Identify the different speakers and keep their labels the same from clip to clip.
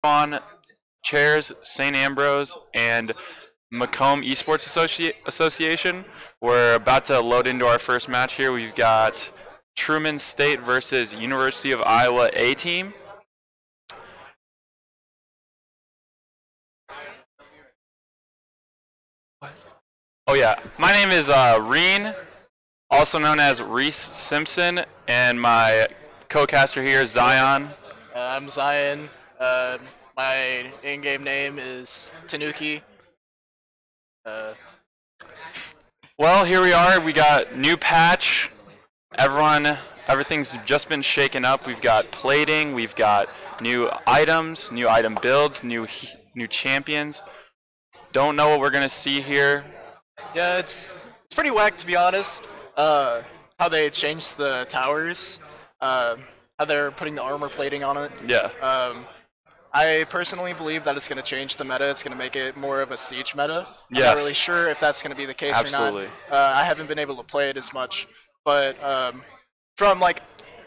Speaker 1: on Chairs, St. Ambrose, and Macomb Esports Association. We're about to load into our first match here. We've got Truman State versus University of Iowa A team. Oh yeah, my name is Reen, also known as Reese Simpson, and my co-caster here is Zion.
Speaker 2: I'm Zion. My in-game name is Tanuki.
Speaker 1: Well, here we are. We got new patch. Everything's just been shaken up. We've got plating. We've got new items, new item builds, new champions. Don't know what we're gonna see here.
Speaker 2: Yeah, it's pretty whack, to be honest. How they changed the towers. How they're putting the armor plating on it.
Speaker 1: Yeah.
Speaker 2: I personally believe that it's going to change the meta. It's going to make it more of a siege meta.
Speaker 1: Yes.
Speaker 2: I'm not really sure if that's going to be the case
Speaker 1: Absolutely.
Speaker 2: or not. I haven't been able to play it as much, but from like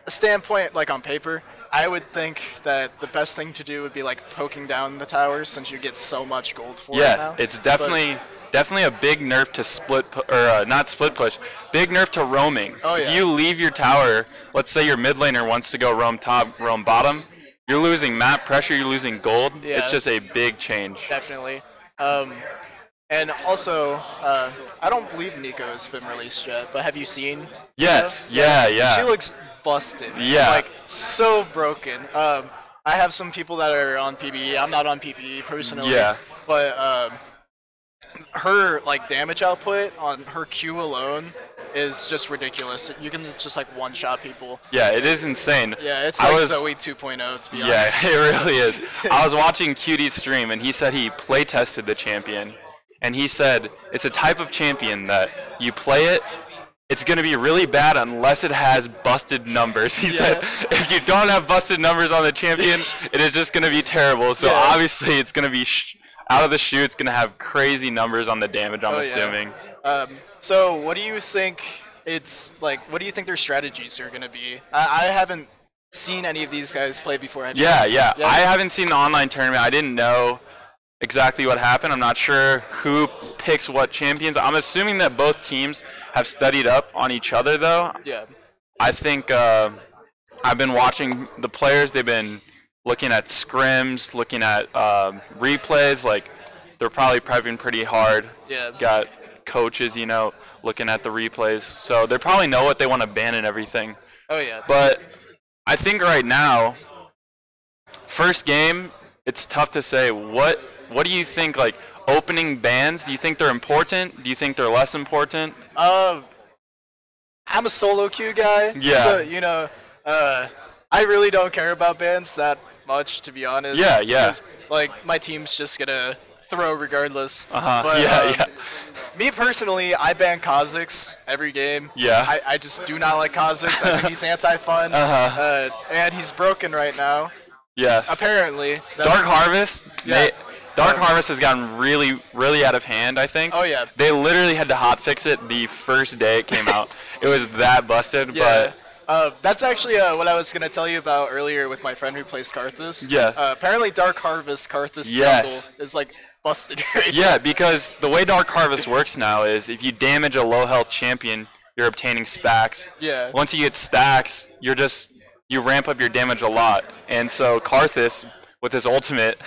Speaker 2: a standpoint, like on paper, I would think that the best thing to do would be like poking down the towers, since you get so much gold for it now.
Speaker 1: Yeah, it's definitely a big nerf to not split push, big nerf to roaming.
Speaker 2: Oh, yeah.
Speaker 1: If you leave your tower, let's say your mid laner wants to go roam top, roam bottom, you're losing map pressure, you're losing gold.
Speaker 2: Yeah.
Speaker 1: It's just a big change.
Speaker 2: Definitely. And also, I don't believe Nico's been released yet, but have you seen?
Speaker 1: Yes,
Speaker 2: Nico?
Speaker 1: yeah.
Speaker 2: She looks busted.
Speaker 1: Yeah.
Speaker 2: Like, so broken. I have some people that are on PBE. I'm not on PBE personally.
Speaker 1: Yeah.
Speaker 2: But her like damage output on her Q alone is just ridiculous. You can just like one-shot people.
Speaker 1: Yeah, it is insane.
Speaker 2: Yeah, it's like Zoe 2.0 to be honest.
Speaker 1: Yeah, it really is. I was watching QD's stream, and he said he play tested the champion, and he said it's a type of champion that you play it, it's going to be really bad unless it has busted numbers. He said if you don't have busted numbers on the champion, it is just going to be terrible. So obviously it's going to be out of the chute, it's going to have crazy numbers on the damage, I'm assuming.
Speaker 2: So what do you think what do you think their strategies are going to be? I haven't seen any of these guys play before.
Speaker 1: Yeah. I haven't seen the online tournament. I didn't know exactly what happened. I'm not sure who picks what champions. I'm assuming that both teams have studied up on each other, though.
Speaker 2: Yeah.
Speaker 1: I think I've been watching the players. They've been looking at scrims, looking at replays. Like, they're probably prepping pretty hard.
Speaker 2: Yeah.
Speaker 1: Got coaches, looking at the replays. So they probably know what they want to ban and everything.
Speaker 2: Oh, yeah.
Speaker 1: But I think right now, first game, it's tough to say. What do you think, like, opening bans, do you think they're important? Do you think they're less important?
Speaker 2: I'm a solo queue guy.
Speaker 1: Yeah.
Speaker 2: So, I really don't care about bans that much, to be honest.
Speaker 1: Yeah.
Speaker 2: Because, like, my team's just gonna throw regardless.
Speaker 1: But, yeah.
Speaker 2: Me personally, I ban Kha'Zix every game.
Speaker 1: Yeah.
Speaker 2: I just do not like Kha'Zix. I think he's anti-fun. And he's broken right now.
Speaker 1: Yes.
Speaker 2: Apparently.
Speaker 1: Dark Harvest.
Speaker 2: Yeah.
Speaker 1: Dark Harvest has gotten really, really out of hand, I think.
Speaker 2: Oh, yeah.
Speaker 1: They literally had to hotfix it the first day it came out. It was that busted,
Speaker 2: yeah. That's actually what I was going to tell you about earlier with my friend who plays Karthus.
Speaker 1: Yeah.
Speaker 2: Apparently Dark Harvest Karthus jungle is, like, busted right
Speaker 1: Yeah, because the way Dark Harvest works now is if you damage a low-health champion, you're obtaining stacks.
Speaker 2: Yeah.
Speaker 1: Once you get stacks, you ramp up your damage a lot. And so Karthus, with his ultimate,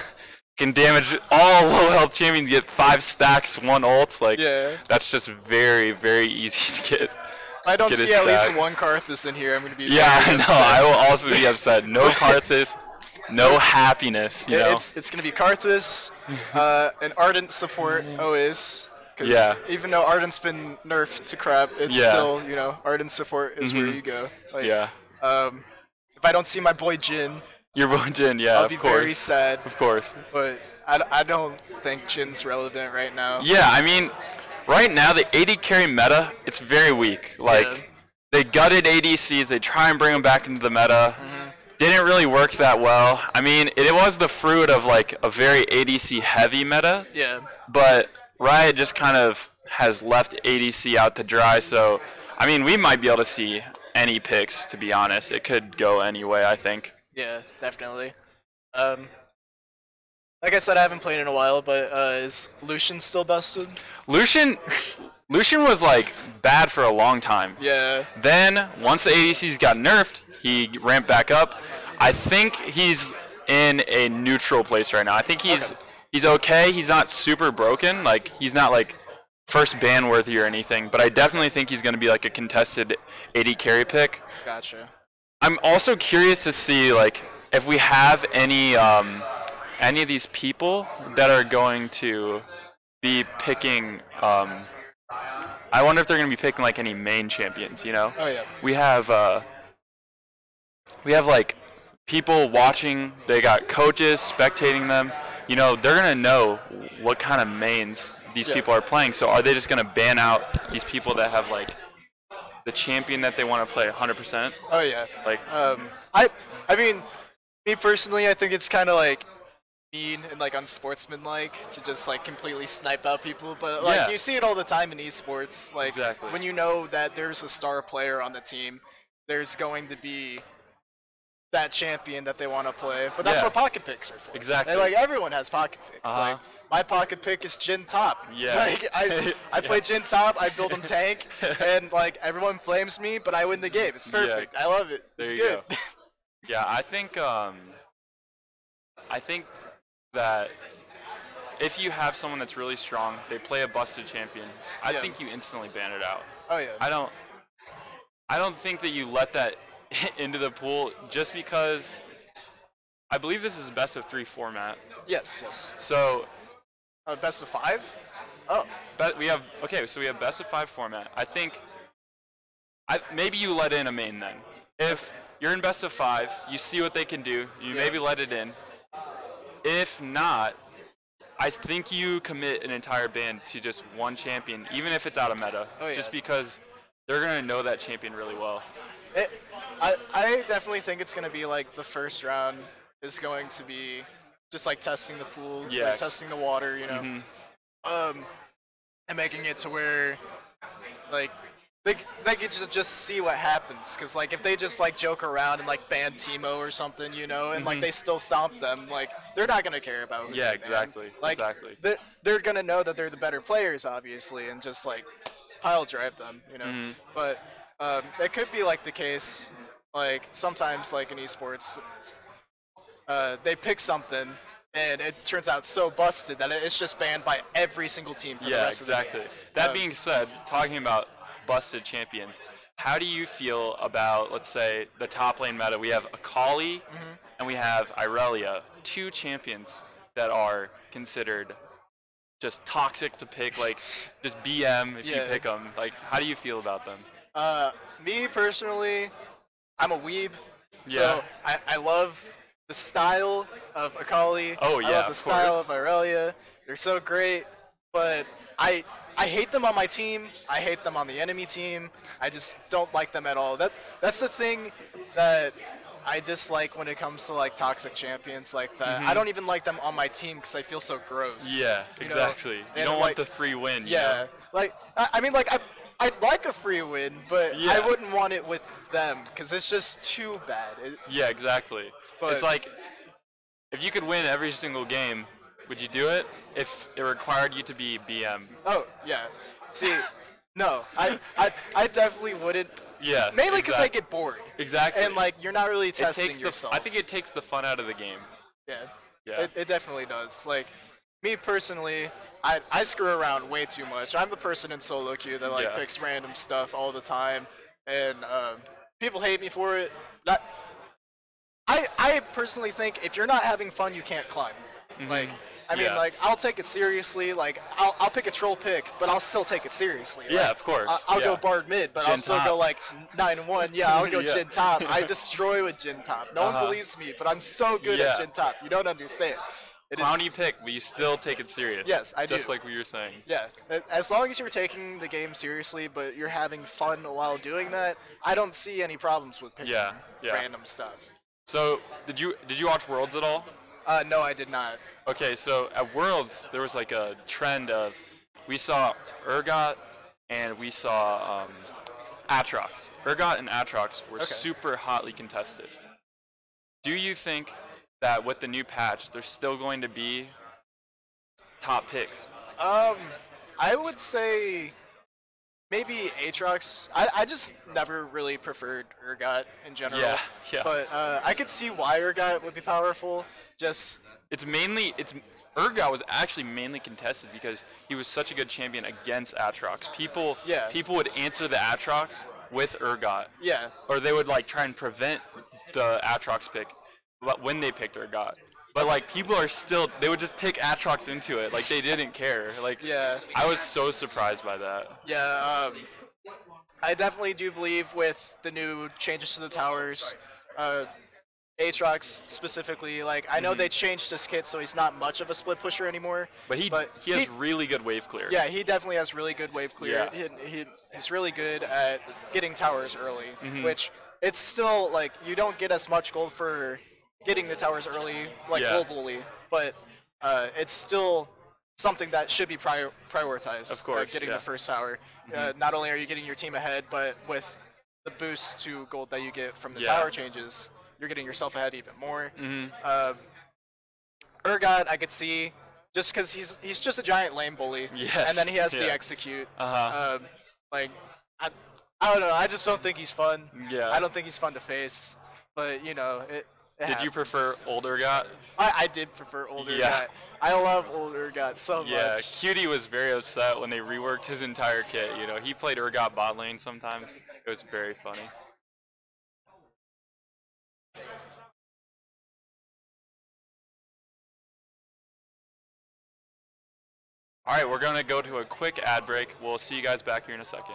Speaker 1: can damage all low-health champions, get 5 stacks, 1 ult. Like, that's just very, very easy to get.
Speaker 2: If I don't see at least one Karthus in here, I'm going to be
Speaker 1: very upset. I will also be upset. No Karthus, no happiness, you know?
Speaker 2: It's going to be Karthus, an Ardent support always.
Speaker 1: Yeah.
Speaker 2: Even though Ardent's been nerfed to crap, it's still, Ardent support is where you go. Like, if I don't see my boy Jhin,
Speaker 1: your boy Jhin, yeah,
Speaker 2: I'll be very sad.
Speaker 1: Of course.
Speaker 2: But I don't think Jin's relevant right now.
Speaker 1: Yeah, I mean, right now the AD carry meta, it's very weak. Like, they gutted ADCs, they try and bring them back into the meta. Didn't really work that well. I mean, it was the fruit of like a very ADC heavy meta.
Speaker 2: Yeah.
Speaker 1: But Riot just kind of has left ADC out to dry, so I mean, we might be able to see any picks, to be honest. It could go any way, I think.
Speaker 2: Yeah, definitely. Like I said, I haven't played in a while, but is Lucian still busted?
Speaker 1: Lucian, Lucian was like bad for a long time.
Speaker 2: Yeah.
Speaker 1: Then once the ADCs got nerfed, he ramped back up. I think he's in a neutral place right now. I think he's okay. He's not super broken. Like he's not like first ban worthy or anything. But I definitely think he's going to be like a contested AD carry pick.
Speaker 2: Gotcha.
Speaker 1: I'm also curious to see like if we have any of these people that are going to be picking. I wonder if they're going to be picking like any main champions. You know.
Speaker 2: Oh yeah.
Speaker 1: We have like people watching. They got coaches spectating them. You know, they're gonna know what kind of mains these people are playing. So are they just gonna ban out these people that have like the champion that they want to play 100%?
Speaker 2: Oh yeah.
Speaker 1: Like,
Speaker 2: I mean, me personally, I think it's kind of like mean and like unsportsmanlike to just like completely snipe out people. But like you see it all the time in esports. Like when you know that there's a star player on the team, there's going to be that champion that they want to play. But that's what pocket picks are for.
Speaker 1: Exactly.
Speaker 2: And like everyone has pocket picks. Like my pocket pick is Jin Top.
Speaker 1: Yeah.
Speaker 2: Like I play Jin Top, I build him tank, and like everyone flames me, but I win the game. It's perfect. I love it. It's good.
Speaker 1: Go. Yeah, I think that if you have someone that's really strong, they play a busted champion, I think you instantly ban it out.
Speaker 2: Oh yeah.
Speaker 1: I don't think that you let that into the pool just because I believe this is a best of 3 format.
Speaker 2: Yes, yes.
Speaker 1: So
Speaker 2: best of 5? Oh.
Speaker 1: But we have so we have best of 5 format. I think maybe you let in a main then. If you're in best of 5, you see what they can do, you maybe let it in. If not, I think you commit an entire ban to just one champion, even if it's out of meta.
Speaker 2: Oh, yeah.
Speaker 1: Just because they're going to know that champion really well.
Speaker 2: I definitely think it's going to be like the first round is going to be just like testing the pool, like testing the water, you know, and making it to where like they could just see what happens. Because like if they just like joke around and like ban Teemo or something, you know, and like they still stomp them, like they're not going to care about it.
Speaker 1: Yeah, exactly.
Speaker 2: Like they're going to know that they're the better players, obviously, and just like pile drive them, you know. But it could be like the case, like sometimes like in esports, they pick something and it turns out so busted that it's just banned by every single team for the rest of the game.
Speaker 1: That being said, talking about busted champions, how do you feel about, let's say, the top lane meta? We have Akali and we have Irelia, 2 champions that are considered just toxic to pick, like just BM if you pick them. Like, how do you feel about them?
Speaker 2: Me personally, I'm a weeb, so I love the style of Akali.
Speaker 1: Oh yeah,
Speaker 2: I love the style of Irelia. They're so great, but I hate them on my team. I hate them on the enemy team. I just don't like them at all. That's the thing that I dislike when it comes to like toxic champions like that. I don't even like them on my team because I feel so gross.
Speaker 1: Yeah, exactly. You don't want the free win.
Speaker 2: Yeah,
Speaker 1: you know?
Speaker 2: like I mean, like I'd like a free win, but I wouldn't want it with them because it's just too bad.
Speaker 1: Yeah, exactly.
Speaker 2: But
Speaker 1: it's like if you could win every single game, would you do it if it required you to be BM?
Speaker 2: Oh yeah. See, no, I definitely wouldn't.
Speaker 1: Yeah.
Speaker 2: Mainly because I get bored.
Speaker 1: Exactly.
Speaker 2: And like you're not really testing yourself.
Speaker 1: I think it takes the fun out of the game.
Speaker 2: Yeah.
Speaker 1: Yeah.
Speaker 2: It definitely does. Like me personally, I screw around way too much. I'm the person in solo queue that like picks random stuff all the time, and people hate me for it. I personally think if you're not having fun, you can't climb. Like, I mean, like, I'll take it seriously. Like, I'll pick a troll pick, but I'll still take it seriously.
Speaker 1: Yeah,
Speaker 2: like,
Speaker 1: of course.
Speaker 2: I'll go Bard mid, but I'll still go like 9-1. Yeah, I'll go Jin top. I destroy with Jin top. No one believes me, but I'm so good at Jin top. You don't understand.
Speaker 1: Clowny pick, but you still take it serious.
Speaker 2: Yes, I do.
Speaker 1: Just like what you were saying.
Speaker 2: Yeah, as long as you're taking the game seriously, but you're having fun while doing that, I don't see any problems with picking random stuff.
Speaker 1: So, did you watch Worlds at all?
Speaker 2: No, I did not.
Speaker 1: Okay, so at Worlds, there was like a trend of, we saw Urgot and we saw Aatrox. Urgot and Aatrox were super hotly contested. Do you think that with the new patch, there's still going to be top picks?
Speaker 2: I would say maybe Aatrox. I just never really preferred Urgot in general.
Speaker 1: Yeah, yeah.
Speaker 2: But I could see why Urgot would be powerful. Just
Speaker 1: Urgot was actually mainly contested because he was such a good champion against Aatrox. People would answer the Aatrox with Urgot.
Speaker 2: Yeah.
Speaker 1: Or they would like try and prevent the Aatrox pick when they picked Urgot. But like people they would just pick Aatrox into it, like they didn't care. Like
Speaker 2: yeah.
Speaker 1: I was so surprised by that.
Speaker 2: Yeah, I definitely do believe with the new changes to the towers, Aatrox specifically, like I know they changed his kit so he's not much of a split pusher anymore.
Speaker 1: But he has really good wave clear.
Speaker 2: Yeah, he definitely has really good wave clear.
Speaker 1: Yeah.
Speaker 2: He's really good at getting towers early, which it's still like you don't get as much gold for getting the towers early, like globally, but it's still something that should be prioritized.
Speaker 1: Of course,
Speaker 2: getting the first tower. Not only are you getting your team ahead, but with the boost to gold that you get from the tower changes, you're getting yourself ahead even more. Urgot, I could see, just because he's just a giant lane bully, and then he has the execute. Like I don't know, I just don't think he's fun.
Speaker 1: Yeah.
Speaker 2: I don't think he's fun to face, but you know it.
Speaker 1: Did you prefer old Urgot?
Speaker 2: I did prefer old Urgot. I love old Urgot so much.
Speaker 1: Yeah, Cutie was very upset when they reworked his entire kit. You know, he played Urgot bot lane sometimes. It was very funny. All right, we're going to go to a quick ad break. We'll see you guys back here in a second.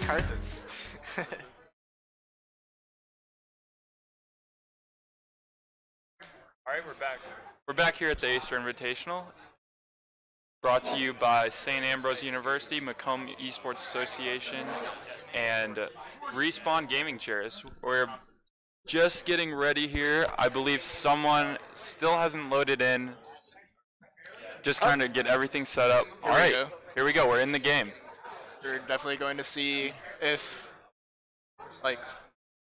Speaker 2: Karthus.
Speaker 1: All right, we're back. We're back here at the Acer Invitational, brought to you by St. Ambrose University, Macomb Esports Association, and Respawn Gaming Chairs. We're just getting ready here. I believe someone still hasn't loaded in. Just kind of get everything set up. All right, here we go. We're in the game.
Speaker 2: We're definitely going to see if, like,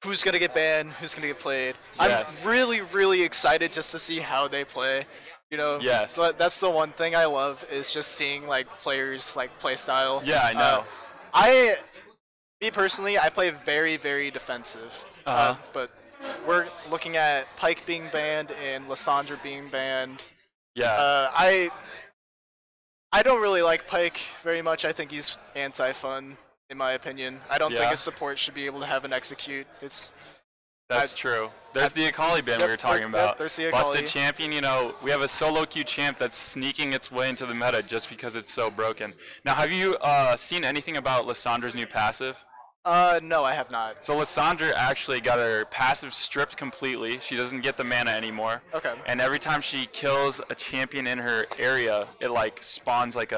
Speaker 2: who's going to get banned, who's going to get played.
Speaker 1: Yes. I'm
Speaker 2: really, really excited just to see how they play. You know, but that's the one thing I love is just seeing, like, players, like, play style.
Speaker 1: Yeah, I know.
Speaker 2: Me personally, I play very, very defensive. But we're looking at Pyke being banned and Lissandra being banned.
Speaker 1: Yeah.
Speaker 2: I don't really like Pyke very much. I think he's anti-fun, in my opinion. I don't think his support should be able to have an execute.
Speaker 1: That's true. There's the Akali ban we were talking about.
Speaker 2: There's the Akali.
Speaker 1: Busted champion, you know, we have a solo queue champ that's sneaking its way into the meta just because it's so broken. Now, have you seen anything about Lissandra's new passive?
Speaker 2: No, I have not.
Speaker 1: So Lissandra actually got her passive stripped completely. She doesn't get the mana anymore.
Speaker 2: Okay.
Speaker 1: And every time she kills a champion in her area, it like spawns like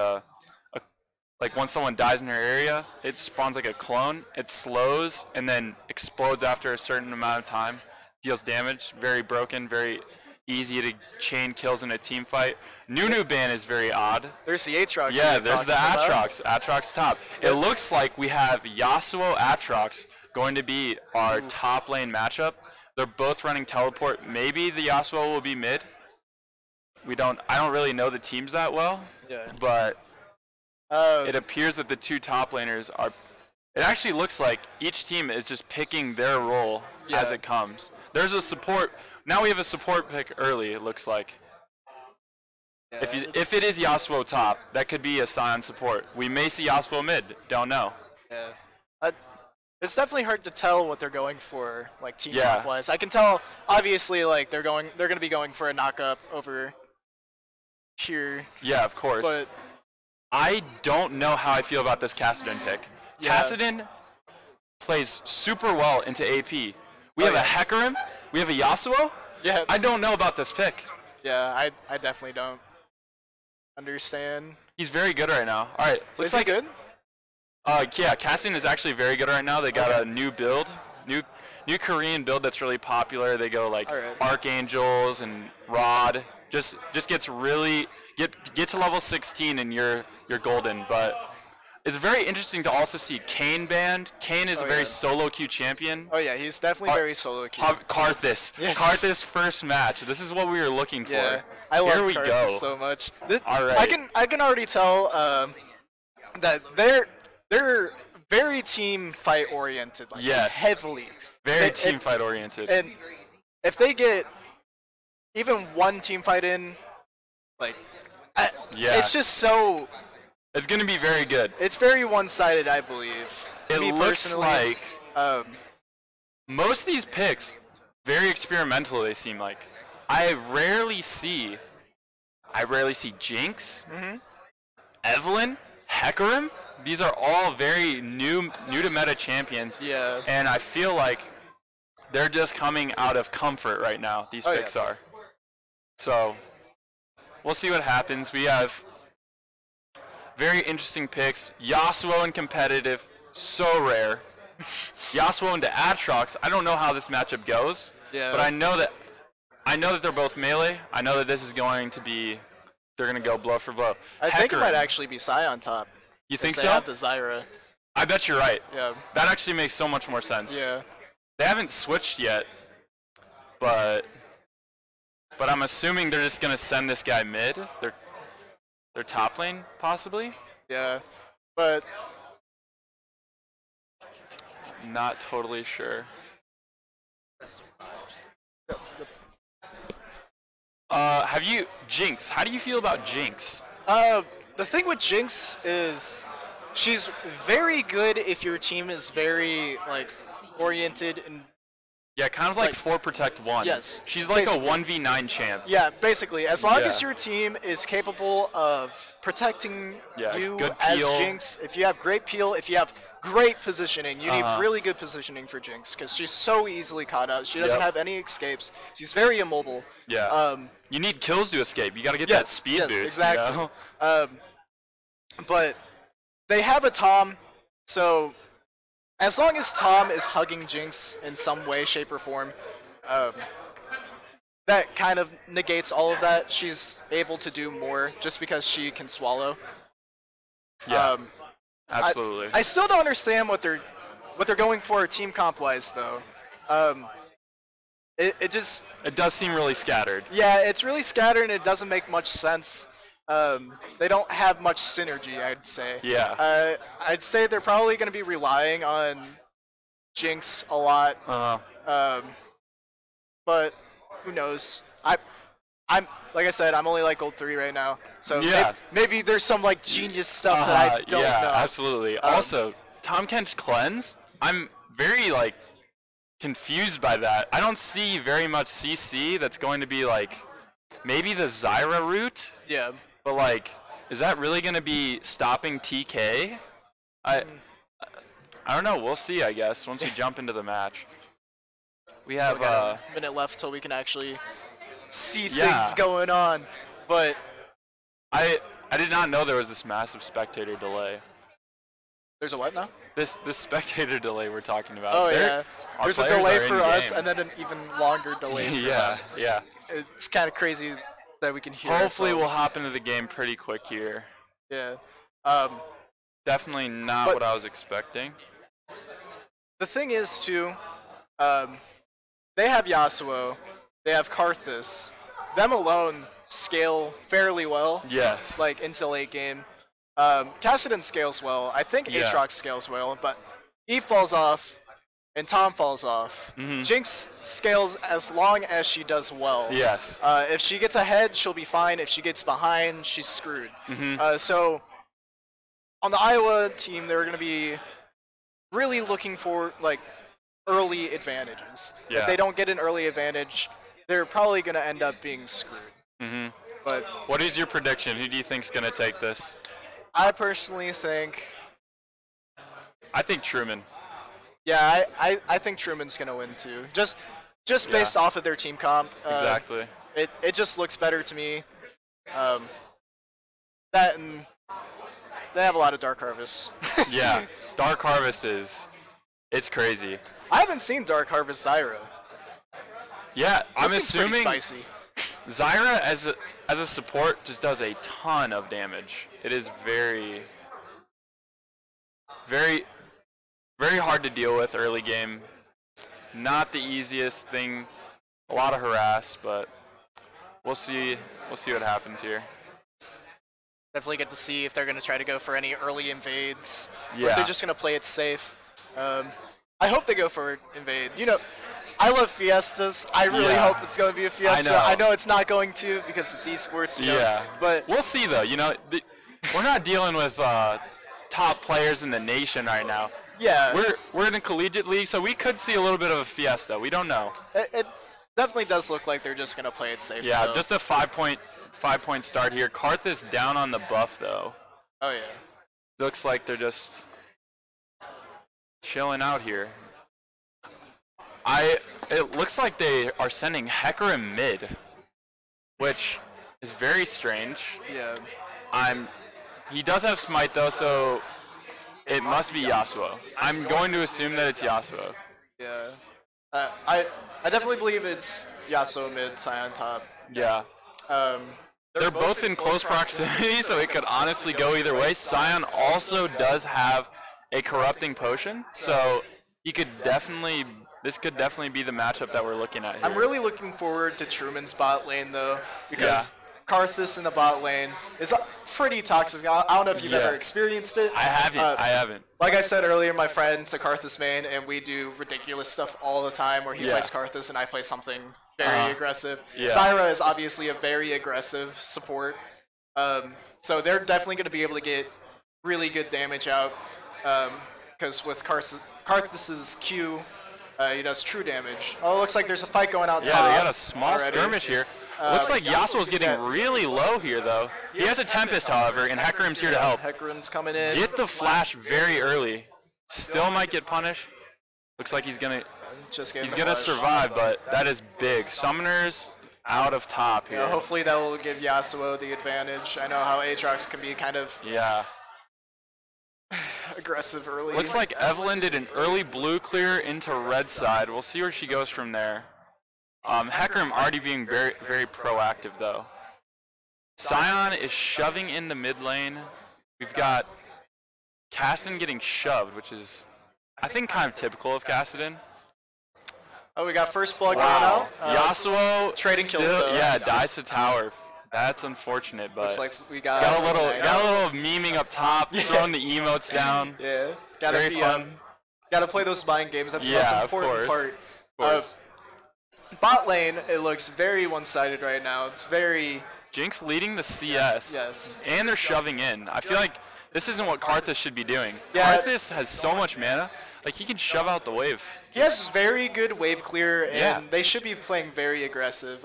Speaker 1: like once someone dies in her area, it spawns like a clone. It slows and then explodes after a certain amount of time. Deals damage. Very broken. Very easy to chain kills in a team fight. Nunu ban is very odd.
Speaker 2: There's the Aatrox.
Speaker 1: Yeah, there's the Aatrox. Aatrox top. It looks like we have Yasuo Aatrox going to be our top lane matchup. They're both running teleport. Maybe the Yasuo will be mid. I don't really know the teams that well.
Speaker 2: Yeah.
Speaker 1: But it appears that the two top laners are. It actually looks like each team is just picking their role as it comes. There's a support. Now we have a support pick early, it looks like. Yeah. If it is Yasuo top, that could be a Sion support. We may see Yasuo mid. Don't know.
Speaker 2: Yeah. It's definitely hard to tell what they're going for, like team comp wise. I can tell, obviously, like they're going to be going for a knockup over here.
Speaker 1: Yeah, of course.
Speaker 2: But
Speaker 1: I don't know how I feel about this Kassadin pick.
Speaker 2: Yeah.
Speaker 1: Kassadin plays super well into AP. We have a Hecarim. We have a Yasuo.
Speaker 2: Yeah.
Speaker 1: I don't know about this pick.
Speaker 2: Yeah, I definitely don't understand.
Speaker 1: He's very good right now. All right.
Speaker 2: Is he good?
Speaker 1: Yeah, Kassadin is actually very good right now. They got a new build, new Korean build that's really popular. They go like Archangels and Rod. just gets really get to level 16 and you're golden. But it's very interesting to also see Kane banned. Kane is a very solo queue champion.
Speaker 2: Oh yeah, he's definitely very solo queue.
Speaker 1: Karthus.
Speaker 2: Yes.
Speaker 1: Karthus first match. This is what we were looking for.
Speaker 2: Yeah, I love
Speaker 1: Here we
Speaker 2: Karthus
Speaker 1: go.
Speaker 2: so much.
Speaker 1: All right.
Speaker 2: I can already tell that they're very team fight oriented. Like,
Speaker 1: Yes.
Speaker 2: heavily.
Speaker 1: Very team fight oriented.
Speaker 2: And if they get even one team fight in, like, it's just so.
Speaker 1: It's going to be very good.
Speaker 2: It's very one-sided, I believe.
Speaker 1: It
Speaker 2: Me
Speaker 1: looks
Speaker 2: personally,
Speaker 1: like most of these picks very experimental. They seem like. I rarely see Jinx, Evelyn, Hecarim. These are all very new to meta champions.
Speaker 2: Yeah.
Speaker 1: And I feel like they're just coming out of comfort right now. These picks are. So we'll see what happens. We have very interesting picks. Yasuo in competitive, so rare. Yasuo into Aatrox. I don't know how this matchup goes.
Speaker 2: Yeah.
Speaker 1: But I know that they're both melee. I know that this is going to be. They're going to go blow for blow.
Speaker 2: I think it
Speaker 1: Hecarim.
Speaker 2: might actually be Sai on top.
Speaker 1: You think
Speaker 2: they
Speaker 1: so?
Speaker 2: have the Zyra.
Speaker 1: I bet you're right.
Speaker 2: Yeah.
Speaker 1: That actually makes so much more sense.
Speaker 2: Yeah.
Speaker 1: They haven't switched yet, but I'm assuming they're just gonna send this guy mid. Their top lane possibly.
Speaker 2: Yeah. But
Speaker 1: Not totally sure. Have you Jinx? How do you feel about Jinx?
Speaker 2: the thing with Jinx is she's very good if your team is very like oriented and
Speaker 1: Yeah, kind of like 4 protect 1.
Speaker 2: Yes,
Speaker 1: She's like
Speaker 2: basically.
Speaker 1: a 1v9 champ.
Speaker 2: yeah, basically as long as
Speaker 1: Yeah.
Speaker 2: your team is capable of protecting
Speaker 1: Yeah,
Speaker 2: you
Speaker 1: good
Speaker 2: as
Speaker 1: peel.
Speaker 2: Jinx, if you have great peel, if you have great positioning, you need
Speaker 1: Uh-huh.
Speaker 2: really good positioning for Jinx because she's so easily caught out. She doesn't
Speaker 1: Yep.
Speaker 2: have any escapes. She's very immobile.
Speaker 1: Yeah. You need kills to escape. You got to get that
Speaker 2: Yes,
Speaker 1: speed
Speaker 2: yes,
Speaker 1: boost.
Speaker 2: exactly.
Speaker 1: You know?
Speaker 2: But they have a Tom, so as long as Tom is hugging Jinx in some way, shape, or form, that kind of negates all of that. She's able to do more just because she can swallow.
Speaker 1: Yeah. Absolutely.
Speaker 2: I still don't understand what they're going for team comp wise though. It just
Speaker 1: It does seem really scattered.
Speaker 2: yeah, it's really scattered and it doesn't make much sense. They don't have much synergy, I'd say.
Speaker 1: Yeah.
Speaker 2: I'd say they're probably going to be relying on Jinx a lot. But who knows? I'm like I said, I'm only like gold 3 right now, so
Speaker 1: Yeah.
Speaker 2: maybe there's some like genius stuff that I don't
Speaker 1: yeah,
Speaker 2: know.
Speaker 1: absolutely. Also, Tom Kench cleanse. I'm very like confused by that. I don't see very much CC that's going to be like maybe the Zyra route,
Speaker 2: Yeah.
Speaker 1: but like is that really going to be stopping TK? I don't know. We'll see. I guess once we jump into the match. We
Speaker 2: So
Speaker 1: have
Speaker 2: we got a minute left till we can actually see
Speaker 1: Yeah.
Speaker 2: things going on, but
Speaker 1: I did not know there was this massive spectator delay.
Speaker 2: there's a what now?
Speaker 1: This spectator delay we're talking about.
Speaker 2: Oh
Speaker 1: They're-
Speaker 2: yeah.
Speaker 1: our
Speaker 2: There's a
Speaker 1: players
Speaker 2: delay
Speaker 1: are
Speaker 2: for
Speaker 1: in
Speaker 2: us
Speaker 1: game.
Speaker 2: and then an even longer delay for
Speaker 1: yeah,
Speaker 2: them.
Speaker 1: yeah.
Speaker 2: It's kind of crazy that we can hear
Speaker 1: Hopefully we'll
Speaker 2: ourselves.
Speaker 1: hop into the game pretty quick here.
Speaker 2: Yeah.
Speaker 1: Definitely not
Speaker 2: But-
Speaker 1: what I was expecting.
Speaker 2: The thing is too, they have Yasuo, they have Karthus. Them alone scale fairly well,
Speaker 1: Yes.
Speaker 2: like into late game. Kassadin scales well. I think
Speaker 1: Yeah.
Speaker 2: Aatrox scales well, but Eve falls off, and Tom falls off.
Speaker 1: Mhm.
Speaker 2: Jinx scales as long as she does well.
Speaker 1: Yes.
Speaker 2: If she gets ahead, she'll be fine. If she gets behind, she's screwed. So on the Iowa team, they're going to be really looking for like early advantages.
Speaker 1: Yeah.
Speaker 2: If they don't get an early advantage, they're probably going to end up being screwed.
Speaker 1: Mhm.
Speaker 2: But
Speaker 1: What is your prediction? Who do you think's gonna take this?
Speaker 2: I personally think,
Speaker 1: I think Truman.
Speaker 2: yeah, I think Truman's going to win too. Just based off of their team comp.
Speaker 1: Exactly.
Speaker 2: It just looks better to me. That and they have a lot of Dark Harvest.
Speaker 1: Yeah. Dark Harvest it's crazy.
Speaker 2: I haven't seen Dark Harvest Zyra.
Speaker 1: Yeah, I'm
Speaker 2: This seems pretty
Speaker 1: assuming.
Speaker 2: spicy.
Speaker 1: Zyra as a support just does a ton of damage. It is very, very, very hard to deal with early game. Not the easiest thing. A lot of harass, but we'll see. We'll see what happens here.
Speaker 2: Definitely get to see if they're going to try to go for any early invades. Or
Speaker 1: Yeah.
Speaker 2: if they're just going to play it safe. I hope they go for invade. You know, I love fiestas. I really
Speaker 1: Yeah.
Speaker 2: hope it's going to be a fiesta.
Speaker 1: I know.
Speaker 2: It's not going to because it's esports. You know,
Speaker 1: Yeah,
Speaker 2: but
Speaker 1: we'll see though. You know, we're not dealing with top players in the nation right now.
Speaker 2: yeah,
Speaker 1: We're in a collegiate league, so we could see a little bit of a fiesta. We don't know.
Speaker 2: it definitely does look like they're just going to play it safe.
Speaker 1: Yeah,
Speaker 2: though.
Speaker 1: just a 5-point start here. Karthus down on the buff though.
Speaker 2: Oh yeah.
Speaker 1: Looks like they're just chilling out here. It looks like they are sending Hecarim mid, which is very strange.
Speaker 2: Yeah.
Speaker 1: He does have smite though, so it must be Yasuo. I'm going to assume that it's Yasuo.
Speaker 2: Yeah. I definitely believe it's Yasuo mid, Sion top.
Speaker 1: Yeah. They're both in close proximity, so it could honestly go either way. Sion also does have a corrupting potion, so this could definitely be the matchup that we're looking at here.
Speaker 2: I'm really looking forward to Truman's bot lane though, because Karthus in the bot lane is pretty toxic. I don't know if you've ever experienced it.
Speaker 1: I haven't.
Speaker 2: Like I said earlier, my friend's a Karthus main, and we do ridiculous stuff all the time where he plays Karthus and I play something very aggressive.
Speaker 1: Yeah.
Speaker 2: Zyra is obviously a very aggressive support, so they're definitely going to be able to get really good damage out, because with Karthus's Q, he does true damage. Oh, it looks like there's a fight going out top.
Speaker 1: Yeah, they got a small
Speaker 2: already.
Speaker 1: skirmish here. Looks like Yasuo's getting really low here, though. He has a Tempest, however, and Hecarim's here to help.
Speaker 2: Hecarim's coming in.
Speaker 1: Get the flash very early. Still might get punished. Looks like he's gonna survive, but that is big. Summoners out of top here.
Speaker 2: Yeah, hopefully that will give Yasuo the advantage. I know how Aatrox can be kind of aggressive early.
Speaker 1: Looks like Evelyn did an early blue clear into red side. We'll see where she goes from there. Hecarim already being very, very proactive though. Sion is shoving in the mid lane. We've got Kassadin getting shoved, which is, I think, kind of typical of Kassadin.
Speaker 2: Oh, we got first blood going out.
Speaker 1: Yasuo
Speaker 2: trading kills though.
Speaker 1: Yeah, dies to tower. That's unfortunate, but
Speaker 2: looks like we got
Speaker 1: a little memeing up top, throwing the emotes down.
Speaker 2: Yeah, gotta
Speaker 1: Very fun.
Speaker 2: Gotta play those mind games. That's the most important part.
Speaker 1: Of course.
Speaker 2: Bot lane, it looks very one-sided right now. It's very
Speaker 1: Jinx leading the CS.
Speaker 2: Yes.
Speaker 1: And they're shoving in. I feel like this isn't what Karthus should be doing.
Speaker 2: Yeah.
Speaker 1: Karthus has so much mana. Like, he can shove out the wave.
Speaker 2: He has very good wave clear, and they should be playing very aggressive.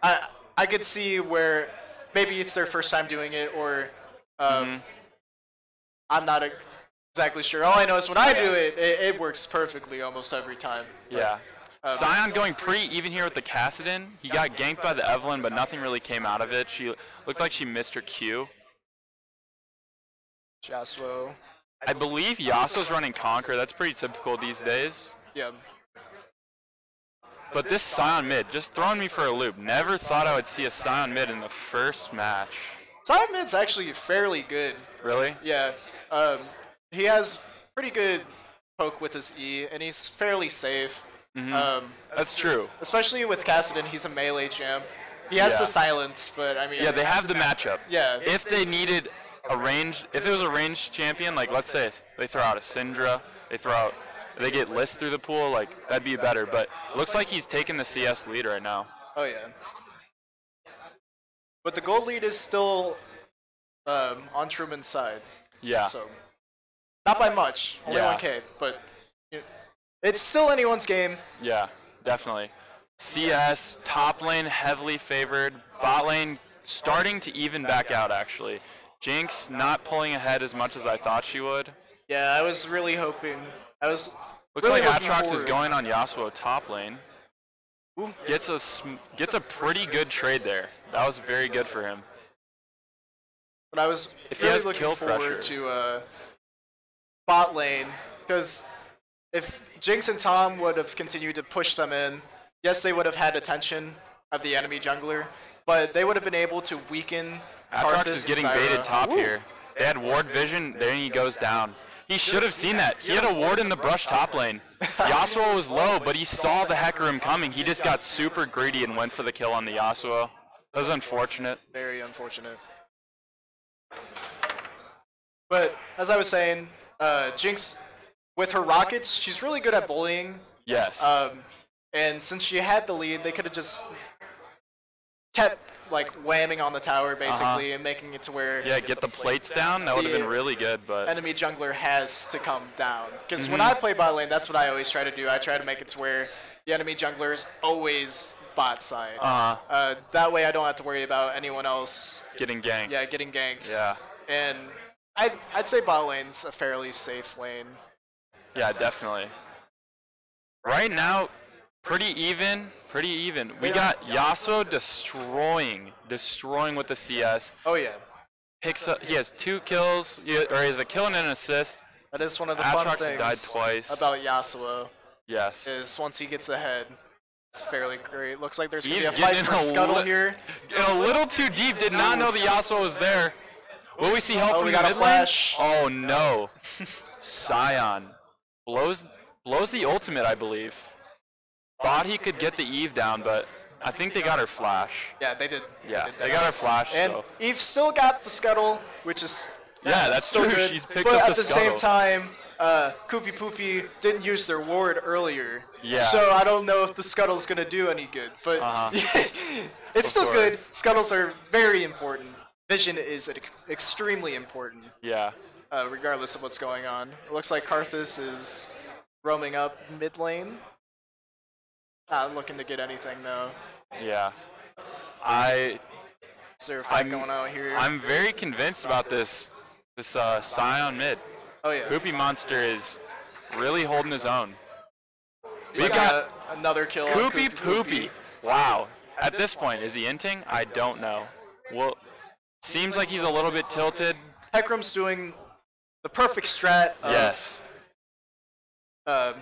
Speaker 2: I could see where maybe it's their first time doing it, or I'm not exactly sure. All I know is when I do it, it works perfectly almost every time.
Speaker 1: Yeah. Sion going pretty even here with the Kassadin. He got ganked by the Evelyn, but nothing really came out of it. She looked like she missed her Q.
Speaker 2: Yasuo.
Speaker 1: I believe Yasuo's running Conquer. That's pretty typical these days.
Speaker 2: Yeah.
Speaker 1: But this Sion mid, just throwing me for a loop. Never thought I would see a Sion mid in the first match.
Speaker 2: Sion mid's actually fairly good.
Speaker 1: Really?
Speaker 2: Yeah. He has pretty good poke with his E, and he's fairly safe.
Speaker 1: That's true.
Speaker 2: Especially with Kassadin, he's a melee champ. He has the silence, but I mean...
Speaker 1: Yeah, they have the matchup.
Speaker 2: Yeah.
Speaker 1: If they needed if it was a ranged champion, like let's say they throw out a Syndra, they get List through the pool, like that'd be better. But it looks like he's taking the CS lead right now.
Speaker 2: Oh yeah. But the gold lead is still on Truman's side.
Speaker 1: Yeah.
Speaker 2: So not by much, only 1K, but it's still anyone's game.
Speaker 1: Yeah, definitely. CS top lane heavily favored, bot lane starting to even back out actually. Jinx not pulling ahead as much as I thought she would.
Speaker 2: Yeah, I was really hoping.
Speaker 1: Looks
Speaker 2: really
Speaker 1: like
Speaker 2: looking
Speaker 1: Aatrox is
Speaker 2: forward.
Speaker 1: going on Yasuo top lane.
Speaker 2: Ooh.
Speaker 1: Gets a pretty good trade there. That was very good for him.
Speaker 2: But I was
Speaker 1: If he
Speaker 2: really
Speaker 1: has
Speaker 2: looking
Speaker 1: kill
Speaker 2: forward
Speaker 1: pressure.
Speaker 2: to bot lane, because if Jinx and Tom would have continued to push them in, yes, they would have had attention of the enemy jungler, but they would have been able to weaken
Speaker 1: Aatrox
Speaker 2: Karthus
Speaker 1: is getting
Speaker 2: and Zyra.
Speaker 1: baited top here. They had ward vision, then he goes down. He should have seen that. He had a ward in the brush top lane. Yasuo was low, but he saw the Hecarim coming. He just got super greedy and went for the kill on the Yasuo. That was unfortunate.
Speaker 2: Very unfortunate. But as I was saying, Jinx, with her rockets, she's really good at bullying.
Speaker 1: Yes.
Speaker 2: And since she had the lead, they could have just kept like whamming on the tower basically and making it to where
Speaker 1: Yeah, get the plates down. That would have been really good, but
Speaker 2: enemy jungler has to come down. Because when I play bot lane, that's what I always try to do. I try to make it to where the enemy jungler is always bot side. That way I don't have to worry about anyone else
Speaker 1: getting ganked.
Speaker 2: Yeah, getting ganked.
Speaker 1: Yeah.
Speaker 2: And I'd say bot lane's a fairly safe lane.
Speaker 1: Yeah, definitely. Right now, pretty even. Pretty even. We got Yasuo destroying with the CS.
Speaker 2: Oh yeah.
Speaker 1: Picks up. He has 2 kills, or he has a kill and an assist.
Speaker 2: That is one of the fun
Speaker 1: Aatrox
Speaker 2: things
Speaker 1: died twice.
Speaker 2: about Yasuo.
Speaker 1: Yes.
Speaker 2: Is once he gets ahead, it's fairly great. Looks like there's gonna
Speaker 1: He's
Speaker 2: be a fight
Speaker 1: getting
Speaker 2: for Scuttle here.
Speaker 1: A little too deep. Did not know the Yasuo was there. Will we see help from
Speaker 2: we
Speaker 1: the
Speaker 2: got a
Speaker 1: mid
Speaker 2: flash.
Speaker 1: lane? Oh no. Sion blows the ultimate, I believe. Thought he could get the Eve down, but I think they got her flash.
Speaker 2: Yeah, they did.
Speaker 1: Yeah, they got her flash.
Speaker 2: And
Speaker 1: so.
Speaker 2: Eve still got the Scuttle, which is
Speaker 1: Yeah, that's
Speaker 2: still
Speaker 1: true.
Speaker 2: good.
Speaker 1: She's picked
Speaker 2: but
Speaker 1: up
Speaker 2: at
Speaker 1: the
Speaker 2: the same
Speaker 1: Scuttle.
Speaker 2: time, Koopy Poopy didn't use their ward earlier.
Speaker 1: Yeah.
Speaker 2: So I don't know if the Scuttle's gonna do any good. But it's still good.
Speaker 1: course.
Speaker 2: Scuttles are very important. Vision is extremely important,
Speaker 1: Yeah.
Speaker 2: regardless of what's going on. It looks like Karthus is roaming up mid lane. Not looking to get anything though.
Speaker 1: Yeah.
Speaker 2: Is there a fight going on here?
Speaker 1: I'm very convinced about this Sion mid.
Speaker 2: Oh yeah.
Speaker 1: Poopy Monster is really holding his own.
Speaker 2: We
Speaker 1: We got
Speaker 2: another kill. on
Speaker 1: Poopy Poopy. Wow. At this point, is he inting? I don't know. Well, seems like he's a little bit tilted.
Speaker 2: Hecarim's doing the perfect strat of
Speaker 1: Yes.
Speaker 2: uh,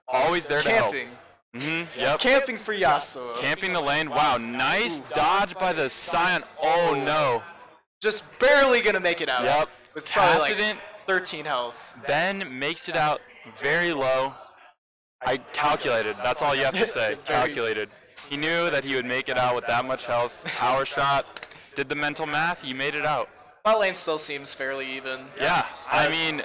Speaker 1: Always there to help.
Speaker 2: camping.
Speaker 1: Yep.
Speaker 2: Camping for Yasuo.
Speaker 1: Camping the lane. Wow, nice dodge by the Sion. Oh no.
Speaker 2: Just barely gonna make it out.
Speaker 1: Yep.
Speaker 2: With probably like
Speaker 1: Kassadin
Speaker 2: 13 health.
Speaker 1: Ben makes it out very low. I calculated. That's all you have to say. Calculated. He knew that he would make it out with that much health. Power shot. Did the mental math. He made it out.
Speaker 2: Bot lane still seems fairly even.
Speaker 1: Yeah. I mean,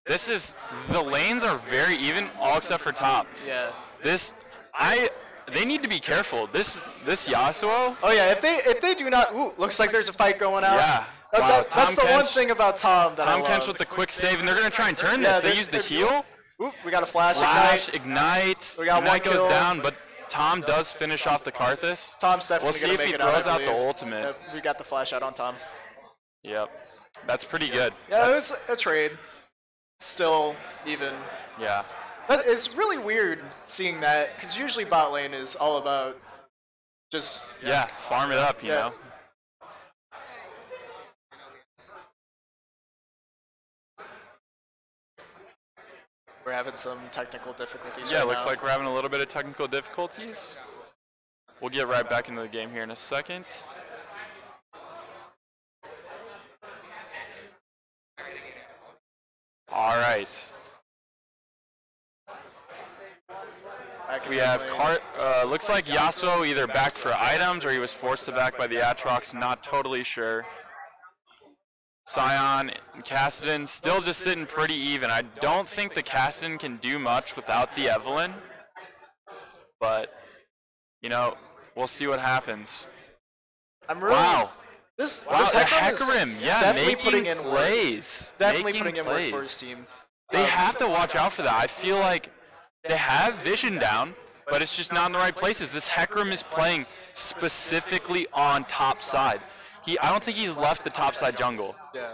Speaker 1: the lanes are very even, all except for top.
Speaker 2: Yeah.
Speaker 1: They need to be careful. This Yasuo.
Speaker 2: Oh yeah, if they do not, ooh, looks like there's a fight going out.
Speaker 1: Yeah.
Speaker 2: That-
Speaker 1: Wow,
Speaker 2: that- that's
Speaker 1: Tom
Speaker 2: the one
Speaker 1: Kench-
Speaker 2: thing about Tom that I
Speaker 1: Tom
Speaker 2: love.
Speaker 1: Kench with the quick save, and they're gonna try and turn
Speaker 2: Yeah,
Speaker 1: this. They
Speaker 2: they're-
Speaker 1: use the
Speaker 2: they're-
Speaker 1: heal.
Speaker 2: Ooh, we got a flash,
Speaker 1: Flash,
Speaker 2: ignite.
Speaker 1: ignite.
Speaker 2: We got
Speaker 1: Ignite
Speaker 2: one
Speaker 1: goes
Speaker 2: kill.
Speaker 1: down, but Tom does finish off the Karthus.
Speaker 2: Tom's definitely
Speaker 1: We'll see
Speaker 2: gonna
Speaker 1: if
Speaker 2: make
Speaker 1: he
Speaker 2: it out,
Speaker 1: throws
Speaker 2: I
Speaker 1: out the
Speaker 2: believe.
Speaker 1: ultimate.
Speaker 2: Yep, we got the flash out on Tom.
Speaker 1: Yep. That's pretty good.
Speaker 2: Yeah, it
Speaker 1: That's-
Speaker 2: was a trade. Still even.
Speaker 1: yeah.
Speaker 2: But it's really weird seeing that, because usually bot lane is all about just
Speaker 1: Yeah, farm it up, you
Speaker 2: Yeah.
Speaker 1: know.
Speaker 2: we're having some technical difficulties.
Speaker 1: Yeah,
Speaker 2: right
Speaker 1: looks
Speaker 2: now.
Speaker 1: like we're having a little bit of technical difficulties. We'll get right back into the game here in a second. All right.
Speaker 2: Back in
Speaker 1: We
Speaker 2: mid
Speaker 1: have
Speaker 2: lane.
Speaker 1: looks like Yasuo either backed for items or he was forced to back by the Aatrox. Not totally sure. Sion and Kassadin still just sitting pretty even. I don't think the Kassadin can do much without the Evelynn. But, you know, we'll see what happens.
Speaker 2: I'm really,
Speaker 1: Wow.
Speaker 2: This
Speaker 1: Wow,
Speaker 2: this
Speaker 1: the
Speaker 2: Hecarim is
Speaker 1: Hecarim. Yeah,
Speaker 2: definitely
Speaker 1: making
Speaker 2: putting in work.
Speaker 1: plays.
Speaker 2: Definitely
Speaker 1: Making
Speaker 2: putting in
Speaker 1: plays.
Speaker 2: work for his team.
Speaker 1: They have to watch out for that. I feel like they have vision down, but it's just not in the right places. This Hecarim is playing specifically on top side. I don't think he's left the top side jungle.
Speaker 2: Yeah.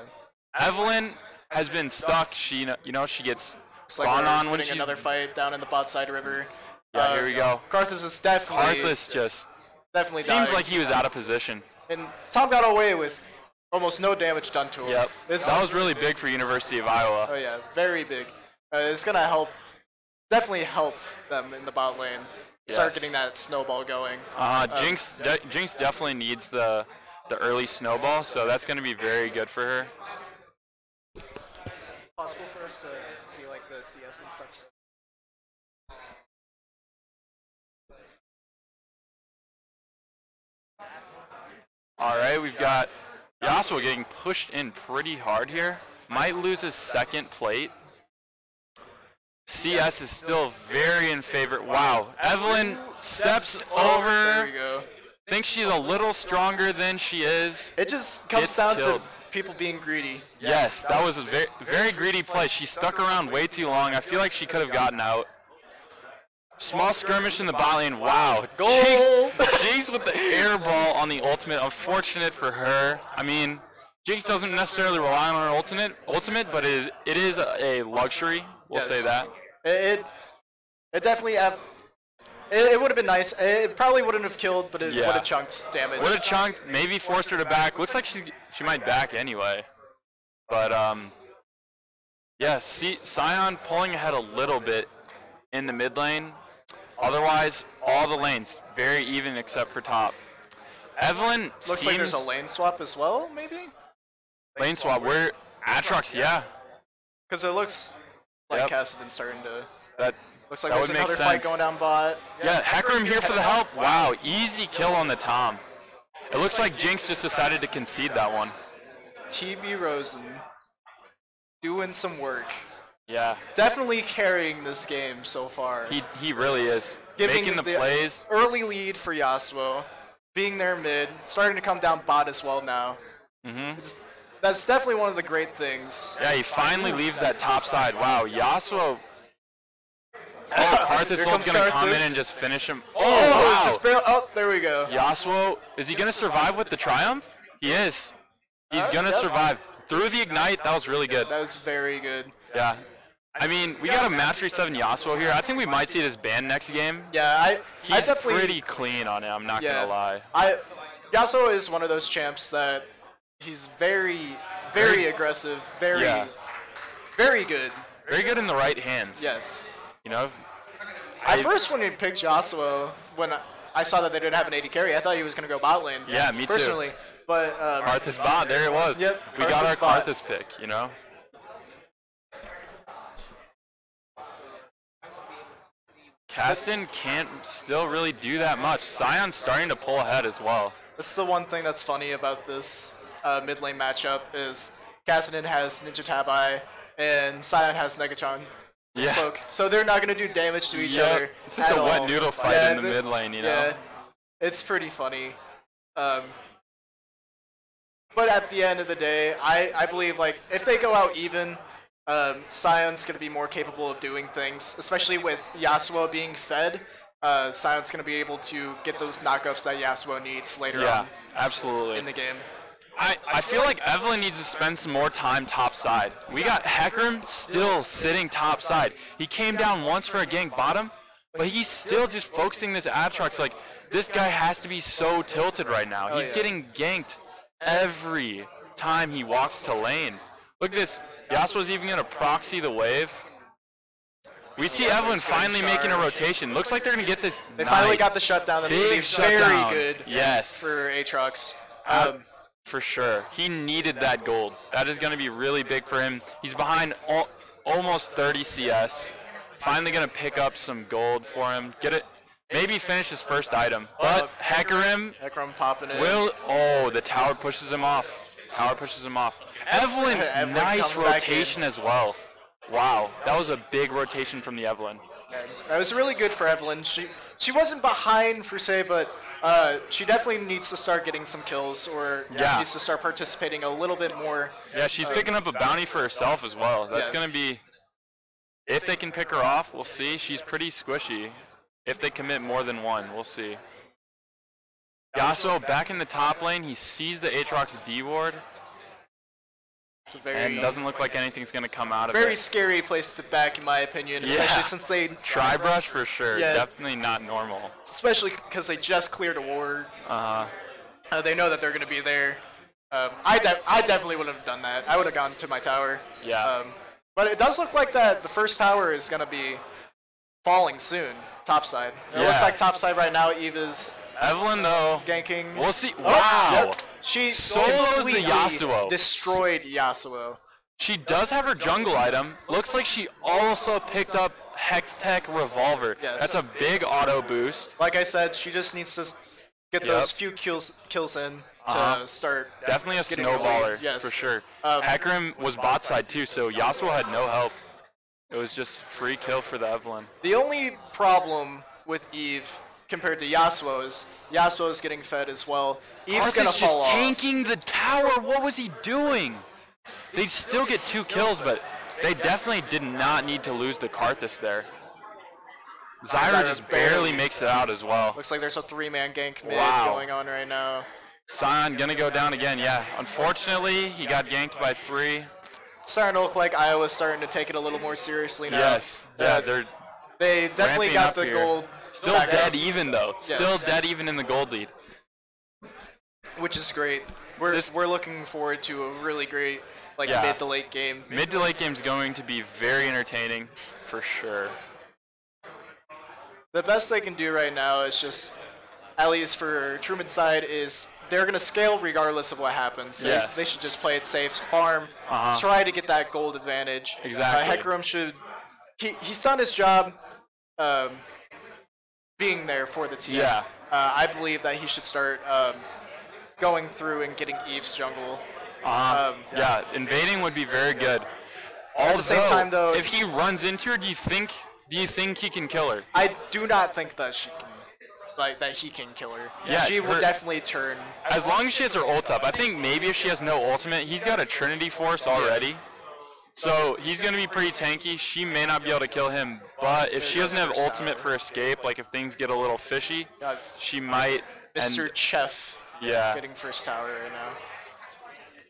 Speaker 1: Evelynn has been stuck. She, she gets
Speaker 2: Looks like
Speaker 1: gone
Speaker 2: we're
Speaker 1: on when
Speaker 2: winning
Speaker 1: she's.
Speaker 2: another fight down in the bot side river.
Speaker 1: Yeah, here we go.
Speaker 2: Karthus is definitely
Speaker 1: Karthus just
Speaker 2: definitely
Speaker 1: seems
Speaker 2: dying.
Speaker 1: like he was out of position.
Speaker 2: And Tom got away with almost no damage done to him.
Speaker 1: Yep.
Speaker 2: It's,
Speaker 1: That was really big for University of Iowa.
Speaker 2: oh yeah, very big. It's gonna definitely help them in the bot lane. start
Speaker 1: Yes.
Speaker 2: getting that snowball going.
Speaker 1: Jinx definitely needs the early snowball, so that's going to be very good for her.
Speaker 2: Possible for us to see like the CS and stuff.
Speaker 1: All right, we've got Yasuo getting pushed in pretty hard here. Might lose his second plate. CS is still very in favor. Wow, Evelyn steps over.
Speaker 2: There we go.
Speaker 1: Thinks she's a little stronger than she is.
Speaker 2: It just comes
Speaker 1: Gets
Speaker 2: down
Speaker 1: killed.
Speaker 2: to people being greedy.
Speaker 1: Yes, that was a very, very greedy play. She stuck around way too long. I feel like she could have gotten out. Small skirmish in the bot lane. Wow.
Speaker 2: Goal!
Speaker 1: Jinx with the air ball on the ultimate. Unfortunate for her. I mean, Jinx doesn't necessarily rely on her ultimate, but it is a luxury. We'll
Speaker 2: Yes.
Speaker 1: say that.
Speaker 2: It definitely it would have been nice. It probably wouldn't have killed, but it
Speaker 1: Yeah.
Speaker 2: would have chunked damage.
Speaker 1: Would have chunked, maybe forced her to back. Looks like she might back anyway. But yeah, see Sion pulling ahead a little bit in the mid lane. Otherwise, all the lanes very even except for top. Evelyn
Speaker 2: Looks
Speaker 1: seems
Speaker 2: like there's a lane swap as well, maybe?
Speaker 1: lane swap. We're Aatrox, yeah.
Speaker 2: Because it looks like
Speaker 1: Yep.
Speaker 2: Kassadin's starting to.
Speaker 1: That
Speaker 2: Looks like
Speaker 1: that
Speaker 2: there's
Speaker 1: would make
Speaker 2: another fight
Speaker 1: sense.
Speaker 2: going down bot.
Speaker 1: Yeah, Hecarim here for the help. Wow, easy kill on the Tom. It looks like Jinx just decided to concede that one.
Speaker 2: TB Rosen doing some work.
Speaker 1: Yeah,
Speaker 2: Definitely carrying this game so far.
Speaker 1: he really is.
Speaker 2: Giving
Speaker 1: Making the plays.
Speaker 2: Early lead for Yasuo. Being there mid. Starting to come down bot as well now. That's definitely one of the great things.
Speaker 1: Yeah, he finally leaves that top side. Wow, Yasuo. Oh, Karthus
Speaker 2: Here comes
Speaker 1: gonna come in
Speaker 2: Karthus.
Speaker 1: and just finish him.
Speaker 2: Oh,
Speaker 1: Oh, wow.
Speaker 2: just barely, oh, there we go.
Speaker 1: Yasuo, is he gonna survive with the Triumph? He is. He's gonna
Speaker 2: Yep.
Speaker 1: survive. Through the Ignite, that was really good.
Speaker 2: That was very good.
Speaker 1: Yeah. I mean, we got a Mastery 7 Yasuo here. I think we might see this ban next game.
Speaker 2: Yeah, I
Speaker 1: He's
Speaker 2: definitely
Speaker 1: pretty clean on it, I'm not
Speaker 2: yeah.
Speaker 1: gonna lie.
Speaker 2: Yasuo is one of those champs that he's very, very aggressive, very,
Speaker 1: Yeah.
Speaker 2: very good.
Speaker 1: Very good in the right hands.
Speaker 2: Yes.
Speaker 1: You know?
Speaker 2: At first, when we picked Yasuo, when I saw that they didn't have an AD carry, I thought he was going to go bot lane.
Speaker 1: Yeah, me too.
Speaker 2: Personally. But,
Speaker 1: Karthus bot, there it was.
Speaker 2: Yep,
Speaker 1: We got our
Speaker 2: Karthus bot.
Speaker 1: Karthus pick, you know? Kassadin can't still really do that much. Sion's starting to pull ahead as well.
Speaker 2: that's the one thing that's funny about this mid lane matchup is Kassadin has Ninja Tabi and Sion has Negachon.
Speaker 1: Yeah.
Speaker 2: Cloak. So they're not going to do damage to each
Speaker 1: Yep.
Speaker 2: other.
Speaker 1: It's just
Speaker 2: at
Speaker 1: a wet
Speaker 2: all.
Speaker 1: noodle fight
Speaker 2: Yeah,
Speaker 1: in the mid lane, you know?
Speaker 2: Yeah, it's pretty funny. But at the end of the day, I believe like if they go out even, Sion's going to be more capable of doing things, especially with Yasuo being fed. Sion's going to be able to get those knockups that Yasuo needs later
Speaker 1: Yeah,
Speaker 2: on
Speaker 1: absolutely.
Speaker 2: in the game.
Speaker 1: I feel like Evelyn needs to spend some more time top side. We got Hecarim still sitting top side. He came down once for a gank bottom, but he's still just focusing this Aatrox. Like, this guy has to be so tilted right now. He's
Speaker 2: yeah.
Speaker 1: getting ganked every time he walks to lane. Look at this. Yasuo's even going to proxy the wave. We see Evelyn finally making a rotation. Looks like they're going to get this
Speaker 2: They
Speaker 1: nice
Speaker 2: finally got the shutdown. That's going to be
Speaker 1: big shutdown.
Speaker 2: very good
Speaker 1: Yes.
Speaker 2: for Aatrox.
Speaker 1: For sure. He needed that gold. That is going to be really big for him. He's behind almost 30 CS. Finally going to pick up some gold for him. Get it. Maybe finish his first item. But Hecarim
Speaker 2: popping in.
Speaker 1: will... Oh, the tower pushes him off. Tower pushes him off. Evelyn,
Speaker 2: Evelyn
Speaker 1: nice
Speaker 2: coming back
Speaker 1: rotation as well. Wow. That was a big rotation from the Evelyn.
Speaker 2: That was really good for Evelyn. She wasn't behind per se, but she definitely needs to start getting some kills, or
Speaker 1: Yeah.
Speaker 2: needs to start participating a little bit more.
Speaker 1: Yeah, she's picking up a bounty for herself as well. That's
Speaker 2: Yes.
Speaker 1: going to be... If they can pick her off, we'll see. She's pretty squishy. If they commit more than one, we'll see. Yasuo back in the top lane. He sees the Aatrox D-ward.
Speaker 2: It's a very,
Speaker 1: And doesn't look like anything's going to come out of
Speaker 2: very
Speaker 1: it.
Speaker 2: scary place to back, in my opinion, especially
Speaker 1: Yeah.
Speaker 2: since they,
Speaker 1: Tri-brush for sure.
Speaker 2: Yeah.
Speaker 1: Definitely not normal.
Speaker 2: especially because they just cleared a ward. They know that they're going to be there. I definitely wouldn't have done that. I would have gone to my tower.
Speaker 1: Yeah.
Speaker 2: But it does look like that the first tower is going to be falling soon. top side. It
Speaker 1: Yeah.
Speaker 2: looks like top side right now. Eve is
Speaker 1: Evelyn, though,
Speaker 2: ganking.
Speaker 1: we'll see.
Speaker 2: Oh,
Speaker 1: Wow.
Speaker 2: yep. She
Speaker 1: Solos the
Speaker 2: completely
Speaker 1: Yasuo.
Speaker 2: destroyed Yasuo.
Speaker 1: She does have her jungle item. Looks like she also picked up Hextech Revolver.
Speaker 2: Yes.
Speaker 1: That's a big auto boost.
Speaker 2: Like I said, she just needs to get those few kills in to start.
Speaker 1: Definitely a
Speaker 2: getting
Speaker 1: snowballer,
Speaker 2: early. Yes.
Speaker 1: for sure.
Speaker 2: Um,
Speaker 1: Hecarim was bot side too, so Yasuo had no help. It was just free kill for the Evelyn.
Speaker 2: The only problem with Eve compared to Yasuo is Yasuo is getting fed as well. Eve's
Speaker 1: Arthur's
Speaker 2: gonna
Speaker 1: just
Speaker 2: fall off.
Speaker 1: tanking the tower. What was he doing? They'd still get 2 kills, but they definitely did not need to lose the Karthus there. Zyra just barely makes it out as well.
Speaker 2: Looks like there's a 3-man gank mid
Speaker 1: Wow.
Speaker 2: going on right now.
Speaker 1: Sion gonna go down again, yeah. Unfortunately, he got ganked by 3.
Speaker 2: Starting to look like Iowa's starting to take it a little more seriously now.
Speaker 1: Yes, yeah,
Speaker 2: They definitely
Speaker 1: ramping
Speaker 2: got
Speaker 1: up
Speaker 2: the
Speaker 1: here.
Speaker 2: gold.
Speaker 1: Still
Speaker 2: back
Speaker 1: dead
Speaker 2: up,
Speaker 1: even though.
Speaker 2: Yes.
Speaker 1: Still dead even in the gold lead.
Speaker 2: which is great. We're looking forward to a really great
Speaker 1: Yeah.
Speaker 2: mid to late game.
Speaker 1: Mid to late game's going to be very entertaining, for sure.
Speaker 2: The best they can do right now is just, at least for Truman's side, is they're going to scale regardless of what happens.
Speaker 1: Yes.
Speaker 2: They should just play it safe, farm, try to get that gold advantage.
Speaker 1: Exactly.
Speaker 2: Hecarim should, he's done his job being there for the team.
Speaker 1: Yeah.
Speaker 2: I believe that he should start going through and getting Eve's jungle.
Speaker 1: Yeah, invading would be very good.
Speaker 2: At the same time, though,
Speaker 1: if he runs into her, do you think he can kill her?
Speaker 2: I do not think that she can, that he can kill her.
Speaker 1: Yeah,
Speaker 2: she will definitely turn.
Speaker 1: As long as she has her ult up. I think maybe if she has no ultimate, he's got a Trinity Force already. So he's going to be pretty tanky. She may not be able to kill him, but if she doesn't have ultimate for escape, like if things get a little fishy, she might.
Speaker 2: Mr. Chef
Speaker 1: Yeah.
Speaker 2: getting first tower right now.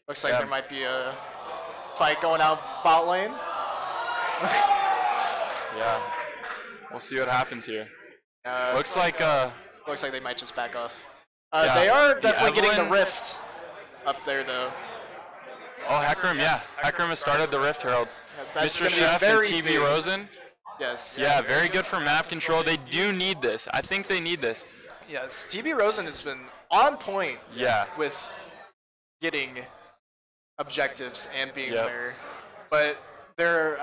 Speaker 2: Looks like there might be a fight going out bot lane.
Speaker 1: Yeah. We'll see what happens here. Looks like
Speaker 2: Looks like they might just back off.
Speaker 1: Yeah,
Speaker 2: They are
Speaker 1: the
Speaker 2: definitely getting
Speaker 1: Evelyn-
Speaker 2: the rift up there, though.
Speaker 1: oh, Hecarim, yeah. Hecarim has started the Rift Herald.
Speaker 2: That's
Speaker 1: Mr.
Speaker 2: gonna be
Speaker 1: Chef and
Speaker 2: very
Speaker 1: TB
Speaker 2: big.
Speaker 1: Rosen.
Speaker 2: Yes.
Speaker 1: Yeah, very good for map control. They do need this. I think they need this.
Speaker 2: Yes. TB Rosen has been on point
Speaker 1: Yeah.
Speaker 2: with getting objectives and being
Speaker 1: Yep.
Speaker 2: there, but they're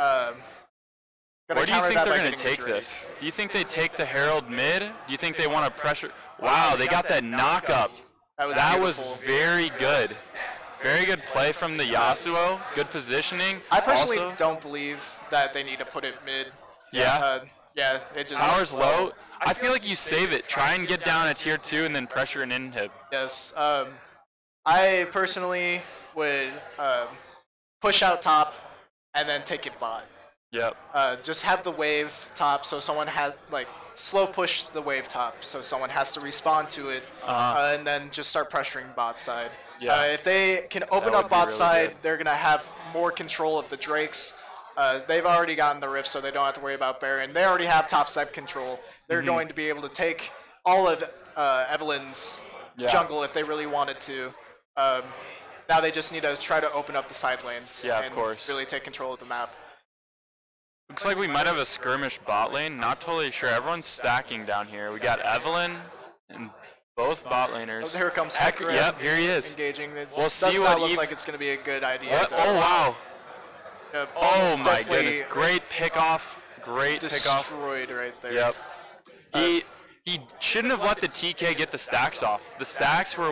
Speaker 1: Where do you think they're going to take this? Do you think they take the Herald mid? Do you think they want to pressure? Wow, they got that knock up. That was
Speaker 2: beautiful.
Speaker 1: very good. Very good play from the Yasuo. Good positioning.
Speaker 2: I personally
Speaker 1: Also,
Speaker 2: don't believe that they need to put it mid.
Speaker 1: yeah.
Speaker 2: Yeah, it just
Speaker 1: Tower's low. I feel like you save it. Try and get down a tier 2 and then pressure an inhib.
Speaker 2: Yes. I personally would push out top and then take it bot.
Speaker 1: Yep.
Speaker 2: Just have the wave top so someone has slow push the wave top so someone has to respond to it, and then just start pressuring bot side.
Speaker 1: Yeah.
Speaker 2: If they can open
Speaker 1: would
Speaker 2: up
Speaker 1: be
Speaker 2: bot
Speaker 1: really
Speaker 2: side,
Speaker 1: good.
Speaker 2: they're gonna have more control of the Drakes. They've already gotten the rift, so they don't have to worry about Baron. They already have top side control. They're going to be able to take all of Evelyn's jungle if they really wanted to. Now they just need to try to open up the side lanes
Speaker 1: Yeah, of
Speaker 2: and
Speaker 1: course.
Speaker 2: really take control of the map.
Speaker 1: Looks like we might have a skirmish bot lane. Not totally sure. Everyone's stacking down here. We got Evelyn and both bot laners.
Speaker 2: Oh, here comes
Speaker 1: Heck,
Speaker 2: Hecarim.
Speaker 1: yep, here he is.
Speaker 2: Engaging. It
Speaker 1: We'll
Speaker 2: does
Speaker 1: see
Speaker 2: not
Speaker 1: what
Speaker 2: look
Speaker 1: Eve-
Speaker 2: like it's going to be a good idea.
Speaker 1: What?
Speaker 2: though.
Speaker 1: Oh, wow.
Speaker 2: Yep.
Speaker 1: Oh, my
Speaker 2: Definitely
Speaker 1: goodness. Great pick off. Great pick off.
Speaker 2: destroyed right there.
Speaker 1: Yep. He shouldn't have let the TK get the stacks off. The stacks were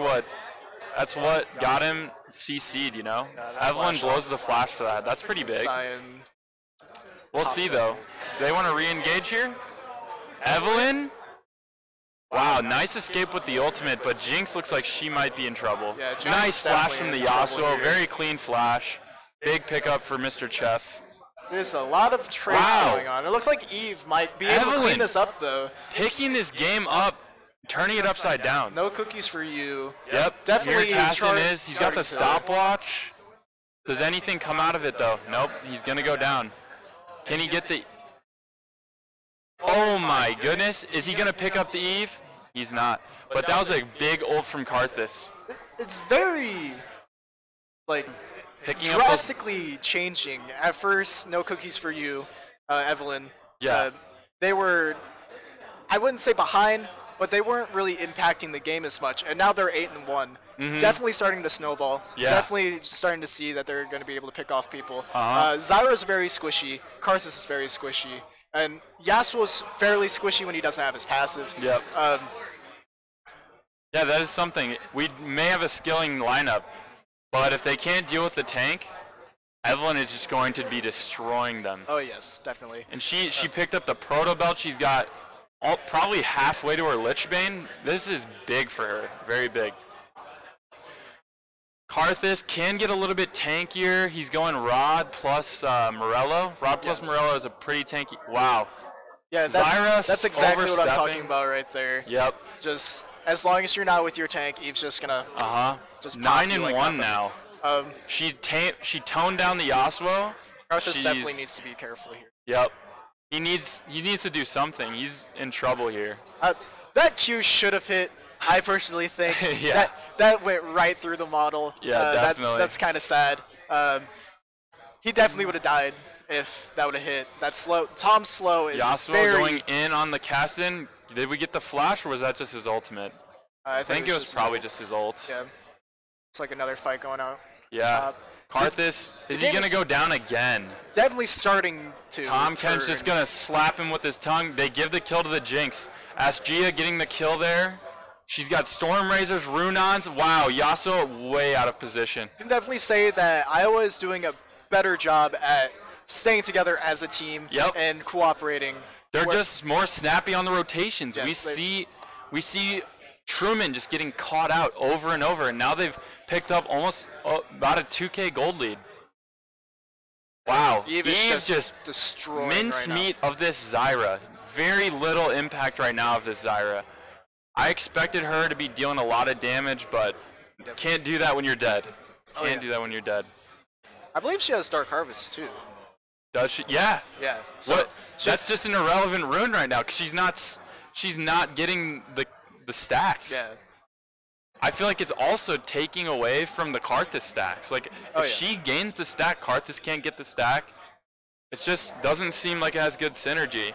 Speaker 1: that's what got him CC'd, you know?
Speaker 2: that
Speaker 1: Evelyn
Speaker 2: flash
Speaker 1: blows the flash for that. That's pretty big.
Speaker 2: Sion.
Speaker 1: We'll see, though. Do they want to re-engage here? Evelyn? Wow, nice escape with the ultimate, but Jinx looks like she might be in trouble.
Speaker 2: Yeah, Jinx
Speaker 1: Nice
Speaker 2: is
Speaker 1: flash
Speaker 2: definitely
Speaker 1: from the
Speaker 2: in trouble
Speaker 1: Yasuo.
Speaker 2: here.
Speaker 1: Very clean flash. Big pickup for Mr. Chef.
Speaker 2: There's a lot of trades
Speaker 1: Wow.
Speaker 2: going on. It looks like Eve might be able to
Speaker 1: Evelyn.
Speaker 2: clean this up, though.
Speaker 1: Picking this game up, turning it upside down.
Speaker 2: No cookies for you.
Speaker 1: Yep,
Speaker 2: Definitely
Speaker 1: here Tassin
Speaker 2: char-
Speaker 1: is. He's got the
Speaker 2: starting to-
Speaker 1: stopwatch. Does anything come out of it, though? Nope, he's going to go down. Can he get the... Oh my goodness. Is he going to pick up the Eve? He's not. But that was a big ult from Karthus.
Speaker 2: It's very,
Speaker 1: Picking up those...
Speaker 2: drastically changing. At first, no cookies for you, Evelyn.
Speaker 1: Yeah.
Speaker 2: They were I wouldn't say behind, but they weren't really impacting the game as much. And now they're 8-1. Definitely starting to snowball.
Speaker 1: Yeah.
Speaker 2: Definitely starting to see that they're going to be able to pick off people.
Speaker 1: Uh-huh.
Speaker 2: Zyra's very squishy. Karthus is very squishy. And Yasuo's fairly squishy when he doesn't have his passive.
Speaker 1: Yep. Yeah, that is something. We may have a skilling lineup, but if they can't deal with the tank, Evelynn is just going to be destroying them.
Speaker 2: Oh yes, definitely.
Speaker 1: And she picked up the Proto Belt. She's got probably halfway to her Lich Bane. This is big for her, very big. Karthus can get a little bit tankier. He's going Rod plus Morello. Rod plus Morello is a pretty tanky. Wow.
Speaker 2: Yeah, that's exactly what I'm talking about right there.
Speaker 1: Yep.
Speaker 2: Just as long as you're not with your tank, Eve's just gonna just pop
Speaker 1: 9
Speaker 2: you
Speaker 1: and
Speaker 2: like
Speaker 1: 1
Speaker 2: nothing.
Speaker 1: now. She toned down the Yasuo.
Speaker 2: Karthus definitely needs to be careful here.
Speaker 1: Yep. He needs to do something. He's in trouble here.
Speaker 2: That Q should have hit. I personally think
Speaker 1: Yeah.
Speaker 2: that went right through the model.
Speaker 1: Yeah, definitely.
Speaker 2: That's kind of sad. He definitely would have died if that would have hit. That slow. Tom's slow is
Speaker 1: Yasuo
Speaker 2: very.
Speaker 1: going in on the Kassadin. Did we get the flash, or was that just his ultimate?
Speaker 2: I
Speaker 1: think it was probably just his ult.
Speaker 2: Yeah. It's like another fight going on.
Speaker 1: Yeah. Karthus, is he going to go down again?
Speaker 2: Definitely starting to.
Speaker 1: Tahm Kench's just going to slap him with his tongue. They give the kill to the Jinx. Asgia getting the kill there. She's got Storm Razors, Runons. Wow, Yasuo way out of position.
Speaker 2: You can definitely say that Iowa is doing a better job at staying together as a team and cooperating.
Speaker 1: They're just more snappy on the rotations.
Speaker 2: Yes,
Speaker 1: we see Truman just getting caught out over and over, and now they've picked up almost about a 2K gold lead. Wow, Eve's just
Speaker 2: destroying
Speaker 1: mincemeat of this Zyra. Very little impact right now of this Zyra. I expected her to be dealing a lot of damage, but can't do that when you're dead. Can't do that when you're dead.
Speaker 2: I believe she has Dark Harvest too.
Speaker 1: Does she? Yeah.
Speaker 2: Yeah. So
Speaker 1: that's just an irrelevant rune right now because she's not getting the stacks.
Speaker 2: Yeah.
Speaker 1: I feel like it's also taking away from the Karthus stacks. Like if she gains the stack, Karthus can't get the stack. It just doesn't seem like it has good synergy.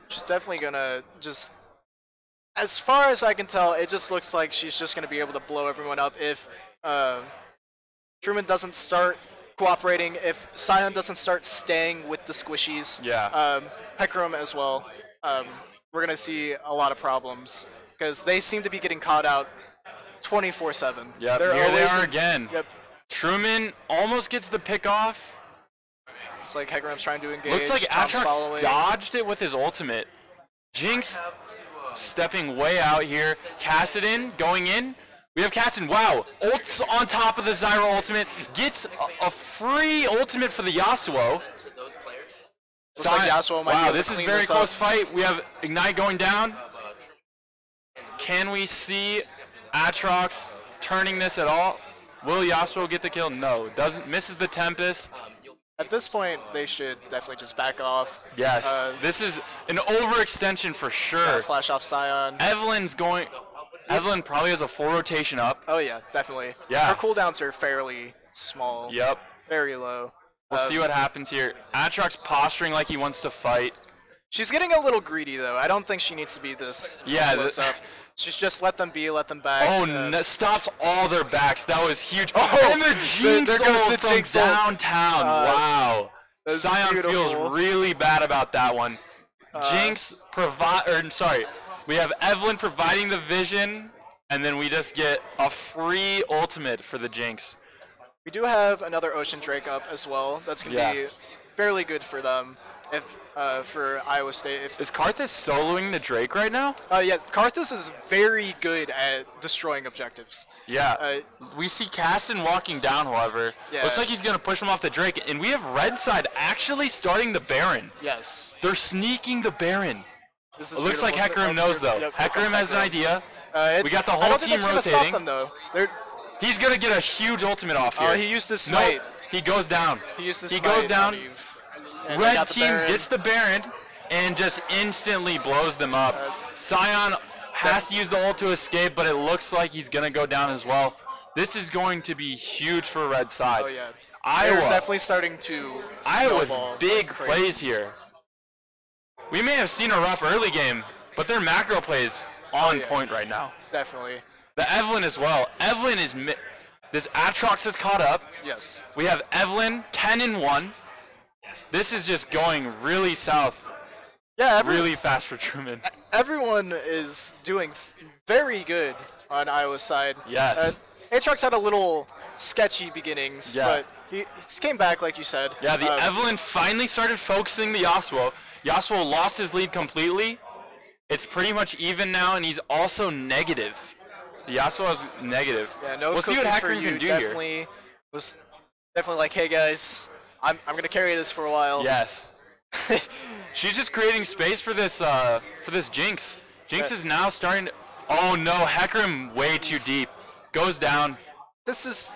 Speaker 2: She's definitely gonna just. As far as I can tell, it just looks like she's just going to be able to blow everyone up if Truman doesn't start cooperating, if Sion doesn't start staying with the squishies.
Speaker 1: Yeah.
Speaker 2: Hecarim as well. We're going to see a lot of problems because they seem to be getting caught out 24/7.
Speaker 1: Yep,
Speaker 2: They're
Speaker 1: here they
Speaker 2: always
Speaker 1: are again.
Speaker 2: Yep.
Speaker 1: Truman almost gets the pick off.
Speaker 2: It's like Hecarim's trying to engage.
Speaker 1: Looks like
Speaker 2: Tom's
Speaker 1: Aatrox
Speaker 2: following.
Speaker 1: dodged it with his ultimate. Jinx stepping way out here. Kassadin going in. We have Kassadin. Wow. Ults on top of the Zyra ultimate. Gets a free ultimate for the Yasuo.
Speaker 2: Looks like Yasuo might be
Speaker 1: wow,
Speaker 2: able
Speaker 1: this
Speaker 2: to
Speaker 1: is
Speaker 2: clean
Speaker 1: very
Speaker 2: this
Speaker 1: close
Speaker 2: up.
Speaker 1: fight. We have Ignite going down. Can we see Aatrox turning this at all? Will Yasuo get the kill? No. Misses the Tempest.
Speaker 2: At this point, they should definitely just back off.
Speaker 1: Yes. This is an overextension for sure.
Speaker 2: Flash off Sion.
Speaker 1: Evelynn probably has a full rotation up.
Speaker 2: Oh yeah, definitely.
Speaker 1: Yeah.
Speaker 2: Her cooldowns are fairly small.
Speaker 1: Yep.
Speaker 2: Very low.
Speaker 1: We'll see what happens here. Aatrox posturing like he wants to fight.
Speaker 2: She's getting a little greedy though. I don't think she needs to be this close up. She's just let them be, let them back.
Speaker 1: Oh, stopped all their backs. That was huge.
Speaker 2: Oh,
Speaker 1: and the Jinx
Speaker 2: there goes the
Speaker 1: from
Speaker 2: Jinx
Speaker 1: downtown. Wow. Sion
Speaker 2: beautiful.
Speaker 1: feels really bad about that one. Jinx we have Evelynn providing the vision, and then we just get a free ultimate for the Jinx.
Speaker 2: We do have another Ocean Drake up as well. That's going to be fairly good for them. For Iowa State.
Speaker 1: Is Karthus soloing the Drake right now?
Speaker 2: Yeah, Karthus is very good at destroying objectives.
Speaker 1: Yeah. We see Kassadin walking down, however.
Speaker 2: Yeah.
Speaker 1: Looks like he's going to push him off the Drake. And we have Red Side actually starting the Baron.
Speaker 2: Yes.
Speaker 1: They're sneaking the Baron.
Speaker 2: This is
Speaker 1: it looks like
Speaker 2: beautiful.
Speaker 1: Hecarim knows, though.
Speaker 2: Yep,
Speaker 1: Hecarim has an idea. We got the
Speaker 2: I
Speaker 1: whole
Speaker 2: don't think
Speaker 1: team
Speaker 2: it's gonna
Speaker 1: rotating.
Speaker 2: Stop them, though.
Speaker 1: He's going to get a huge ultimate off here.
Speaker 2: Oh, he used his smite.
Speaker 1: Nope. He goes down.
Speaker 2: He used his
Speaker 1: He
Speaker 2: smite
Speaker 1: goes down. Red team
Speaker 2: Baron.
Speaker 1: gets the Baron and just instantly blows them up. Sion has to use the ult to escape, but it looks like he's going to go down as well. This is going to be huge for Red Side.
Speaker 2: Oh, yeah.
Speaker 1: Iowa.
Speaker 2: They're definitely starting to
Speaker 1: Iowa's
Speaker 2: snowball
Speaker 1: big
Speaker 2: like crazy.
Speaker 1: plays here. we may have seen a rough early game, but their macro plays on point right now.
Speaker 2: Definitely.
Speaker 1: The Evelyn as well. Evelyn is this Aatrox has caught up.
Speaker 2: Yes.
Speaker 1: We have Evelyn 10-1. This is just going really south.
Speaker 2: Yeah,
Speaker 1: really fast for Truman.
Speaker 2: Everyone is doing very good on Iowa's side.
Speaker 1: Yes.
Speaker 2: Aatrox had a little sketchy beginnings, but he came back, like you said.
Speaker 1: Yeah, the Evelyn finally started focusing the Yasuo. Yasuo lost his lead completely. It's pretty much even now, and he's also negative. The Yasuo is negative.
Speaker 2: Yeah, no
Speaker 1: we'll see what
Speaker 2: cookies for
Speaker 1: Hecarim
Speaker 2: you.
Speaker 1: can do
Speaker 2: Definitely
Speaker 1: here.
Speaker 2: was definitely like, hey guys, I'm gonna carry this for a while.
Speaker 1: Yes. She's just creating space for this Jinx. Jinx is now starting to, oh no, Hecarim way too deep. Goes down.
Speaker 2: This is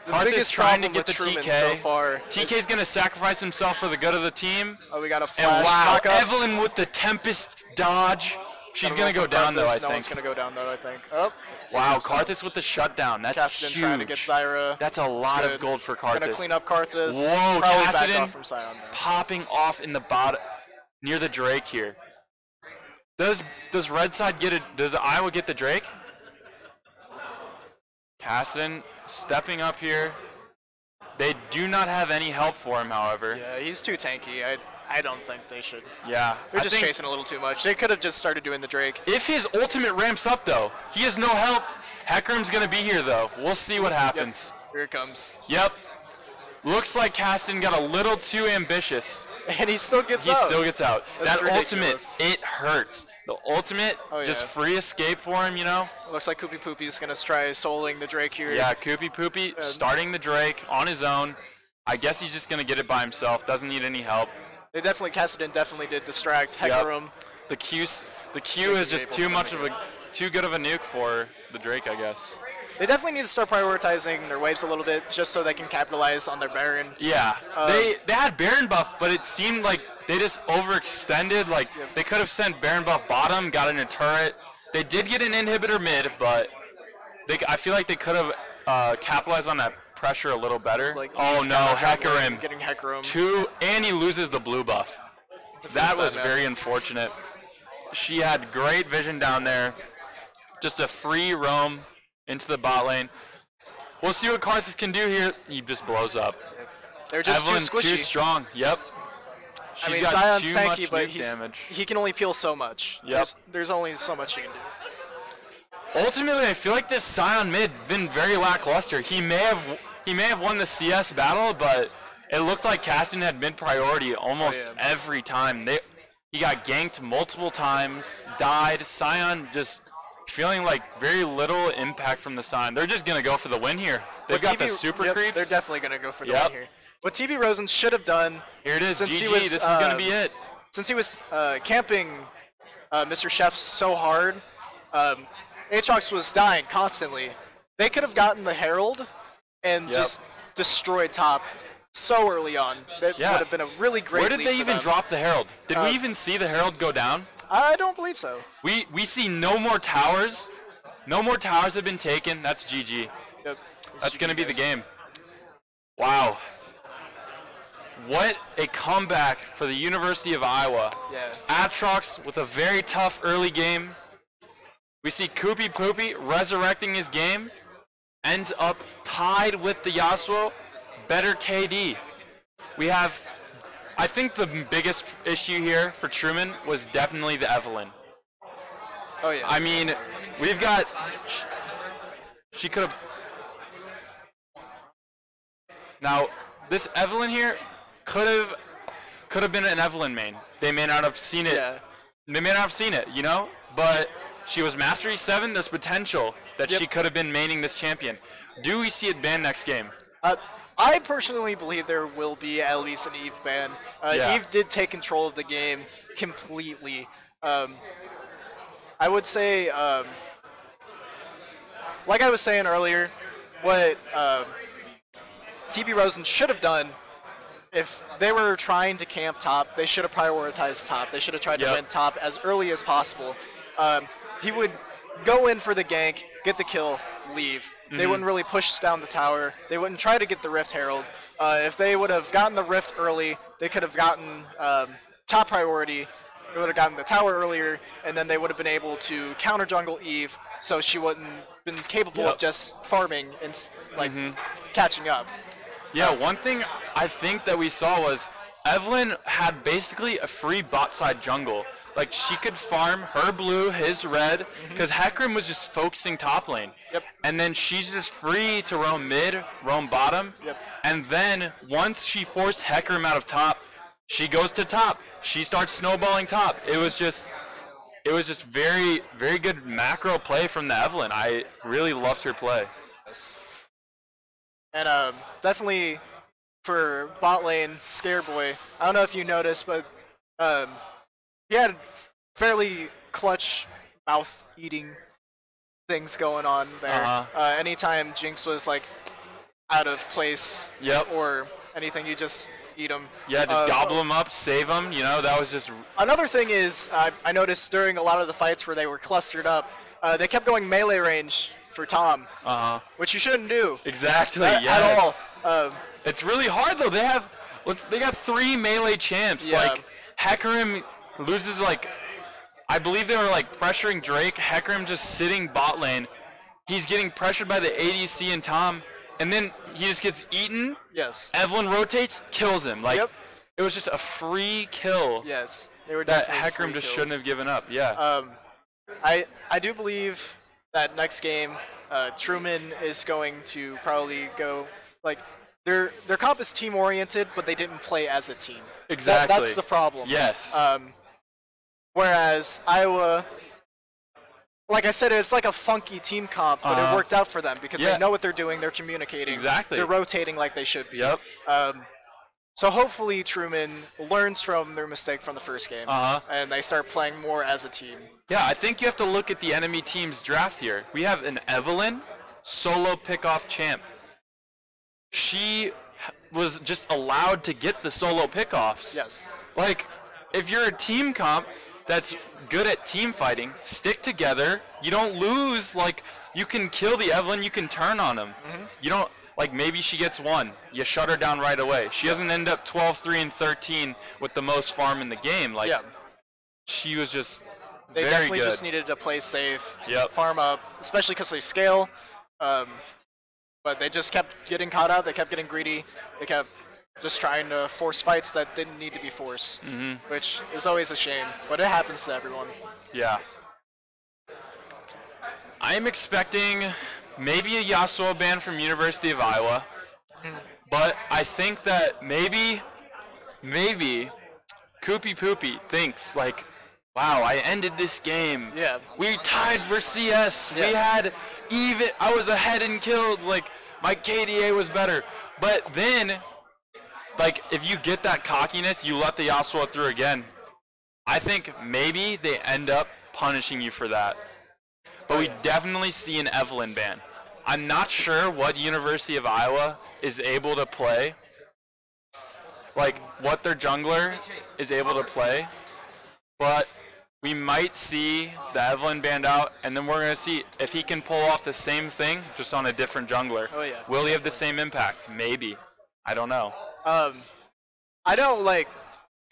Speaker 2: the
Speaker 1: Karthus
Speaker 2: biggest
Speaker 1: trying to
Speaker 2: problem
Speaker 1: get the
Speaker 2: with Truman
Speaker 1: TK.
Speaker 2: so far.
Speaker 1: TK's gonna sacrifice himself for the good of the team.
Speaker 2: Oh, we got a flash.
Speaker 1: And wow,
Speaker 2: knock-up.
Speaker 1: Evelyn with the Tempest dodge. She's gonna go down though, I think.
Speaker 2: No one's gonna go down though, I think. Oh.
Speaker 1: Wow, Karthus with the shutdown. That's
Speaker 2: Kassadin
Speaker 1: huge.
Speaker 2: trying to get Zyra.
Speaker 1: That's a lot of
Speaker 2: good.
Speaker 1: gold for Karthus.
Speaker 2: Gonna clean up Karthus.
Speaker 1: Whoa,
Speaker 2: Probably back
Speaker 1: Kassadin
Speaker 2: off from Sion there.
Speaker 1: popping off in the bottom near the Drake here. Does Red Side get it? Does Iowa get the Drake? Kassadin stepping up here. They do not have any help for him, however.
Speaker 2: Yeah, he's too tanky. I don't think they should.
Speaker 1: Yeah.
Speaker 2: They're
Speaker 1: I
Speaker 2: just
Speaker 1: think
Speaker 2: chasing a little too much. They could have just started doing the Drake.
Speaker 1: if his ultimate ramps up, though, he has no help. Hecarim's going to be here, though. We'll see what happens.
Speaker 2: Yep. Here it comes.
Speaker 1: Yep. Looks like Kassadin got a little too ambitious.
Speaker 2: And he still gets
Speaker 1: He
Speaker 2: out.
Speaker 1: still gets out.
Speaker 2: That's
Speaker 1: that
Speaker 2: ridiculous.
Speaker 1: ultimate, it hurts. The ultimate, just free escape for him, you know?
Speaker 2: Looks like Koopy Poopy is going to try souling the Drake here.
Speaker 1: Yeah, Koopy Poopy starting the Drake on his own. I guess he's just going to get it by himself. Doesn't need any help.
Speaker 2: Kassadin definitely did distract Hecarim.
Speaker 1: The Q is just too good of a nuke for the Drake, I guess.
Speaker 2: They definitely need to start prioritizing their waves a little bit just so they can capitalize on their Baron.
Speaker 1: Yeah, they had Baron buff, but it seemed like they just overextended. Like, they could have sent Baron buff bottom, got in a turret. They did get an inhibitor mid, but I feel like they could have capitalized on that pressure a little better.
Speaker 2: Like,
Speaker 1: oh no, Hecarim.
Speaker 2: Getting Hecarim.
Speaker 1: And he loses the blue buff. That was very unfortunate. She had great vision down there. Just a free roam into the bot lane. We'll see what Karthus can do here. He just blows up.
Speaker 2: They're just
Speaker 1: Evelyn's
Speaker 2: too squishy.
Speaker 1: too strong. Yep. She's got
Speaker 2: Zion's
Speaker 1: too
Speaker 2: tanky,
Speaker 1: much
Speaker 2: but
Speaker 1: nuke damage.
Speaker 2: he can only peel so much.
Speaker 1: Yep.
Speaker 2: There's only so much he can do.
Speaker 1: Ultimately, I feel like this Sion mid been very lackluster. He may have won the CS battle, but it looked like Kassadin had mid priority almost every time. He got ganked multiple times, died. Sion just feeling like very little impact from the Sion. They're just gonna go for the win here. They've got the super creeps.
Speaker 2: They're definitely gonna go for the win here. What TV Rosen should have done.
Speaker 1: Here it is.
Speaker 2: Since
Speaker 1: GG.
Speaker 2: he was,
Speaker 1: this is gonna be it.
Speaker 2: Since he was camping Mr. Chef so hard, Aatrox was dying constantly. They could have gotten the Herald and just destroyed top so early on. That would have been a really great.
Speaker 1: Where did they even drop the Herald? Did we even see the Herald go down?
Speaker 2: I don't believe so.
Speaker 1: We see no more towers. No more towers have been taken. That's GG.
Speaker 2: Yep.
Speaker 1: That's going to be the game. Wow. What a comeback for the University of Iowa.
Speaker 2: Yeah.
Speaker 1: Aatrox with a very tough early game. We see Koopy Poopy resurrecting his game. Ends up tied with the Yasuo. Better KD. We have, I think the biggest issue here for Truman was definitely the Evelyn.
Speaker 2: Oh yeah.
Speaker 1: I mean, we've got, she could have, now this Evelyn here could have been an Evelyn main. They may not have seen it.
Speaker 2: Yeah.
Speaker 1: They may not have seen it, you know, but she was Mastery 7. There's potential that she could have been maining this champion. Do we see it banned next game?
Speaker 2: I personally believe there will be at least an Eve ban. Eve did take control of the game completely. I would say, like I was saying earlier, what TB Rosen should have done, if they were trying to camp top, they should have prioritized top. They should have tried to win top as early as possible. He would go in for the gank, get the kill, leave. They wouldn't really push down the tower. They wouldn't try to get the Rift Herald. If they would have gotten the Rift early, they could have gotten top priority They would have gotten the tower earlier, and then they would have been able to counter jungle Eve, so she wouldn't been capable of just farming and like catching up.
Speaker 1: Yeah, one thing I think that we saw was Evelynn had basically a free bot side jungle. Like, she could farm her blue, his red, because Hecarim was just focusing top lane.
Speaker 2: Yep.
Speaker 1: And then she's just free to roam mid, roam bottom.
Speaker 2: Yep.
Speaker 1: And then once she forced Hecarim out of top, she goes to top. She starts snowballing top. It was just very, very good macro play from the Evelynn. I really loved her play.
Speaker 2: And definitely for bot lane, Scareboy, I don't know if you noticed, but he had fairly clutch mouth-eating things going on there. Anytime Jinx was like out of place or anything, you just eat them.
Speaker 1: Yeah, just gobble them up, save them. You know, that was just.
Speaker 2: Another thing is, I noticed during a lot of the fights where they were clustered up, they kept going melee range for Tom, which you shouldn't do.
Speaker 1: Exactly.
Speaker 2: At all.
Speaker 1: It's really hard though. They got 3 melee champs.
Speaker 2: Yeah.
Speaker 1: Like Hecarim loses like, I believe they were like pressuring Drake. Hecarim just sitting bot lane. He's getting pressured by the ADC and Tom, and then he just gets eaten.
Speaker 2: Yes.
Speaker 1: Evelynn rotates, kills him. Like it was just a free kill.
Speaker 2: Yes. They were
Speaker 1: that
Speaker 2: definitely
Speaker 1: Hecarim just
Speaker 2: kills.
Speaker 1: shouldn't have given up. Yeah.
Speaker 2: I do believe that next game, Truman is going to probably go like their comp is team oriented, but they didn't play as a team.
Speaker 1: Exactly.
Speaker 2: That's the problem.
Speaker 1: Yes.
Speaker 2: Whereas Iowa, like I said, it's like a funky team comp, but it worked out for them because they know what they're doing. They're communicating.
Speaker 1: Exactly.
Speaker 2: They're rotating like they should be.
Speaker 1: Yep.
Speaker 2: So hopefully Truman learns from their mistake from the first game, and they start playing more as a team.
Speaker 1: Yeah, I think you have to look at the enemy team's draft here. We have an Evelynn solo pick-off champ. She was just allowed to get the solo pickoffs.
Speaker 2: Yes.
Speaker 1: Like, if you're a team comp that's good at team fighting, stick together. You don't lose. Like, you can kill the Evelynn. You can turn on them. You don't. Like, maybe she gets 1. You shut her down right away. She doesn't end up 12-3-13 with the most farm in the game. Like, she was just
Speaker 2: They
Speaker 1: very
Speaker 2: definitely
Speaker 1: good.
Speaker 2: just needed to play safe,
Speaker 1: Yep.
Speaker 2: farm up, especially because they scale. But they just kept getting caught out. They kept getting greedy. They kept just trying to force fights that didn't need to be forced, which is always a shame. But it happens to everyone.
Speaker 1: Yeah. I'm expecting maybe a Yasuo ban from University of Iowa, but I think that maybe Koopy Poopy thinks like, wow, I ended this game.
Speaker 2: Yeah.
Speaker 1: We tied for CS.
Speaker 2: Yes.
Speaker 1: We had even. I was ahead in kills. Like, my KDA was better. But then, like, if you get that cockiness, you let the Yasuo through again. I think maybe they end up punishing you for that. But we definitely see an Evelynn ban. I'm not sure what University of Iowa is able to play. Like, what their jungler is able to play. But we might see the Evelynn banned out, and then we're going to see if he can pull off the same thing, just on a different jungler.
Speaker 2: Oh, yeah.
Speaker 1: Will he have the same impact? Maybe. I don't know.
Speaker 2: I know, like,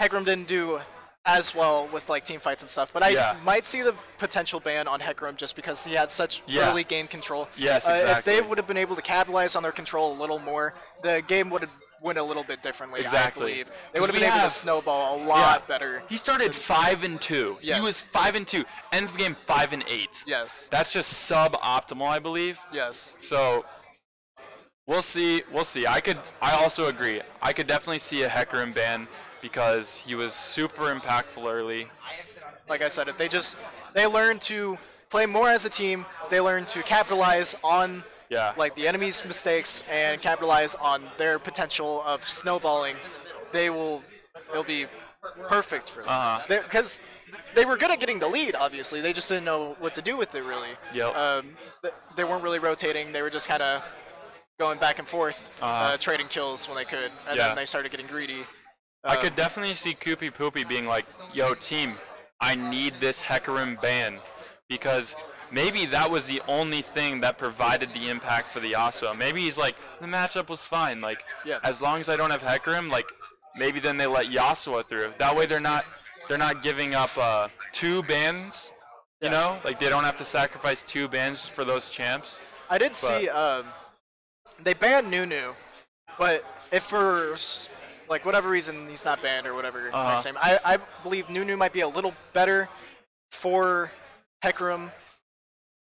Speaker 2: Hecarim didn't do as well with, like, team fights and stuff, but I might see the potential ban on Hecarim just because he had such early game control.
Speaker 1: Yes,
Speaker 2: If
Speaker 1: exactly.
Speaker 2: they would have been able to capitalize on their control a little more, the game would have went a little bit differently,
Speaker 1: Exactly.
Speaker 2: I believe. They would have been
Speaker 1: We
Speaker 2: able to
Speaker 1: have-
Speaker 2: snowball a lot better.
Speaker 1: He started 5-2.
Speaker 2: Yes.
Speaker 1: He was 5-2. Ends the game 5-8.
Speaker 2: Yes.
Speaker 1: That's just suboptimal, I believe.
Speaker 2: Yes.
Speaker 1: So we'll see. We'll see. I also agree. I could definitely see a Hecarim ban because he was super impactful early.
Speaker 2: Like I said, if they learn to play more as a team, they learn to capitalize on like the enemy's mistakes and capitalize on their potential of snowballing, it'll be perfect for them. Because they were good at getting the lead, obviously. They just didn't know what to do with it, really.
Speaker 1: Yep.
Speaker 2: They weren't really rotating. They were just kind of going back and forth, trading kills when they could, and then they started getting greedy.
Speaker 1: I could definitely see Koopy Poopy being like, yo, team, I need this Hecarim ban. Because maybe that was the only thing that provided the impact for the Yasuo. Maybe he's like, the matchup was fine. Like, as long as I don't have Hecarim, like, maybe then they let Yasuo through. That way they're not they're not giving up 2 bans. You know, like they don't have to sacrifice 2 bans for those champs.
Speaker 2: I did see they banned Nunu, but if for like whatever reason he's not banned or whatever, I believe Nunu might be a little better for Hecarim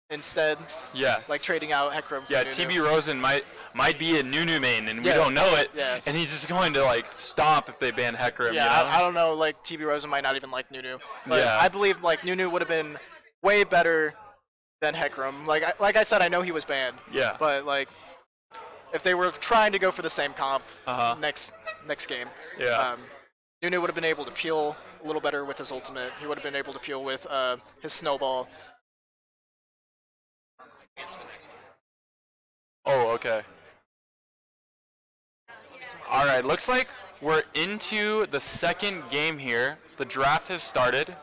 Speaker 2: instead.
Speaker 1: Yeah.
Speaker 2: Like trading out Hecarim for
Speaker 1: Yeah,
Speaker 2: Nunu.
Speaker 1: TB Rosen might be a Nunu main, and we don't know it.
Speaker 2: Yeah.
Speaker 1: And he's just going to like stomp if they ban Hecarim.
Speaker 2: Yeah,
Speaker 1: you know?
Speaker 2: I don't know. Like TB Rosen might not even like Nunu. But
Speaker 1: Yeah.
Speaker 2: I believe like Nunu would have been way better than Hecarim. Like I said, I know he was banned.
Speaker 1: Yeah.
Speaker 2: But like, if they were trying to go for the same comp next game,
Speaker 1: Yeah.
Speaker 2: Nunu would have been able to peel a little better with his ultimate. He would have been able to peel with his snowball.
Speaker 1: Oh, okay. All right, looks like we're into the second game here. The draft has started.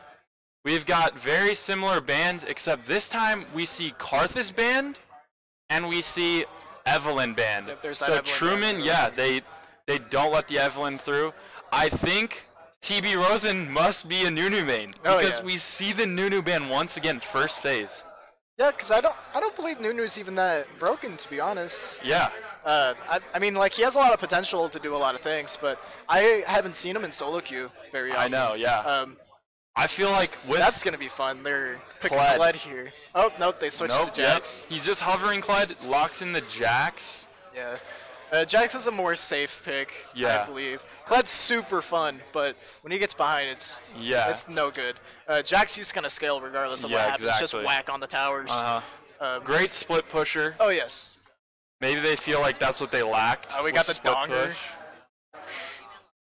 Speaker 1: We've got very similar bans, except this time we see Karthus banned, and we see Evelyn banned.
Speaker 2: Yep, there's that
Speaker 1: so
Speaker 2: Evelyn
Speaker 1: Truman,
Speaker 2: ban.
Speaker 1: yeah, they don't let the Evelyn through. I think TB Rosen must be a Nunu main, because we see the Nunu ban once again, first phase.
Speaker 2: Yeah, because I don't believe Nunu's even that broken, to be honest.
Speaker 1: Yeah.
Speaker 2: I mean, like, he has a lot of potential to do a lot of things, but I haven't seen him in solo queue very often.
Speaker 1: I know, yeah. I feel like with
Speaker 2: that's gonna be fun. They're picking
Speaker 1: Kled.
Speaker 2: Kled here. Oh no, they switched to Jax.
Speaker 1: Yep. He's just hovering Kled, locks in the Jax.
Speaker 2: Yeah. Jax is a more safe pick,
Speaker 1: Yeah.
Speaker 2: I believe. Kled's super fun, but when he gets behind, it's no good. Jax, he's gonna scale regardless of what happens.
Speaker 1: Exactly.
Speaker 2: Just whack on the towers.
Speaker 1: Great split pusher.
Speaker 2: Oh yes.
Speaker 1: Maybe they feel like that's what they lacked.
Speaker 2: We got the
Speaker 1: split
Speaker 2: donger.
Speaker 1: push.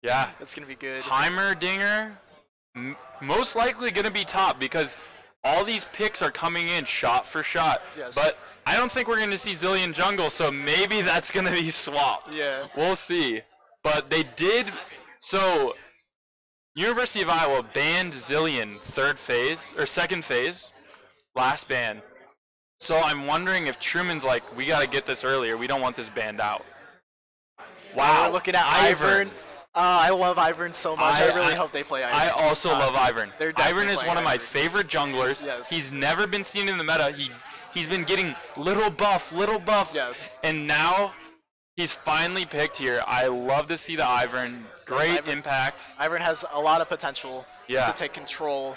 Speaker 1: Yeah.
Speaker 2: That's gonna be good.
Speaker 1: Heimerdinger, most likely gonna be top because all these picks are coming in shot for shot.
Speaker 2: Yes.
Speaker 1: But I don't think we're gonna see Zilean jungle, so maybe that's gonna be swapped.
Speaker 2: Yeah.
Speaker 1: We'll see. But they did. So University of Iowa banned Zilean second phase, last ban. So I'm wondering if Truman's like, we gotta get this earlier. We don't want this banned out. Wow.
Speaker 2: We're looking at Ivern. I love Ivern so much. I really hope they play Ivern.
Speaker 1: I also love Ivern. Ivern is one of my
Speaker 2: Ivern.
Speaker 1: favorite junglers.
Speaker 2: Yes.
Speaker 1: He's never been seen in the meta. He's been getting little buff.
Speaker 2: Yes.
Speaker 1: And now he's finally picked here. I love to see the Ivern. Great impact.
Speaker 2: Ivern has a lot of potential to take control.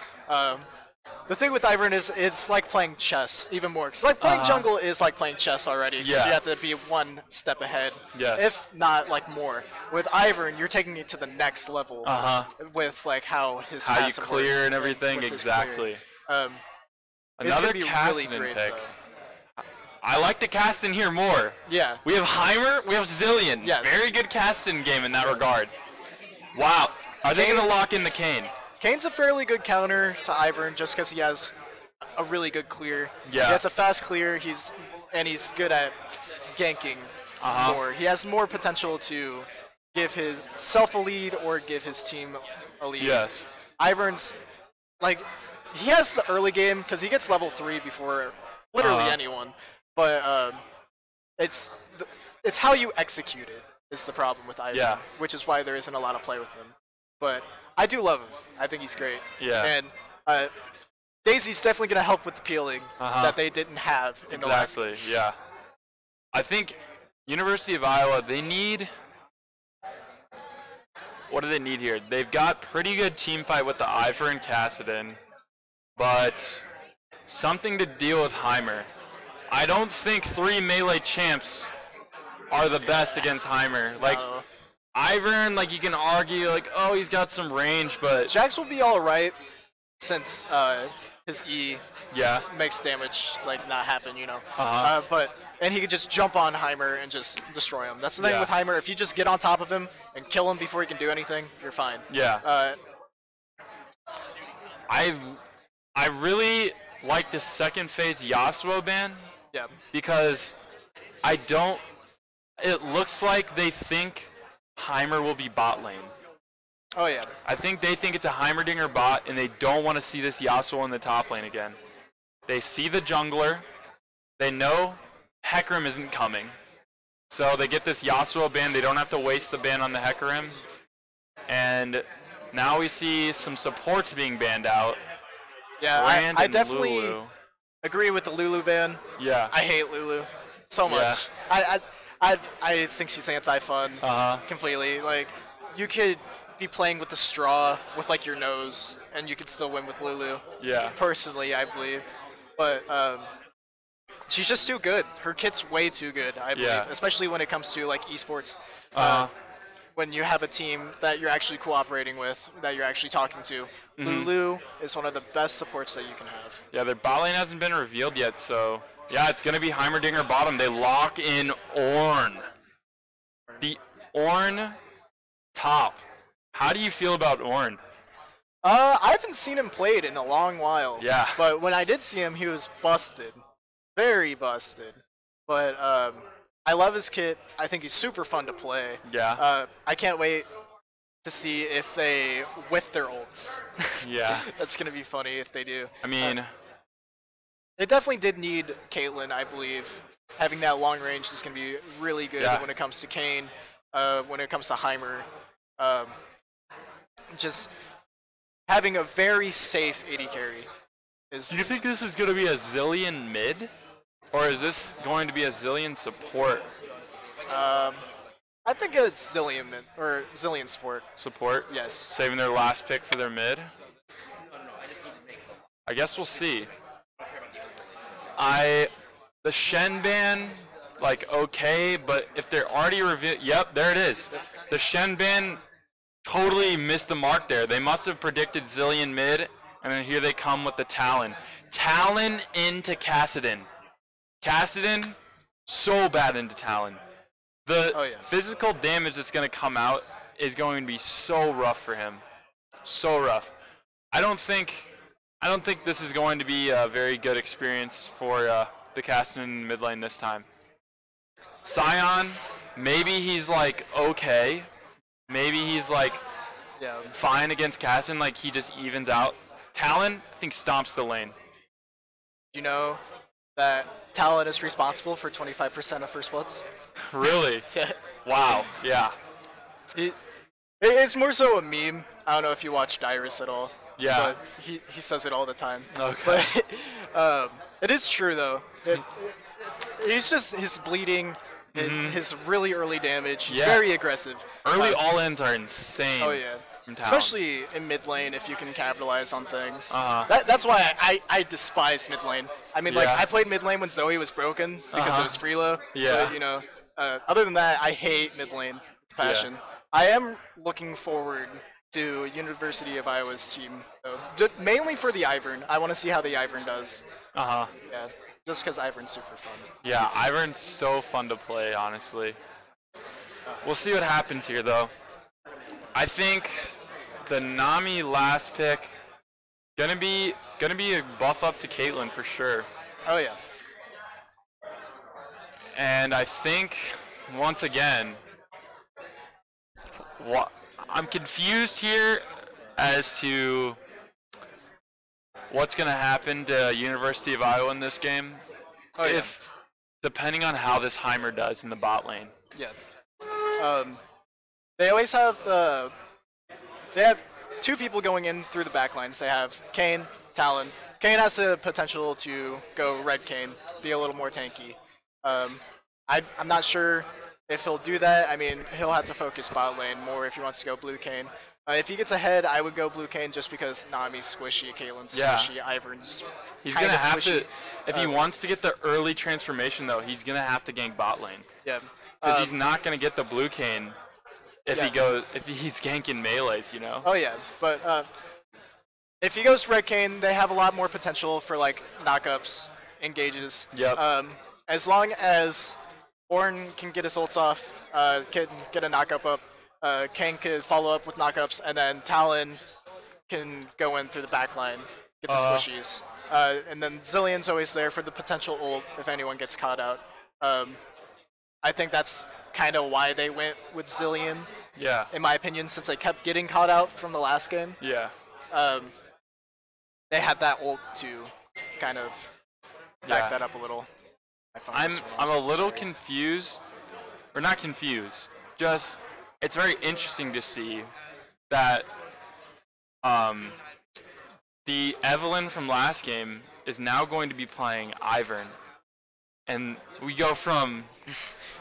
Speaker 2: The thing with Ivern is it's like playing chess even more. Because like playing jungle is like playing chess already. Because you have to be one step ahead.
Speaker 1: Yes.
Speaker 2: If not like more. With Ivern, you're taking it to the next level. With like how his
Speaker 1: How you
Speaker 2: passive
Speaker 1: clear
Speaker 2: works
Speaker 1: and everything.
Speaker 2: with his
Speaker 1: Exactly.
Speaker 2: clear.
Speaker 1: Another
Speaker 2: it's gonna be
Speaker 1: Cassidy
Speaker 2: really great,
Speaker 1: pick.
Speaker 2: though.
Speaker 1: I like the Caston here more.
Speaker 2: Yeah.
Speaker 1: We have Heimer, we have Zilean.
Speaker 2: Yes.
Speaker 1: Very good Caston game in that regard. Wow. Are they going to lock in the Kayn?
Speaker 2: Kane's a fairly good counter to Ivern just because he has a really good clear.
Speaker 1: Yeah.
Speaker 2: He has a fast clear. He's good at ganking more. He has more potential to give his self a lead or give his team a lead.
Speaker 1: Yes.
Speaker 2: Ivern's like he has the early game because he gets level 3 before literally anyone. But it's how you execute it is the problem with Ivern.
Speaker 1: Yeah.
Speaker 2: Which is why there isn't a lot of play with him. But I do love him. I think he's great.
Speaker 1: Yeah.
Speaker 2: And Daisy's definitely going to help with the peeling that they didn't have in the last.
Speaker 1: Exactly, yeah. I think University of Iowa, they need... What do they need here? They've got pretty good team fight with the Ivern and Kassadin, but something to deal with Heimer. I don't think 3 melee champs are the best against Heimer. Like, Ivern, like, you can argue, like, oh, he's got some range, but...
Speaker 2: Jax will be alright since his E makes damage, like, not happen, you know. And he could just jump on Heimer and just destroy him. That's the thing with Heimer. If you just get on top of him and kill him before he can do anything, you're fine.
Speaker 1: Yeah. I really like the second phase Yasuo ban.
Speaker 2: Yeah.
Speaker 1: Because it looks like they think Heimer will be bot lane.
Speaker 2: Oh, yeah.
Speaker 1: I think they think it's a Heimerdinger bot, and they don't want to see this Yasuo in the top lane again. They see the jungler. They know Hecarim isn't coming. So they get this Yasuo ban. They don't have to waste the ban on the Hecarim. And Now we see some supports being banned out.
Speaker 2: Yeah,
Speaker 1: Brand
Speaker 2: I
Speaker 1: and
Speaker 2: definitely
Speaker 1: Lulu.
Speaker 2: agree with the Lulu ban.
Speaker 1: Yeah.
Speaker 2: I hate Lulu so much. I think she's anti-fun completely. Like, you could be playing with the straw with like your nose, and you could still win with Lulu.
Speaker 1: Yeah.
Speaker 2: Personally, I believe, but she's just too good. Her kit's way too good, I believe,
Speaker 1: Yeah.
Speaker 2: especially when it comes to like esports. When you have a team that you're actually cooperating with, that you're actually talking to, Lulu is one of the best supports that you can have.
Speaker 1: Yeah, their bot lane hasn't been revealed yet, so yeah, it's gonna be Heimerdinger bottom. They lock in Ornn. The Ornn top. How do you feel about Ornn?
Speaker 2: I haven't seen him played in a long while.
Speaker 1: Yeah.
Speaker 2: But when I did see him, he was busted, very busted. But I love his kit. I think he's super fun to play.
Speaker 1: Yeah.
Speaker 2: I can't wait to see if they whiff their ults.
Speaker 1: Yeah.
Speaker 2: That's gonna be funny if they do.
Speaker 1: I mean,
Speaker 2: they definitely did need Caitlyn, I believe. Having that long range is gonna be really good when it comes to Kayn, when it comes to Heimer. Just having a very safe AD carry is.
Speaker 1: do you think this is gonna be a Zilean mid, or is this going to be a Zilean support?
Speaker 2: I think it's Zilean or Zilean support.
Speaker 1: Support?
Speaker 2: Yes.
Speaker 1: Saving their last pick for their mid? I guess we'll see. The Shen ban, like, okay, but if they're already revealed, yep, there it is. The Shen ban totally missed the mark there. They must have predicted Zilean mid, and then here they come with the Talon. Talon into Kassadin. Kassadin, so bad into Talon. The physical damage that's going to come out is going to be so rough for him. So rough. I don't think this is going to be a very good experience for the Kassadin mid lane this time. Sion, maybe he's like okay. Maybe he's like fine against Kassadin, like he just evens out. Talon, I think stomps the lane.
Speaker 2: You know that Talon is responsible for 25% of first bloods?
Speaker 1: Really?
Speaker 2: Yeah.
Speaker 1: Wow, yeah.
Speaker 2: It's more so a meme. I don't know if you watch Dyrus at all.
Speaker 1: Yeah.
Speaker 2: But he says it all the time.
Speaker 1: Okay.
Speaker 2: But it is true, though. He's bleeding, his really early damage. He's very aggressive.
Speaker 1: Early all-ins are insane.
Speaker 2: Oh, yeah. Especially in mid lane, if you can capitalize on things. That's why I despise mid lane. I mean, like, I played mid lane when Zoe was broken because it was Freelo.
Speaker 1: Yeah.
Speaker 2: But, you know, other than that, I hate mid lane with passion. Yeah. I am looking forward to University of Iowa's team, though. Mainly for the Ivern. I want to see how the Ivern does. Yeah. Just because Ivern's super fun.
Speaker 1: Yeah, Ivern's so fun to play, honestly. We'll see what happens here, though. I think the Nami last pick gonna be a buff up to Caitlyn for sure.
Speaker 2: Oh yeah.
Speaker 1: And I think once again, I'm confused here as to what's gonna happen to University of Iowa in this game. Depending on how this Heimer does in the bot lane.
Speaker 2: Yeah. They always have they have two people going in through the backlines. They have Kayn, Talon. Kayn has the potential to go red Kayn, be a little more tanky. I'm not sure if he'll do that. I mean, he'll have to focus bot lane more if he wants to go blue Kayn. If he gets ahead, I would go blue Kayn just because Nami's squishy, Caitlyn's squishy, Ivern's
Speaker 1: he's gonna have to, if he wants to get the early transformation though, he's gonna have to gank bot lane.
Speaker 2: Yeah.
Speaker 1: Because he's not gonna get the blue Kayn if he's ganking melees, you know.
Speaker 2: Oh yeah, but if he goes red Kayn, they have a lot more potential for like knockups, engages.
Speaker 1: Yep.
Speaker 2: As long as Ornn can get his ults off, can get a knockup up, Kayn could follow up with knockups, and then Talon can go in through the backline, get the squishies. And then Zilean's always there for the potential ult if anyone gets caught out. I think that's kind of why they went with Zilean.
Speaker 1: Yeah.
Speaker 2: In my opinion, since they kept getting caught out from the last game.
Speaker 1: Yeah.
Speaker 2: They had that ult to kind of back that up a little.
Speaker 1: I'm a little confused, or not confused. Just it's very interesting to see that the Evelyn from last game is now going to be playing Ivern, and we go from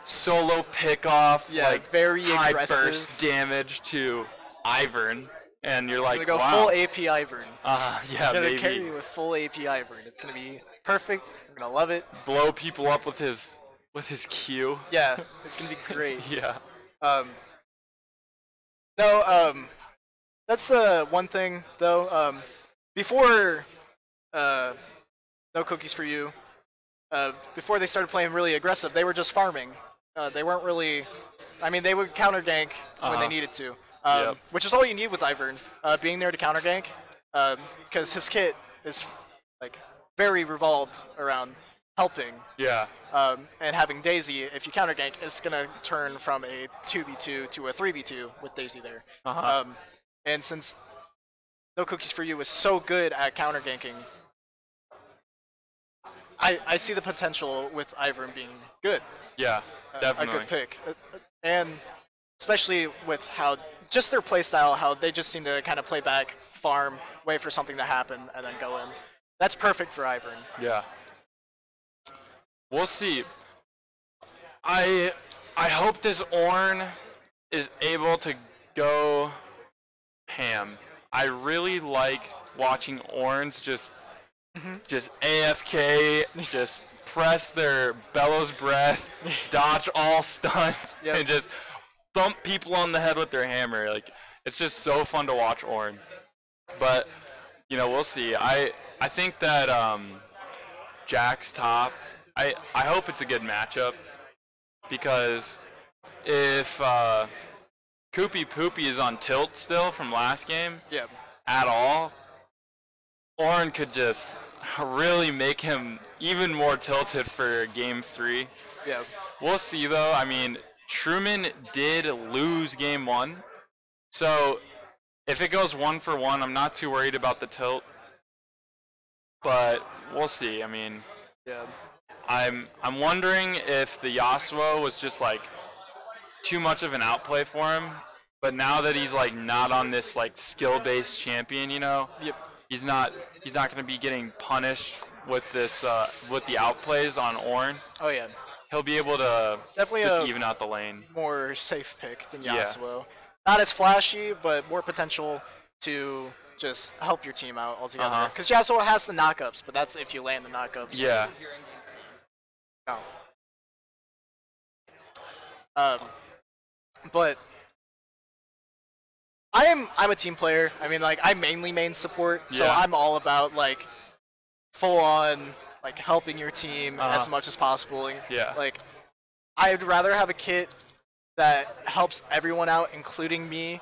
Speaker 1: solo pickoff, like
Speaker 2: very
Speaker 1: high
Speaker 2: aggressive
Speaker 1: burst damage to Ivern, and you're like,
Speaker 2: I'm gonna go
Speaker 1: wow.
Speaker 2: full AP Ivern.
Speaker 1: Yeah,
Speaker 2: I'm gonna
Speaker 1: maybe
Speaker 2: carry you with full AP Ivern. It's gonna be perfect. I'm gonna love it.
Speaker 1: blow people up with his Q.
Speaker 2: Yeah, it's gonna be great.
Speaker 1: Yeah.
Speaker 2: No, that's one thing though. Before No Cookies for You, before they started playing really aggressive, they were just farming. They weren't really. I mean, they would counter gank when they needed to, which is all you need with Ivern, being there to counter gank, because his kit is like very revolved around helping.
Speaker 1: Yeah.
Speaker 2: And having Daisy, if you counter gank, it's gonna turn from a 2v2 to a 3v2 with Daisy there. And since No Cookies for You is so good at counter ganking, I see the potential with Ivern being good.
Speaker 1: Yeah, definitely.
Speaker 2: A good pick. And especially with how just their playstyle, how they just seem to kind of play back, farm, wait for something to happen, and then go in. That's perfect for Ivern.
Speaker 1: Yeah. We'll see. I hope this Ornn is able to go ham. I really like watching Ornns just AFK, just press their bellows breath, dodge all stunts, and just thump people on the head with their hammer. Like, it's just so fun to watch Ornn. But we'll see. I think that Jack's top. I hope it's a good matchup, because if Koopy Poopy is on tilt still from last game at all, Ornn could just really make him even more tilted for game 3.
Speaker 2: Yeah.
Speaker 1: We'll see though. I mean, Truman did lose game 1, so if it goes 1-for-1, I'm not too worried about the tilt. But we'll see. I mean, I'm wondering if the Yasuo was just like too much of an outplay for him, but now that he's like not on this like skill-based champion, he's not going to be getting punished with this with the outplays on Ornn.
Speaker 2: Oh yeah.
Speaker 1: He'll be able to
Speaker 2: definitely
Speaker 1: just even out the lane.
Speaker 2: More safe pick than Yasuo. Not as flashy, but more potential to just help your team out altogether. Because Yasuo has the knockups, but that's if you land the knockups.
Speaker 1: Yeah.
Speaker 2: No. But I'm a team player. I mean, like, I mainly main support, so I'm all about like full on like helping your team as much as possible. And, like, I'd rather have a kit that helps everyone out, including me,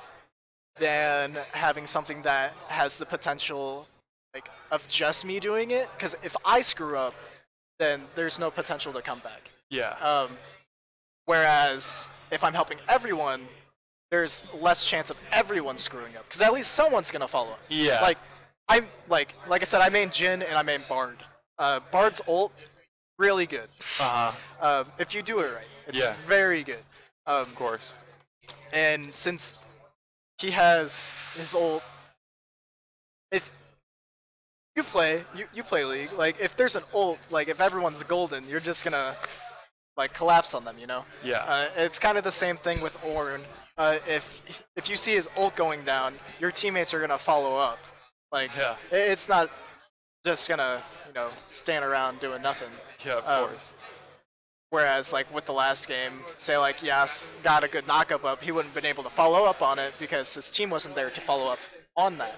Speaker 2: than having something that has the potential like of just me doing it. Because if I screw up, then there's no potential to come back.
Speaker 1: Yeah.
Speaker 2: Whereas if I'm helping everyone, there's less chance of everyone screwing up, because at least someone's gonna follow up.
Speaker 1: Yeah.
Speaker 2: Like, I'm like I said, I main Jhin and I main Bard. Bard's ult, really good. If you do it right, it's very good.
Speaker 1: Of course.
Speaker 2: And since he has his ult, if you play League, like if there's an ult, like if everyone's golden, you're just gonna like collapse on them,
Speaker 1: Yeah.
Speaker 2: It's kind of the same thing with Ornn. If you see his ult going down, your teammates are gonna follow up. Like, it's not just gonna stand around doing nothing.
Speaker 1: Yeah, of course.
Speaker 2: Whereas like with the last game, say like Yas got a good knockup up, he wouldn't have been able to follow up on it because his team wasn't there to follow up on that.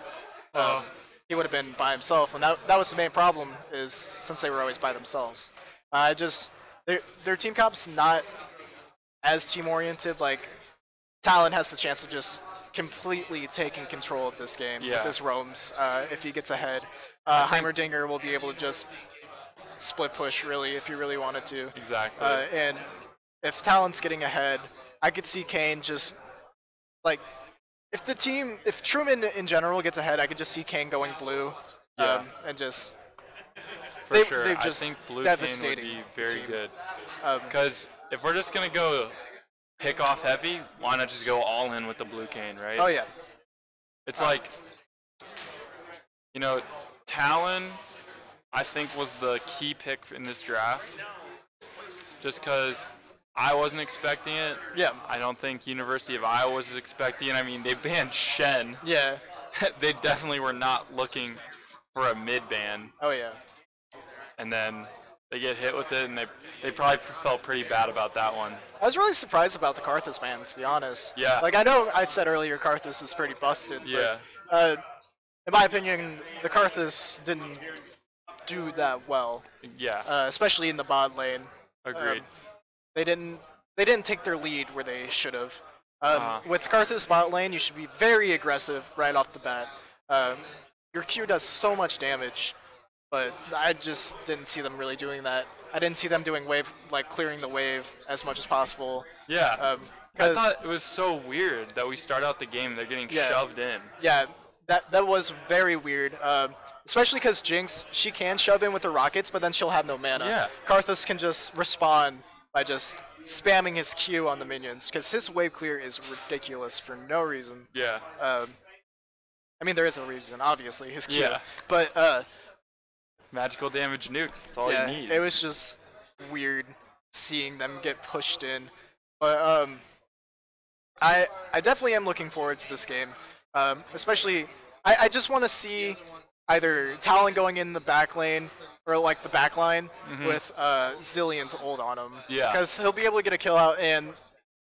Speaker 2: He would have been by himself, and that was the main problem, is since they were always by themselves. Their team comp's not as team-oriented. Like, Talon has the chance of just completely taking control of this game with his roams if he gets ahead. Heimerdinger will be able to just split push, really, if he really wanted to.
Speaker 1: Exactly.
Speaker 2: And if Talon's getting ahead, I could see Kayn just, like, if Truman in general gets ahead, I could just see Kayn going blue and just...
Speaker 1: For sure. I think blue Kayn would be very good. Because if we're just going to go pick off heavy, why not just go all in with the blue Kayn, right?
Speaker 2: Oh, yeah.
Speaker 1: It's like You know, Talon, I think, was the key pick in this draft. Just because I wasn't expecting it.
Speaker 2: Yeah.
Speaker 1: I don't think University of Iowa was expecting it. I mean, they banned Shen.
Speaker 2: Yeah.
Speaker 1: They definitely were not looking for a mid-ban.
Speaker 2: Oh yeah.
Speaker 1: And then they get hit with it, and they probably felt pretty bad about that one.
Speaker 2: I was really surprised about the Karthus ban, to be honest.
Speaker 1: Yeah.
Speaker 2: Like, I know I said earlier Karthus is pretty busted.
Speaker 1: Yeah.
Speaker 2: But, in my opinion, the Karthus didn't do that well.
Speaker 1: Yeah.
Speaker 2: Especially in the bot lane.
Speaker 1: Agreed.
Speaker 2: They didn't take their lead where they should have. With Karthus bot lane, you should be very aggressive right off the bat. Your Q does so much damage, but I just didn't see them really doing that. I didn't see them doing wave, like clearing the wave as much as possible.
Speaker 1: Yeah. I thought it was so weird that we start out the game, they're getting shoved in.
Speaker 2: Yeah, that was very weird. Especially because Jinx, she can shove in with the rockets, but then she'll have no mana.
Speaker 1: Yeah.
Speaker 2: Karthus can just respond by just spamming his Q on the minions, because his wave clear is ridiculous for no reason.
Speaker 1: Yeah.
Speaker 2: I mean, there is a reason, obviously, his Q.
Speaker 1: Yeah.
Speaker 2: But,
Speaker 1: magical damage nukes, that's all
Speaker 2: yeah,
Speaker 1: he needs.
Speaker 2: it was just weird seeing them get pushed in. But, I definitely am looking forward to this game. Especially, I just want to see either Talon going in the back lane, or like the back line, with Zillion's ult on him.
Speaker 1: Yeah.
Speaker 2: Because he'll be able to get a kill out, and,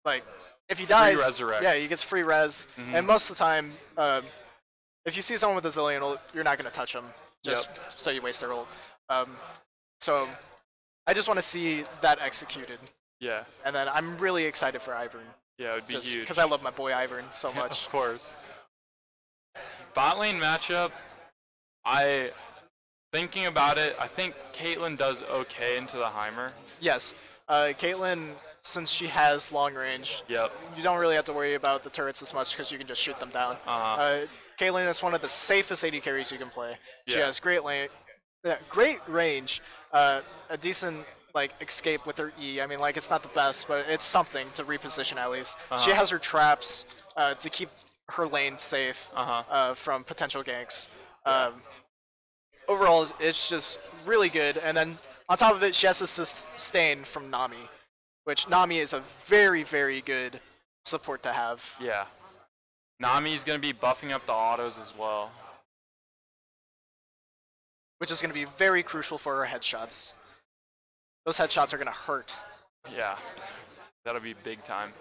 Speaker 2: like, if he dies,
Speaker 1: resurrect.
Speaker 2: yeah, he gets free res. And most of the time, if you see someone with a Zillion ult, you're not going to touch them, just so you waste their ult. So, I just want to see that executed.
Speaker 1: Yeah.
Speaker 2: And then I'm really excited for Ivern.
Speaker 1: Yeah, it would be huge.
Speaker 2: Because I love my boy Ivern so much.
Speaker 1: Of course. Bot lane matchup, thinking about it, I think Caitlyn does okay into the Heimer.
Speaker 2: Yes. Caitlyn, since she has long range,
Speaker 1: Yep.
Speaker 2: you don't really have to worry about the turrets as much because you can just shoot them down. Caitlyn is one of the safest AD carries you can play. She has great range, a decent like escape with her E. I mean, like, it's not the best, but it's something to reposition at least. She has her traps to keep her lane safe from potential ganks. Overall, it's just really good. And then on top of it, she has a sustain from Nami, which Nami is a very, very good support to have.
Speaker 1: Yeah. Nami's going to be buffing up the autos as well.
Speaker 2: Which is going to be very crucial for her headshots. Those headshots are going to hurt.
Speaker 1: Yeah. That'll be big time.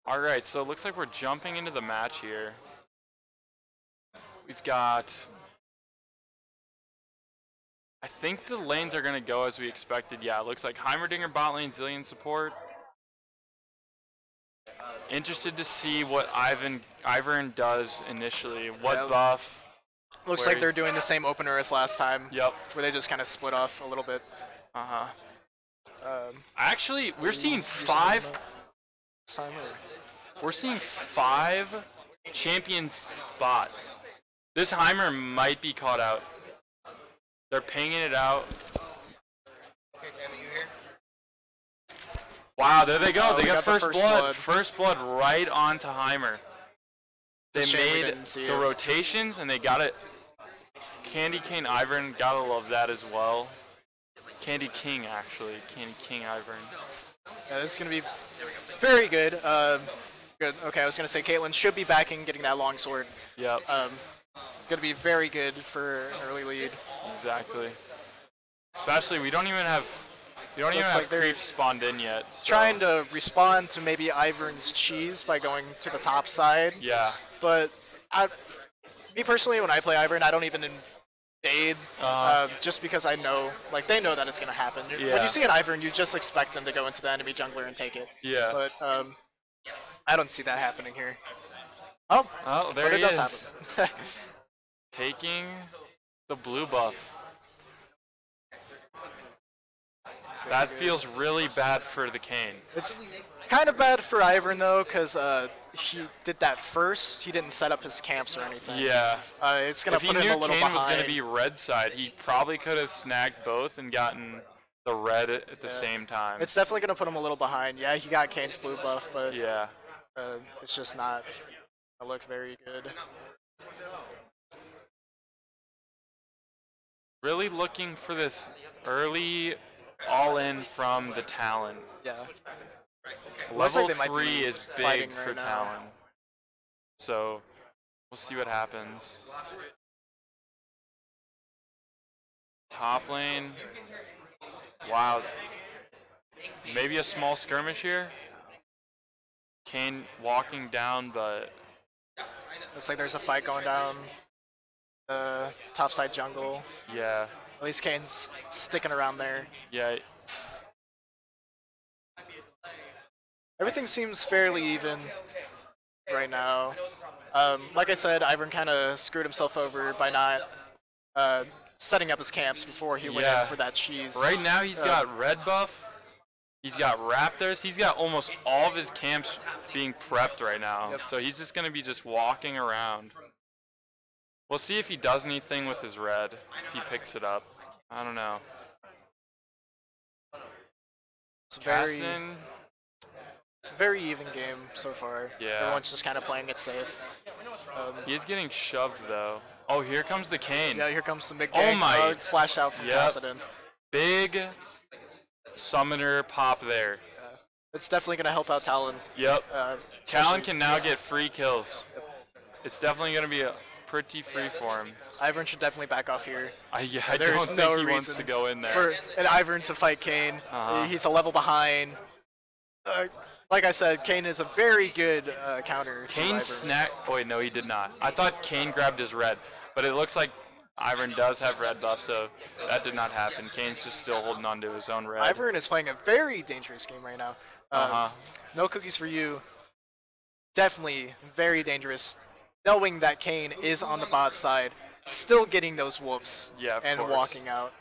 Speaker 1: Alright, so it looks like we're jumping into the match here. We've got... I think the lanes are going to go as we expected. Yeah, it looks like Heimerdinger bot lane, Zillion support. Interested to see what Ivern does initially. What buff.
Speaker 2: Looks like they're doing the same opener as last time.
Speaker 1: Yep.
Speaker 2: Where they just kind of split off a little bit.
Speaker 1: Actually, we're seeing five... We're seeing 5 champions bot. This Heimer might be caught out. They're pinging it out. Wow, there they go. They got first blood. First blood right onto Heimer. They made the rotations and they got it. Candy Cane Ivern, gotta love that as well. Candy King, actually. Candy King Ivern.
Speaker 2: Yeah, this is gonna be very good. Good. Okay, I was gonna say Caitlyn should be backing getting that long sword.
Speaker 1: Yep.
Speaker 2: Gonna be very good for an early lead.
Speaker 1: Exactly. Especially we don't even have creeps spawned in yet. So.
Speaker 2: Trying to respond to maybe Ivern's cheese by going to the top side.
Speaker 1: Yeah.
Speaker 2: But me personally, when I play Ivern, I don't even invade just because I know, like, they know that it's gonna happen.
Speaker 1: Yeah.
Speaker 2: When you see an Ivern, you just expect them to go into the enemy jungler and take it.
Speaker 1: Yeah.
Speaker 2: But I don't see that happening here. Oh,
Speaker 1: there
Speaker 2: but
Speaker 1: he
Speaker 2: it
Speaker 1: is.
Speaker 2: does happen.
Speaker 1: Taking the blue buff. That feels really bad for the Kayn.
Speaker 2: It's kind of bad for Ivern though, because he did that first. He didn't set up his camps or anything.
Speaker 1: Yeah.
Speaker 2: It's gonna put him a little behind.
Speaker 1: If he knew Kayn was gonna be red side, he probably could have snagged both and gotten the red at the same time.
Speaker 2: It's definitely gonna put him a little behind. Yeah, he got Kayn's blue buff, but
Speaker 1: yeah,
Speaker 2: it's just not gonna look very good.
Speaker 1: really looking for this early all-in from the Talon.
Speaker 2: Yeah. Looks
Speaker 1: Level
Speaker 2: like they might
Speaker 1: 3
Speaker 2: be
Speaker 1: is big
Speaker 2: fighting
Speaker 1: for
Speaker 2: right now.
Speaker 1: Talon. So, we'll see what happens. Top lane. Wow. Maybe a small skirmish here. Kayn walking down, but
Speaker 2: Looks like there's a fight going down the topside jungle.
Speaker 1: yeah.
Speaker 2: At least Kane's sticking around there.
Speaker 1: Yeah.
Speaker 2: Everything seems fairly even right now. Like I said, Ivern kind of screwed himself over by not setting up his camps before he went
Speaker 1: Yeah.
Speaker 2: in for that cheese.
Speaker 1: Right now he's got red buff. He's got Raptors. He's got almost all of his camps being prepped right now.
Speaker 2: Yep.
Speaker 1: So he's just going to be just walking around. We'll see if he does anything with his red, if he picks it up. I don't know.
Speaker 2: It's a very,
Speaker 1: Caston,
Speaker 2: very even game so far.
Speaker 1: Yeah.
Speaker 2: Everyone's just kind of playing it safe.
Speaker 1: he is getting shoved though. Oh, here comes the Kayn.
Speaker 2: Yeah, here comes the big
Speaker 1: Oh
Speaker 2: gang.
Speaker 1: my-
Speaker 2: Flash out from
Speaker 1: Yep.
Speaker 2: Kassadin.
Speaker 1: Big summoner pop there.
Speaker 2: It's definitely going to help out Talon.
Speaker 1: Yep.
Speaker 2: Talon
Speaker 1: Talon can now get free kills. It's definitely going to be a pretty free for him.
Speaker 2: Ivern should definitely back off here.
Speaker 1: I don't
Speaker 2: There's
Speaker 1: think
Speaker 2: no
Speaker 1: he wants
Speaker 2: reason
Speaker 1: to go in there.
Speaker 2: For an Ivern to fight Kayn.
Speaker 1: Uh-huh.
Speaker 2: He's a level behind. Like I said, Kayn is a very good counter. to
Speaker 1: Kayn
Speaker 2: Ivern.
Speaker 1: snack. Oh wait, no, he did not. I thought Kayn grabbed his red, but it looks like Ivern does have red buff, so that did not happen. Kayn's just still holding on to his own red.
Speaker 2: Ivern is playing a very dangerous game right now. No cookies for you. Definitely very dangerous. Knowing that Kayn is on the bot side, still getting those wolves
Speaker 1: Yeah, of
Speaker 2: and
Speaker 1: course.
Speaker 2: walking out.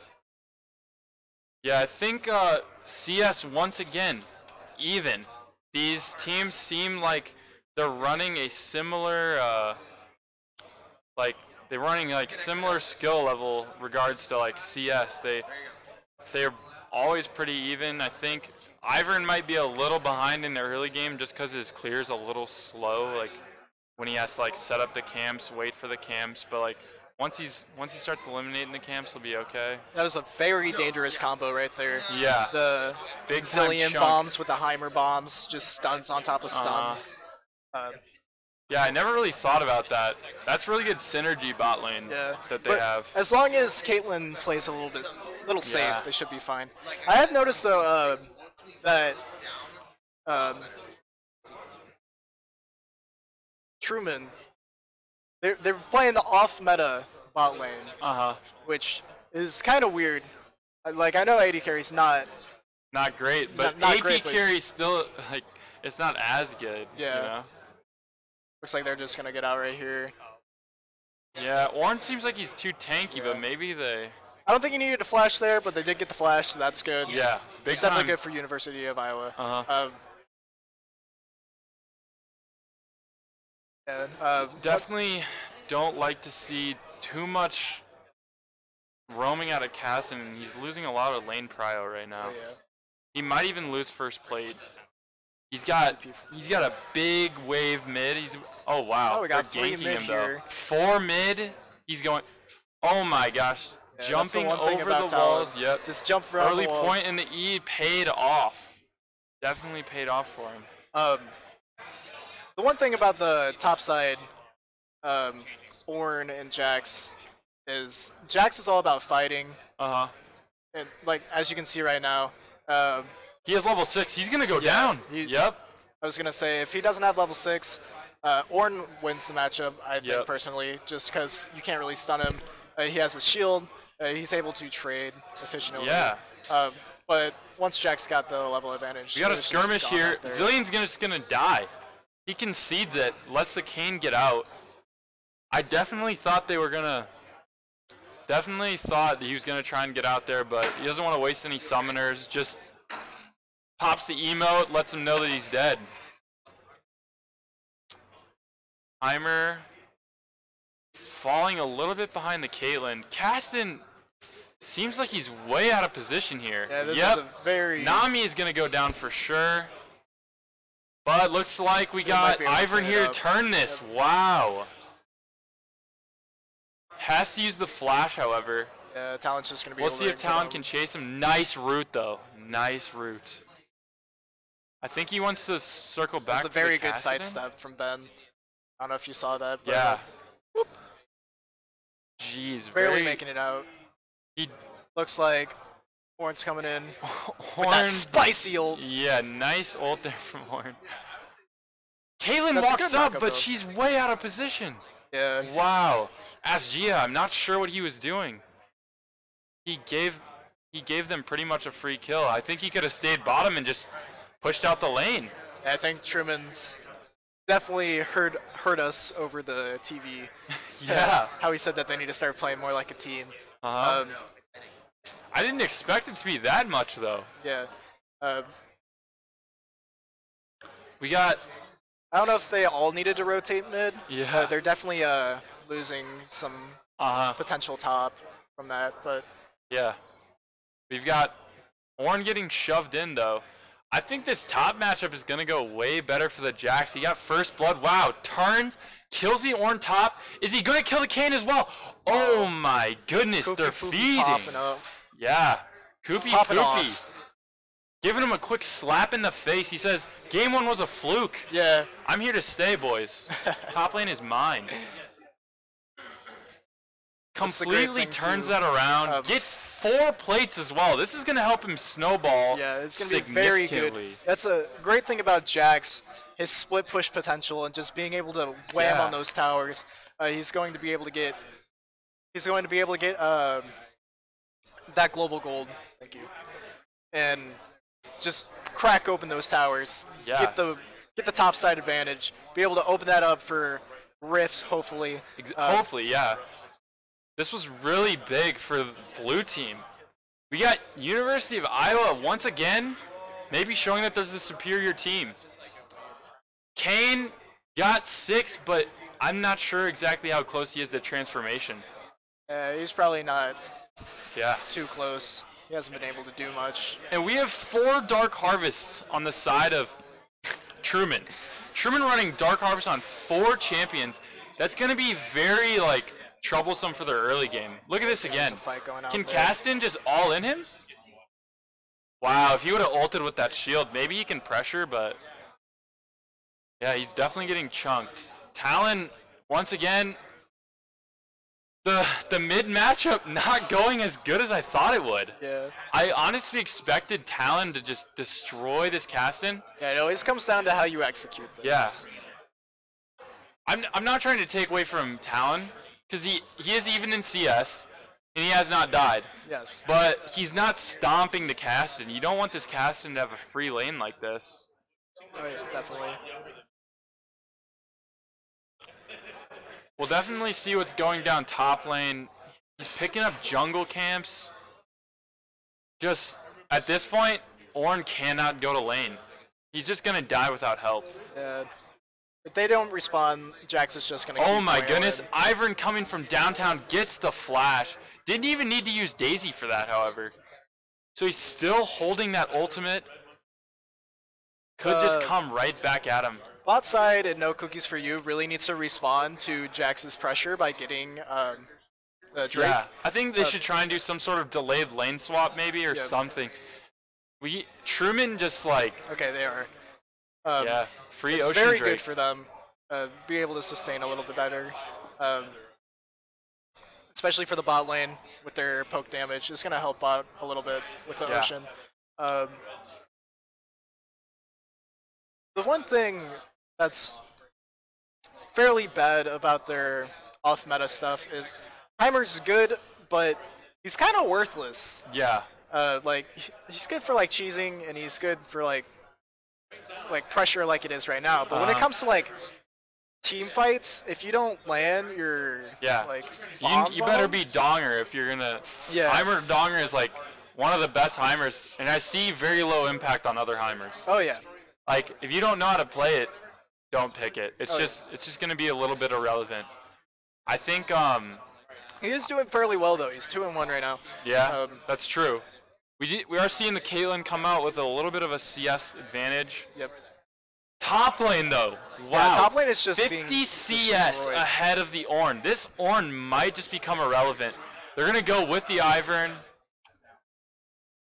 Speaker 1: Yeah, I think CS once again even. These teams seem like they're running a similar they're running like similar skill level regards to like CS. They're always pretty even. I think Ivern might be a little behind in the early game just because his clear's a little slow, like when he has to like set up the camps, wait for the camps. But like once he starts eliminating the camps, he'll be okay.
Speaker 2: That was a very dangerous combo right there.
Speaker 1: Yeah,
Speaker 2: The
Speaker 1: big time
Speaker 2: zillion
Speaker 1: chunk.
Speaker 2: bombs with the Heimer bombs, just stuns on top of
Speaker 1: Uh-huh.
Speaker 2: stuns.
Speaker 1: Yeah, I never really thought about that. That's really good synergy bot lane
Speaker 2: Yeah,
Speaker 1: that they
Speaker 2: but
Speaker 1: have.
Speaker 2: as long as Caitlyn plays a little safe,
Speaker 1: Yeah.
Speaker 2: they should be fine. I have noticed though that Truman, they're playing the off-meta bot lane, which is kind of weird. Like I know AD carry's not.
Speaker 1: Not great, but
Speaker 2: Not
Speaker 1: AP
Speaker 2: great, but-
Speaker 1: carry still like it's not as good.
Speaker 2: Yeah.
Speaker 1: You know?
Speaker 2: Looks like they're just gonna get out right here.
Speaker 1: Yeah, Orange seems like he's too tanky, but maybe they.
Speaker 2: I don't think he needed a flash there, but they did get the flash, so that's good.
Speaker 1: Yeah, big
Speaker 2: It's
Speaker 1: time.
Speaker 2: definitely good for University of Iowa.
Speaker 1: Definitely don't like to see too much roaming out of Caston, and he's losing a lot of lane prio right now. He might even lose first plate. He's got a big wave mid. Oh wow.
Speaker 2: Oh, we got
Speaker 1: They're
Speaker 2: 3
Speaker 1: ganking
Speaker 2: mid
Speaker 1: him though.
Speaker 2: here.
Speaker 1: 4 mid. He's going. Oh my gosh.
Speaker 2: Yeah,
Speaker 1: Jumping
Speaker 2: that's the one thing
Speaker 1: over
Speaker 2: about
Speaker 1: the
Speaker 2: Talon.
Speaker 1: walls. Yep.
Speaker 2: Just jump around
Speaker 1: Early
Speaker 2: the walls.
Speaker 1: point in the E paid off. Definitely paid off for him.
Speaker 2: The one thing about the top side, Ornn and Jax, is Jax is all about fighting, and like as you can see right now,
Speaker 1: He has level 6. He's gonna go
Speaker 2: Yeah,
Speaker 1: down.
Speaker 2: he-
Speaker 1: Yep.
Speaker 2: I was gonna say if he doesn't have level 6, Ornn wins the matchup. I think
Speaker 1: Yep.
Speaker 2: personally, just because you can't really stun him. He has his shield. He's able to trade efficiently.
Speaker 1: Yeah.
Speaker 2: But once Jax got the level advantage,
Speaker 1: We got a
Speaker 2: he was just
Speaker 1: skirmish
Speaker 2: gone
Speaker 1: here.
Speaker 2: out there.
Speaker 1: Zillion's just gonna die. He concedes it, lets the Kayn get out. I definitely thought they were gonna. Definitely thought that he was gonna try and get out there, but he doesn't want to waste any summoners. Just pops the emote, lets him know that he's dead. Heimer falling a little bit behind the Caitlyn. Caston seems like he's way out of position here.
Speaker 2: Yeah, this
Speaker 1: Yep.
Speaker 2: is a very
Speaker 1: Nami is going to go down for sure. But looks like we
Speaker 2: They
Speaker 1: got
Speaker 2: might be able to
Speaker 1: Ivern
Speaker 2: clean it
Speaker 1: here to
Speaker 2: up.
Speaker 1: turn this. Wow. Has to use the flash, however.
Speaker 2: Talon's just going to be
Speaker 1: We'll
Speaker 2: able
Speaker 1: see
Speaker 2: to
Speaker 1: if
Speaker 2: get
Speaker 1: Talon
Speaker 2: him.
Speaker 1: can chase him. Nice route, though. Nice route. I think he wants to circle back.
Speaker 2: It's a
Speaker 1: for
Speaker 2: very
Speaker 1: the
Speaker 2: good
Speaker 1: Kassadin.
Speaker 2: sidestep from Ben. I don't know if you saw that. But
Speaker 1: Yeah. Jeez,
Speaker 2: barely
Speaker 1: very
Speaker 2: making it out.
Speaker 1: He
Speaker 2: Looks like Horn's coming in.
Speaker 1: Horn.
Speaker 2: That spicy ult.
Speaker 1: Yeah, nice ult there from Horn. Caitlyn
Speaker 2: That's a
Speaker 1: walks
Speaker 2: good
Speaker 1: up,
Speaker 2: knockup,
Speaker 1: but
Speaker 2: though.
Speaker 1: she's way out of position.
Speaker 2: Yeah.
Speaker 1: Wow. Ask Gia. I'm not sure what he was doing. He gave them pretty much a free kill. I think he could have stayed bottom and just pushed out the lane.
Speaker 2: I think Truman's definitely heard us over the TV.
Speaker 1: Yeah.
Speaker 2: How he said that they need to start playing more like a team.
Speaker 1: Uh-huh. I didn't expect it to be that much, though.
Speaker 2: Yeah.
Speaker 1: We got...
Speaker 2: I don't know if they all needed to rotate mid.
Speaker 1: Yeah.
Speaker 2: They're definitely losing some potential top from that, but
Speaker 1: Yeah. We've got Ornn getting shoved in, though. I think this top matchup is going to go way better for the Jax. He got first blood. Wow. Turns, kills the Ornn top. Is he going to kill the Kayn as well? Oh, my goodness.
Speaker 2: Koopy
Speaker 1: They're
Speaker 2: Poopy
Speaker 1: feeding.
Speaker 2: popping up.
Speaker 1: Yeah. Koopy
Speaker 2: Popping
Speaker 1: Poopy.
Speaker 2: off.
Speaker 1: Giving him a quick slap in the face. He says, game one was a fluke.
Speaker 2: Yeah.
Speaker 1: I'm here to stay, boys. Top lane is mine.
Speaker 2: That's the great
Speaker 1: Completely
Speaker 2: thing,
Speaker 1: turns
Speaker 2: too.
Speaker 1: that around. Gets 4 plates as well. This is going to help him snowball
Speaker 2: Yeah, it's going to be very good.
Speaker 1: significantly.
Speaker 2: That's a great thing about Jax, his split push potential and just being able to wham
Speaker 1: Yeah.
Speaker 2: on those towers. He's going to be able to get that global gold. Thank you. And just crack open those towers.
Speaker 1: Yeah.
Speaker 2: Get the top side advantage. Be able to open that up for Rift, hopefully.
Speaker 1: Hopefully, yeah. This was really big for the blue team. We got University of Iowa once again, maybe showing that there's a superior team. Kayn got 6, but I'm not sure exactly how close he is to transformation.
Speaker 2: He's probably not
Speaker 1: Yeah.
Speaker 2: too close. He hasn't been able to do much.
Speaker 1: And we have 4 Dark Harvests on the side of Truman. Truman running Dark Harvest on 4 champions. That's going to be very, troublesome for their early game. Look at this again.
Speaker 2: There's a fight going on
Speaker 1: Can
Speaker 2: there.
Speaker 1: Kassadin just all in him? Wow, if he would have ulted with that shield, maybe he can pressure, but... Yeah, he's definitely getting chunked. Talon, once again, the mid matchup not going as good as I thought it would.
Speaker 2: Yeah.
Speaker 1: I honestly expected Talon to just destroy this Kassadin.
Speaker 2: Yeah, it always comes down to how you execute things.
Speaker 1: Yeah. I'm not trying to take away from Talon, because he is even in CS, and he has not died.
Speaker 2: Yes.
Speaker 1: But he's not stomping the Kassadin. You don't want this Kassadin to have a free lane like this.
Speaker 2: Oh, yeah, definitely.
Speaker 1: We'll definitely see what's going down top lane. He's picking up jungle camps. Just, at this point, Ornn cannot go to lane. He's just going to die without help.
Speaker 2: Yeah. If they don't respond, Jax is just going to
Speaker 1: Oh
Speaker 2: keep
Speaker 1: my
Speaker 2: going
Speaker 1: goodness,
Speaker 2: in.
Speaker 1: Ivern coming from downtown gets the flash. Didn't even need to use Daisy for that, however. So he's still holding that ultimate. Could just come right back at him.
Speaker 2: Bot side and No Cookies for You really needs to respond to Jax's pressure by getting Drake.
Speaker 1: Yeah, I think they should try and do some sort of delayed lane swap maybe or
Speaker 2: Yeah.
Speaker 1: something. Truman just
Speaker 2: Okay, they are.
Speaker 1: yeah, free
Speaker 2: It's
Speaker 1: Ocean
Speaker 2: very
Speaker 1: Drake.
Speaker 2: good for them. Be able to sustain a little bit better. Especially for the bot lane with their poke damage. It's going to help out a little bit with the
Speaker 1: Yeah.
Speaker 2: Ocean. The one thing that's fairly bad about their off-meta stuff is Heimer's good, but he's kind of worthless.
Speaker 1: Yeah,
Speaker 2: He's good for cheesing, and he's good for pressure like it is right now. But when it comes to team fights, if you don't land your
Speaker 1: yeah.
Speaker 2: bombs
Speaker 1: You
Speaker 2: on
Speaker 1: better
Speaker 2: them-
Speaker 1: be Donger if you're gonna.
Speaker 2: Yeah.
Speaker 1: Heimer Donger is one of the best Heimers, and I see very low impact on other Heimers.
Speaker 2: Oh yeah.
Speaker 1: If you don't know how to play it, don't pick it. It's
Speaker 2: Oh, yeah.
Speaker 1: just gonna be a little bit irrelevant. I think
Speaker 2: He is doing fairly well though. He's 2-1 right now.
Speaker 1: yeah, that's true. We are seeing the Caitlyn come out with a little bit of a CS advantage.
Speaker 2: Yep.
Speaker 1: Top lane though, wow.
Speaker 2: Yeah, top lane is just
Speaker 1: 50
Speaker 2: being
Speaker 1: CS
Speaker 2: destroyed.
Speaker 1: ahead of the Ornn. This Ornn might just become irrelevant. They're going to go with the Ivern.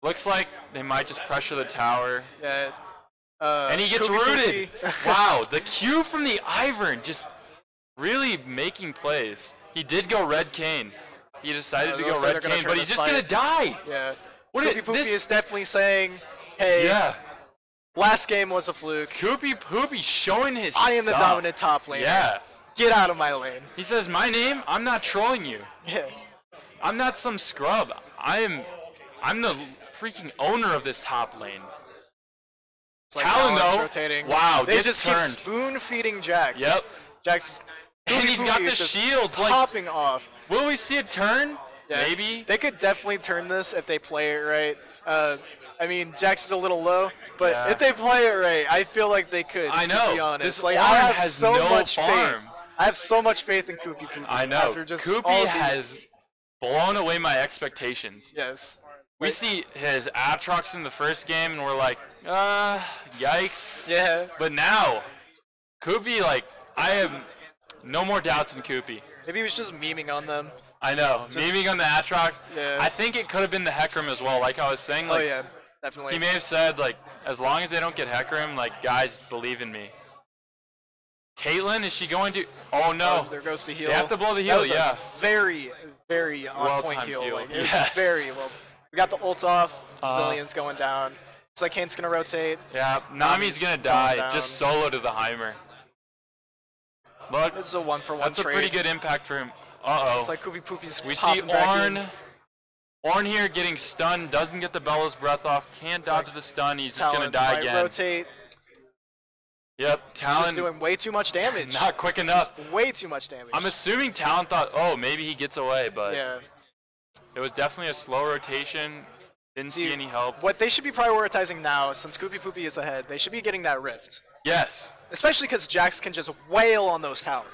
Speaker 1: Looks like they might just pressure the tower.
Speaker 2: Yeah.
Speaker 1: And he gets rooted. Wow, the Q from the Ivern just really making plays. He did go Red Cane. He decided to go Red Cane, but he's just going to die.
Speaker 2: Yeah.
Speaker 1: Koopy
Speaker 2: Poopy is definitely saying, hey, last game was a fluke.
Speaker 1: Koopy Poopy showing his
Speaker 2: I am the dominant top laner.
Speaker 1: Yeah.
Speaker 2: Get out of my lane.
Speaker 1: He says, my name, I'm not trolling you.
Speaker 2: Yeah.
Speaker 1: I'm not some scrub. I'm the freaking owner of this top lane.
Speaker 2: Like
Speaker 1: Talon though,
Speaker 2: rotating.
Speaker 1: wow,
Speaker 2: they just
Speaker 1: turned.
Speaker 2: keep spoon feeding Jax.
Speaker 1: Yep.
Speaker 2: Jax is
Speaker 1: and he's got the shields
Speaker 2: popping off.
Speaker 1: Will we see a turn?
Speaker 2: Yeah.
Speaker 1: Maybe.
Speaker 2: They could definitely turn this if they play it right. I mean, Jax is a little low, but if they play it right, I feel like they could.
Speaker 1: I know.
Speaker 2: To be honest,
Speaker 1: this
Speaker 2: like
Speaker 1: farm
Speaker 2: I have
Speaker 1: has
Speaker 2: so
Speaker 1: no
Speaker 2: much
Speaker 1: farm.
Speaker 2: faith. I have so much faith in Koopy Poopy.
Speaker 1: I know.
Speaker 2: After just
Speaker 1: Koopy has blown away my expectations.
Speaker 2: Yes.
Speaker 1: We see his Aatrox in the first game, and we're like, yikes.
Speaker 2: Yeah.
Speaker 1: But now, Koopy, like, I have no more doubts in Koopy.
Speaker 2: Maybe he was just memeing on them.
Speaker 1: I know, memeing on the Aatrox.
Speaker 2: Yeah.
Speaker 1: I think it could have been the Hecarim as well, like I was saying. Like,
Speaker 2: oh yeah, definitely.
Speaker 1: He may have said, like, as long as they don't get Hecarim, like, guys, believe in me. Caitlyn, is she going to? Oh no!
Speaker 2: Oh, there goes the heal.
Speaker 1: They have to blow the heal.
Speaker 2: That was
Speaker 1: yeah.
Speaker 2: A very, very on point heal. Like, it was very well. We got the ult off. Zillion's going down. It's like Kane's gonna rotate.
Speaker 1: Yeah, Nami's gonna die. Just solo to the Heimer. Look,
Speaker 2: this is a 1-for-1 trade.
Speaker 1: That's a pretty good impact for him. Uh-oh.
Speaker 2: It's like Koopy Poopy's
Speaker 1: We see Ornn. Ornn here getting stunned. Doesn't get the Bella's breath off. Can't dodge the stun. He's just gonna die again.
Speaker 2: Rotate.
Speaker 1: Yep, Talon.
Speaker 2: Just doing way too much damage.
Speaker 1: Not quick enough.
Speaker 2: Way too much damage.
Speaker 1: I'm assuming Talon thought, oh, maybe he gets away, but
Speaker 2: yeah.
Speaker 1: It was definitely a slow rotation. Didn't see any help.
Speaker 2: What they should be prioritizing now, since Koopy Poopy is ahead, they should be getting that rift.
Speaker 1: Yes.
Speaker 2: Especially because Jax can just wail on those towers.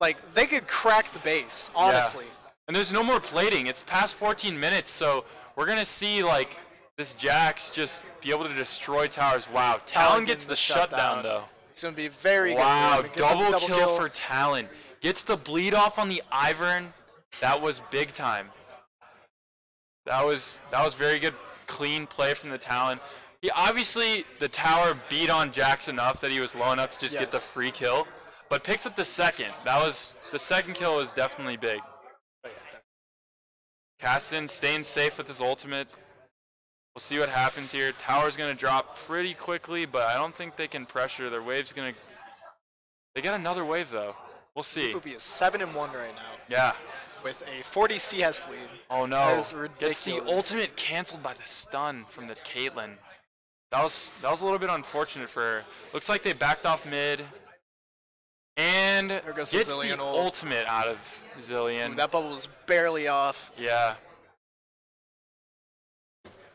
Speaker 2: Like, they could crack the base, honestly.
Speaker 1: Yeah. And there's no more plating. It's past 14 minutes, so we're going to see, like, this Jax just be able to destroy towers. Wow, Talon gets the shutdown, though.
Speaker 2: It's going to be very good.
Speaker 1: Wow, double kill for Talon. Gets the bleed off on the Ivern. That was big time. That was very good, clean play from the Talon. He obviously, the tower beat on Jax enough that he was low enough to just get the free kill, but picks up the second. The second kill was definitely big. Kassadin staying safe with his ultimate. We'll see what happens here. Tower's going to drop pretty quickly, but I don't think they can pressure. Their wave's going to... They got another wave, though. We'll see.
Speaker 2: Poopy is 7-1 right now.
Speaker 1: Yeah.
Speaker 2: With a 40 CS lead.
Speaker 1: Oh, no.
Speaker 2: That is ridiculous.
Speaker 1: Gets the ultimate canceled by the stun from the Caitlyn. That was a little bit unfortunate for her. Looks like they backed off mid. And gets the ultimate out of Zillion.
Speaker 2: Ooh, that bubble was barely off.
Speaker 1: Yeah.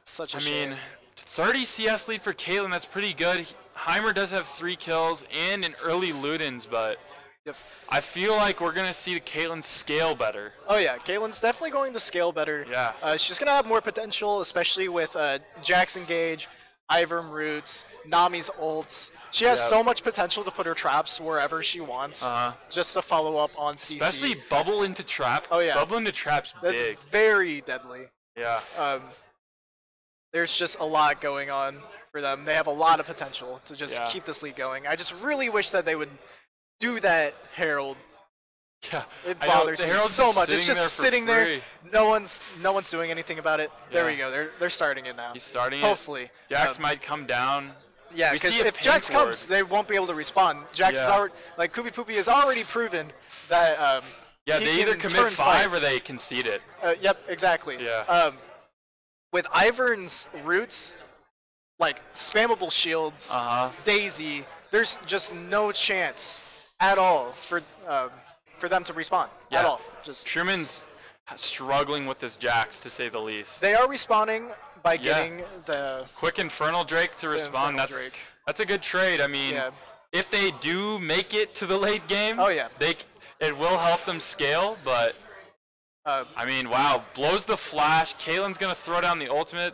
Speaker 2: Such a shame.
Speaker 1: 30 CS lead for Caitlyn, that's pretty good. Heimer does have 3 kills and an early Ludens, but I feel like we're going to see Caitlyn scale better.
Speaker 2: Oh yeah, Caitlyn's definitely going to scale better.
Speaker 1: Yeah.
Speaker 2: She's going to have more potential, especially with Jax engage, Ivern roots, Nami's ults. She has so much potential to put her traps wherever she wants, just to follow up on CC.
Speaker 1: Especially bubble into trap.
Speaker 2: Oh yeah.
Speaker 1: Bubble into trap's
Speaker 2: That's
Speaker 1: big.
Speaker 2: Very deadly.
Speaker 1: Yeah.
Speaker 2: There's just a lot going on for them. They have a lot of potential to just keep this league going. I just really wish that they would do that, Herald.
Speaker 1: Yeah,
Speaker 2: it bothers me so much. It's just sitting there. No one's doing anything about it. There we go. They're starting it now.
Speaker 1: He's starting
Speaker 2: Hopefully.
Speaker 1: it. Jax might come down.
Speaker 2: Yeah, because if Jax comes, they won't be able to respond. Jax is already, like, Koopy Poopy has already proven that.
Speaker 1: Yeah, they either commit 5 or they concede it.
Speaker 2: Yep, exactly.
Speaker 1: Yeah.
Speaker 2: With Ivern's roots, like spammable shields, Daisy, there's just no chance at all for them to respawn at all. Just
Speaker 1: Truman's struggling with this Jax, to say the least.
Speaker 2: They are respawning by getting the
Speaker 1: quick Infernal Drake to respawn. That's a good trade. I mean, if they do make it to the late game, it will help them scale. But I mean, wow, blows the flash. Caitlyn's gonna throw down the ultimate.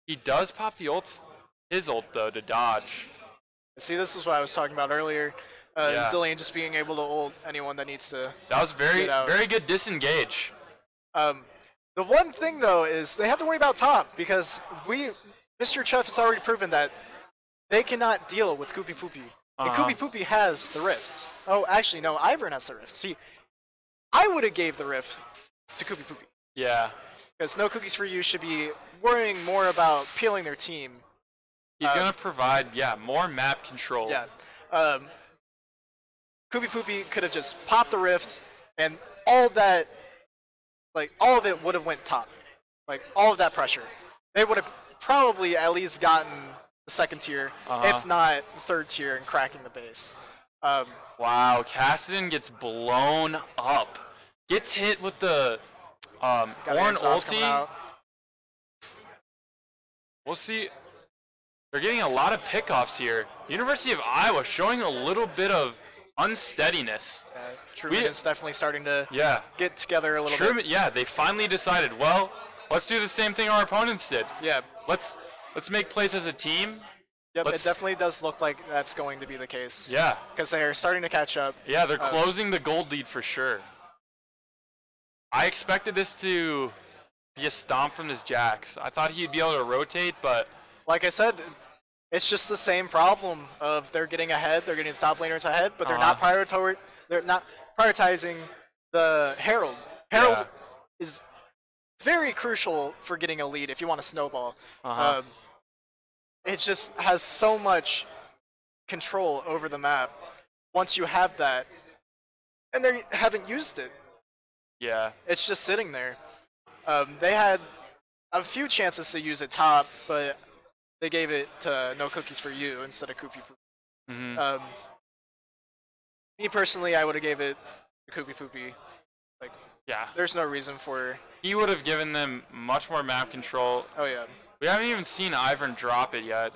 Speaker 1: He does pop the ult, his ult though, to dodge.
Speaker 2: See, this is what I was talking about earlier.
Speaker 1: Yeah.
Speaker 2: Zilean just being able to ult anyone that needs to.
Speaker 1: That was
Speaker 2: get out.
Speaker 1: very good disengage.
Speaker 2: The one thing though is they have to worry about top because Mr. Chuff has already proven that they cannot deal with Koopy Poopy. And Koopy Poopy has the rift. Oh, actually no, Ivern has the rift. See, I would have gave the rift to Koopy Poopy.
Speaker 1: Yeah.
Speaker 2: Because No Cookies for You should be worrying more about peeling their team.
Speaker 1: He's gonna provide, more map control.
Speaker 2: Yeah. Koopy Poopy could have just popped the rift, and all that, all of it would have went top. All of that pressure. They would have probably at least gotten the second tier, if not the third tier, and cracking the base.
Speaker 1: Wow, Kassadin gets blown up. Gets hit with the Ornn ulti. We'll see. They're getting a lot of pickoffs here. University of Iowa showing a little bit of unsteadiness.
Speaker 2: Truman is definitely starting to get together a little bit.
Speaker 1: Yeah, they finally decided, well, let's do the same thing our opponents did.
Speaker 2: Yeah.
Speaker 1: Let's make plays as a team.
Speaker 2: Yep, it definitely does look like that's going to be the case.
Speaker 1: Yeah.
Speaker 2: Because they are starting to catch up.
Speaker 1: Yeah, they're closing the gold lead for sure. I expected this to be a stomp from this Jax. I thought he'd be able to rotate, but...
Speaker 2: Like I said, it's just the same problem of they're getting ahead, they're getting the top laners ahead, but they're not prioritizing the Herald. Herald is very crucial for getting a lead if you want to snowball. It just has so much control over the map once you have that, and they haven't used it.
Speaker 1: Yeah.
Speaker 2: It's just sitting there. They had a few chances to use it top, but they gave it to No Cookies for You instead of Koopy Poopy. Me personally, I would have gave it to Koopy Poopy. There's no reason for...
Speaker 1: He would have given them much more map control.
Speaker 2: Oh, yeah.
Speaker 1: We haven't even seen Ivern drop it yet.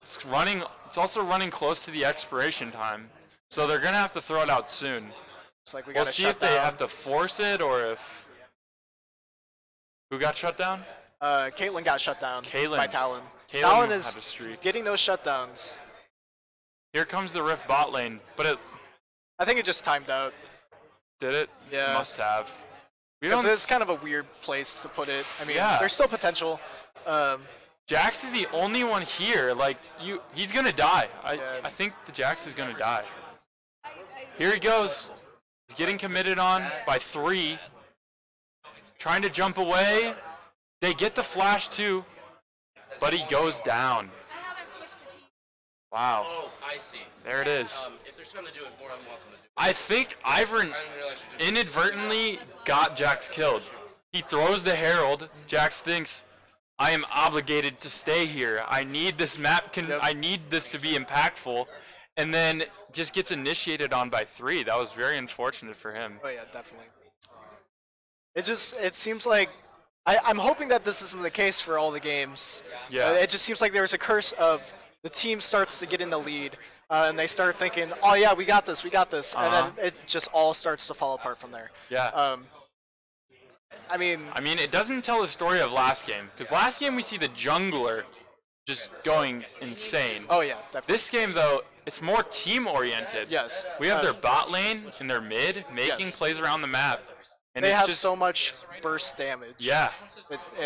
Speaker 1: It's also running close to the expiration time. So they're going to have to throw it out soon.
Speaker 2: It's like
Speaker 1: we'll see if they have to force it or if... Who got shut down?
Speaker 2: Caitlyn got shut down by Talon. Talon is getting those shutdowns.
Speaker 1: Here comes the Rift bot lane, but
Speaker 2: I think it just timed out.
Speaker 1: Did it?
Speaker 2: Yeah.
Speaker 1: Must have.
Speaker 2: Because it's kind of a weird place to put it. I mean, there's still potential.
Speaker 1: Jax is the only one here. He's gonna die. I think the Jax is gonna die. Here he goes. He's getting committed on by 3. Trying to jump away. They get the flash too, but he goes down. Wow.
Speaker 3: Oh, I see.
Speaker 1: There it is.
Speaker 3: If they're trying to do it more, I'm welcome to do it.
Speaker 1: I think Ivern inadvertently got Jax killed. He throws the Herald. Jax thinks, I am obligated to stay here. I need this map. I need this to be impactful. And then just gets initiated on by 3. That was very unfortunate for him.
Speaker 2: Oh, yeah, definitely. It seems like... I'm hoping that this isn't the case for all the games.
Speaker 1: Yeah.
Speaker 2: It just seems like there's a curse of the team starts to get in the lead. And they start thinking, oh yeah, we got this. And then it just all starts to fall apart from there.
Speaker 1: Yeah.
Speaker 2: I mean,
Speaker 1: it doesn't tell the story of last game. Because last game we see the jungler just going insane.
Speaker 2: Oh yeah, definitely.
Speaker 1: This game, though, it's more team-oriented.
Speaker 2: Yes.
Speaker 1: We have their bot lane and their mid making plays around the map. And
Speaker 2: they have so much burst damage.
Speaker 1: Yeah.
Speaker 2: I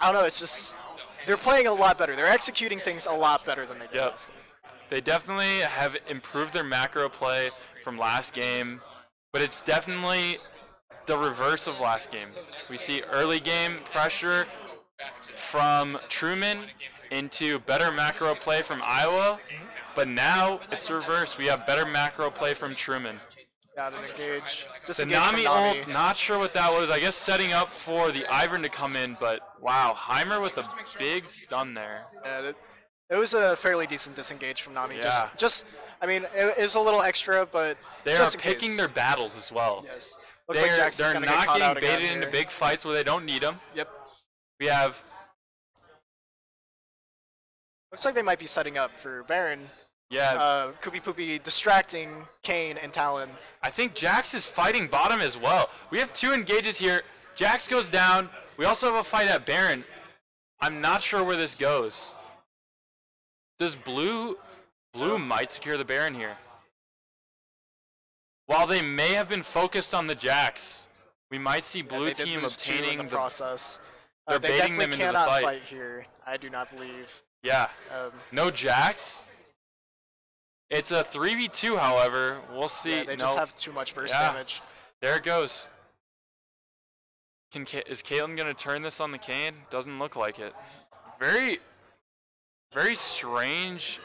Speaker 2: don't know, it's just... They're playing a lot better. They're executing things a lot better than they did last game.
Speaker 1: They definitely have improved their macro play from last game, but it's definitely the reverse of last game. We see early game pressure from Truman into better macro play from Iowa, but now it's the reverse. We have better macro play from Truman.
Speaker 2: Got an engage.
Speaker 1: The Nami ult, not sure what that was. I guess setting up for the Ivern to come in, but wow, Heimer with a big stun there.
Speaker 2: Yeah, it was a fairly decent disengage from Nami.
Speaker 1: Yeah.
Speaker 2: It was a little extra, but
Speaker 1: they are picking their battles as well.
Speaker 2: Yes.
Speaker 1: They're not getting baited into big fights where they don't need them.
Speaker 2: Yep.
Speaker 1: We have...
Speaker 2: Looks like they might be setting up for Baron.
Speaker 1: Yeah.
Speaker 2: Koopy Poopy distracting Kayn and Talon.
Speaker 1: I think Jax is fighting bottom as well. We have 2 engages here. Jax goes down. We also have a fight at Baron. I'm not sure where this goes. Does blue might secure the Baron here? While they may have been focused on the Jacks, we might see blue team obtaining
Speaker 2: the process.
Speaker 1: They're
Speaker 2: they
Speaker 1: baiting them
Speaker 2: definitely
Speaker 1: into the
Speaker 2: cannot
Speaker 1: fight.
Speaker 2: here. I do not believe.
Speaker 1: Yeah. No Jacks. It's a 3v2, however. We'll see.
Speaker 2: Yeah, they just have too much burst damage.
Speaker 1: There it goes. Is Caitlyn going to turn this on the Kayn? Doesn't look like it. Very strange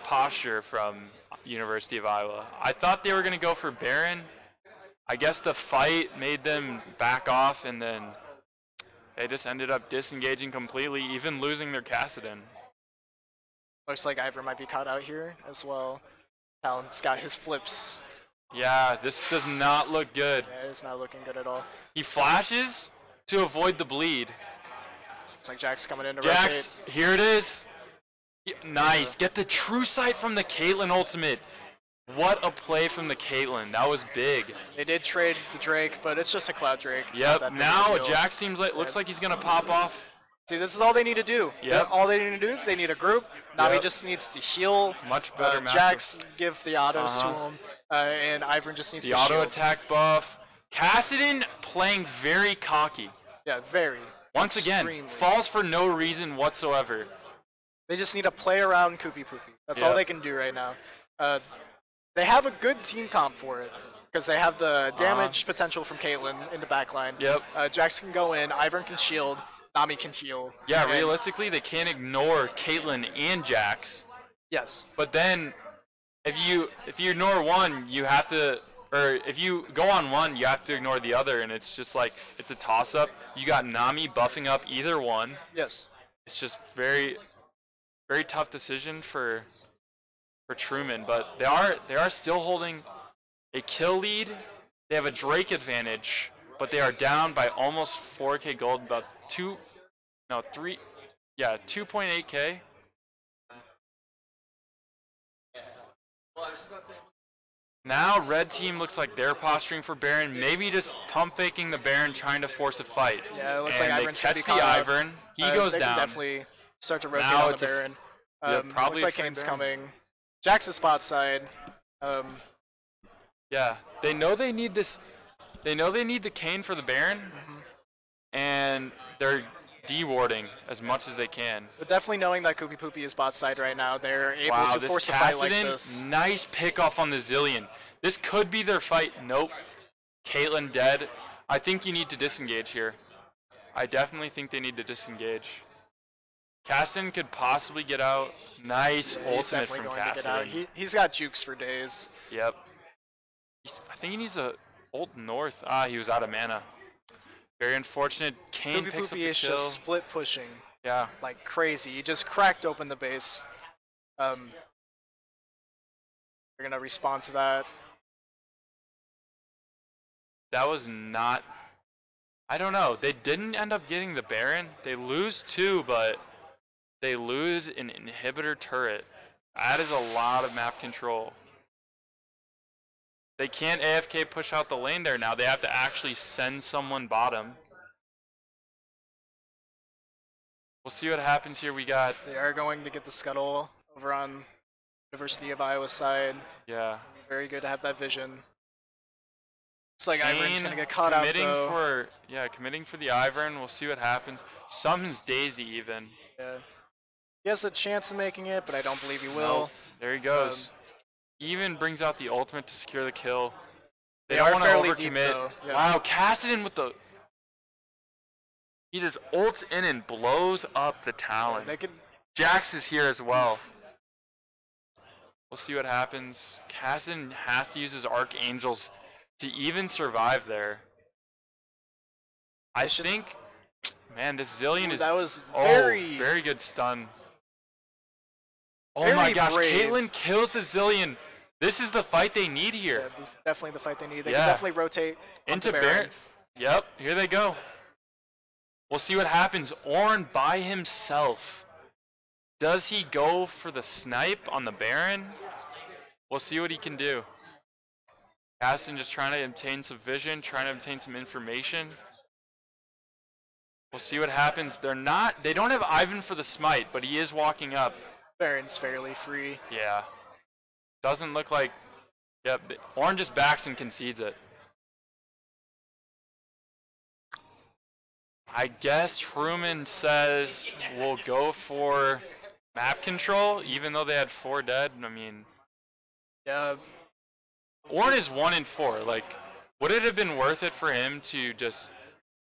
Speaker 1: posture from University of Iowa. I thought they were going to go for Baron. I guess the fight made them back off, and then they just ended up disengaging completely, even losing their Kassadin.
Speaker 2: Looks like Ivern might be caught out here as well. Talon's got his flips.
Speaker 1: Yeah, this does not look good.
Speaker 2: Yeah, it's not looking good at all.
Speaker 1: He flashes to avoid the bleed.
Speaker 2: It's like Jax coming in to
Speaker 1: Jax,
Speaker 2: rotate.
Speaker 1: here it is. Nice. Get the true sight from the Caitlyn ultimate. What a play from the Caitlyn. That was big.
Speaker 2: They did trade the Drake, but it's just a Cloud Drake. It's
Speaker 1: yep. Now Jax seems like looks like he's gonna pop off.
Speaker 2: See, this is all they need to do.
Speaker 1: Yep.
Speaker 2: All they need to do, they need a group. Na'Vi just needs to heal.
Speaker 1: Much better.
Speaker 2: Jax give the autos to him, and Ivern just needs
Speaker 1: the
Speaker 2: to
Speaker 1: auto
Speaker 2: shield.
Speaker 1: attack buff. Kassadin playing very cocky.
Speaker 2: Yeah, very.
Speaker 1: Once again, falls for no reason whatsoever.
Speaker 2: They just need to play around Koopy Poopy. That's all they can do right now. They have a good team comp for it, because they have the damage potential from Caitlyn in the backline.
Speaker 1: Yep.
Speaker 2: Jax can go in, Ivern can shield, Nami can heal.
Speaker 1: Yeah, realistically, they can't ignore Caitlyn and Jax.
Speaker 2: Yes.
Speaker 1: But then, if you ignore one, you have to, or if you go on one, you have to ignore the other, and it's just like it's a toss-up. You got Nami buffing up either one.
Speaker 2: Yes.
Speaker 1: It's just very tough decision for Truman, but they are still holding a kill lead. They have a Drake advantage, but they are down by almost 4K gold, about 2.8K. Now red team looks like they're posturing for Baron, maybe just pump faking the Baron, trying to force a fight.
Speaker 2: Yeah, it looks
Speaker 1: and
Speaker 2: like
Speaker 1: they
Speaker 2: Ivern's
Speaker 1: catch the Ivern. He goes
Speaker 2: they
Speaker 1: down.
Speaker 2: Can definitely start to rotate
Speaker 1: Now
Speaker 2: on
Speaker 1: it's
Speaker 2: the Baron.
Speaker 1: probably
Speaker 2: looks like Kane's coming. Jax's spot side.
Speaker 1: Yeah, they know they need this. They know they need the Kayn for the Baron, and they're de-warding as much as they can.
Speaker 2: But definitely knowing that Koopy Poopy is bot side right now, they're able to
Speaker 1: this
Speaker 2: force a fight like
Speaker 1: Kassadin,
Speaker 2: this.
Speaker 1: nice pick off on the Zilean. This could be their fight. Nope. Caitlyn dead. I think you need to disengage here. I definitely think they need to disengage. Kassadin could possibly get out. Nice ultimate from Kassadin.
Speaker 2: He's got jukes for days.
Speaker 1: Yep. I think he needs a ult north. He was out of mana. Very unfortunate. Kayn
Speaker 2: Koopy
Speaker 1: picks up
Speaker 2: Poopy
Speaker 1: the
Speaker 2: is
Speaker 1: kill.
Speaker 2: just split pushing
Speaker 1: Yeah.
Speaker 2: like crazy. He just cracked open the base. They're gonna respond to that.
Speaker 1: That was not... I don't know. They didn't end up getting the Baron. They lose two, but they lose an inhibitor turret. That is a lot of map control. They can't AFK push out the lane there now. They have to actually send someone bottom. We'll see what happens here. We got...
Speaker 2: They are going to get the scuttle over on University of Iowa's side.
Speaker 1: Yeah.
Speaker 2: Very good to have that vision. Looks like Ivern's gonna get caught out though.
Speaker 1: Committing for the Ivern. We'll see what happens. Summons Daisy even.
Speaker 2: Yeah. He has a chance of making it, but I don't believe he will.
Speaker 1: Nope. There he goes. Even brings out the ultimate to secure the kill. They
Speaker 2: are
Speaker 1: don't want to
Speaker 2: fairly deep,
Speaker 1: overcommit.
Speaker 2: though. Yeah.
Speaker 1: Wow, Kassadin with the... He just ults in and blows up the Talon.
Speaker 2: They could...
Speaker 1: Jax is here as well. We'll see what happens. Kassadin has to use his Archangels to even survive there. I think... Man, this Zilean is...
Speaker 2: That was very...
Speaker 1: very good stun. Oh my gosh,
Speaker 2: brave.
Speaker 1: Caitlyn kills the Zilean. This is the fight they need here.
Speaker 2: Yeah, this is definitely the fight they need. They can definitely rotate
Speaker 1: into Baron. Yep, here they go. We'll see what happens. Ornn by himself. Does he go for the snipe on the Baron? We'll see what he can do. Kassadin just trying to obtain some vision, trying to obtain some information. We'll see what happens. They don't have Ivan for the smite, but he is walking up.
Speaker 2: Baron's fairly free.
Speaker 1: Yeah. Doesn't look like, yep, Ornn just backs and concedes it. I guess Truman says we'll go for map control, even though they had 4 dead. I mean,
Speaker 2: Yeah.
Speaker 1: Ornn is 1 in 4. Like, would it have been worth it for him to just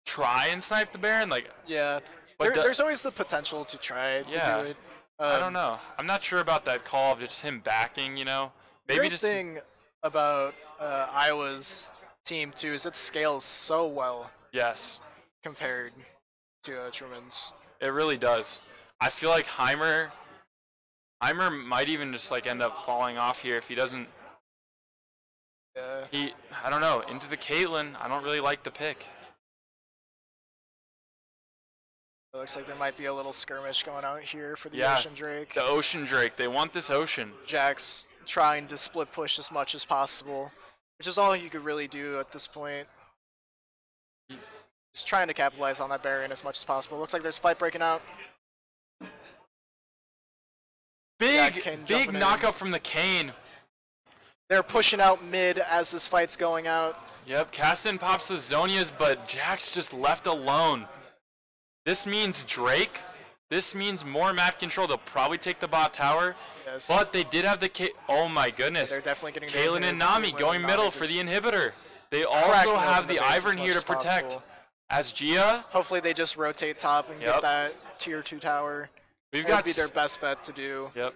Speaker 1: try and snipe the Baron? Like,
Speaker 2: Yeah.
Speaker 1: But
Speaker 2: There's always the potential to try to
Speaker 1: Yeah.
Speaker 2: do it.
Speaker 1: I don't know. I'm not sure about that call of just him backing. You know, maybe
Speaker 2: Great
Speaker 1: just
Speaker 2: thing about Iowa's team too is it scales so well
Speaker 1: yes.
Speaker 2: compared to Truman's.
Speaker 1: It really does. I feel like Heimer might even just like end up falling off here if he doesn't.
Speaker 2: Yeah.
Speaker 1: I don't know. Into the Caitlyn. I don't really like the pick.
Speaker 2: It looks like there might be a little skirmish going out here for the
Speaker 1: Yeah.
Speaker 2: Ocean Drake.
Speaker 1: The Ocean Drake. They want this Ocean.
Speaker 2: Jack's trying to split push as much as possible, which is all you could really do at this point. He's trying to capitalize on that Baron as much as possible. Looks like there's a fight breaking out.
Speaker 1: Big
Speaker 2: Kane
Speaker 1: big
Speaker 2: jumping in.
Speaker 1: knockup from the Kane.
Speaker 2: They're pushing out mid as this fight's going out.
Speaker 1: Yep, Caston pops the Zonias, but Jack's just left alone. This means Drake. This means more map control. They'll probably take the bot tower.
Speaker 2: Yes.
Speaker 1: But they did have the oh my goodness.
Speaker 2: They're definitely getting
Speaker 1: Kaylin and Nami going middle for the inhibitor. They also
Speaker 2: cracking
Speaker 1: have
Speaker 2: open
Speaker 1: the
Speaker 2: the base as
Speaker 1: Ivern
Speaker 2: much
Speaker 1: here to
Speaker 2: as
Speaker 1: protect.
Speaker 2: possible.
Speaker 1: As Gia,
Speaker 2: Hopefully they just rotate top and
Speaker 1: Yep.
Speaker 2: get that tier 2 tower.
Speaker 1: we've
Speaker 2: That
Speaker 1: got
Speaker 2: would be their best bet to do.
Speaker 1: Yep.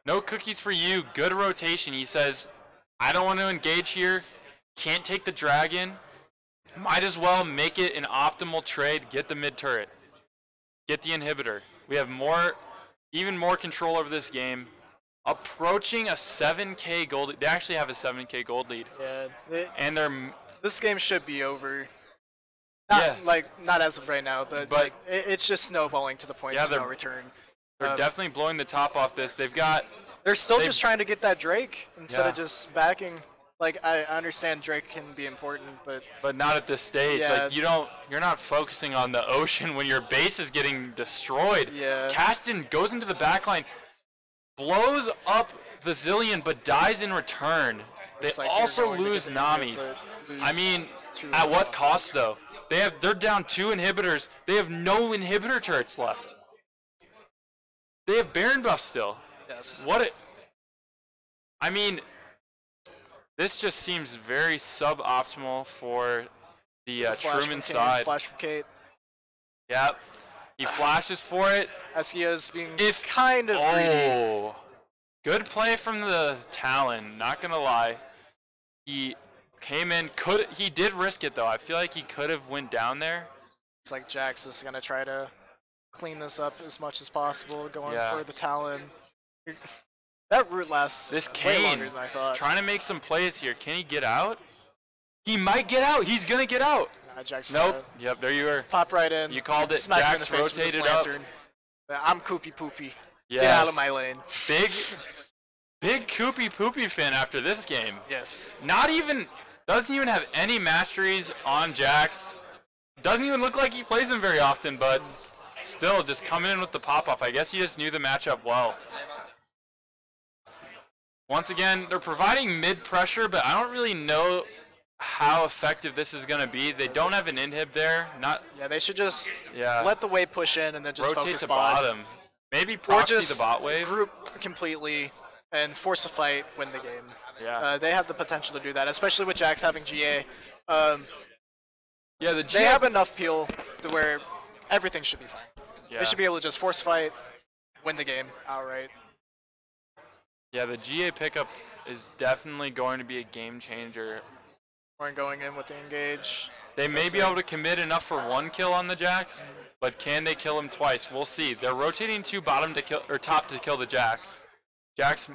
Speaker 1: No cookies for you. Good rotation. He says, I don't want to engage here. Can't take the dragon. Might as well make it an optimal trade. Get the mid turret. Get the inhibitor. We have even more control over this game. Approaching a 7K gold. They actually have a 7K gold lead.
Speaker 2: Yeah.
Speaker 1: And they're
Speaker 2: This game should be over.
Speaker 1: Yeah.
Speaker 2: Not as of right now, but like, it's just snowballing to the point
Speaker 1: Yeah,
Speaker 2: of no
Speaker 1: they're-
Speaker 2: return.
Speaker 1: they're definitely blowing the top off this. They've got
Speaker 2: They're still
Speaker 1: They-
Speaker 2: just trying to get that Drake instead
Speaker 1: Yeah.
Speaker 2: of just backing. Like, I understand Drake can be important, but
Speaker 1: not at this stage.
Speaker 2: Yeah.
Speaker 1: Like you're not focusing on the Ocean when your base is getting destroyed.
Speaker 2: Yeah.
Speaker 1: Caston goes into the backline, blows up the Zillion, but dies in return. They
Speaker 2: looks like you're
Speaker 1: also
Speaker 2: going to get
Speaker 1: lose
Speaker 2: the
Speaker 1: Nami.
Speaker 2: inhibitor, but lose
Speaker 1: I mean,
Speaker 2: 2
Speaker 1: at what
Speaker 2: inhibitors.
Speaker 1: cost though? They're down 2 inhibitors. They have no inhibitor turrets left. They have Baron buff still.
Speaker 2: Yes.
Speaker 1: I mean, this just seems very suboptimal for the
Speaker 2: Flash from
Speaker 1: Truman
Speaker 2: Kane,
Speaker 1: side.
Speaker 2: Flash from Kate.
Speaker 1: Yep. He flashes for it.
Speaker 2: Eskia's being
Speaker 1: If
Speaker 2: kind of greedy.
Speaker 1: Oh, good play from the Talon. Not gonna lie, he came in. He did risk it though? I feel like he could have went down there.
Speaker 2: It's like Jax is going to try to clean this up as much as possible, going
Speaker 1: Yeah.
Speaker 2: for the Talon. That route lasts
Speaker 1: This
Speaker 2: way longer
Speaker 1: Kane
Speaker 2: than I thought.
Speaker 1: trying to make some plays here. Can he get out? He might get out. He's gonna get out.
Speaker 2: Jax
Speaker 1: Nope. Yep. There you were.
Speaker 2: pop right in.
Speaker 1: You called it.
Speaker 2: Smack him in
Speaker 1: Jax
Speaker 2: the face with his
Speaker 1: rotated up.
Speaker 2: lantern. I'm Koopy Poopy.
Speaker 1: Yes.
Speaker 2: Get out of my lane.
Speaker 1: Big Koopy Poopy fan after this game.
Speaker 2: Yes.
Speaker 1: Doesn't even have any masteries on Jax. Doesn't even look like he plays him very often, but still just coming in with the pop-off. I guess he just knew the matchup well. Once again, they're providing mid pressure, but I don't really know how effective this is going to be. They don't have an inhib there.
Speaker 2: Yeah, they should just
Speaker 1: Yeah.
Speaker 2: let the wave push in and then just
Speaker 1: Rotate
Speaker 2: focus
Speaker 1: to
Speaker 2: bot.
Speaker 1: bottom. Maybe
Speaker 2: Or
Speaker 1: proxy
Speaker 2: just
Speaker 1: the bot wave.
Speaker 2: group completely and force a fight, win the game.
Speaker 1: Yeah.
Speaker 2: They have the potential to do that, especially with Jax having GA.
Speaker 1: Yeah, the
Speaker 2: They have enough peel to where everything should be fine.
Speaker 1: Yeah.
Speaker 2: They should be able to just force fight, win the game outright.
Speaker 1: Yeah, the GA pickup is definitely going to be a game changer.
Speaker 2: Or going in with the engage.
Speaker 1: They may be able to commit enough for 1 kill on the Jax, but can they kill him twice? We'll see. They're rotating to bottom to kill or top to kill the Jax. Jax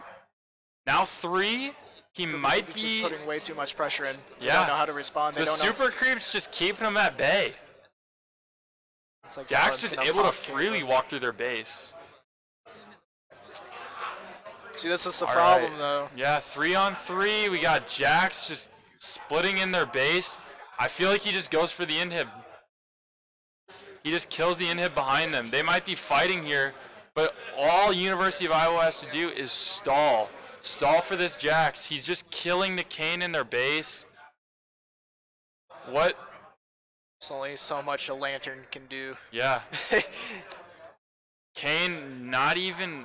Speaker 1: now 3. He might
Speaker 2: Just
Speaker 1: be.
Speaker 2: putting way too much pressure in. They
Speaker 1: Yeah.
Speaker 2: don't know how to respond. They
Speaker 1: The
Speaker 2: don't
Speaker 1: super creeps just keeping him at bay.
Speaker 2: know. It's like
Speaker 1: Jax
Speaker 2: Talon's
Speaker 1: just
Speaker 2: gonna
Speaker 1: able to
Speaker 2: pop King.
Speaker 1: freely walk through their base.
Speaker 2: See, this is the
Speaker 1: All
Speaker 2: problem,
Speaker 1: right.
Speaker 2: though.
Speaker 1: Yeah, 3-on-3. We got Jax just splitting in their base. I feel like he just goes for the inhib. He just kills the inhib behind them. They might be fighting here, but all University of Iowa has to do is stall. Stall for this Jax. He's just killing the Kayn in their base. What?
Speaker 2: There's only so much a Lantern can do.
Speaker 1: Yeah. Kayn not even...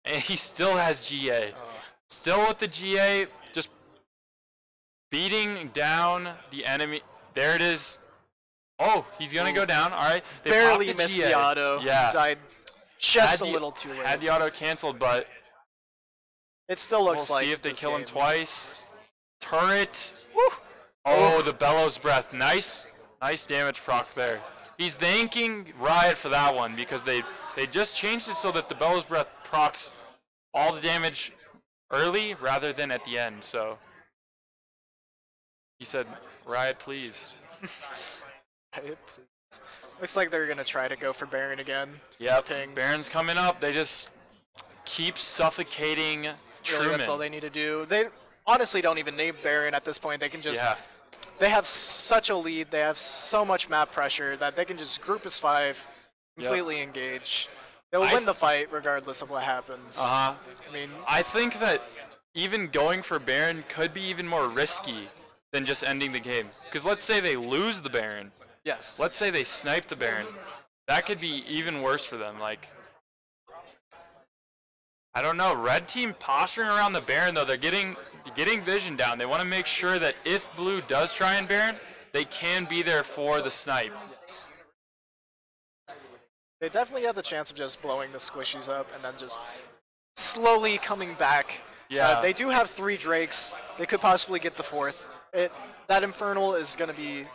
Speaker 1: And he still has GA. Still with the GA, just beating down the enemy. There it is. Oh, he's going to go down. All right. They
Speaker 2: barely
Speaker 1: popped
Speaker 2: missed
Speaker 1: GA.
Speaker 2: the auto.
Speaker 1: Yeah.
Speaker 2: Died just
Speaker 1: Had
Speaker 2: a
Speaker 1: the-
Speaker 2: little too late.
Speaker 1: Had the auto canceled, but
Speaker 2: It still looks
Speaker 1: we'll
Speaker 2: like
Speaker 1: see if they
Speaker 2: this
Speaker 1: kill him
Speaker 2: game's-
Speaker 1: twice. Turret. Woo. Oh, the Bellows Breath. Nice damage proc there. He's thanking Riot for that one because they just changed it so that the Bellows Breath procs all the damage early rather than at the end. So he said, Riot, please.
Speaker 2: Riot, please. Looks like they're gonna try to go for Baron again.
Speaker 1: Yep,
Speaker 2: Pings.
Speaker 1: Baron's coming up. They just keep suffocating
Speaker 2: Really,
Speaker 1: Truman.
Speaker 2: that's all they need to do. They honestly don't even need Baron at this point. They can just.
Speaker 1: Yeah.
Speaker 2: They have such a lead. They have so much map pressure that they can just group as 5, completely engage. They'll win the fight regardless of what happens.
Speaker 1: Uh-huh.
Speaker 2: I mean,
Speaker 1: I think that even going for Baron could be even more risky than just ending the game. Because let's say they lose the Baron.
Speaker 2: yes.
Speaker 1: Let's say they snipe the Baron. That could be even worse for them. Like, I don't know. Red team posturing around the Baron, though. They're getting vision down. They want to make sure that if Blue does try and Baron, they can be there for the snipe.
Speaker 2: They definitely have the chance of just blowing the squishies up and then just slowly coming back.
Speaker 1: Yeah.
Speaker 2: They do have 3 Drakes. They could possibly get the 4th. That Infernal is going to be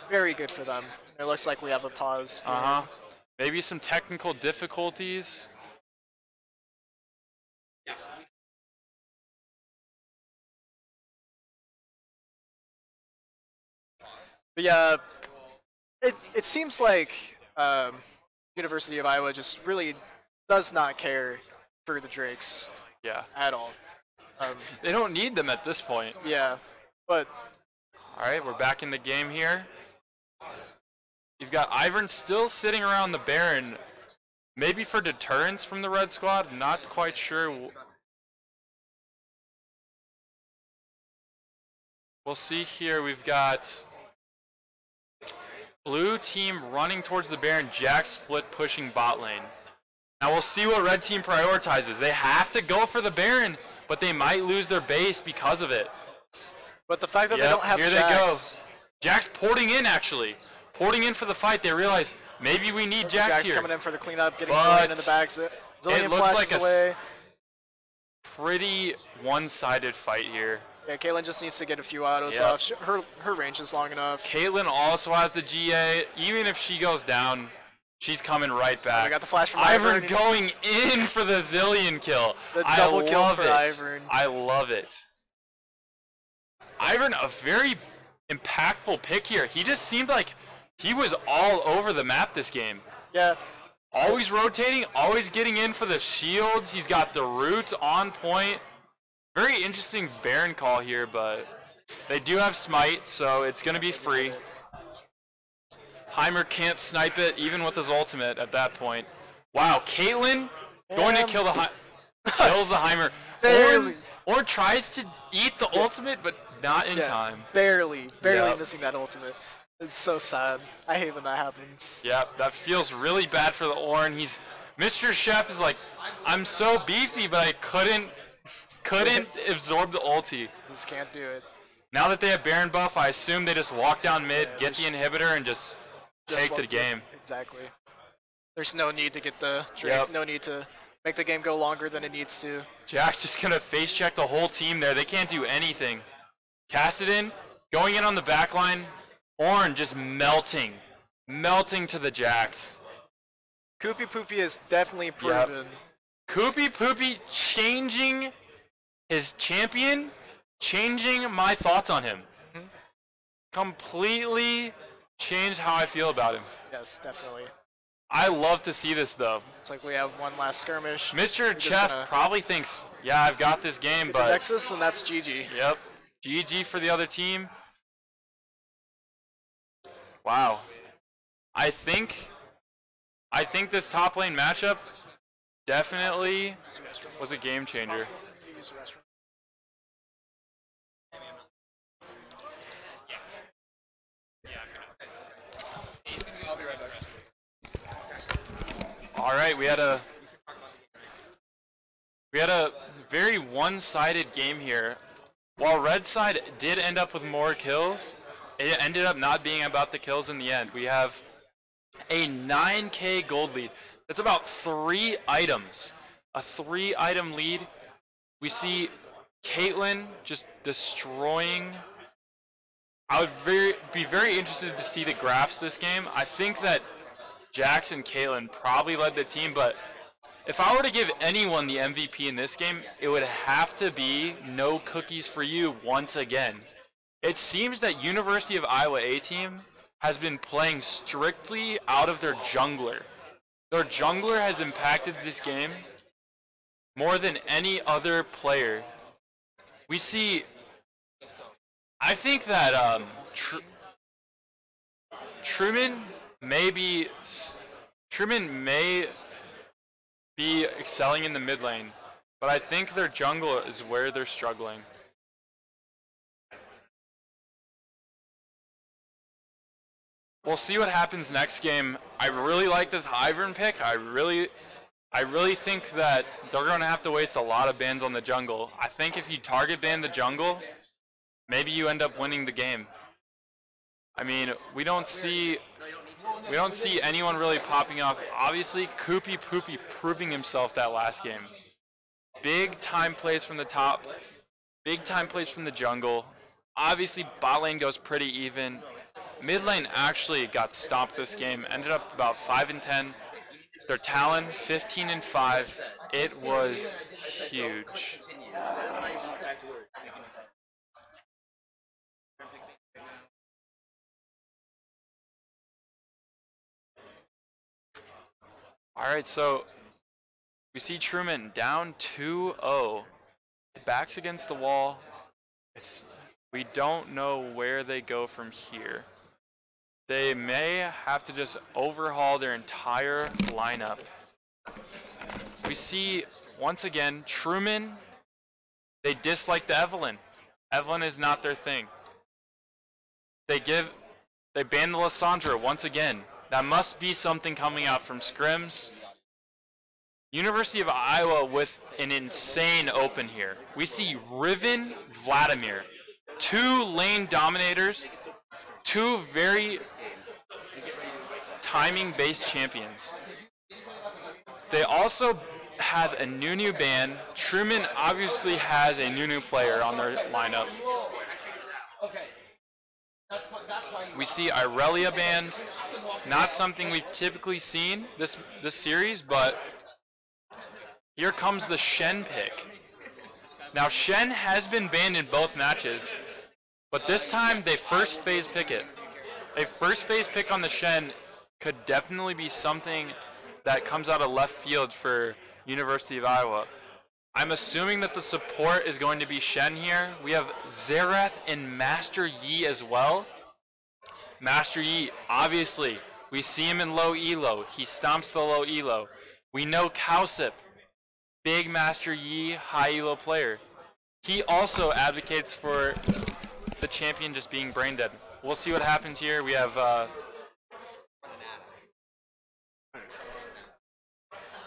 Speaker 2: very good for them. It looks like we have a pause.
Speaker 1: Uh-huh. Maybe some technical difficulties.
Speaker 2: But yeah, it seems like University of Iowa just really does not care for the Drakes
Speaker 1: Yeah.
Speaker 2: at all.
Speaker 1: They don't need them at this point.
Speaker 2: Yeah, but
Speaker 1: All right, we're back in the game here. You've got Ivern still sitting around the Baron, maybe for deterrence from the Red Squad. Not quite sure. We'll see here. We've got Blue team running towards the Baron. Jack split pushing bot lane. Now we'll see what Red team prioritizes. They have to go for the Baron, but they might lose their base because of it.
Speaker 2: the fact that they
Speaker 1: Yep,
Speaker 2: don't have
Speaker 1: here
Speaker 2: Jax,
Speaker 1: they go. Jack's porting in, actually. Porting in for the fight. They realize maybe we need Jax
Speaker 2: Jax
Speaker 1: here.
Speaker 2: coming in for the cleanup, getting
Speaker 1: But
Speaker 2: Zillion in the bags. Zillion
Speaker 1: looks
Speaker 2: flashes
Speaker 1: like a
Speaker 2: away.
Speaker 1: Pretty one-sided fight here.
Speaker 2: Yeah, Caitlyn just needs to get a few autos
Speaker 1: Yep.
Speaker 2: off. Her range is long enough.
Speaker 1: Caitlyn also has the GA. Even if she goes down, she's coming right back.
Speaker 2: We got the flash from
Speaker 1: Ivern
Speaker 2: Ivern.
Speaker 1: going in for the Zillion kill.
Speaker 2: The
Speaker 1: I
Speaker 2: double kill
Speaker 1: love
Speaker 2: for
Speaker 1: it.
Speaker 2: Ivern.
Speaker 1: I love it. Ivern, a very impactful pick here. He just seemed like he was all over the map this game.
Speaker 2: Yeah,
Speaker 1: Always rotating, always getting in for the shields. He's got the roots on point. Very interesting Baron call here, but they do have smite, so it's going to be free. Heimer can't snipe it, even with his ultimate at that point. Wow, Caitlyn going to
Speaker 2: Damn.
Speaker 1: kill the kills the Heimer.
Speaker 2: Barely.
Speaker 1: Or tries to eat the ultimate, but not in
Speaker 2: yeah,
Speaker 1: time.
Speaker 2: barely
Speaker 1: Yep.
Speaker 2: missing that ultimate. It's so sad. I hate when that happens.
Speaker 1: Yep, that feels really bad for the Ornn. Mr. Chef is like, I'm so beefy, but I couldn't absorb the ulti.
Speaker 2: Just can't do it.
Speaker 1: Now that they have Baron buff, I assume they just walk down mid,
Speaker 2: Yeah,
Speaker 1: get the inhibitor, and just take the
Speaker 2: walk-
Speaker 1: game.
Speaker 2: Exactly. There's no need to get the Drake.
Speaker 1: Yep.
Speaker 2: No need to make the game go longer than it needs to.
Speaker 1: Jack's just gonna face check the whole team there. They can't do anything. Kassadin going in on the back line. Ornn just melting to the Jax.
Speaker 2: Koopy Poopy is definitely proven.
Speaker 1: Koopy Poopy changing his champion, changing my thoughts on him.
Speaker 2: Mhm.
Speaker 1: Completely changed how I feel about him.
Speaker 2: Yes, definitely.
Speaker 1: I love to see this though.
Speaker 2: It's like we have one last skirmish.
Speaker 1: Mr.
Speaker 2: just
Speaker 1: Chef
Speaker 2: gonna-
Speaker 1: probably thinks, yeah, I've got this game,
Speaker 2: Get the
Speaker 1: but
Speaker 2: Nexus, and that's GG.
Speaker 1: yep, GG for the other team. Wow. I think this top lane matchup definitely was a game changer. All right, we had a very one-sided game here. While red side did end up with more kills, it ended up not being about the kills in the end. We have a 9K gold lead. That's about 3 items. A 3-item lead. We see Caitlyn just destroying. I would be very interested to see the graphs this game. I think that Jax and Caitlyn probably led the team, but if I were to give anyone the MVP in this game, it would have to be No Cookies for You once again. It seems that University of Iowa A-Team has been playing strictly out of their jungler. Their jungler has impacted this game more than any other player. We see, I think that Truman may be excelling in the mid lane, but I think their jungle is where they're struggling. We'll see what happens next game. I really like this Ivern pick. I really think that they're going to have to waste a lot of bans on the jungle. I think if you target ban the jungle, maybe you end up winning the game. I mean, we don't see anyone really popping off. Obviously, Koopy Poopy proving himself that last game. Big time plays from the top. Big time plays from the jungle. Obviously, bot lane goes pretty even. Mid lane actually got stomped this game. Ended up about 5-10. Their Talon 15-5. It was huge. Alright, so we see Truman down 2-0. Backs against the wall. We don't know where they go from here. They may have to just overhaul their entire lineup. We see, once again, Truman, they dislike the Evelynn. Evelynn is not their thing. They ban the Lissandra once again. That must be something coming out from scrims. University of Iowa with an insane open here. We see Riven, Vladimir. 2 lane dominators. 2 very timing-based champions. They also have a Nunu ban. Truman obviously has a Nunu player on their lineup. We see Irelia banned. Not something we've typically seen this series, but here comes the Shen pick. Now Shen has been banned in both matches, but this time they first phase pick it. A first phase pick on the Shen could definitely be something that comes out of left field for University of Iowa. I'm assuming that the support is going to be Shen here. We have Xerath and Master Yi as well. Master Yi, obviously, we see him in low elo. He stomps the low elo. We know Cowsip, big Master Yi high elo player. He also advocates for the champion just being brain dead. We'll see what happens here. We have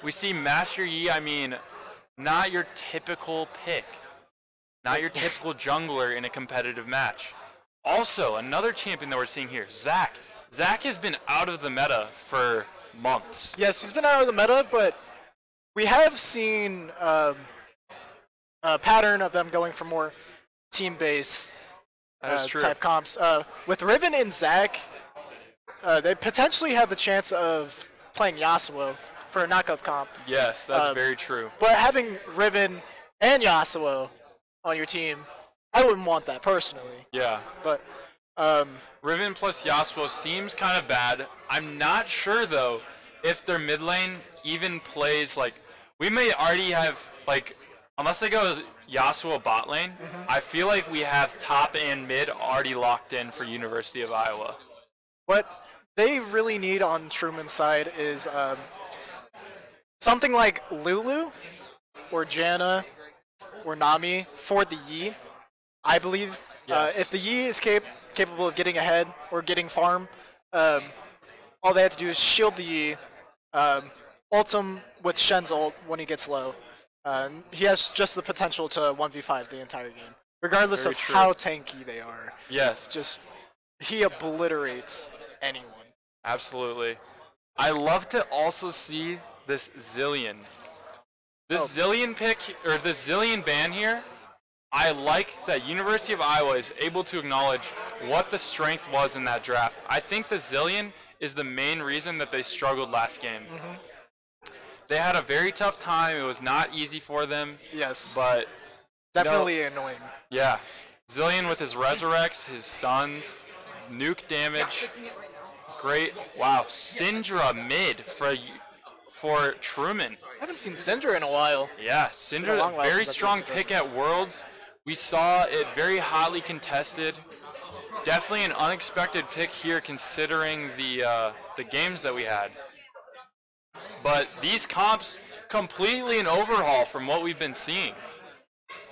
Speaker 1: we see Master Yi, I mean, not your typical pick. Not your typical jungler in a competitive match. Also, another champion that we're seeing here, Zac. Zac has been out of the meta for months.
Speaker 2: Yes, he's been out of the meta, but we have seen a pattern of them going for more team-based type comps. With Riven and Zac, they potentially have the chance of playing Yasuo for a knockup comp.
Speaker 1: Yes, that's very true.
Speaker 2: But having Riven and Yasuo on your team, I wouldn't want that personally.
Speaker 1: Yeah.
Speaker 2: But
Speaker 1: Riven plus Yasuo seems kind of bad. I'm not sure though if their mid lane even plays like, we may already have like, unless they go Yasuo bot lane, I feel like we have top and mid already locked in for University of Iowa.
Speaker 2: But they really need on Truman's side is something like Lulu or Janna or Nami for the Yi. I believe if the Yi is capable of getting ahead or getting farm, all they have to do is shield the Yi, ult him with Shen's ult when he gets low. He has just the potential to 1v5 the entire game, regardless
Speaker 1: Very
Speaker 2: of
Speaker 1: true.
Speaker 2: how tanky they are.
Speaker 1: Yes,
Speaker 2: Just he obliterates anyone.
Speaker 1: absolutely. I love to also see this Zillion. This Zillion pick, or this Zillion ban here, I like that University of Iowa is able to acknowledge what the strength was in that draft. I think the Zillion is the main reason that they struggled last game. They had a very tough time. It was not easy for them,
Speaker 2: Yes,
Speaker 1: but
Speaker 2: definitely annoying.
Speaker 1: yeah. Zillion with his resurrects, his stuns, nuke damage. Great. Wow. Syndra mid for Truman.
Speaker 2: I haven't seen Syndra in a while.
Speaker 1: Yeah,
Speaker 2: a
Speaker 1: Syndra,
Speaker 2: long while
Speaker 1: very
Speaker 2: since I've
Speaker 1: strong
Speaker 2: seen Syndra.
Speaker 1: pick at Worlds. We saw it very hotly contested. Definitely an unexpected pick here considering the games that we had. But these comps, completely an overhaul from what we've been seeing.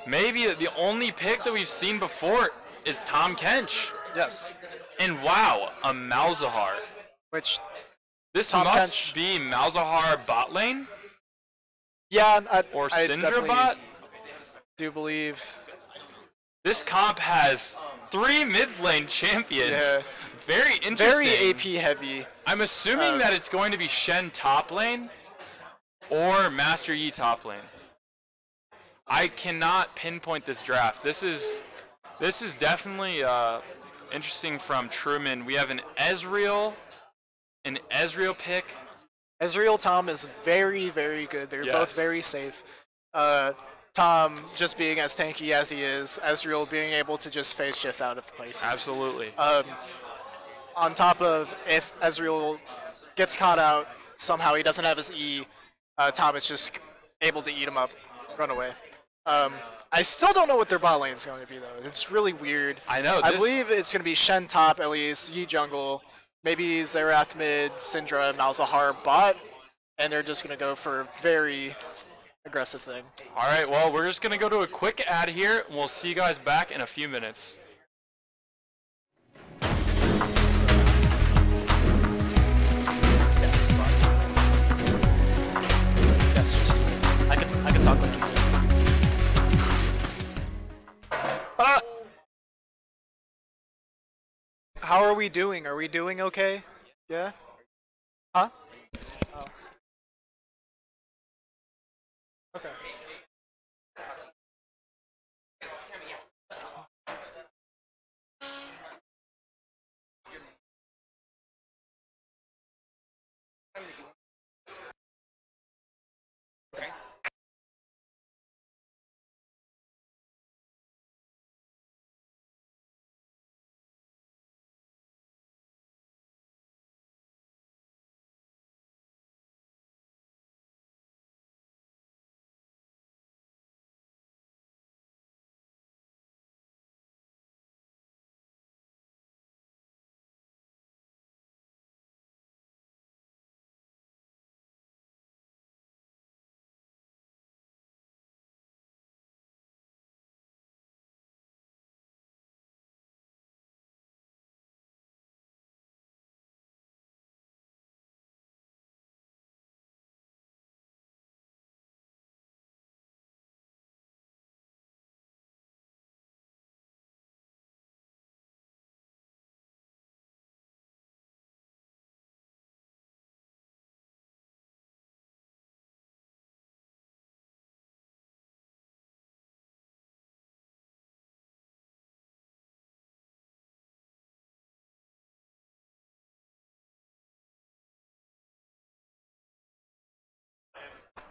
Speaker 1: Maybe the only pick that we've seen before is Tom Kench.
Speaker 2: Yes,
Speaker 1: And wow, a Malzahar.
Speaker 2: which
Speaker 1: This
Speaker 2: Tom
Speaker 1: must
Speaker 2: Kench.
Speaker 1: be Malzahar bot lane?
Speaker 2: yeah,
Speaker 1: Or
Speaker 2: I
Speaker 1: Syndra
Speaker 2: definitely
Speaker 1: bot?
Speaker 2: do believe.
Speaker 1: This comp has 3 mid lane champions.
Speaker 2: Yeah.
Speaker 1: Very interesting.
Speaker 2: Very AP heavy.
Speaker 1: I'm assuming that it's going to be Shen top lane or Master Yi top lane. I cannot pinpoint this draft. This is definitely interesting from Truman. We have an Ezreal pick.
Speaker 2: Ezreal Tom is very, very good. They're
Speaker 1: Yes.
Speaker 2: both very safe. Tom just being as tanky as he is, Ezreal being able to just phase shift out of places.
Speaker 1: Absolutely.
Speaker 2: On top of if Ezreal gets caught out, somehow he doesn't have his E, Tom is just able to eat him up, run away. I still don't know what their bot lane is going to be though. It's really weird.
Speaker 1: I know.
Speaker 2: I believe it's going to be Shen top at least, Yi jungle, maybe Xerath mid, Syndra, Malzahar bot, and they're just going to go for a very aggressive thing.
Speaker 1: All right, well, we're just going to go to a quick ad here, and we'll see you guys back in a few minutes.
Speaker 2: Yes. Yes, just I can talk like you. How are we doing? Are we doing okay? Yeah? Huh? Oh. Okay.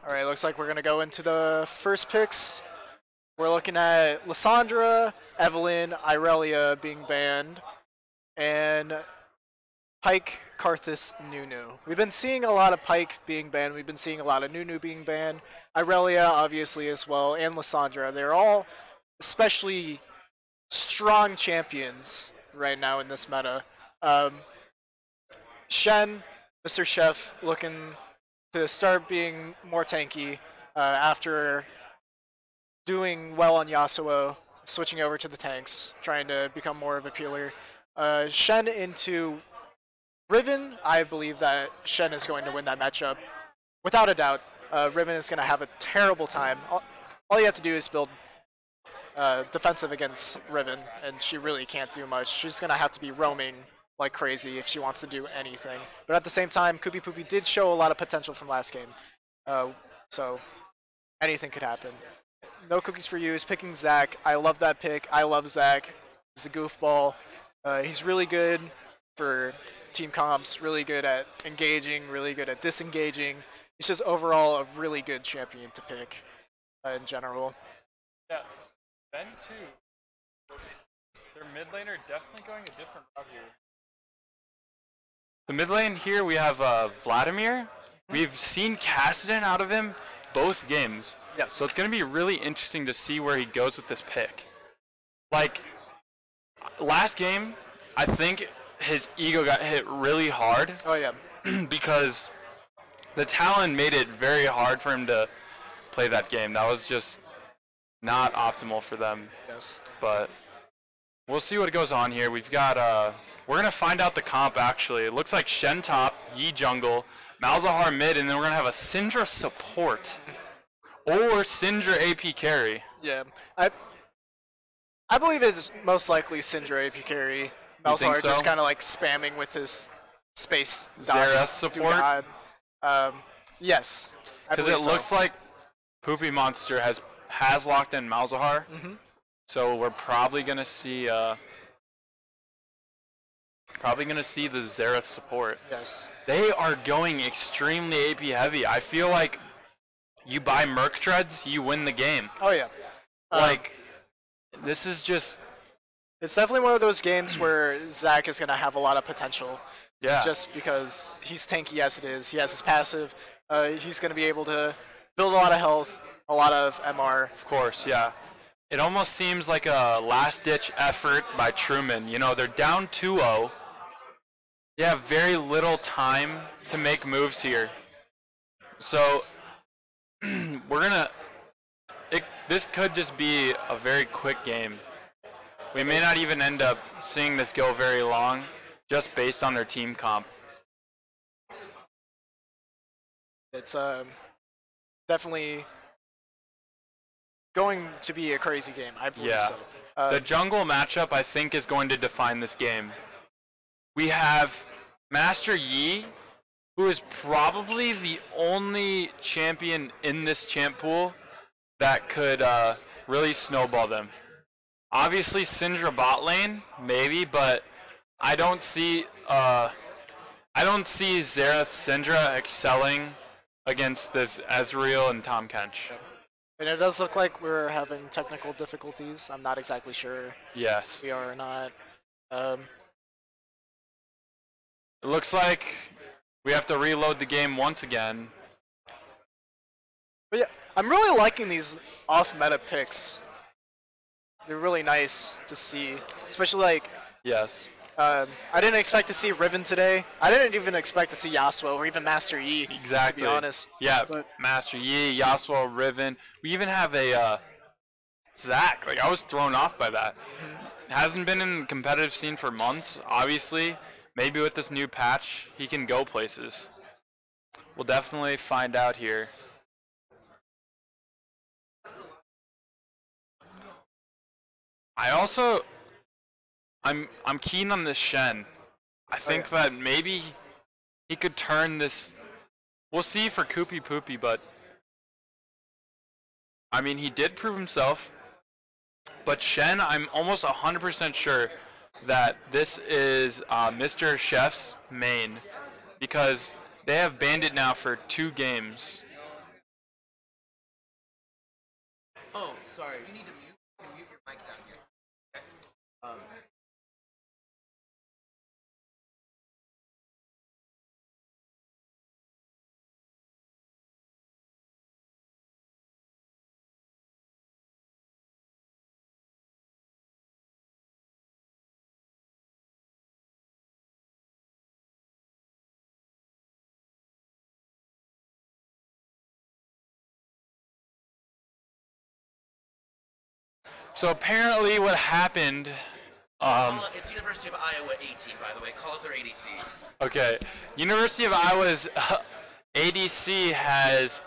Speaker 2: Alright, looks like we're going to go into the first picks. We're looking at Lissandra, Evelynn, Irelia being banned, and Pyke, Karthus, Nunu. We've been seeing a lot of Pyke being banned. We've been seeing a lot of Nunu being banned. Irelia, obviously, as well, and Lissandra. They're all especially strong champions right now in this meta. Shen, Mr. Chef, looking to start being more tanky after doing well on Yasuo, switching over to the tanks, trying to become more of a peeler. Shen into Riven, I believe that Shen is going to win that matchup. Without a doubt, Riven is going to have a terrible time. All you have to do is build defensive against Riven, and she really can't do much. She's going to have to be roaming like crazy if she wants to do anything. But at the same time, Kupi Pupi did show a lot of potential from last game. So anything could happen. No Cookies for You is picking Zac. I love that pick. I love Zac. He's a goofball. He's really good for team comps, really good at engaging, really good at disengaging. He's just overall a really good champion to pick in general.
Speaker 4: Yeah, Ben too. Their mid laner definitely going a different route here.
Speaker 1: The mid lane here, we have Vladimir. We've seen Kassadin out of him both games.
Speaker 2: Yes.
Speaker 1: So it's going to be really interesting to see where he goes with this pick. Like, last game, I think his ego got hit really hard.
Speaker 2: Oh, yeah.
Speaker 1: Because the Talon made it very hard for him to play that game. That was just not optimal for them.
Speaker 2: Yes.
Speaker 1: But we'll see what goes on here. We've got, we're going to find out the comp, actually. It looks like Shen top, Yi jungle, Malzahar mid, and then we're going to have a Syndra support. Or Syndra AP carry.
Speaker 2: Yeah. I believe it's most likely Syndra AP carry. Malzahar
Speaker 1: so?
Speaker 2: just kind of like spamming with his space
Speaker 1: Xerath
Speaker 2: dots.
Speaker 1: support?
Speaker 2: Yes.
Speaker 1: Because it looks like Poopy Monster has locked in Malzahar. So we're probably gonna see the Xerath support.
Speaker 2: Yes.
Speaker 1: They are going extremely AP heavy. I feel like you buy Merc Treads, you win the game.
Speaker 2: Oh yeah.
Speaker 1: Like this is just
Speaker 2: It's definitely one of those games where Zac is gonna have a lot of potential.
Speaker 1: yeah.
Speaker 2: Just because he's tanky as it is, he has his passive. He's gonna be able to build a lot of health, a lot of MR.
Speaker 1: Of course, yeah. It almost seems like a last-ditch effort by Truman. You know, they're down 2-0. They have very little time to make moves here. So, this could just be a very quick game. We may not even end up seeing this go very long, just based on their team comp.
Speaker 2: It's definitely going to be a crazy game. I believe
Speaker 1: Yeah.
Speaker 2: so.
Speaker 1: The jungle matchup, I think, is going to define this game. We have Master Yi, who is probably the only champion in this champ pool that could really snowball them. Obviously, Syndra bot lane, maybe, but I don't see Xerath Syndra excelling against this Ezreal and Tahm Kench.
Speaker 2: And it does look like we're having technical difficulties. I'm not exactly sure
Speaker 1: Yes.
Speaker 2: if we are or not.
Speaker 1: It looks like we have to reload the game once again.
Speaker 2: But yeah, I'm really liking these off-meta picks. They're really nice to see, especially like
Speaker 1: Yes.
Speaker 2: I didn't expect to see Riven today. I didn't even expect to see Yasuo or even Master Yi.
Speaker 1: Exactly.
Speaker 2: To be honest.
Speaker 1: Yeah,
Speaker 2: But-
Speaker 1: Master Yi, Yasuo, Riven. We even have a Zac. Like, I was thrown off by that. Hasn't been in the competitive scene for months, obviously. Maybe with this new patch, he can go places. We'll definitely find out here. I'm keen on this Shen. I think that maybe he could turn this. We'll see for Koopy Poopy, but I mean, he did prove himself. But Shen, I'm almost 100% sure that this is Mr. Chef's main, because they have Bandit now for 2 games.
Speaker 3: Oh, sorry. You need to mute. You can mute your mic down here. Okay?
Speaker 1: So apparently what happened,
Speaker 5: It's University of Iowa 18, by the way. Call up their ADC.
Speaker 1: okay, University of Iowa's ADC has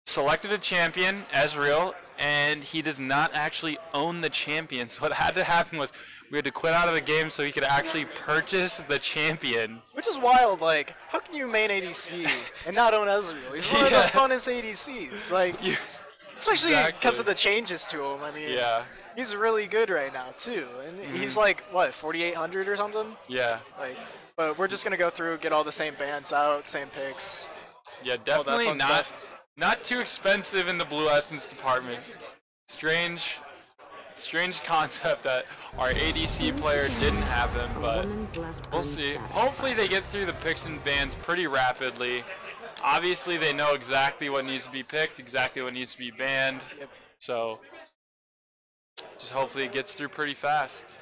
Speaker 1: selected a champion, Ezreal, and he does not actually own the champion. So what had to happen was we had to quit out of the game so he could actually purchase the champion.
Speaker 2: Which is wild. Like, how can you main ADC and not own Ezreal? He's one of the funnest ADCs. Like, especially because of the changes to him. I mean,
Speaker 1: Yeah,
Speaker 2: he's really good right now too, and he's like what 4,800 or something.
Speaker 1: yeah.
Speaker 2: Like, but we're just gonna go through, get all the same bans out, same picks.
Speaker 1: Yeah, definitely
Speaker 2: fun
Speaker 1: not
Speaker 2: stuff.
Speaker 1: not too expensive in the Blue Essence department. Strange concept that our ADC player didn't have him, but we'll see. Hopefully they get through the picks and bans pretty rapidly. Obviously they know exactly what needs to be picked, exactly what needs to be banned.
Speaker 2: Yep.
Speaker 1: So just hopefully it gets through pretty fast.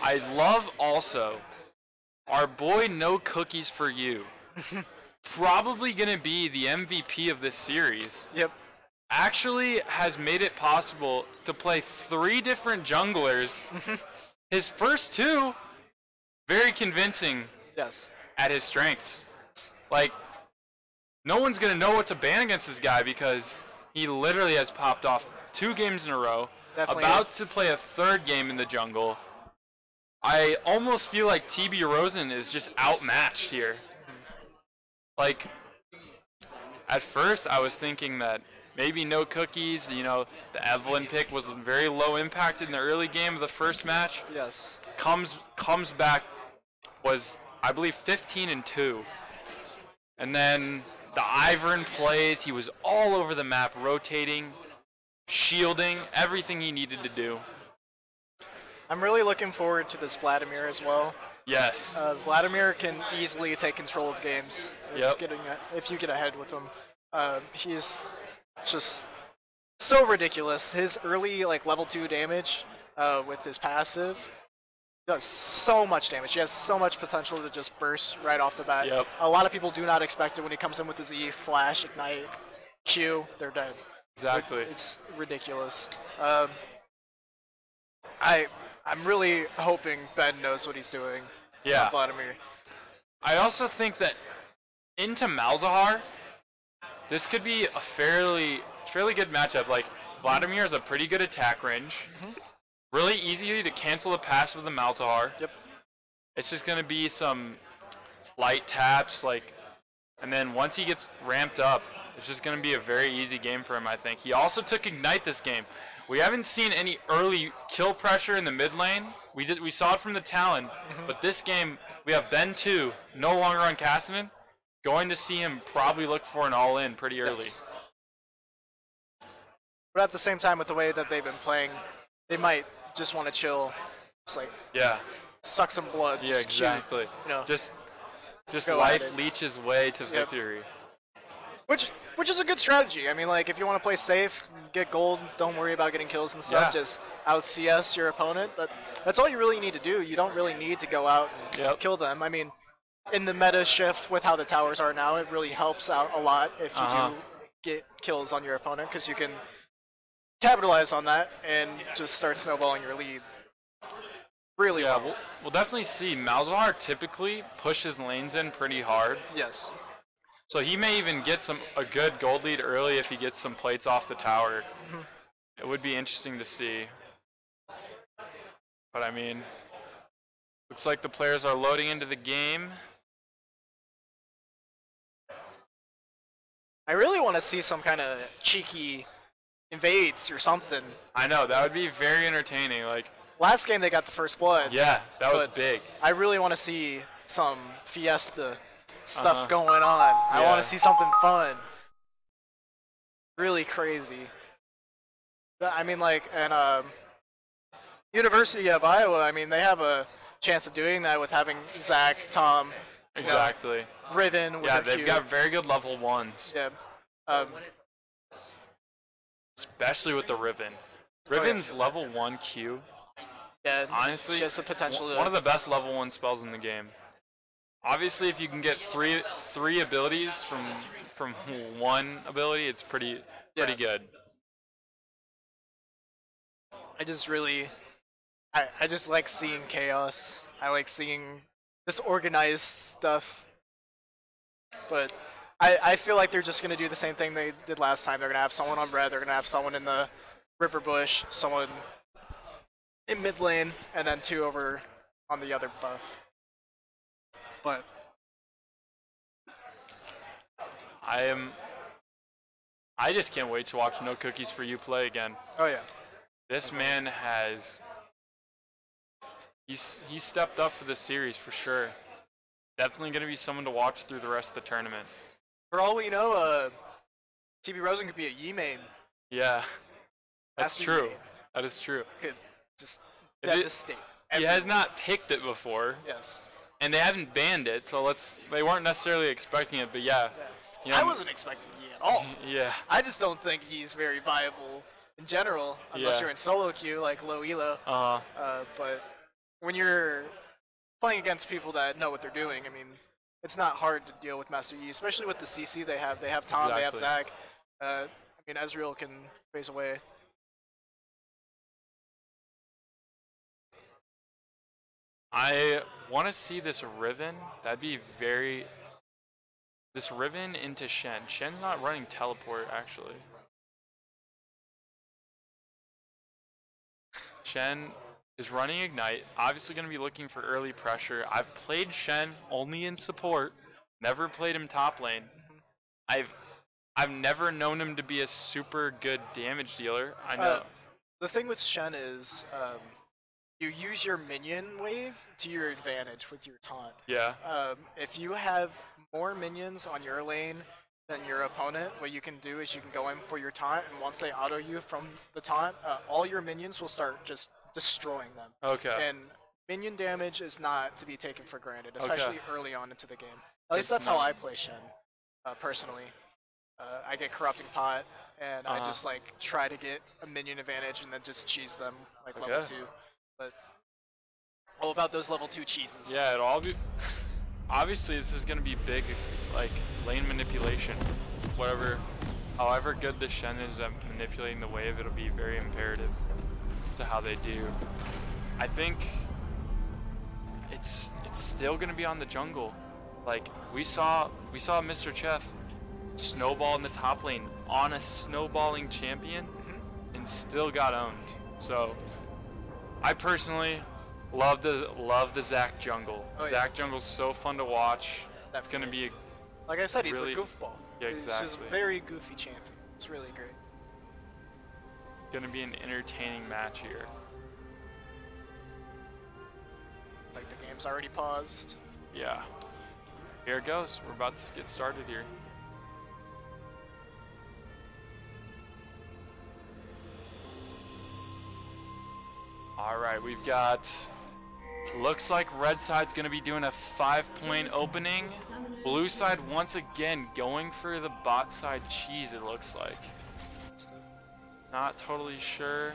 Speaker 1: I love also our boy No Cookies for You. Probably gonna be the MVP of this series.
Speaker 2: Yep.
Speaker 1: Actually has made it possible to play 3 different junglers. His first 2, very convincing
Speaker 2: Yes.
Speaker 1: at his strengths. Like, no one's gonna know what to ban against this guy because he literally has popped off 2 games in a row.
Speaker 2: Definitely.
Speaker 1: About to play a 3rd game in the jungle. I almost feel like TB Rosen is just outmatched here. Like, at first I was thinking that maybe No Cookies, you know, the Evelyn pick was very low impact in the early game of the first match.
Speaker 2: Yes.
Speaker 1: Comes back, was I believe 15-2. And then the Ivern plays, he was all over the map, rotating, shielding, everything he needed to do.
Speaker 2: I'm really looking forward to this Vladimir as well.
Speaker 1: Yes.
Speaker 2: Vladimir can easily take control of games
Speaker 1: Yep.
Speaker 2: if you get ahead with him. He's just so ridiculous. His early level 2 damage with his passive does so much damage. He has so much potential to just burst right off the bat.
Speaker 1: Yep.
Speaker 2: A lot of people do not expect it when he comes in with his E, flash, ignite, Q. They're dead.
Speaker 1: Exactly.
Speaker 2: It's ridiculous. I'm really hoping Ben knows what he's doing.
Speaker 1: Yeah.
Speaker 2: On Vladimir.
Speaker 1: I also think that into Malzahar, this could be a fairly good matchup. Like, Vladimir has a pretty good attack range. Really easy to cancel the passive of the Malzahar.
Speaker 2: Yep.
Speaker 1: It's just going to be some light taps, and then once he gets ramped up, it's just going to be a very easy game for him, I think. He also took Ignite this game. We haven't seen any early kill pressure in the mid lane. We saw it from the Talon, but this game we have Ben 2, no longer on Cassidy. Going to see him probably look for an all-in pretty early.
Speaker 2: Yes. But at the same time, with the way that they've been playing, they might just want to chill, just
Speaker 1: Yeah.
Speaker 2: suck some blood.
Speaker 1: Yeah,
Speaker 2: just chew,
Speaker 1: exactly.
Speaker 2: you know,
Speaker 1: Just
Speaker 2: Go
Speaker 1: life
Speaker 2: at it.
Speaker 1: leech his way to victory.
Speaker 2: which is a good strategy. I mean, if you want to play safe, get gold, don't worry about getting kills and stuff.
Speaker 1: Yeah.
Speaker 2: Just out CS your opponent. That's all you really need to do. You don't really need to go out and kill them. I mean, in the meta shift with how the towers are now, it really helps out a lot if you do get kills on your opponent, because you can capitalize on that and just start snowballing your lead. Really
Speaker 1: Yeah,
Speaker 2: well.
Speaker 1: we'll definitely see. Malzahar typically pushes lanes in pretty hard,
Speaker 2: Yes.
Speaker 1: so he may even get a good gold lead early if he gets some plates off the tower. It would be interesting to see. But I mean, looks like the players are loading into the game.
Speaker 2: I really want to see some kind of cheeky invades or something.
Speaker 1: I know, that would be very entertaining. Like,
Speaker 2: Last game they got the first blood.
Speaker 1: yeah, that was
Speaker 2: But
Speaker 1: big.
Speaker 2: I really want to see some Fiesta stuff
Speaker 1: Uh-huh.
Speaker 2: going on. I
Speaker 1: Yeah.
Speaker 2: want to see something fun. Really crazy. But, I mean, and University of Iowa, I mean, they have a chance of doing that with having Zach, Tom,
Speaker 1: Exactly.
Speaker 2: Riven with
Speaker 1: Yeah,
Speaker 2: her
Speaker 1: they've
Speaker 2: Q.
Speaker 1: got very good level 1s,
Speaker 2: Yeah.
Speaker 1: especially with the Riven. Riven's level 1 Q.
Speaker 2: Yeah.
Speaker 1: Honestly,
Speaker 2: just the potential to.
Speaker 1: one of the best level 1 spells in the game. Obviously, if you can get three abilities from one ability, it's pretty good.
Speaker 2: I just really, I just like seeing chaos. I like seeing this organized stuff. But I feel like they're just going to do the same thing they did last time. They're going to have someone on red, they're going to have someone in the river bush, someone in mid lane, and then 2 over on the other buff. But
Speaker 1: I just can't wait to watch No Cookies for You play again.
Speaker 2: oh yeah,
Speaker 1: This man has he's stepped up for this series for sure. Definitely going to be someone to watch through the rest of the tournament.
Speaker 2: for all we know, TB Rosen could be a Yi main.
Speaker 1: Yeah, that's
Speaker 2: Master
Speaker 1: true.
Speaker 2: Yi.
Speaker 1: That is true.
Speaker 2: Could just
Speaker 1: If it-
Speaker 2: devastate.
Speaker 1: He has not picked it before,
Speaker 2: Yes.
Speaker 1: and they haven't banned it, so they weren't necessarily expecting it, but yeah. You know,
Speaker 2: I wasn't expecting Yi at all.
Speaker 1: Yeah.
Speaker 2: I just don't think he's very viable in general, unless
Speaker 1: Yeah.
Speaker 2: you're in solo queue like low elo. But when you're playing against people that know what they're doing, I mean, it's not hard to deal with Master Yi, especially with the CC they have. They have Tom, they have
Speaker 1: Exactly.
Speaker 2: Zach. I mean, Ezreal can phase away.
Speaker 1: I want to see this Riven. That'd be very. This Riven into Shen. Shen's not running teleport, actually. Shen is running Ignite. Obviously going to be looking for early pressure. I've played Shen only in support. Never played him top lane. I've never known him to be a super good damage dealer. I know.
Speaker 2: The thing with Shen is you use your minion wave to your advantage with your taunt.
Speaker 1: Yeah.
Speaker 2: If you have more minions on your lane than your opponent, what you can do is you can go in for your taunt, and once they auto you from the taunt, all your minions will start just destroying them.
Speaker 1: Okay.
Speaker 2: And minion damage is not to be taken for granted, especially early on into the game. At least
Speaker 1: Good
Speaker 2: that's
Speaker 1: to
Speaker 2: how
Speaker 1: know.
Speaker 2: I play Shen, personally. I get Corrupting Pot, and I just like try to get a minion advantage and then just cheese them like level 2. But all about those level 2 cheeses.
Speaker 1: Yeah, it'll all be. Obviously, this is going to be big, like, lane manipulation. However good the Shen is at manipulating the wave, it'll be very imperative to how they do. I think it's still going to be on the jungle. Like, we saw Mr. Chef snowball in the top lane on a snowballing champion and still got owned. So, I personally love the Zac jungle.
Speaker 2: Oh, yeah.
Speaker 1: Zac jungle's so fun to watch. It's gonna be
Speaker 2: Like I said, he's
Speaker 1: really-
Speaker 2: a goofball.
Speaker 1: Yeah,
Speaker 2: He's just
Speaker 1: exactly.
Speaker 2: a very goofy champion. It's really great.
Speaker 1: gonna be an entertaining match here.
Speaker 2: It's like the game's already paused.
Speaker 1: Yeah. Here it goes. We're about to get started here. All right, we've got. Looks like red side's gonna be doing a 5-point opening. Blue side once again going for the bot side cheese. It looks like. Not totally sure.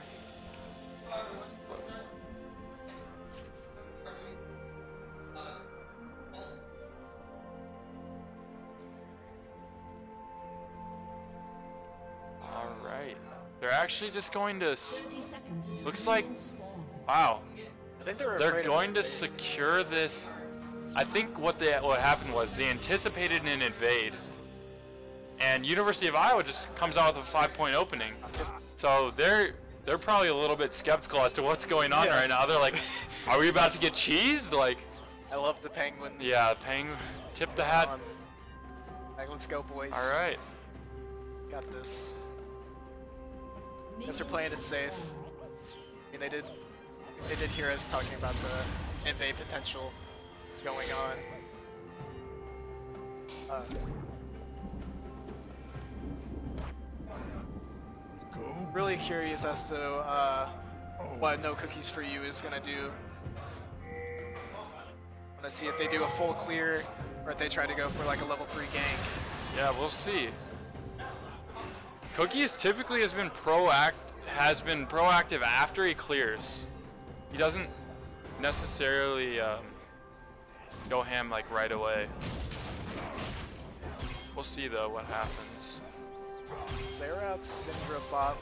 Speaker 1: All right, they're actually just going to. Looks like. Wow.
Speaker 2: I think they're
Speaker 1: They're
Speaker 2: afraid
Speaker 1: going
Speaker 2: of
Speaker 1: to secure this. I think what happened was they anticipated an invade, and University of Iowa just comes out with a 5-point opening. So they're probably a little bit skeptical as to what's going on right now. They're like, "Are we about to get cheesed?" Like,
Speaker 2: I love the penguin.
Speaker 1: yeah, Peng, tip the hat.
Speaker 2: Like, let's go, boys.
Speaker 1: All right.
Speaker 2: Got this. Guess they're playing it safe. I mean, they did hear us talking about the invade potential going on. Really curious as to what No Cookies for You is gonna do. Wanna see if they do a full clear or if they try to go for like a level 3 gank.
Speaker 1: Yeah, we'll see. Cookies typically has been proactive after he clears. He doesn't necessarily go ham like right away. We'll see though what happens.
Speaker 2: Xerath, Syndra, bot.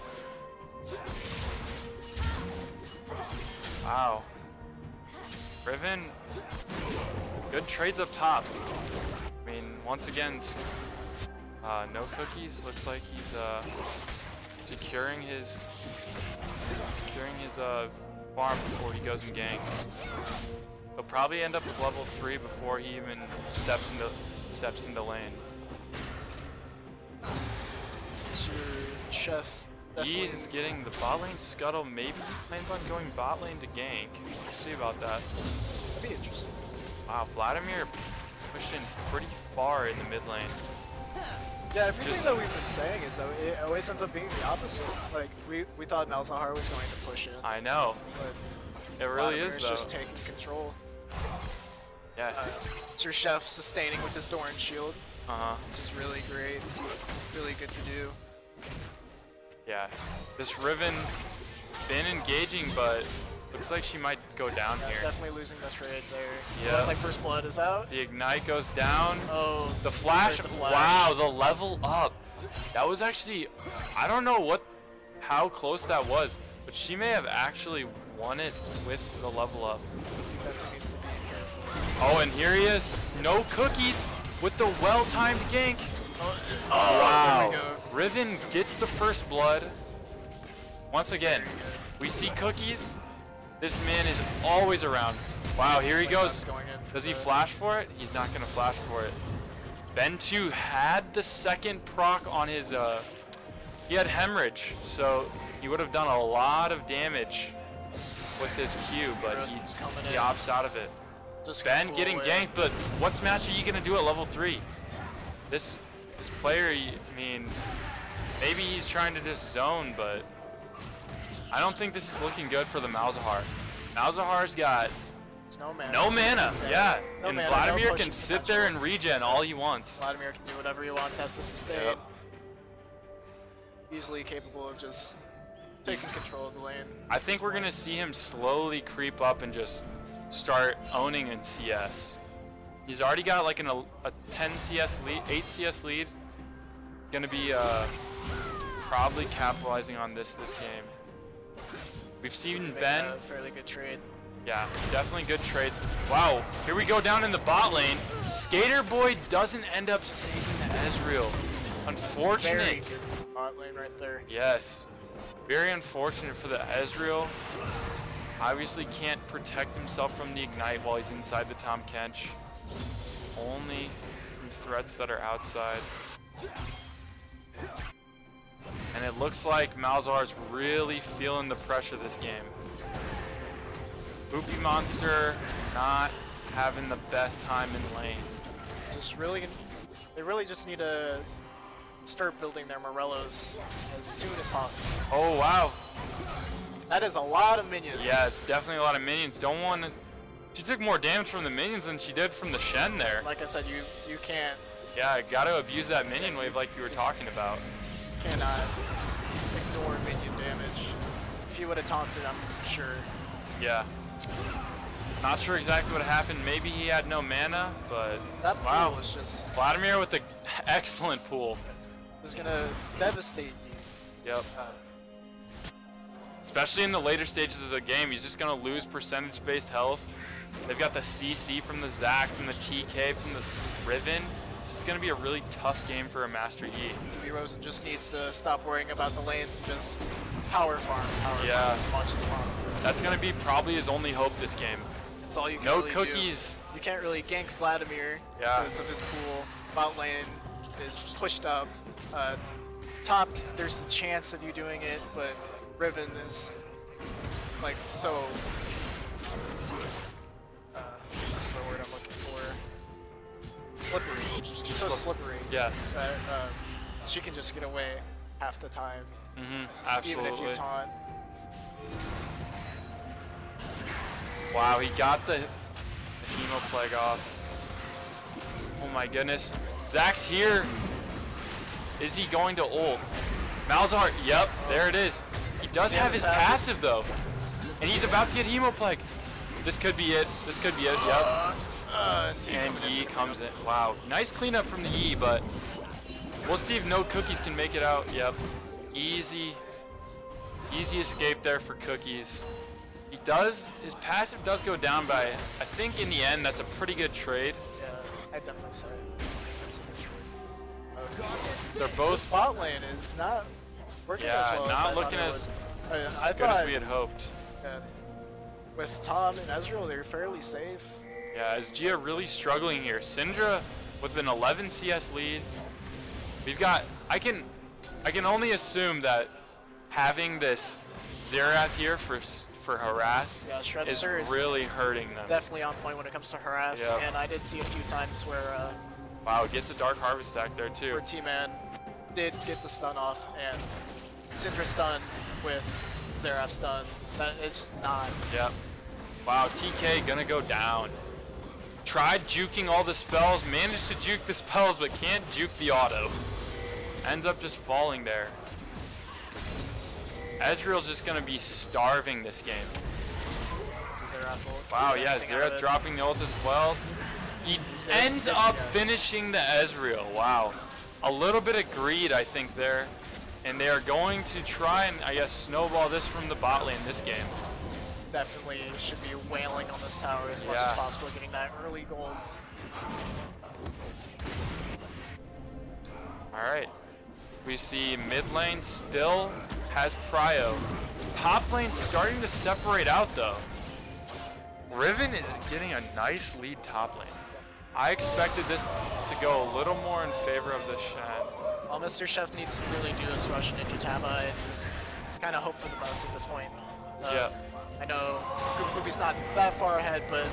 Speaker 1: Wow. Riven, good trades up top. I mean, once again, no cookies. Looks like he's securing his farm before he goes and ganks. He'll probably end up with level 3 before he even steps into lane.
Speaker 2: It's your chef.
Speaker 1: He is getting the bot lane scuttle. Maybe he plans on going bot lane to gank. We'll see about that.
Speaker 2: That'd be interesting.
Speaker 1: Wow, Vladimir pushed in pretty far in the mid lane.
Speaker 2: Yeah, everything that we've been saying is that it always ends up being the opposite. Like, we thought Malzahar was going to push in.
Speaker 1: I know.
Speaker 2: But
Speaker 1: It really is
Speaker 2: Vladimir's
Speaker 1: though.
Speaker 2: just taking control.
Speaker 1: Yeah.
Speaker 2: It's your chef sustaining with his Doran shield, which is really great. Really good to do.
Speaker 1: Yeah. This Riven been engaging, but looks like she might go down here.
Speaker 2: Definitely losing the trade there.
Speaker 1: Yeah.
Speaker 2: Looks like first blood is out.
Speaker 1: The ignite goes down.
Speaker 2: Oh,
Speaker 1: The flash.
Speaker 2: the flash.
Speaker 1: Wow, the level up. That was actually, I don't know how close that was, but she may have actually won it with the level up.
Speaker 2: Definitely needs to be careful.
Speaker 1: Oh, and here he is. No cookies with the well-timed gank.
Speaker 2: Oh,
Speaker 1: Wow.
Speaker 2: there we go.
Speaker 1: Riven gets the first blood. Once again, we see cookies. This man is always around. Wow, here he goes.
Speaker 2: Going in for
Speaker 1: Does he
Speaker 2: the-
Speaker 1: flash for it? He's not gonna flash for it. Ben 2 had the second proc on his, he had hemorrhage, so he would have done a lot of damage with his Q, but
Speaker 2: Rosen's coming
Speaker 1: he
Speaker 2: in.
Speaker 1: opts out of it.
Speaker 2: Just
Speaker 1: Ben
Speaker 2: pull
Speaker 1: getting
Speaker 2: away.
Speaker 1: ganked, but what match are you gonna do at level 3? This player, I mean, maybe he's trying to just zone, but I don't think this is looking good for the Malzahar. Malzahar's got
Speaker 2: There's no mana.
Speaker 1: no mana, yeah.
Speaker 2: No
Speaker 1: And
Speaker 2: mana,
Speaker 1: Vladimir
Speaker 2: no
Speaker 1: can
Speaker 2: pushing
Speaker 1: sit there and
Speaker 2: potential.
Speaker 1: regen all he wants.
Speaker 2: Vladimir can do whatever he wants, has to sustain.
Speaker 1: Yep.
Speaker 2: Easily capable of just taking control of the lane.
Speaker 1: I think we're gonna see him slowly creep up and just start owning in CS. He's already got like a 10 CS lead, 8 CS lead. Gonna be probably capitalizing on this game. We've seen
Speaker 2: Make
Speaker 1: Ben.
Speaker 2: a fairly good trade.
Speaker 1: Yeah, definitely good trades. Wow, here we go down in the bot lane. Skater Boy doesn't end up saving the Ezreal.
Speaker 2: Very
Speaker 1: Unfortunate.
Speaker 2: good bot lane right there.
Speaker 1: Yes. Very unfortunate for the Ezreal. Obviously can't protect himself from the ignite while he's inside the Tahm Kench. Only from threats that are outside. And it looks like Malzahar's really feeling the pressure this game. Boopy Monster not having the best time in lane.
Speaker 2: They really just need to start building their Morellos as soon as possible.
Speaker 1: Oh wow.
Speaker 2: That is a lot of minions.
Speaker 1: Yeah, it's definitely a lot of minions. Don't want to. She took more damage from the minions than she did from the Shen there.
Speaker 2: Like I said, you can't
Speaker 1: Yeah, gotta abuse that minion wave like you were talking about.
Speaker 2: cannot ignore minion damage. If you would have taunted, I'm sure.
Speaker 1: Yeah. Not sure exactly what happened. Maybe he had no mana, but
Speaker 2: That pool
Speaker 1: wow.
Speaker 2: was just
Speaker 1: Vladimir with the excellent pool.
Speaker 2: is gonna devastate you.
Speaker 1: Yep. Especially in the later stages of the game, he's just gonna lose percentage-based health. They've got the CC from the Zac, from the TK, from the Riven. This is gonna be a really tough game for a Master Yi.
Speaker 2: TV Rosen just needs to stop worrying about the lanes and just power farm
Speaker 1: Yeah.
Speaker 2: as much as possible.
Speaker 1: That's gonna be probably his only hope this game.
Speaker 2: That's all you can
Speaker 1: No
Speaker 2: really
Speaker 1: cookies.
Speaker 2: do. You can't really gank Vladimir
Speaker 1: Yeah.
Speaker 2: because of his pool. Bot lane is pushed up. Top, there's a chance of you doing it, but Riven is like so. What's the word I'm looking for? Slippery. She's so slippery.
Speaker 1: Yes.
Speaker 2: That she can just get away half the time,
Speaker 1: Absolutely.
Speaker 2: even if you taunt.
Speaker 1: Wow, he got the Hemo Plague off. Oh my goodness. Zac's here. Is he going to ult? Malzahar, yep, there it is. He does have his passive though. And he's about to get Hemo Plague. This could be it. This could be it, yep. And Yi comes in. Wow, nice cleanup from the Yi, but we'll see if No Cookies can make it out. Yep, easy escape there for Cookies. His passive does go down by, I think in the end, that's a pretty good trade.
Speaker 2: Yeah, I'd definitely say.
Speaker 1: They're
Speaker 2: The
Speaker 1: both,
Speaker 2: spot lane is not working as well.
Speaker 1: not
Speaker 2: as
Speaker 1: looking
Speaker 2: I
Speaker 1: as
Speaker 2: thought it would. I
Speaker 1: good as
Speaker 2: thought
Speaker 1: we had hoped.
Speaker 2: with Tom and Ezreal, they're fairly safe.
Speaker 1: Yeah, is Gia really struggling here? Syndra with an 11 CS lead. We've got, I can only assume that having this Xerath here for harass
Speaker 2: Yeah,
Speaker 1: is
Speaker 2: Shredster is
Speaker 1: really hurting them.
Speaker 2: definitely on point when it comes to harass,
Speaker 1: Yep.
Speaker 2: and I did see a few times where
Speaker 1: Wow, gets a Dark Harvest stack there too.
Speaker 2: T-Man did get the stun off, and Syndra stun with Xerath stun. That is not.
Speaker 1: Yep. Wow, TK gonna go down. Tried juking all the spells, managed to juke the spells, but can't juke the auto. Ends up just falling there. Ezreal's just gonna be starving this game.
Speaker 2: It's a Xerath ult.
Speaker 1: Wow, yeah,
Speaker 2: Anything out of
Speaker 1: Xerath
Speaker 2: it.
Speaker 1: dropping the ult as well. He ends up finishing the Ezreal. Wow. A little bit of greed, I think, there. And they are going to try and, I guess, snowball this from the bot lane this game.
Speaker 2: Definitely should be wailing on this tower as much
Speaker 1: Yeah.
Speaker 2: as possible, getting that early gold.
Speaker 1: Alright. We see mid lane still has Prio. Top lane starting to separate out though. Riven is getting a nice lead top lane. I expected this to go a little more in favor of the Shen.
Speaker 2: All Mr. Chef needs to really do is rush Ninja Taba and just kind of hope for the best at this point.
Speaker 1: Yeah.
Speaker 2: I know Kubi's not that far ahead, but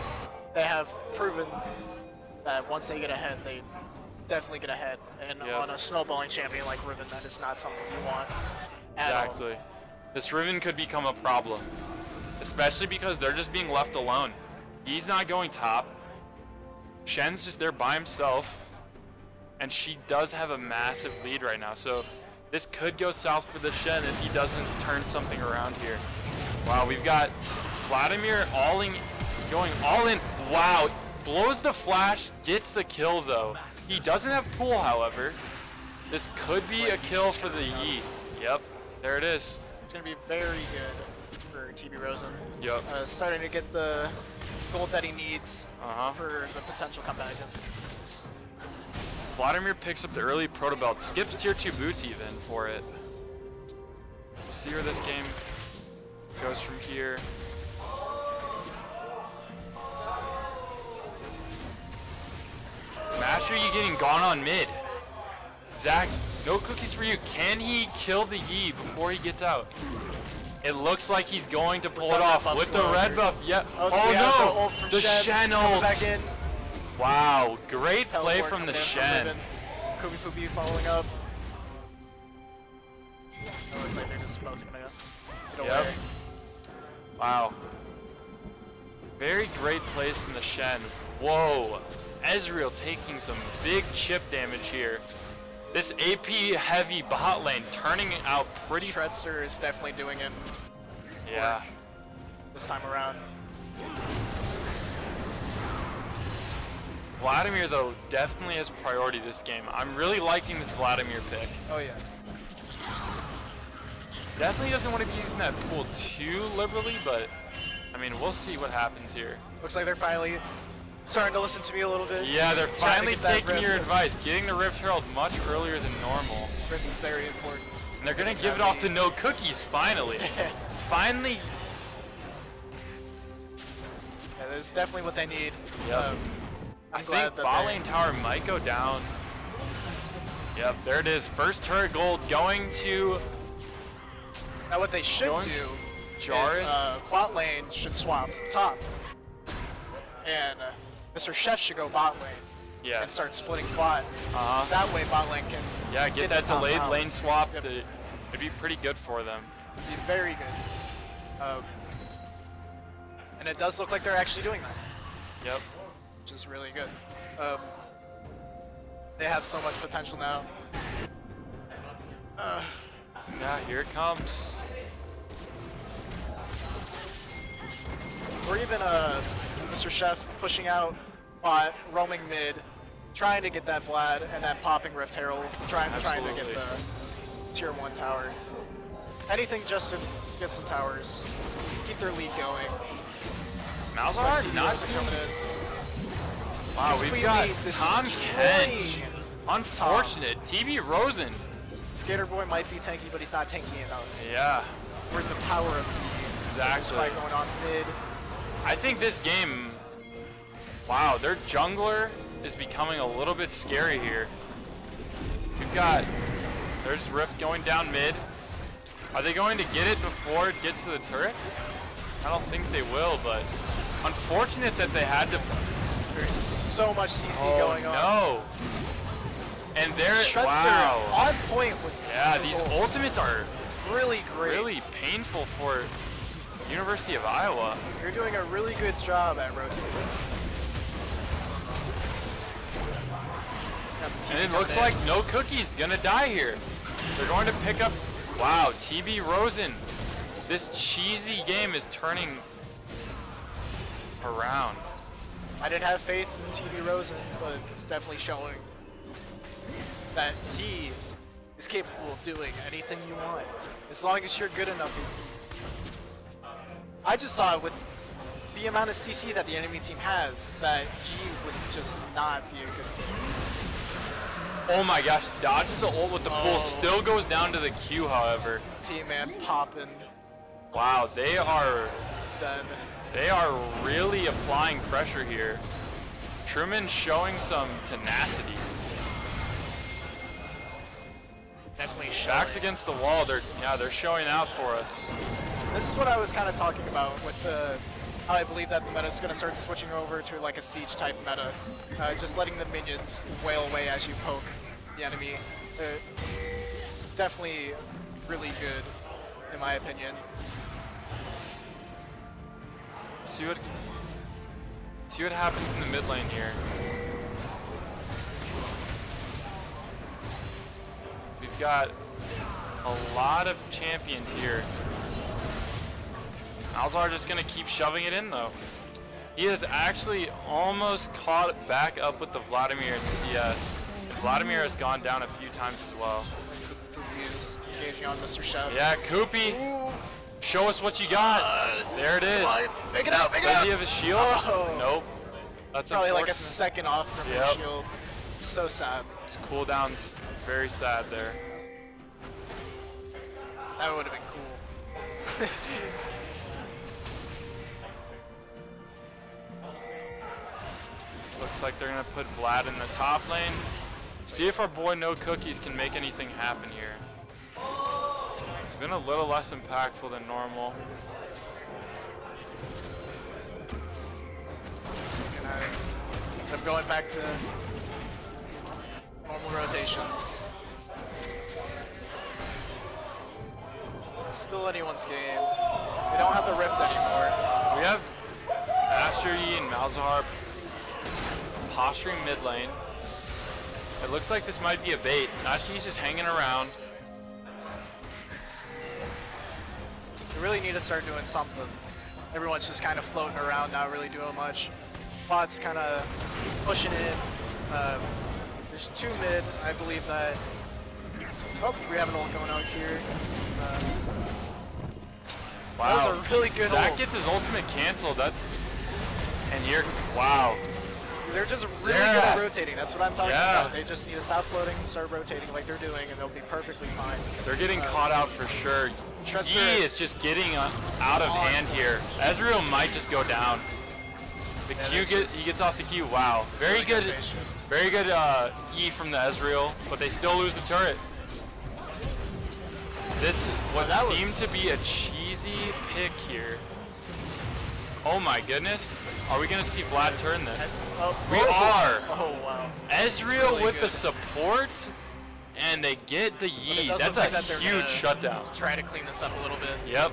Speaker 2: they have proven that once they get ahead, they definitely get ahead. And
Speaker 1: Yeah.
Speaker 2: on a snowballing champion like Riven, that is not something you want at all.
Speaker 1: Exactly. This Riven could become a problem. Especially because they're just being left alone. He's not going top. Shen's just there by himself. And she does have a massive lead right now. So this could go south for the Shen if he doesn't turn something around here. Wow, we've got Vladimir going all in. Wow, blows the flash, gets the kill though. He doesn't have pool, however. This could be a kill for the Yi. Yep, there it is.
Speaker 2: It's going to be very good for TB Rosen.
Speaker 1: Yep.
Speaker 2: Starting to get the gold that he needs
Speaker 1: Uh-huh.
Speaker 2: for the potential comeback.
Speaker 1: Vladimir picks up the early proto belt, skips tier 2 boots even for it. We'll see where this game goes from here. Master Yi getting gone on mid. Zach, no cookies for you. Can he kill the Yi before he gets out? It looks like he's going to pull it off with the red buff. Yep.
Speaker 2: Oh,
Speaker 1: Oh no! The Shen
Speaker 2: coming
Speaker 1: ult.
Speaker 2: back in.
Speaker 1: Wow, great play
Speaker 2: Teleport
Speaker 1: from the
Speaker 2: coming in
Speaker 1: Shen.
Speaker 2: Riven. Kubi Fubi following up. It looks like they're just both gonna get
Speaker 1: Yep.
Speaker 2: away.
Speaker 1: Wow. Very great plays from the Shen. Whoa. Ezreal taking some big chip damage here. This AP heavy bot lane turning out pretty.
Speaker 2: Shredster is definitely doing it
Speaker 1: Yeah.
Speaker 2: this time around.
Speaker 1: Vladimir though definitely has priority this game. I'm really liking this Vladimir pick.
Speaker 2: Oh yeah.
Speaker 1: Definitely doesn't want to be using that pool too liberally, but I mean we'll see what happens here.
Speaker 2: Looks like they're finally starting to listen to me a little bit.
Speaker 1: Yeah, they're
Speaker 2: Trying to
Speaker 1: finally
Speaker 2: get that
Speaker 1: taking your
Speaker 2: Rift.
Speaker 1: advice, getting the Rift Herald much earlier than normal.
Speaker 2: Rift is very important.
Speaker 1: And they're gonna give it off to No Cookies finally. Finally.
Speaker 2: Yeah, that's definitely what they need.
Speaker 1: Yep. I
Speaker 2: I'm glad
Speaker 1: think
Speaker 2: that
Speaker 1: bot
Speaker 2: they-
Speaker 1: lane tower might go down. Yep, there it is. First turret gold going to
Speaker 2: Now what they should
Speaker 1: Going
Speaker 2: do
Speaker 1: Jarvis.
Speaker 2: is bot lane should swap top. And Mr. Chef should go bot lane and
Speaker 1: yes.
Speaker 2: start splitting bot.
Speaker 1: Uh-huh.
Speaker 2: That way bot lane can
Speaker 1: Yeah, get that
Speaker 2: the top
Speaker 1: delayed
Speaker 2: out.
Speaker 1: lane swap.
Speaker 2: Yep.
Speaker 1: It'd be pretty good for them.
Speaker 2: be very good. And it does look like they're actually doing that,
Speaker 1: Yep.
Speaker 2: which is really good. They have so much potential now.
Speaker 1: Yeah, here it comes.
Speaker 2: Or even Mr. Chef pushing out bot, roaming mid, trying to get that Vlad, and then popping Rift Herald, trying to get
Speaker 1: Absolutely.
Speaker 2: the tier 1 tower. Anything just to get some towers, keep their lead going.
Speaker 1: Malzahar
Speaker 2: TB
Speaker 1: not
Speaker 2: Rosen
Speaker 1: doing.
Speaker 2: coming in.
Speaker 1: Wow, we've
Speaker 2: Completely
Speaker 1: got Tom
Speaker 2: destroying
Speaker 1: Kench. Unfortunate. TB Rosen.
Speaker 2: Skater Boy might be tanky, but he's not tanky enough.
Speaker 1: Yeah,
Speaker 2: We're in the power of the
Speaker 1: exactly.
Speaker 2: fight going on mid.
Speaker 1: I think this game, wow, their jungler is becoming a little bit scary here. There's Rift going down mid. Are they going to get it before it gets to the turret? I don't think they will, but unfortunate that they had to.
Speaker 2: There's so much CC
Speaker 1: Oh
Speaker 2: going on.
Speaker 1: no! And they're
Speaker 2: Shrester
Speaker 1: wow.
Speaker 2: on point with
Speaker 1: Yeah,
Speaker 2: his
Speaker 1: these
Speaker 2: ults.
Speaker 1: ultimates are
Speaker 2: Really great.
Speaker 1: really painful for University of Iowa.
Speaker 2: You're doing a really good job at rotating.
Speaker 1: And it looks like no Cookie's gonna die here. They're going to pick up. Wow, TB Rosen. This cheesy game is turning around.
Speaker 2: I didn't have faith in TB Rosen, but it's definitely showing that he is capable of doing anything you want, as long as you're good enough. I just saw with the amount of CC that the enemy team has, that G would just not be a good team.
Speaker 1: Oh my gosh, dodges the ult with the pull.
Speaker 2: Oh.
Speaker 1: Still goes down to the Q, however.
Speaker 2: T-Man popping,
Speaker 1: Wow, they are
Speaker 2: then
Speaker 1: really applying pressure here. Truman showing some tenacity.
Speaker 2: definitely showing.
Speaker 1: Backs against the wall. They're showing out for us.
Speaker 2: This is what I was kind of talking about with how I believe that the meta is going to start switching over to like a siege type meta. Just letting the minions wail away as you poke the enemy. It's definitely really good, in my opinion.
Speaker 1: See what happens in the mid lane here. We've got a lot of champions here. Malzahar just gonna keep shoving it in though. He has actually almost caught back up with the Vladimir in CS. Vladimir has gone down a few times as well.
Speaker 2: He's engaging on Mr. Chef.
Speaker 1: Yeah, Koopy, show us what you got. There it is.
Speaker 2: Make it out, make it
Speaker 1: Does
Speaker 2: out!
Speaker 1: he have a shield?
Speaker 2: Oh.
Speaker 1: Nope. That's
Speaker 2: Probably like a
Speaker 1: unfortunate.
Speaker 2: second off from
Speaker 1: Yep.
Speaker 2: the shield. So sad.
Speaker 1: His cooldown's very sad there.
Speaker 2: That would have been cool.
Speaker 1: Looks like they're gonna put Vlad in the top lane. See if our boy No Cookies can make anything happen here. It's been a little less impactful than normal.
Speaker 2: I'm going back to normal rotations. It's still anyone's game. They don't have the Rift anymore.
Speaker 1: We have Asher Yi and Malzahar posturing mid lane. It looks like this might be a bait. Asher Yi's just hanging around.
Speaker 2: We really need to start doing something. Everyone's just kind of floating around, not really doing much. Bot's kind of pushing in. There's two mid. I believe that. Oh, we have an ult going out here.
Speaker 1: Wow.
Speaker 2: That was a really good
Speaker 1: Zach
Speaker 2: ult.
Speaker 1: gets his ultimate canceled. And here, wow.
Speaker 2: They're just really good at
Speaker 1: Xerath.
Speaker 2: rotating. That's what I'm talking
Speaker 1: Yeah.
Speaker 2: about. They just need to stop floating and start rotating like they're doing, and they'll be perfectly fine.
Speaker 1: They're getting caught out for sure.
Speaker 2: Shrester
Speaker 1: Yi
Speaker 2: is
Speaker 1: is just getting out of hand here. Ezreal might just go down. The
Speaker 2: Yeah,
Speaker 1: Q
Speaker 2: that's
Speaker 1: gets, he gets off the Q. Wow, very
Speaker 2: really
Speaker 1: good,
Speaker 2: good base shift.
Speaker 1: very good E from the Ezreal, but they still lose the turret. This is what
Speaker 2: that
Speaker 1: seemed
Speaker 2: was-
Speaker 1: to be a cheesy pick here. Oh my goodness, are we gonna see Vlad turn this?
Speaker 2: Oh,
Speaker 1: We
Speaker 2: oh,
Speaker 1: are.
Speaker 2: Oh wow.
Speaker 1: Ezreal
Speaker 2: really
Speaker 1: with the
Speaker 2: good.
Speaker 1: support, and they get the Yi.
Speaker 2: does
Speaker 1: That's
Speaker 2: look
Speaker 1: a
Speaker 2: like that they're
Speaker 1: huge
Speaker 2: gonna
Speaker 1: shutdown.
Speaker 2: Try to clean this up a little bit.
Speaker 1: Yep.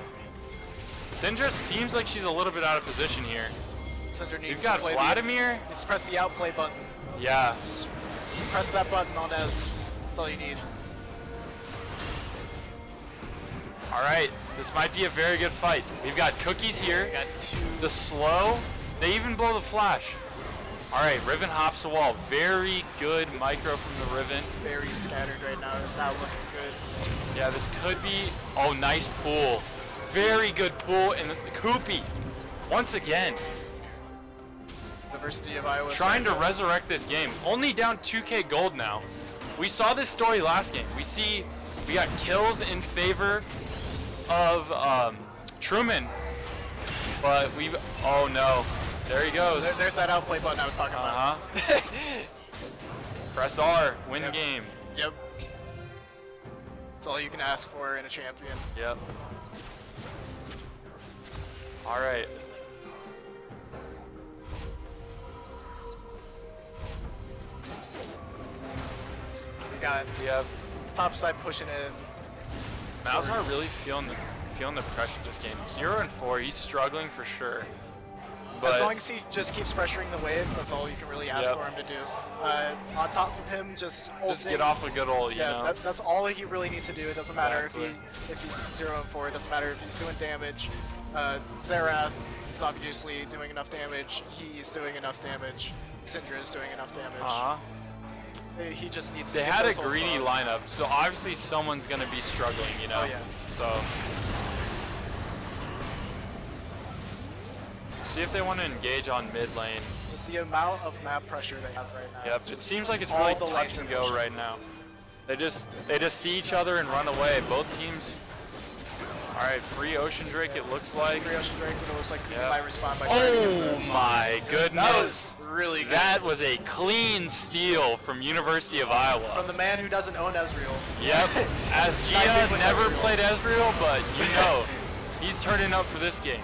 Speaker 1: Syndra seems like she's a little bit out of position here.
Speaker 2: Cinder needs
Speaker 1: We've got
Speaker 2: to play
Speaker 1: Vladimir.
Speaker 2: Needs to press the outplay button.
Speaker 1: Yeah.
Speaker 2: Just press that button on Ez. That's all you need.
Speaker 1: All right. This might be a very good fight. We've got Cookies here.
Speaker 2: Got two.
Speaker 1: The slow. They even blow the flash. All right, Riven hops the wall. Very good micro from the Riven.
Speaker 2: Very scattered right now. It's not looking good.
Speaker 1: Yeah, this could be. Oh, nice pull. Very good pull, and the Koopy once again
Speaker 2: Diversity of Iowa.
Speaker 1: trying to resurrect this game. Only down 2K gold now. We saw this story last game. We got kills in favor of Truman, but we've. Oh no. There he goes.
Speaker 2: There's that outplay button I was talking about.
Speaker 1: Press R, win
Speaker 2: Yep.
Speaker 1: game.
Speaker 2: Yep. That's all you can ask for in a champion.
Speaker 1: Yep. All right.
Speaker 2: We have top side pushing in.
Speaker 1: Malzahar really feeling the pressure this game. 0-4, he's struggling for sure. But
Speaker 2: As long as he just keeps pressuring the waves, that's all you can really ask
Speaker 1: Yep.
Speaker 2: for him to do. On top of him, just
Speaker 1: get off a good ult, you know.
Speaker 2: That's all he really needs to do. It doesn't matter
Speaker 1: Exactly.
Speaker 2: if he's 0-4. It doesn't matter if he's doing damage. Xerath is obviously doing enough damage. He's doing enough damage. Syndra is doing enough damage. He just needs to
Speaker 1: They
Speaker 2: get
Speaker 1: had a
Speaker 2: those ults
Speaker 1: greedy
Speaker 2: off.
Speaker 1: lineup, so obviously someone's gonna be struggling, you know.
Speaker 2: Oh, yeah.
Speaker 1: So see if they want to engage on mid lane.
Speaker 2: Just the amount of map pressure they have right now.
Speaker 1: Yep, it seems like it's
Speaker 2: all
Speaker 1: really
Speaker 2: the
Speaker 1: touch
Speaker 2: lanes
Speaker 1: and
Speaker 2: are
Speaker 1: go
Speaker 2: pushing.
Speaker 1: right now. They just see each other and run away. Both teams. All right, free Ocean Drake. It looks like.
Speaker 2: Free Ocean Drake, but it looks like
Speaker 1: Yeah.
Speaker 2: might respond by
Speaker 1: Oh my goodness!
Speaker 2: That was really good.
Speaker 1: That was a clean steal from University of Iowa.
Speaker 2: From the man who doesn't own Ezreal.
Speaker 1: Yep. As
Speaker 2: Sniping
Speaker 1: Gia
Speaker 2: with
Speaker 1: never
Speaker 2: Ezreal.
Speaker 1: played Ezreal, but you know, he's turning up for this game.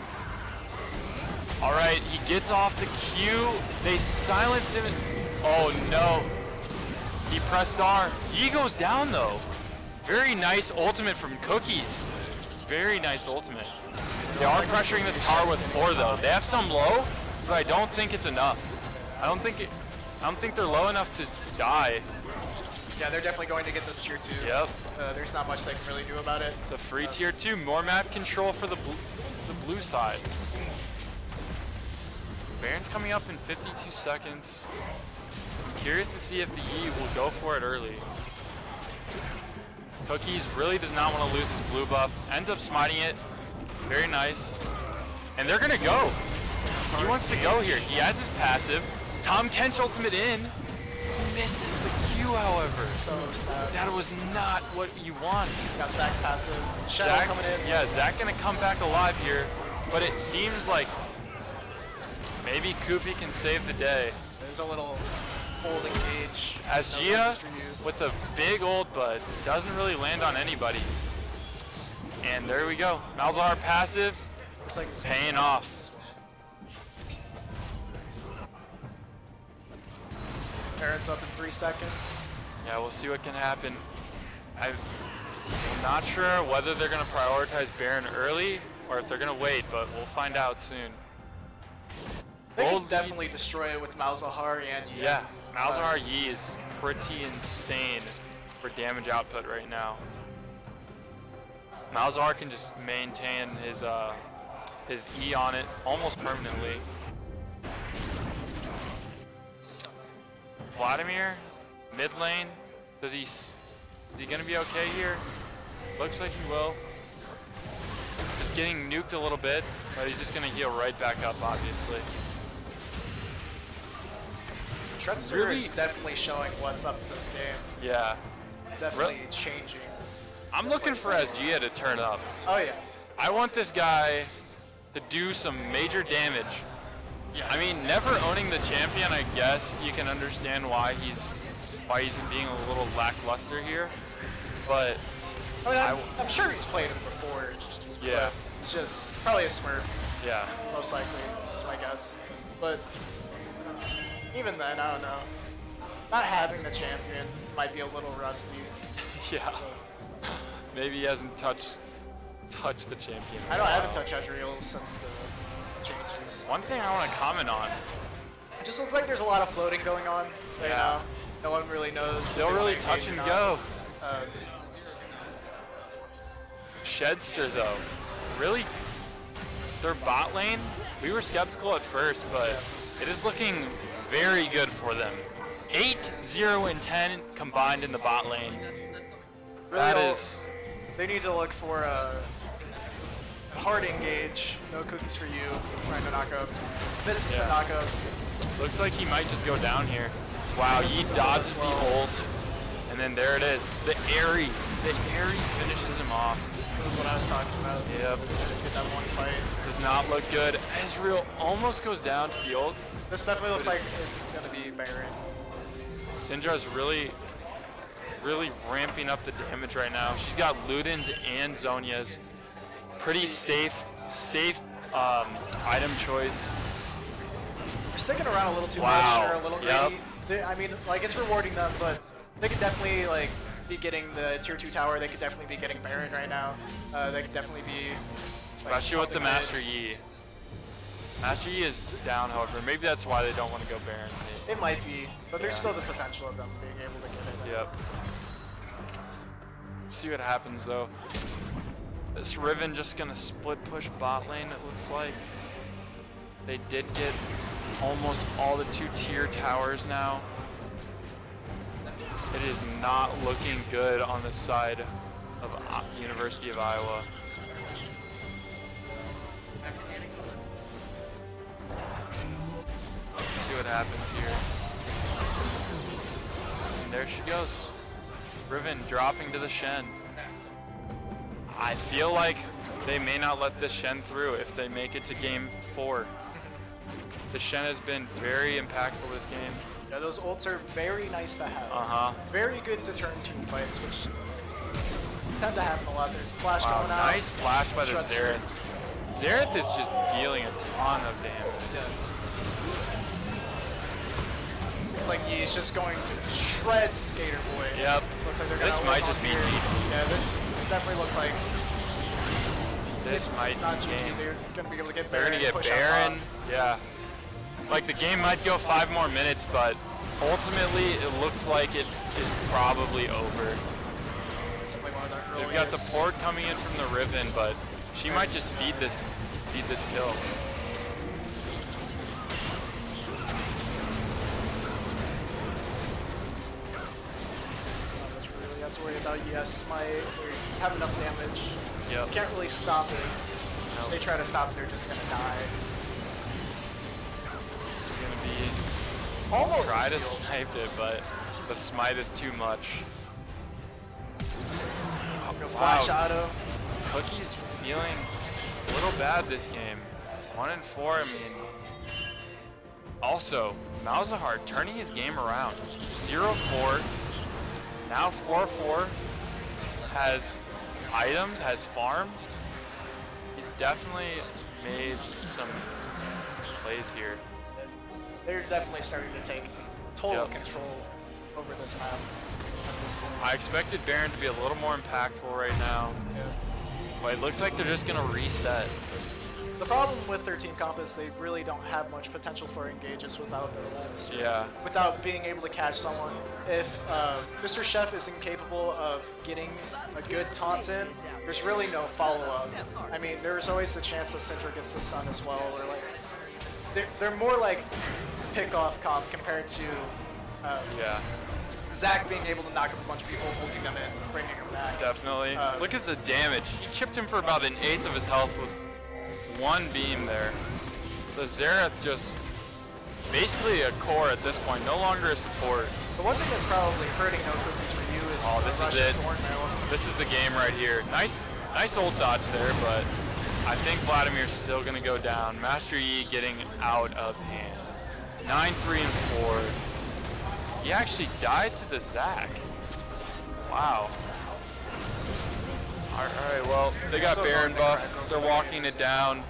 Speaker 1: All right, he gets off the Q. They silenced him. Oh no. He pressed R. He goes down though. Very nice ultimate from Cookies. Very nice ultimate. They are pressuring this tower with 4 though. They have some low, but I don't think it's enough. I don't think they're low enough to die.
Speaker 2: Yeah, they're definitely going to get this tier 2.
Speaker 1: Yep.
Speaker 2: There's not much they can really do about it.
Speaker 1: It's a free tier 2. More map control for the blue side. Baron's coming up in 52 seconds. Curious to see if the E will go for it early. Cookies really does not want to lose his blue buff. Ends up smiting it. Very nice. And they're going to go. He wants to go here. He has his passive. Tom Kench ultimate in. Misses the Q, however.
Speaker 2: So sad.
Speaker 1: That was not what you want.
Speaker 2: Got Zach's passive. Shadow
Speaker 1: Zach,
Speaker 2: coming in.
Speaker 1: yeah, Zach gonna come back alive here, but it seems like maybe Koopy can save the day.
Speaker 2: There's a little hold engage.
Speaker 1: As
Speaker 2: No
Speaker 1: Gia
Speaker 2: focus for you.
Speaker 1: with a big ult, but doesn't really land on anybody. And there we go. Malzahar passive,
Speaker 2: Looks like
Speaker 1: paying off.
Speaker 2: Baron's up in 3 seconds.
Speaker 1: Yeah, we'll see what can happen. I'm not sure whether they're gonna prioritize Baron early or if they're gonna wait, but we'll find out soon.
Speaker 2: They
Speaker 1: Gold
Speaker 2: can definitely destroy it with Malzahar and Yi.
Speaker 1: Yeah, Malzahar Yi is pretty insane for damage output right now. Malzahar can just maintain his E on it almost permanently. Vladimir, mid lane, is he gonna be okay here? Looks like he will. Just getting nuked a little bit, but he's just gonna heal right back up, obviously.
Speaker 2: Tretzler
Speaker 1: Really-
Speaker 2: is definitely showing what's up in this game.
Speaker 1: Yeah.
Speaker 2: Definitely changing.
Speaker 1: I'm looking for Asgia to turn up.
Speaker 2: Oh yeah.
Speaker 1: I want this guy to do some major damage. I mean, never owning the champion, I guess you can understand why he's being a little lackluster here. But
Speaker 2: I mean, I'm sure he's played him before.
Speaker 1: yeah,
Speaker 2: It's just probably a Smurf,
Speaker 1: yeah,
Speaker 2: most likely. That's my guess. But even then, I don't know. Not having the champion might be a little rusty.
Speaker 1: yeah. Maybe he hasn't touched the champion.
Speaker 2: I haven't touched Ezreal since the changes.
Speaker 1: One thing I want to comment on.
Speaker 2: It just looks like there's a lot of floating going on right
Speaker 1: Yeah.
Speaker 2: now. No one really knows.
Speaker 1: Still
Speaker 2: if they
Speaker 1: really
Speaker 2: wanna
Speaker 1: touch
Speaker 2: engage
Speaker 1: and
Speaker 2: or not.
Speaker 1: go. Shedster though, really, their bot lane, we were skeptical at first, but It is looking very good for them. 8, 0, and 10 combined in the bot lane. That
Speaker 2: Really,
Speaker 1: is...
Speaker 2: They need to look for a hard engage. No cookies for you. Trying to knock up. Misses the knockup.
Speaker 1: Looks like he might just go down here. Wow, he
Speaker 2: Misses
Speaker 1: dodges
Speaker 2: as
Speaker 1: the
Speaker 2: well.
Speaker 1: ult. And then there it is. The airy. The airy finishes him off.
Speaker 2: This is what I was talking about.
Speaker 1: Yep.
Speaker 2: Just get that one fight.
Speaker 1: Does not look good. Ezreal almost goes down to the ult.
Speaker 2: This definitely looks like it's gonna be Baron.
Speaker 1: Syndra's really ramping up the damage right now. She's got Luden's and Zhonya's. Pretty safe item choice.
Speaker 2: We're sticking around a little too
Speaker 1: Wow.
Speaker 2: much, or a little
Speaker 1: Yep.
Speaker 2: greedy. I mean, like, it's rewarding them, but they could definitely, like, be getting the tier 2 tower. They could definitely be getting Baron right now. They could definitely be... like,
Speaker 1: Especially with the
Speaker 2: helping
Speaker 1: Master Yi. Master Yi is down, however. Maybe that's why they don't want to go Baron.
Speaker 2: It might be, but there's
Speaker 1: Yeah.
Speaker 2: still the potential of them being able to get it.
Speaker 1: Yep. See what happens though. This Riven just gonna split push bot lane, it looks like. They did get almost all the 2-tier towers now. It is not looking good on the side of University of Iowa. Let's see what happens here. And there she goes. Riven dropping to the Shen. I feel like they may not let the Shen through if they make it to game 4. The Shen has been very impactful this game.
Speaker 2: Yeah, those ults are very nice to have.
Speaker 1: Uh-huh.
Speaker 2: Very good to turn team fights, which tend to happen a lot. There's a flash
Speaker 1: Wow,
Speaker 2: going out.
Speaker 1: nice flash by the
Speaker 2: Shuts
Speaker 1: Xerath. Xerath is just dealing a ton of damage.
Speaker 2: Yes. Looks like he's just going to shred Skater Boy.
Speaker 1: Yep.
Speaker 2: Looks like they're
Speaker 1: This
Speaker 2: gonna
Speaker 1: might
Speaker 2: work
Speaker 1: just
Speaker 2: on
Speaker 1: be
Speaker 2: here.
Speaker 1: GG.
Speaker 2: Yeah, this definitely looks like
Speaker 1: This might
Speaker 2: not
Speaker 1: be
Speaker 2: GG.
Speaker 1: game.
Speaker 2: They're gonna be able to get
Speaker 1: They're
Speaker 2: Baron.
Speaker 1: gonna get
Speaker 2: push out
Speaker 1: Baron.
Speaker 2: top.
Speaker 1: Yeah. Like the game might go 5 more minutes, but ultimately it looks like it is probably over.
Speaker 2: Definitely one of the
Speaker 1: They've got the
Speaker 2: earliest.
Speaker 1: port coming in from the Riven, but she might just feed this kill.
Speaker 2: Not much we really have to worry about. Yes, they have enough damage.
Speaker 1: Yep.
Speaker 2: Can't really stop it.
Speaker 1: Nope.
Speaker 2: If they try to stop it, they're just gonna die.
Speaker 1: This is gonna be
Speaker 2: Almost
Speaker 1: try
Speaker 2: a
Speaker 1: to
Speaker 2: steal.
Speaker 1: snipe it, but the smite is too much.
Speaker 2: No flash
Speaker 1: Wow.
Speaker 2: auto.
Speaker 1: Cookie's feeling a little bad this game. 1 and 4, I mean. Also, Malzahar turning his game around. 0-4, now 4-4. Has items, has farm. He's definitely made some plays here.
Speaker 2: They're definitely starting to take total
Speaker 1: Yep.
Speaker 2: control over this map at this point.
Speaker 1: I expected Baron to be a little more impactful right now,
Speaker 2: Yeah.
Speaker 1: but it looks like they're just gonna reset.
Speaker 2: The problem with their team comp is they really don't have much potential for engages without their ults.
Speaker 1: Yeah.
Speaker 2: Without being able to catch someone. If Mr. Chef is incapable of getting a good taunt in, there's really no follow-up. I mean, there's always the chance that Syndra gets the stun as well, or like they're more like pick-off comp compared to
Speaker 1: Yeah,
Speaker 2: Zach being able to knock up a bunch of people, ulting them in, bringing them back.
Speaker 1: definitely.
Speaker 2: Uh,
Speaker 1: Look at the damage. He chipped him for about 1/8 of his health with 1 beam there. The Xerath just basically a core at this point, no longer a support.
Speaker 2: The one thing that's probably hurting No Cookies for you is
Speaker 1: Oh, this
Speaker 2: the
Speaker 1: is
Speaker 2: Russian
Speaker 1: it.
Speaker 2: Thornmail.
Speaker 1: This is the game right here. Nice old dodge there, but I think Vladimir's still gonna go down. Master Yi getting out of hand. 9-3 and 4. He actually dies to the Zac. Wow. Alright, well, they got
Speaker 2: Still
Speaker 1: Baron
Speaker 2: going
Speaker 1: buff.
Speaker 2: Necro,
Speaker 1: They're
Speaker 2: but
Speaker 1: walking
Speaker 2: nice.
Speaker 1: it down.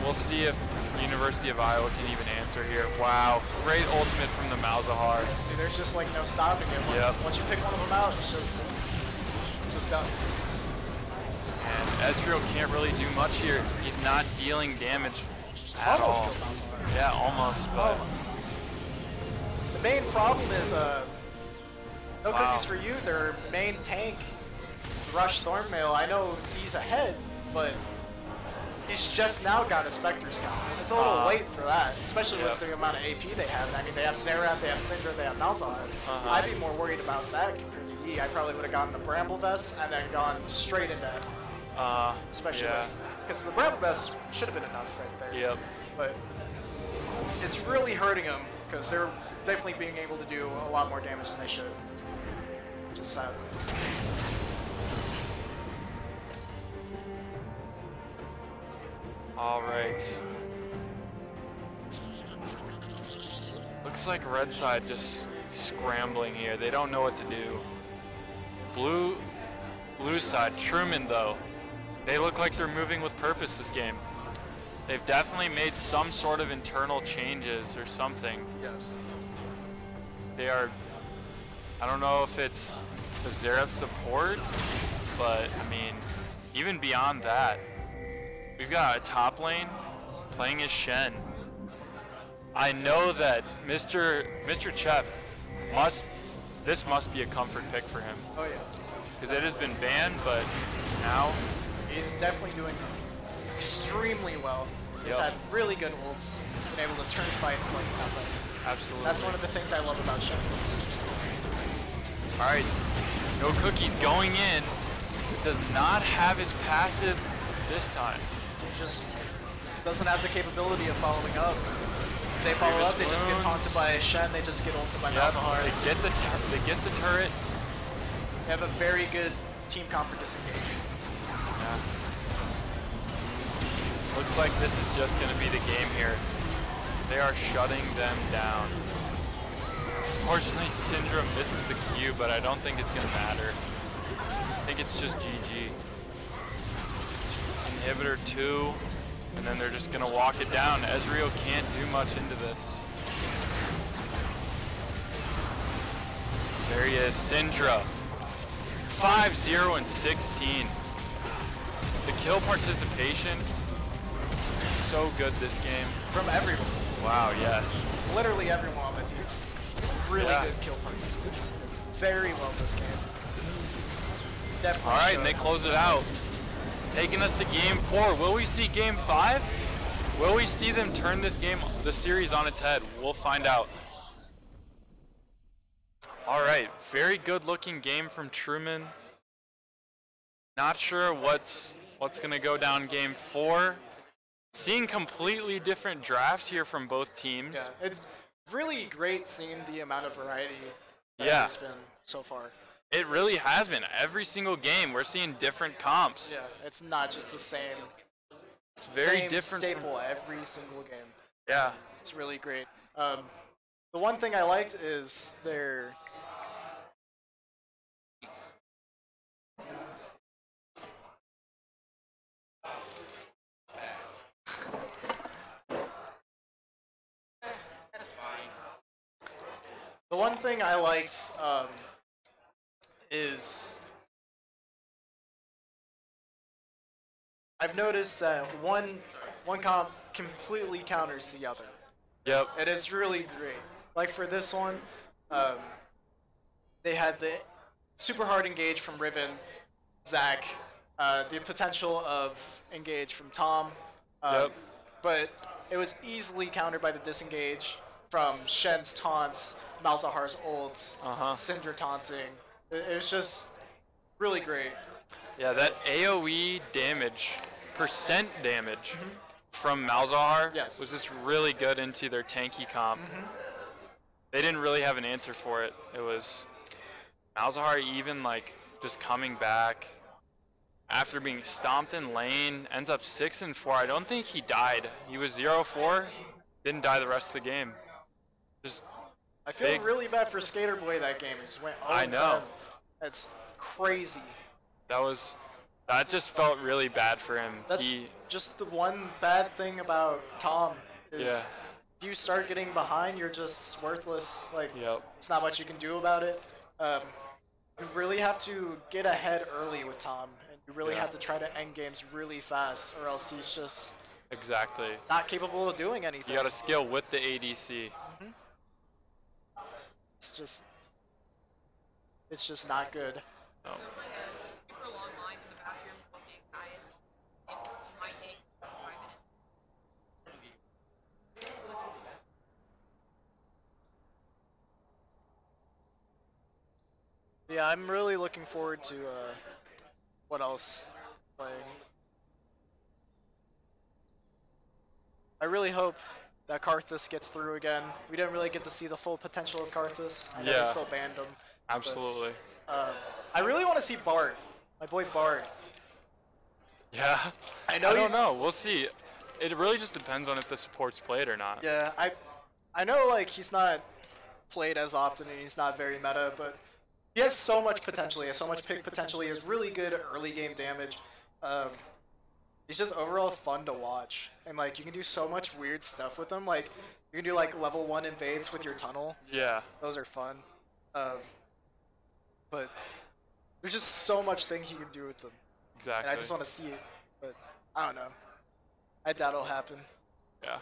Speaker 1: We'll see if University of Iowa can even answer here. Wow, great ultimate from the Malzahar.
Speaker 2: See, there's just like no stopping it.
Speaker 1: Yep.
Speaker 2: Once you pick one of them out, it's just done.
Speaker 1: And Ezreal can't really do much here. He's not dealing damage at
Speaker 2: Almost
Speaker 1: all.
Speaker 2: kills Malzahar.
Speaker 1: Yeah, almost, but
Speaker 2: Almost. The main problem is No
Speaker 1: Wow.
Speaker 2: Cookies for you. Their main tank, Rush Thornmail. I know he's ahead, but He's just now got a Spectre's count. It's a little late for that, especially with the amount of AP they have. I mean, they have Zerath, they have Syndra, they have Malzahar. I'd be more worried about that compared to Yi. I probably would have gotten the Bramble Vest and then gone straight into him. Especially because the Bramble Vest should have been enough right there.
Speaker 1: Yep.
Speaker 2: But it's really hurting them because they're definitely being able to do a lot more damage than they should. Which is sad.
Speaker 1: All right. Looks like red side just scrambling here. They don't know what to do. Blue side, Truman though, they look like they're moving with purpose this game. They've definitely made some sort of internal changes or something.
Speaker 2: Yes.
Speaker 1: They are, I don't know if it's the Zerath support, but I mean, even beyond that, we've got a top lane playing as Shen. I know that Mr. Chep this must be a comfort pick for him.
Speaker 2: Oh yeah.
Speaker 1: Because it has been banned, but now
Speaker 2: He's definitely doing extremely well. He's had really good ults, been able to turn fights like nothing.
Speaker 1: absolutely.
Speaker 2: That's one of the things I love about Shen.
Speaker 1: All right, no cookies going in. Does not have his passive this time.
Speaker 2: He just doesn't have the capability of following up. If they follow up, they just get taunted by Shen, they just get ulted by Malzahar.
Speaker 1: They get the turret.
Speaker 2: They have a very good team comfort disengage.
Speaker 1: Yeah. Looks like this is just going to be the game here. They are shutting them down. Unfortunately, Syndra misses the Q, but I don't think it's going to matter. I think it's just GG. Inhibitor 2, and then they're just going to walk it down. Ezreal can't do much into this. There he is, Syndra. 5-0 and 16. The kill participation, so good this game.
Speaker 2: From everyone.
Speaker 1: Wow, yes.
Speaker 2: Literally everyone on the team. Really good kill participation. Very well this game. Definitely.
Speaker 1: All right,
Speaker 2: showed.
Speaker 1: and they close it out. Taking us to game 4. Will we see game 5? Will we see them turn this series on its head? We'll find out. All right, very good looking game from Truman. Not sure what's gonna go down game 4. Seeing completely different drafts here from both teams.
Speaker 2: Yeah, it's really great seeing the amount of variety that
Speaker 1: Yeah.
Speaker 2: there's been so far.
Speaker 1: It really has been. Every single game, we're seeing different comps.
Speaker 2: Yeah, it's not just the same.
Speaker 1: It's very
Speaker 2: same
Speaker 1: different.
Speaker 2: staple every single game.
Speaker 1: Yeah.
Speaker 2: It's really great. The one thing I liked is their The one thing I liked is I've noticed that one comp completely counters the other.
Speaker 1: Yep.
Speaker 2: And it's really great. Like for this one, they had the super hard engage from Riven, Zac, the potential of engage from Tom,
Speaker 1: Yep.
Speaker 2: but it was easily countered by the disengage from Shen's taunts, Malzahar's ults, Syndra taunting. It was just really great.
Speaker 1: Yeah, that AoE damage, percent damage from Malzahar
Speaker 2: Yes.
Speaker 1: was just really good into their tanky comp. They didn't really have an answer for it. It was Malzahar even like just coming back after being stomped in lane, ends up 6-4. I don't think he died. He was 0-4, didn't die the rest of the game. Just
Speaker 2: I feel
Speaker 1: big-
Speaker 2: really bad for Skater Boy that game. He just went 0-10.
Speaker 1: I know.
Speaker 2: That's crazy.
Speaker 1: that just felt really bad for him.
Speaker 2: That's just the one bad thing about Tom is
Speaker 1: Yeah.
Speaker 2: if you start getting behind, you're just worthless. Like,
Speaker 1: Yep.
Speaker 2: there's not much you can do about it. You really have to get ahead early with Tom, and you really
Speaker 1: Yeah.
Speaker 2: have to try to end games really fast, or else he's just
Speaker 1: Exactly.
Speaker 2: not capable of doing anything.
Speaker 1: You got to skill with the ADC.
Speaker 2: It's just not good.
Speaker 6: There's like a super long line to the bathroom while seeing guys in my take.
Speaker 2: Yeah, I'm really looking forward to what else playing. I really hope that Karthus gets through again. We didn't really get to see the full potential of Karthus. I know
Speaker 1: Yeah.
Speaker 2: they still banned him.
Speaker 1: Absolutely.
Speaker 2: I really want to see Bard, my boy Bard.
Speaker 1: Yeah.
Speaker 2: I know
Speaker 1: I
Speaker 2: he-
Speaker 1: don't know. We'll see. It really just depends on if the support's played or not.
Speaker 2: Yeah, I know like he's not played as often and he's not very meta, but he has so much potential. He has so much pick potential. He has really good early game damage. He's just overall fun to watch, and like you can do so much weird stuff with him. Like you can do like level 1 invades with your tunnel.
Speaker 1: Yeah.
Speaker 2: Those are fun. But there's just so much things you can do with them,
Speaker 1: Exactly.
Speaker 2: and I just want to see it. But I don't know. I doubt it'll happen.
Speaker 1: Yeah.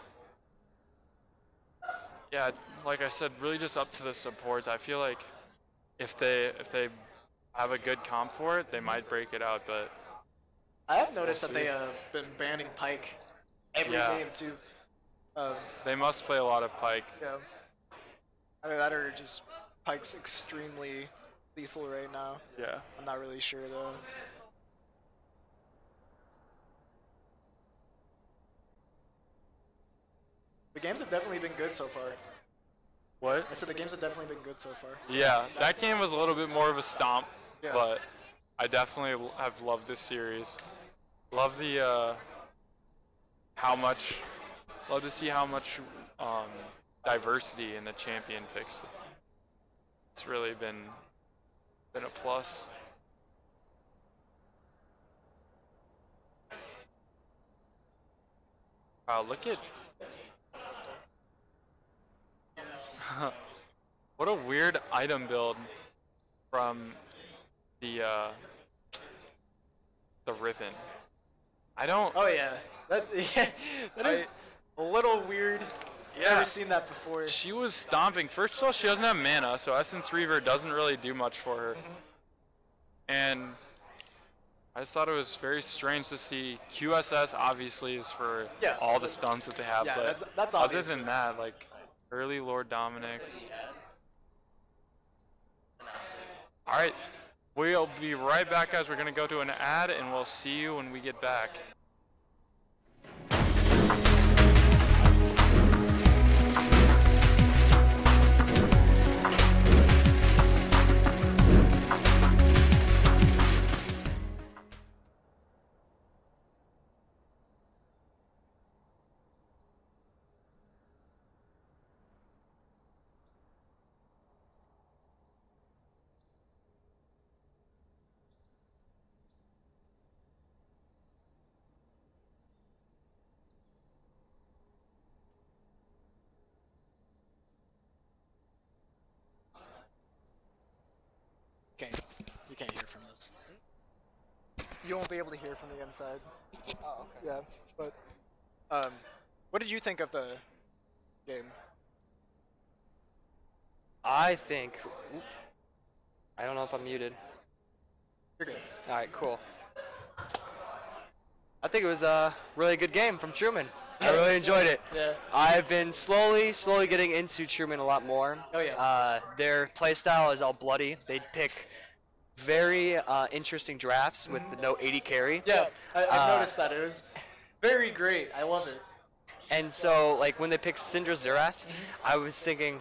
Speaker 1: Yeah, like I said, really just up to the supports. I feel like if they have a good comp for it, they might break it out, but
Speaker 2: I have noticed that
Speaker 1: see.
Speaker 2: they have been banning Pike every
Speaker 1: Yeah.
Speaker 2: game too.
Speaker 1: they must play a lot of Pike.
Speaker 2: Yeah. Either that or just Pike's extremely lethal right now.
Speaker 1: Yeah.
Speaker 2: I'm not really sure though. The games have definitely been good so far.
Speaker 1: What?
Speaker 2: I said the games have definitely been good so far.
Speaker 1: Yeah, that game was a little bit more of a stomp,
Speaker 2: Yeah.
Speaker 1: but I definitely have loved this series. Love the love to see how much diversity in the champion picks. It's really been a plus. Wow, look at what a weird item build from the Riven. I don't.
Speaker 2: Oh yeah. That that is a little weird.
Speaker 1: Yeah.
Speaker 2: Never seen that before.
Speaker 1: She was stomping. First of all, she doesn't have mana, so Essence Reaver doesn't really do much for her. And I just thought it was very strange to see QSS obviously is for
Speaker 2: Yeah.
Speaker 1: all the stuns that they have,
Speaker 2: Yeah,
Speaker 1: but
Speaker 2: that's
Speaker 1: other
Speaker 2: obvious.
Speaker 1: than that, like early Lord Dominic's. All right, we'll be right back, guys. We're gonna go to an ad, and we'll see you when we get back.
Speaker 2: You can't hear from this. You won't be able to hear from the inside. Oh, okay. Yeah, but what did you think of the game?
Speaker 6: I think. I don't know if I'm muted.
Speaker 2: You're good.
Speaker 6: All right, cool. I think it was a really good game from Truman. I really enjoyed it.
Speaker 2: Yeah.
Speaker 6: I've been slowly getting into Truman a lot more.
Speaker 2: Oh, yeah.
Speaker 6: Their playstyle is all bloody. They pick very interesting drafts with the no 80 carry.
Speaker 2: Yeah, I've noticed that. It was very great. I love it.
Speaker 6: And so, like, when they picked Syndra Zerath, I was thinking,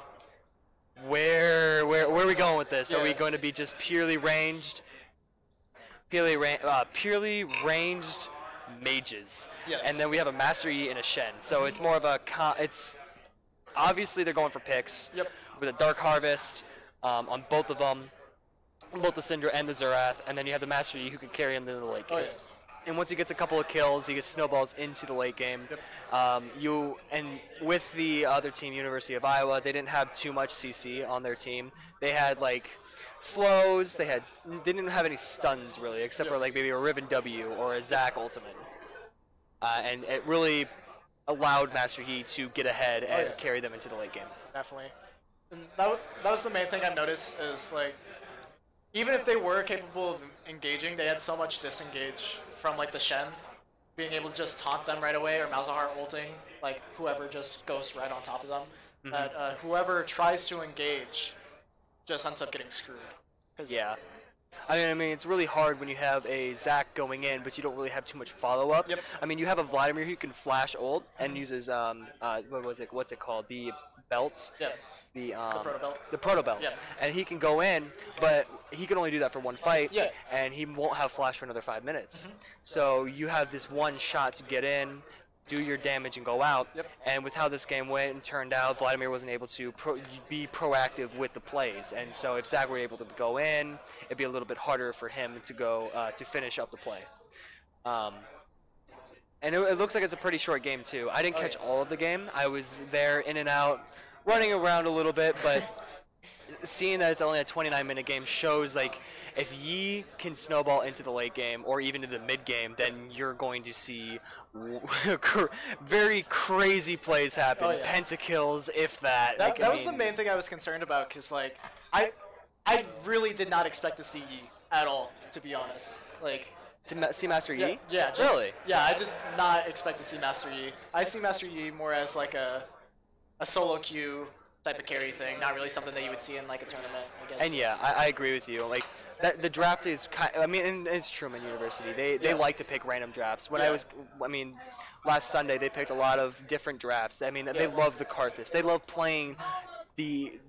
Speaker 6: where are we going with this? Are we
Speaker 2: Yeah.
Speaker 6: going to be just purely ranged mages?
Speaker 2: Yes.
Speaker 6: And then we have a Master Yi and a Shen. So it's more of a it's obviously they're going for picks.
Speaker 2: Yep.
Speaker 6: With a Dark Harvest on both of them, both the Syndra and the Zerath, and then you have the Master Yi who can carry him into the late game.
Speaker 2: Oh yeah.
Speaker 6: And once he gets a couple of kills, he gets snowballs into the late game.
Speaker 2: Yep.
Speaker 6: And with the other team, University of Iowa, they didn't have too much CC on their team. They had like slows. They didn't have any stuns really, except for like maybe a Riven W or a Zac Ultimate. And it really allowed Master Yi to get ahead and
Speaker 2: yeah.
Speaker 6: carry them into the late game.
Speaker 2: Definitely. And that was the main thing I've noticed is like, even if they were capable of engaging, they had so much disengage from like the Shen, being able to just taunt them right away, or Malzahar ulting, like whoever just goes right on top of them. That whoever tries to engage just ends up getting screwed.
Speaker 6: Yeah. I mean, it's really hard when you have a Zac going in, but you don't really have too much follow-up.
Speaker 2: Yep.
Speaker 6: I mean, you have a Vladimir who can flash ult and uses what's it called? The belts.
Speaker 2: Yeah.
Speaker 6: The
Speaker 2: proto belt.
Speaker 6: The proto belt.
Speaker 2: Yeah.
Speaker 6: And he can go in, but he can only do that for one fight.
Speaker 2: Yeah.
Speaker 6: And he won't have flash for another 5 minutes. So you have this one shot to get in, do your damage, and go out.
Speaker 2: Yep.
Speaker 6: And with how this game went and turned out, Vladimir wasn't able to be proactive with the plays. And so if Zac were able to go in, it'd be a little bit harder for him to go to finish up the play. And it looks like it's a pretty short game too. I didn't catch all of the game. I was there in and out, running around a little bit, but seeing that it's only a 29-minute game shows like if Yi can snowball into the late game or even to the mid game, then you're going to see very crazy plays happen.
Speaker 2: Oh, yeah.
Speaker 6: Pentakills, if that.
Speaker 2: That,
Speaker 6: Like,
Speaker 2: that
Speaker 6: I
Speaker 2: was the
Speaker 6: mean,
Speaker 2: main thing I was concerned about, because like I really did not expect to see Yi at all, to be honest. Like
Speaker 6: to see Master Yi.
Speaker 2: yeah, just,
Speaker 6: Really?
Speaker 2: Yeah, I did not expect to see Master Yi. I see Master Yi more as like a solo queue type of carry thing, not really something that you would see in like a tournament, I guess.
Speaker 6: And yeah, I agree with you. Like the draft is kind. I mean, and it's Truman University. They
Speaker 2: Yeah.
Speaker 6: like to pick random drafts. When
Speaker 2: Yeah.
Speaker 6: last Sunday they picked a lot of different drafts. I mean, they love the Karthus. They love playing the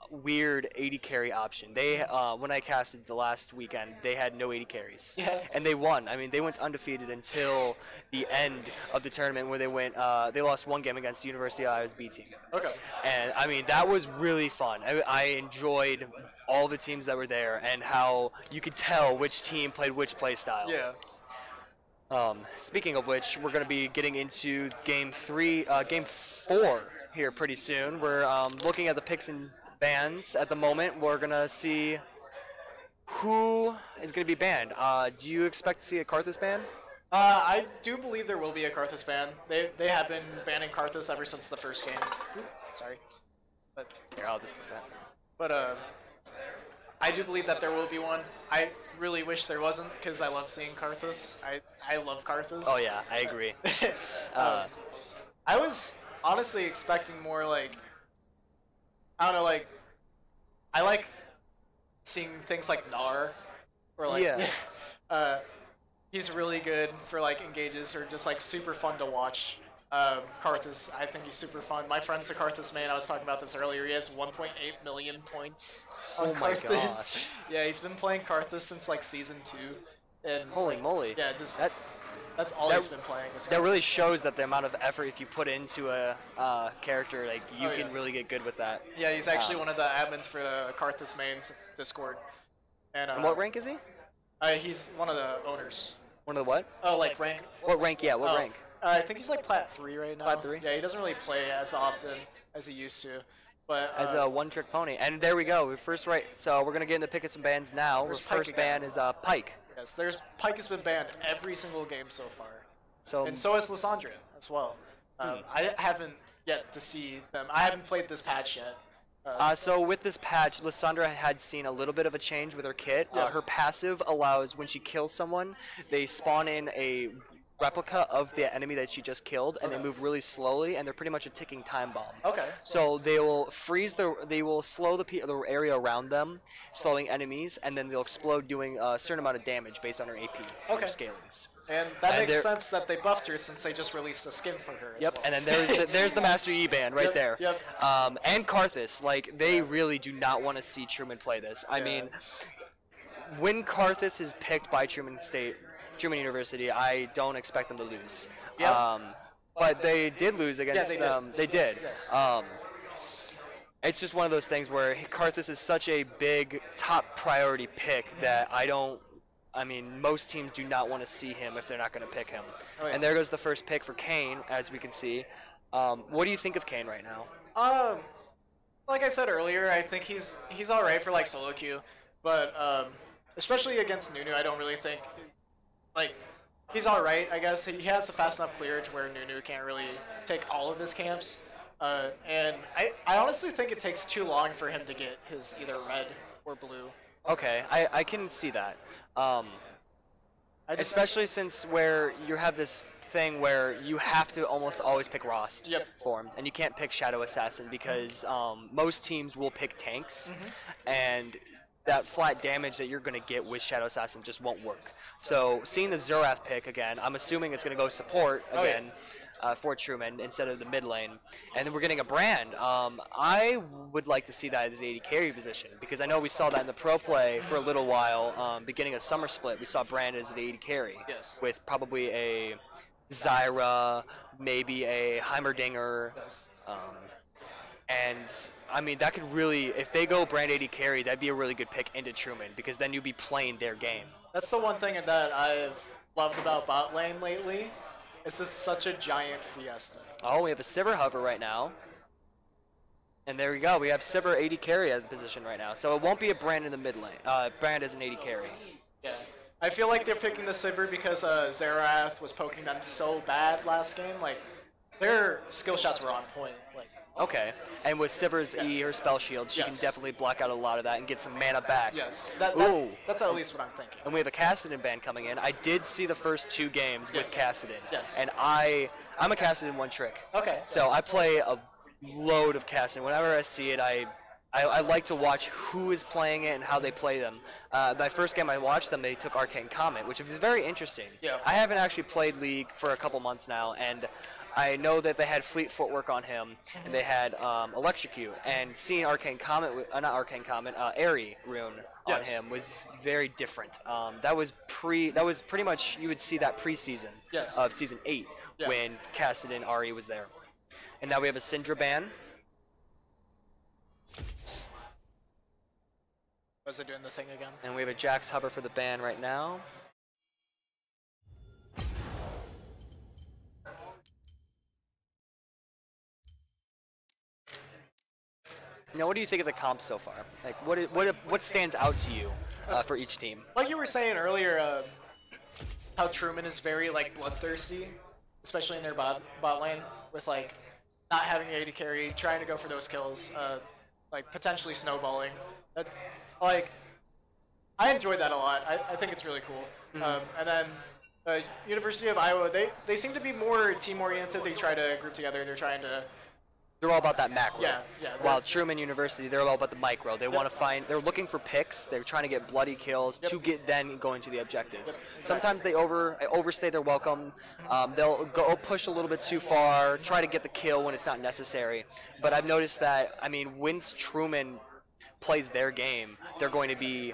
Speaker 6: weird 80 carry option. They when I casted the last weekend, they had no 80 carries.
Speaker 2: Yeah.
Speaker 6: And they won. I mean, they went undefeated until the end of the tournament, where they lost one game against the University of Iowa's B team.
Speaker 2: Okay.
Speaker 6: And I mean, that was really fun. I enjoyed all the teams that were there and how you could tell which team played which play style.
Speaker 2: Yeah.
Speaker 6: Speaking of which, we're going to be getting into game 4 here pretty soon. We're looking at the picks and bans at the moment. We're going to see who is going to be banned. Do you expect to see a Karthus ban?
Speaker 2: I do believe there will be a Karthus ban. They have been banning Karthus ever since the first game. Ooh, sorry. But
Speaker 6: Here, I'll just do that.
Speaker 2: But I do believe that there will be one. I really wish there wasn't, because I love seeing Karthus. I love Karthus.
Speaker 6: Oh yeah, I agree.
Speaker 2: I was honestly expecting more like, I don't know, like, I like seeing things like Gnar, or like,
Speaker 6: Yeah.
Speaker 2: he's really good for like engages, or just like super fun to watch. Karthus, I think he's super fun. My friend's a Karthus man. I was talking about this earlier. He has 1.8 million points on
Speaker 6: Oh my
Speaker 2: Karthus.
Speaker 6: gosh.
Speaker 2: Yeah, he's been playing Karthus since like season 2. And
Speaker 6: Holy moly.
Speaker 2: yeah, just
Speaker 6: That
Speaker 2: that's all
Speaker 6: that-
Speaker 2: he's been playing. Is
Speaker 6: that
Speaker 2: Karthus.
Speaker 6: really shows that the amount of effort if you put into a character, like you
Speaker 2: Oh,
Speaker 6: can
Speaker 2: yeah.
Speaker 6: really get good with that.
Speaker 2: Yeah, he's actually one of the admins for the Karthus mains Discord. And
Speaker 6: And what rank is he?
Speaker 2: He's one of the owners.
Speaker 6: One of the what?
Speaker 2: Oh, like rank?
Speaker 6: What rank? Yeah, what
Speaker 2: Oh,
Speaker 6: rank?
Speaker 2: I think he's like Plat 3 right now.
Speaker 6: Plat 3?
Speaker 2: Yeah, he doesn't really play as often as he used to. But
Speaker 6: As a one-trick pony. And there we go. We're first right. So we're gonna get into pickets and bans now. Our
Speaker 2: There's Pike
Speaker 6: first
Speaker 2: again.
Speaker 6: ban is Pike.
Speaker 2: yes, Pike has been banned every single game so far.
Speaker 6: So
Speaker 2: And so has Lysandra as well. I haven't yet to see them. I haven't played this patch yet.
Speaker 6: So with this patch, Lysandra had seen a little bit of a change with her kit.
Speaker 2: Yeah.
Speaker 6: Her passive allows when she kills someone, they spawn in a replica of the enemy that she just killed, and they move really slowly, and they're pretty much a ticking time bomb.
Speaker 2: Okay.
Speaker 6: So they will they will slow the area around them, slowing enemies, and then they'll explode, doing a certain amount of damage based on her AP or
Speaker 2: Okay.
Speaker 6: scalings.
Speaker 2: And that
Speaker 6: And
Speaker 2: makes
Speaker 6: there-
Speaker 2: sense that they buffed her, since they just released a skin for her as
Speaker 6: Yep,
Speaker 2: well.
Speaker 6: and then there's the Master Yi band right
Speaker 2: Yep,
Speaker 6: there.
Speaker 2: yep.
Speaker 6: And Karthus, like they really do not want to see Truman play this. I
Speaker 2: Yeah.
Speaker 6: mean, when Karthus is picked by Truman University, I don't expect them to lose.
Speaker 2: Yep.
Speaker 6: But they did lose against
Speaker 2: they did.
Speaker 6: them. They did.
Speaker 2: Yes.
Speaker 6: It's just one of those things where Karthus is such a big top priority pick that I mean, most teams do not want to see him if they're not going to pick him.
Speaker 2: Oh, yeah.
Speaker 6: And there goes the first pick for Kane, as we can see. What do you think of Kane right now?
Speaker 2: Like I said earlier, I think he's all right for like solo queue, but especially against Nunu, I don't really think like he's all right. I guess he has a fast enough clear to where Nunu can't really take all of his camps, and I honestly think it takes too long for him to get his either red or blue.
Speaker 6: Okay, I can see that.
Speaker 2: I just
Speaker 6: Especially since where you have this thing where you have to almost always pick Rost
Speaker 2: Yep.
Speaker 6: for him, and you can't pick Shadow Assassin because most teams will pick tanks, and that flat damage that you're going to get with Shadow Assassin just won't work. So seeing the Xerath pick again, I'm assuming it's going to go support again for Truman instead of the mid lane. And then we're getting a Brand. I would like to see that as the AD carry position because I know we saw that in the pro play for a little while. Beginning of Summer Split, we saw Brand as the AD carry with probably a Zyra, maybe a Heimerdinger. And I mean, that could really, if they go Brand AD carry, that'd be a really good pick into Truman because then you'd be playing their game.
Speaker 2: That's the one thing that I've loved about bot lane lately. It's just such a giant fiesta.
Speaker 6: Oh, we have a Sivir hover right now. And there we go. We have Sivir AD carry at the position right now. So it won't be a Brand in the mid lane. Brand as an AD carry.
Speaker 2: Yeah. I feel like they're picking the Sivir because Xerath was poking them so bad last game. Like, their skill shots were on point. Like,
Speaker 6: okay. And with Sivir's E, her spell shield, she can definitely block out a lot of that and get some mana back.
Speaker 2: yes.
Speaker 6: Ooh.
Speaker 2: That's at least what I'm thinking.
Speaker 6: And we have a Kassadin ban coming in. I did see the first 2 games with Kassadin.
Speaker 2: Yes.
Speaker 6: And I'm a Kassadin one trick.
Speaker 2: Okay.
Speaker 6: So I play a load of Kassadin. Whenever I see it, I like to watch who is playing it and how they play them. My first game I watched them, they took Arcane Comet, which was very interesting.
Speaker 2: Yeah.
Speaker 6: I haven't actually played League for a couple months now, and I know that they had Fleet Footwork on him, and they had Electrocute, and seeing Arcane Comet, not Arcane Comet, Airy rune on him was very different. That was pretty much, you would see that preseason of Season 8 when Kassadin Ahri was there. And now we have a Syndra ban.
Speaker 2: Was it doing the thing again?
Speaker 6: And we have a Jax hover for the ban right now. Now, what do you think of the comps so far? Like, what stands out to you for each team?
Speaker 2: Like you were saying earlier, how Truman is very like bloodthirsty, especially in their bot lane, with like not having AD carry, trying to go for those kills, like potentially snowballing. Like, I enjoyed that a lot. I think it's really cool. And then University of Iowa, they seem to be more team-oriented. They try to group together. They're trying to...
Speaker 6: They're all about that macro.
Speaker 2: Yeah.
Speaker 6: While Truman University, they're all about the micro. They want to find, they're looking for picks. They're trying to get bloody kills to get then going to the objectives. Sometimes they overstay their welcome. They'll go push a little bit too far, try to get the kill when it's not necessary. But I've noticed that, I mean, once Truman plays their game, they're going to be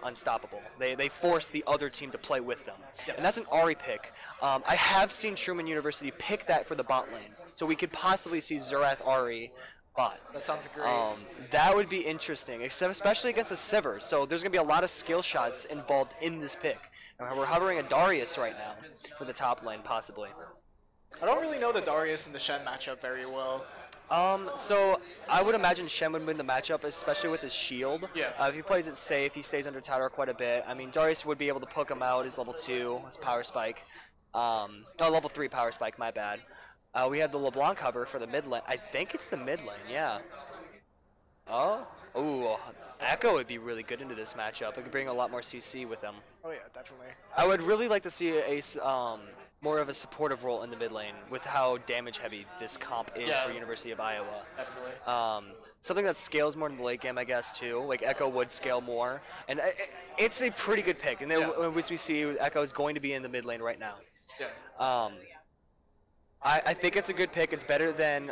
Speaker 6: unstoppable. They force the other team to play with them. And that's an Ahri pick. I have seen Truman University pick that for the bot lane. So we could possibly see Xerath Ahri bot.
Speaker 2: That sounds great.
Speaker 6: That would be interesting, especially against a Sivir. So there's going to be a lot of skill shots involved in this pick. And we're hovering a Darius right now for the top lane, possibly.
Speaker 2: I don't really know the Darius and the Shen matchup very well.
Speaker 6: So I would imagine Shen would win the matchup, especially with his shield.
Speaker 2: Yeah.
Speaker 6: If he plays it safe, he stays under tower quite a bit. I mean, Darius would be able to poke him out. His level 2, his power spike. Level 3 power spike, my bad. We have the LeBlanc cover for the mid lane. I think it's the mid lane, yeah. Ooh, Echo would be really good into this matchup. It could bring a lot more CC with him.
Speaker 2: Oh yeah, definitely.
Speaker 6: I would really like to see more of a supportive role in the mid lane with how damage heavy this comp is for University of Iowa.
Speaker 2: Definitely.
Speaker 6: Something that scales more in the late game, I guess, too. Like Echo would scale more, and it's a pretty good pick. And then as we see, Echo is going to be in the mid lane right now.
Speaker 2: Yeah.
Speaker 6: I think it's a good pick. It's better than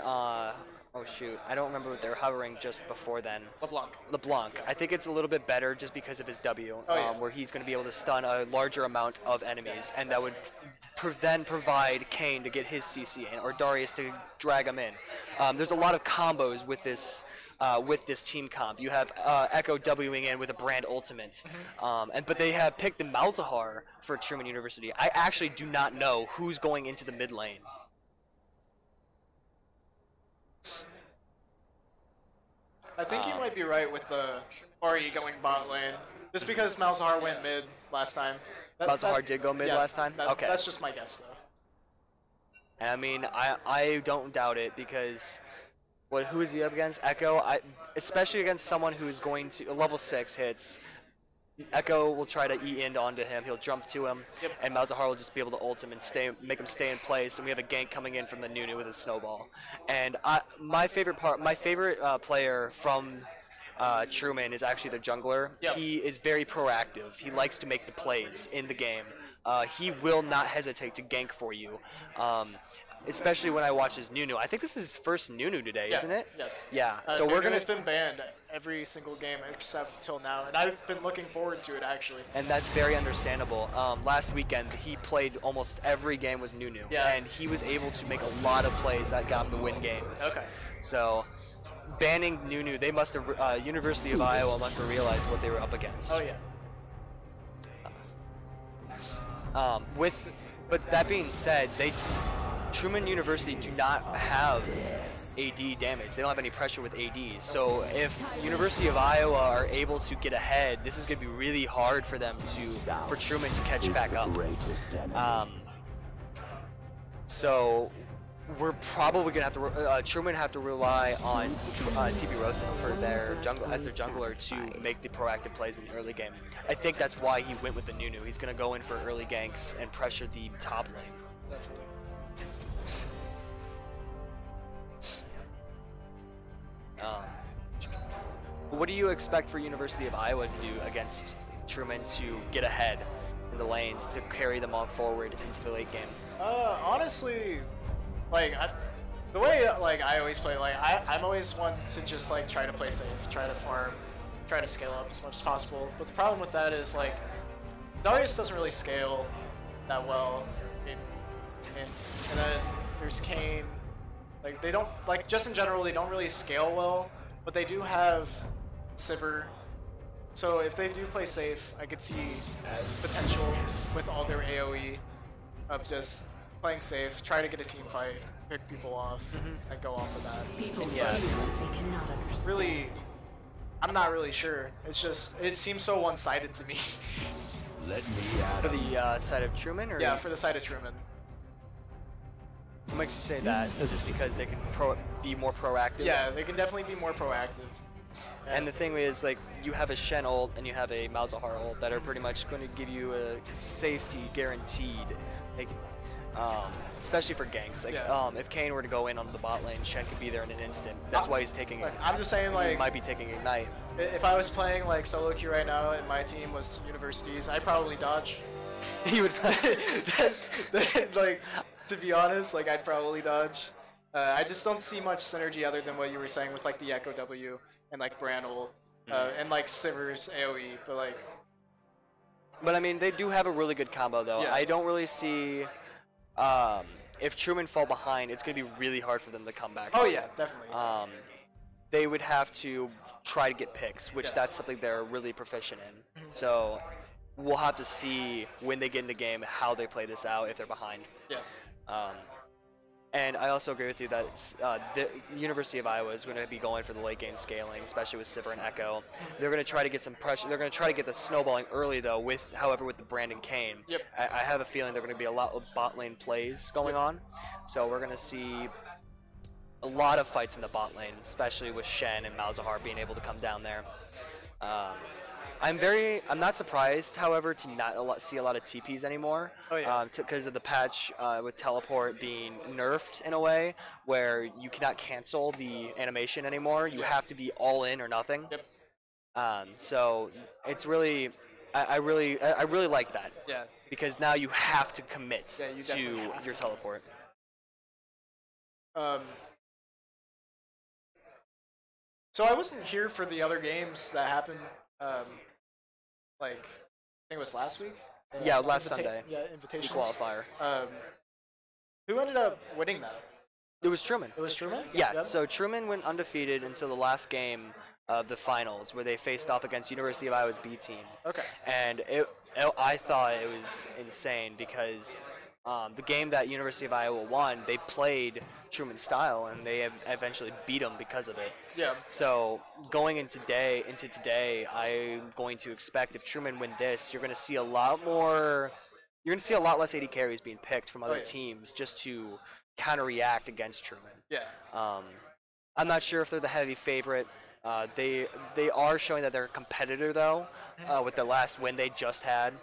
Speaker 6: oh shoot, I don't remember what they were hovering just before then. LeBlanc. I think it's a little bit better just because of his W, where he's going to be able to stun a larger amount of enemies, and that would then provide Kayn to get his CC in, or Darius to drag him in. There's a lot of combos with this team comp. You have Echo Wing in with a Brand ultimate, but they have picked the Malzahar for Truman University. I actually do not know who's going into the mid lane.
Speaker 2: I think you might be right with the Ahri going bot lane, just because Malzahar went mid last time.
Speaker 6: Malzahar did go mid last time? Okay.
Speaker 2: That's just my guess, though.
Speaker 6: I mean, I don't doubt it because who is he up against? Echo? Especially against someone who's going to level 6 hits. Echo will try to E-end onto him. He'll jump to him, and Malzahar will just be able to ult him and make him stay in place. And we have a gank coming in from the Nunu with a snowball. And my favorite player from Truman is actually the jungler.
Speaker 2: Yep.
Speaker 6: He is very proactive. He likes to make the plays in the game. He will not hesitate to gank for you. Especially when I watch his Nunu. I think this is his first Nunu today, isn't it?
Speaker 2: Yes.
Speaker 6: Yeah. So
Speaker 2: Nunu
Speaker 6: we're gonna.
Speaker 2: has been banned every single game except till now, and I've been looking forward to it actually.
Speaker 6: And that's very understandable. Last weekend, he played almost every game was Nunu,
Speaker 2: Yeah.
Speaker 6: and he was able to make a lot of plays that got him to win games.
Speaker 2: Okay.
Speaker 6: So, banning Nunu, they must have University of Iowa must have realized what they were up against.
Speaker 2: Oh yeah.
Speaker 6: But that being said, Truman University do not have AD damage. They don't have any pressure with ADs. So if University of Iowa are able to get ahead, this is going to be really hard for them for Truman to catch back up. So we're probably going to have to Truman have to rely on TB Rosa for their jungler to make the proactive plays in the early game. I think that's why he went with the Nunu. He's going to go in for early ganks and pressure the top lane.
Speaker 2: Definitely.
Speaker 6: What do you expect for University of Iowa to do against Truman to get ahead in the lanes, to carry them on forward into the late game?
Speaker 2: Honestly, like the way like I always play, like I'm always one to just like try to play safe, try to farm, try to scale up as much as possible. But the problem with that is like Darius doesn't really scale that well. And then there's Kayn. Like they don't like just in general they don't really scale well, but they do have Sivir. So if they do play safe, I could see potential with all their AoE of just playing safe, try to get a team fight, pick people off, and go off of that.
Speaker 6: And yeah,
Speaker 2: Really, I'm not really sure. It's just it seems so one-sided to me.
Speaker 6: for the side of Truman, or
Speaker 2: Yeah, for the side of Truman.
Speaker 6: what makes you say that? Just because they can be more proactive?
Speaker 2: Yeah, they can definitely be more proactive.
Speaker 6: And the thing is, like, you have a Shen ult and you have a Malzahar ult that are pretty much going to give you a safety guaranteed. Like, especially for ganks. Like,
Speaker 2: Yeah.
Speaker 6: if Kayn were to go in on the bot lane, Shen could be there in an instant. That's why he's taking
Speaker 2: Like, I'm just saying,
Speaker 6: he
Speaker 2: like,
Speaker 6: might be taking Ignite.
Speaker 2: if I was playing like solo queue right now and my team was universities, I'd probably dodge.
Speaker 6: He would.
Speaker 2: Like, to be honest, like I'd probably dodge. I just don't see much synergy other than what you were saying with like the Echo W and like Bran ult, and like Sivir's AoE, but like.
Speaker 6: But I mean, they do have a really good combo, though.
Speaker 2: Yeah.
Speaker 6: I don't really see. If Truman fall behind, it's going to be really hard for them to come back.
Speaker 2: Oh yeah, definitely.
Speaker 6: They would have to try to get picks, which
Speaker 2: Yes.
Speaker 6: that's something they're really proficient in. So we'll have to see when they get in the game how they play this out if they're behind.
Speaker 2: Yeah.
Speaker 6: And I also agree with you that the University of Iowa is going to be going for the late game scaling, especially with Sivir and Echo. They're going to try to get some pressure. They're going to try to get the snowballing early, though, however, with the Brandon Kayn.
Speaker 2: Yep.
Speaker 6: I have a feeling there are going to be a lot of bot lane plays going on. So we're going to see a lot of fights in the bot lane, especially with Shen and Malzahar being able to come down there. I'm not surprised, however, to not see a lot of TPs anymore.
Speaker 2: Oh, yeah.
Speaker 6: Because of the patch with teleport being nerfed in a way where you cannot cancel the animation anymore. You have to be all in or nothing.
Speaker 2: Yep.
Speaker 6: So it's really, I really like that.
Speaker 2: Yeah.
Speaker 6: Because now you have to commit
Speaker 2: Yeah, you definitely
Speaker 6: to
Speaker 2: have
Speaker 6: your
Speaker 2: to.
Speaker 6: teleport.
Speaker 2: So I wasn't here for the other games that happened. Like, I think it was last week.
Speaker 6: Yeah, last Sunday.
Speaker 2: Yeah,
Speaker 6: The
Speaker 2: invitation.
Speaker 6: qualifier.
Speaker 2: Who ended up winning that?
Speaker 6: It was Truman.
Speaker 2: It was Truman.
Speaker 6: Yeah,
Speaker 2: Yep.
Speaker 6: so Truman went undefeated until the last game of the finals, where they faced off against University of Iowa's B team.
Speaker 2: Okay.
Speaker 6: And I thought it was insane because the game that University of Iowa won, they played Truman style, and they eventually beat them because of it.
Speaker 2: Yeah.
Speaker 6: So going into today, I'm going to expect if Truman win this, you're going to see a lot more. You're going to see a lot less AD carries being picked from other
Speaker 2: yeah.
Speaker 6: teams just to counter-react against Truman.
Speaker 2: Yeah.
Speaker 6: I'm not sure if they're the heavy favorite. They are showing that they're a competitor though, with the last win they just had.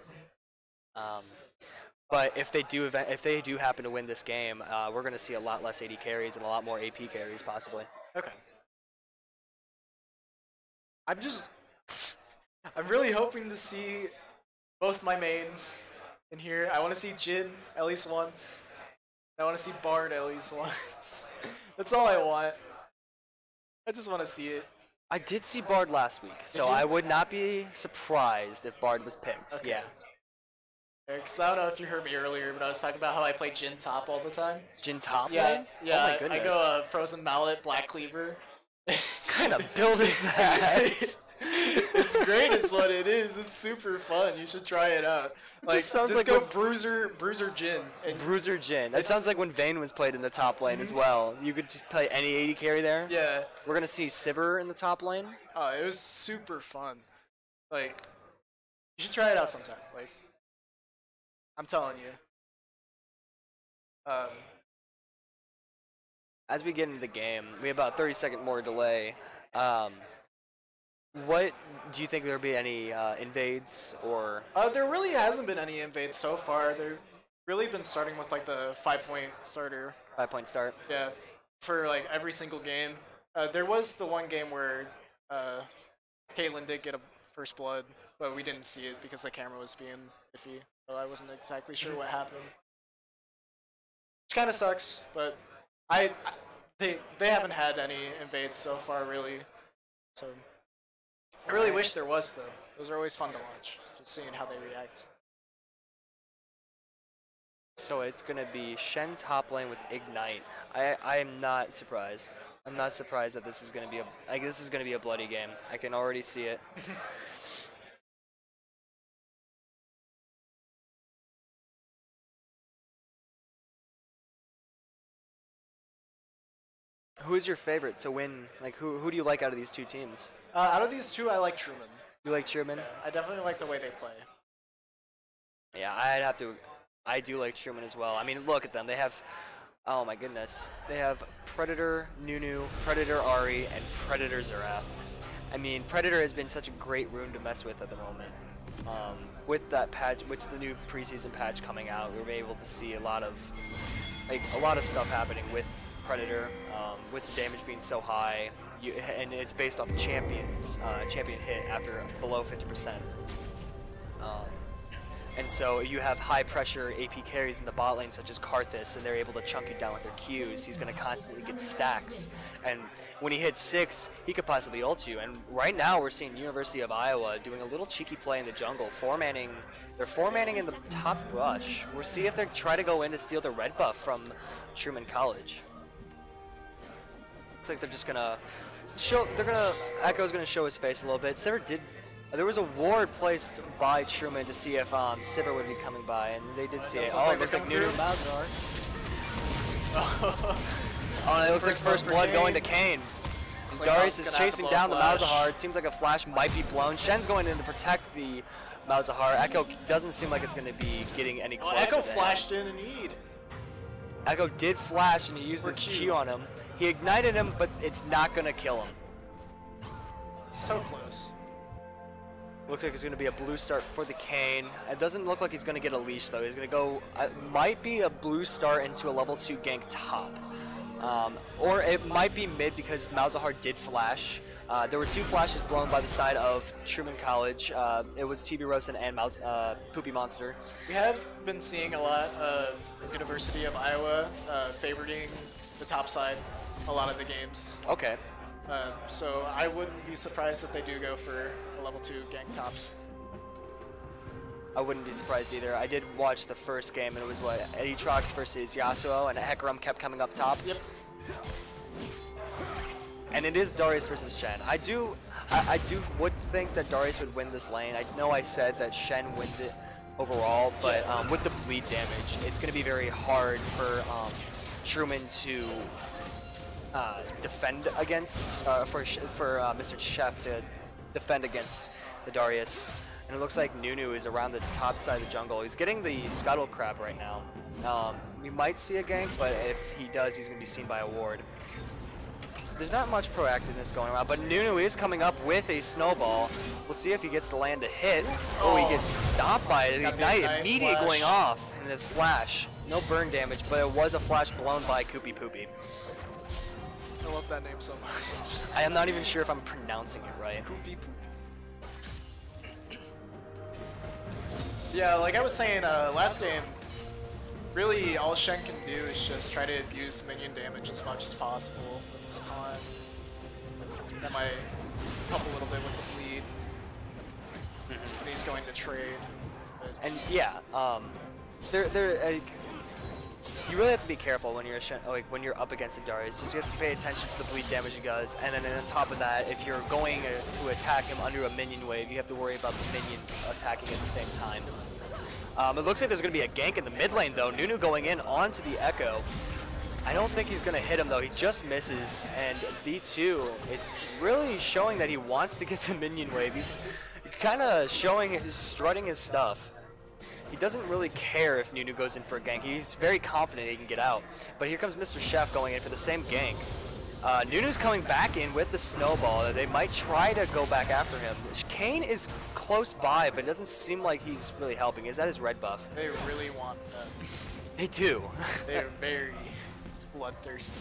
Speaker 6: But if they do happen to win this game, we're going to see a lot less AD carries and a lot more AP carries possibly.
Speaker 2: Okay. I'm really hoping to see both my mains in here. I want to see Jin at least once. I want to see Bard at least once. That's all I want. I just want to see it.
Speaker 6: I did see Bard last week, so
Speaker 2: you?
Speaker 6: I would not be surprised if Bard was picked.
Speaker 2: Okay.
Speaker 6: Yeah.
Speaker 2: Because I don't know if you heard me earlier, but I was talking about how I play Jin top all the time.
Speaker 6: Jin top
Speaker 2: Yeah,
Speaker 6: lane?
Speaker 2: yeah.
Speaker 6: Oh my goodness.
Speaker 2: I go Frozen Mallet, Black Cleaver.
Speaker 6: What kind of build is that?
Speaker 2: It's great, is what it is. It's super fun. You should try it out. Like,
Speaker 6: sounds
Speaker 2: just
Speaker 6: like
Speaker 2: go
Speaker 6: when-
Speaker 2: Bruiser Jin. And
Speaker 6: Bruiser Jin. That sounds like when Vayne was played in the top lane as well. You could just play any 80 carry there.
Speaker 2: yeah,
Speaker 6: We're gonna see Sivir in the top lane.
Speaker 2: it was super fun. Like, you should try it out sometime. Like, I'm telling you.
Speaker 6: As we get into the game, we have about 30-second more delay. What do you think there'll be any invades or?
Speaker 2: There really hasn't been any invades so far. They've really been starting with like the 5-point starter.
Speaker 6: 5-point start.
Speaker 2: Yeah, for like every single game. There was the one game where Caitlyn did get a first blood, but we didn't see it because the camera was being iffy. So I wasn't exactly sure what happened. Which kind of sucks, but they haven't had any invades so far really. So I really wish there was though. Those are always fun to watch, just seeing how they react.
Speaker 6: So it's gonna be Shen top lane with Ignite. I am not surprised. I'm not surprised that this is gonna be a bloody game. I can already see it. Who's your favorite to win? Like who do you like out of these two teams?
Speaker 2: Out of these two, I like Truman.
Speaker 6: You like Truman?
Speaker 2: I definitely like the way they play.
Speaker 6: Yeah, I do like Truman as well. I mean, look at them. They have, oh my goodness, they have Predator, Nunu, Predator Ari, and Predator Xerath. I mean, Predator has been such a great rune to mess with at the moment. With that patch, which the new preseason patch coming out, we were able to see a lot of stuff happening with Predator, with the damage being so high, and it's based off champion hit after below 50%. And so you have high pressure AP carries in the bot lane such as Karthus, and they're able to chunk you down with their Qs. He's going to constantly get stacks. And when he hits 6, he could possibly ult you. And right now we're seeing University of Iowa doing a little cheeky play in the jungle, they're 4-manning in the top rush. We'll see if they try to go in to steal the red buff from Truman College. Looks like they're just going to Echo's going to show his face a little bit. There was a ward placed by Truman to see if Sivir would be coming by, and they did see it. Oh, it looks like Nunu Malzahar. Oh, and it looks like first blood going to Kayn. Darius is chasing down the Malzahar. It seems like a flash might be blown. Shen's going in to protect the Malzahar. Echo doesn't seem like it's going to be getting any closer.
Speaker 2: Echo flashed in and E'd.
Speaker 6: Echo did flash, and he used his Q on him. He ignited him, but it's not going to kill him.
Speaker 2: So close.
Speaker 6: Looks like it's going to be a blue start for the Kayn. It doesn't look like he's going to get a leash, though. He's going to go, might be a blue start into a level 2 gank top. Or it might be mid because Malzahar did flash. There were 2 flashes blown by the side of Truman College. It was TB Rosen and Poopy Monster.
Speaker 2: We have been seeing a lot of University of Iowa favoring the top side a lot of the games.
Speaker 6: Okay.
Speaker 2: So I wouldn't be surprised if they do go for a level 2 gank tops.
Speaker 6: I wouldn't be surprised either. I did watch the first game, and it was Aatrox versus Yasuo, and Hecarim kept coming up top.
Speaker 2: Yep.
Speaker 6: And it is Darius versus Shen. I would think that Darius would win this lane. I know I said that Shen wins it overall, but with the bleed damage, it's going to be very hard for Truman to defend against, for Mr. Chef to defend against the Darius. And it looks like Nunu is around the top side of the jungle. He's getting the Scuttle Crab right now. We might see a gank, but if he does, he's going to be seen by a ward. There's not much proactiveness going around, but Nunu is coming up with a snowball. We'll see if he gets to land a hit. Oh, he gets stopped by it. The Ignite immediately going off, and the flash. No burn damage, but it was a flash blown by Koopy Poopy.
Speaker 2: I love that name so much.
Speaker 6: I am not even sure if I'm pronouncing it right.
Speaker 2: Yeah, like I was saying last game, really all Shen can do is just try to abuse minion damage as much as possible with his time. That might help a little bit with the bleed when he's going to trade. But
Speaker 6: And yeah, they're like, you really have to be careful when you're when you're up against a Darius. Just you have to pay attention to the bleed damage he does, and then on top of that, if you're going to attack him under a minion wave, you have to worry about the minions attacking at the same time. It looks like there's going to be a gank in the mid lane though. Nunu going in onto the Echo. I don't think he's going to hit him though. He just misses, and B2 is really showing that he wants to get the minion wave. He's kind of strutting his stuff. He doesn't really care if Nunu goes in for a gank. He's very confident he can get out. But here comes Mr. Chef going in for the same gank. Nunu's coming back in with the snowball. They might try to go back after him. Kayn is close by, but it doesn't seem like he's really helping. Is that his red buff?
Speaker 2: they really want that.
Speaker 6: They do.
Speaker 2: They're very bloodthirsty.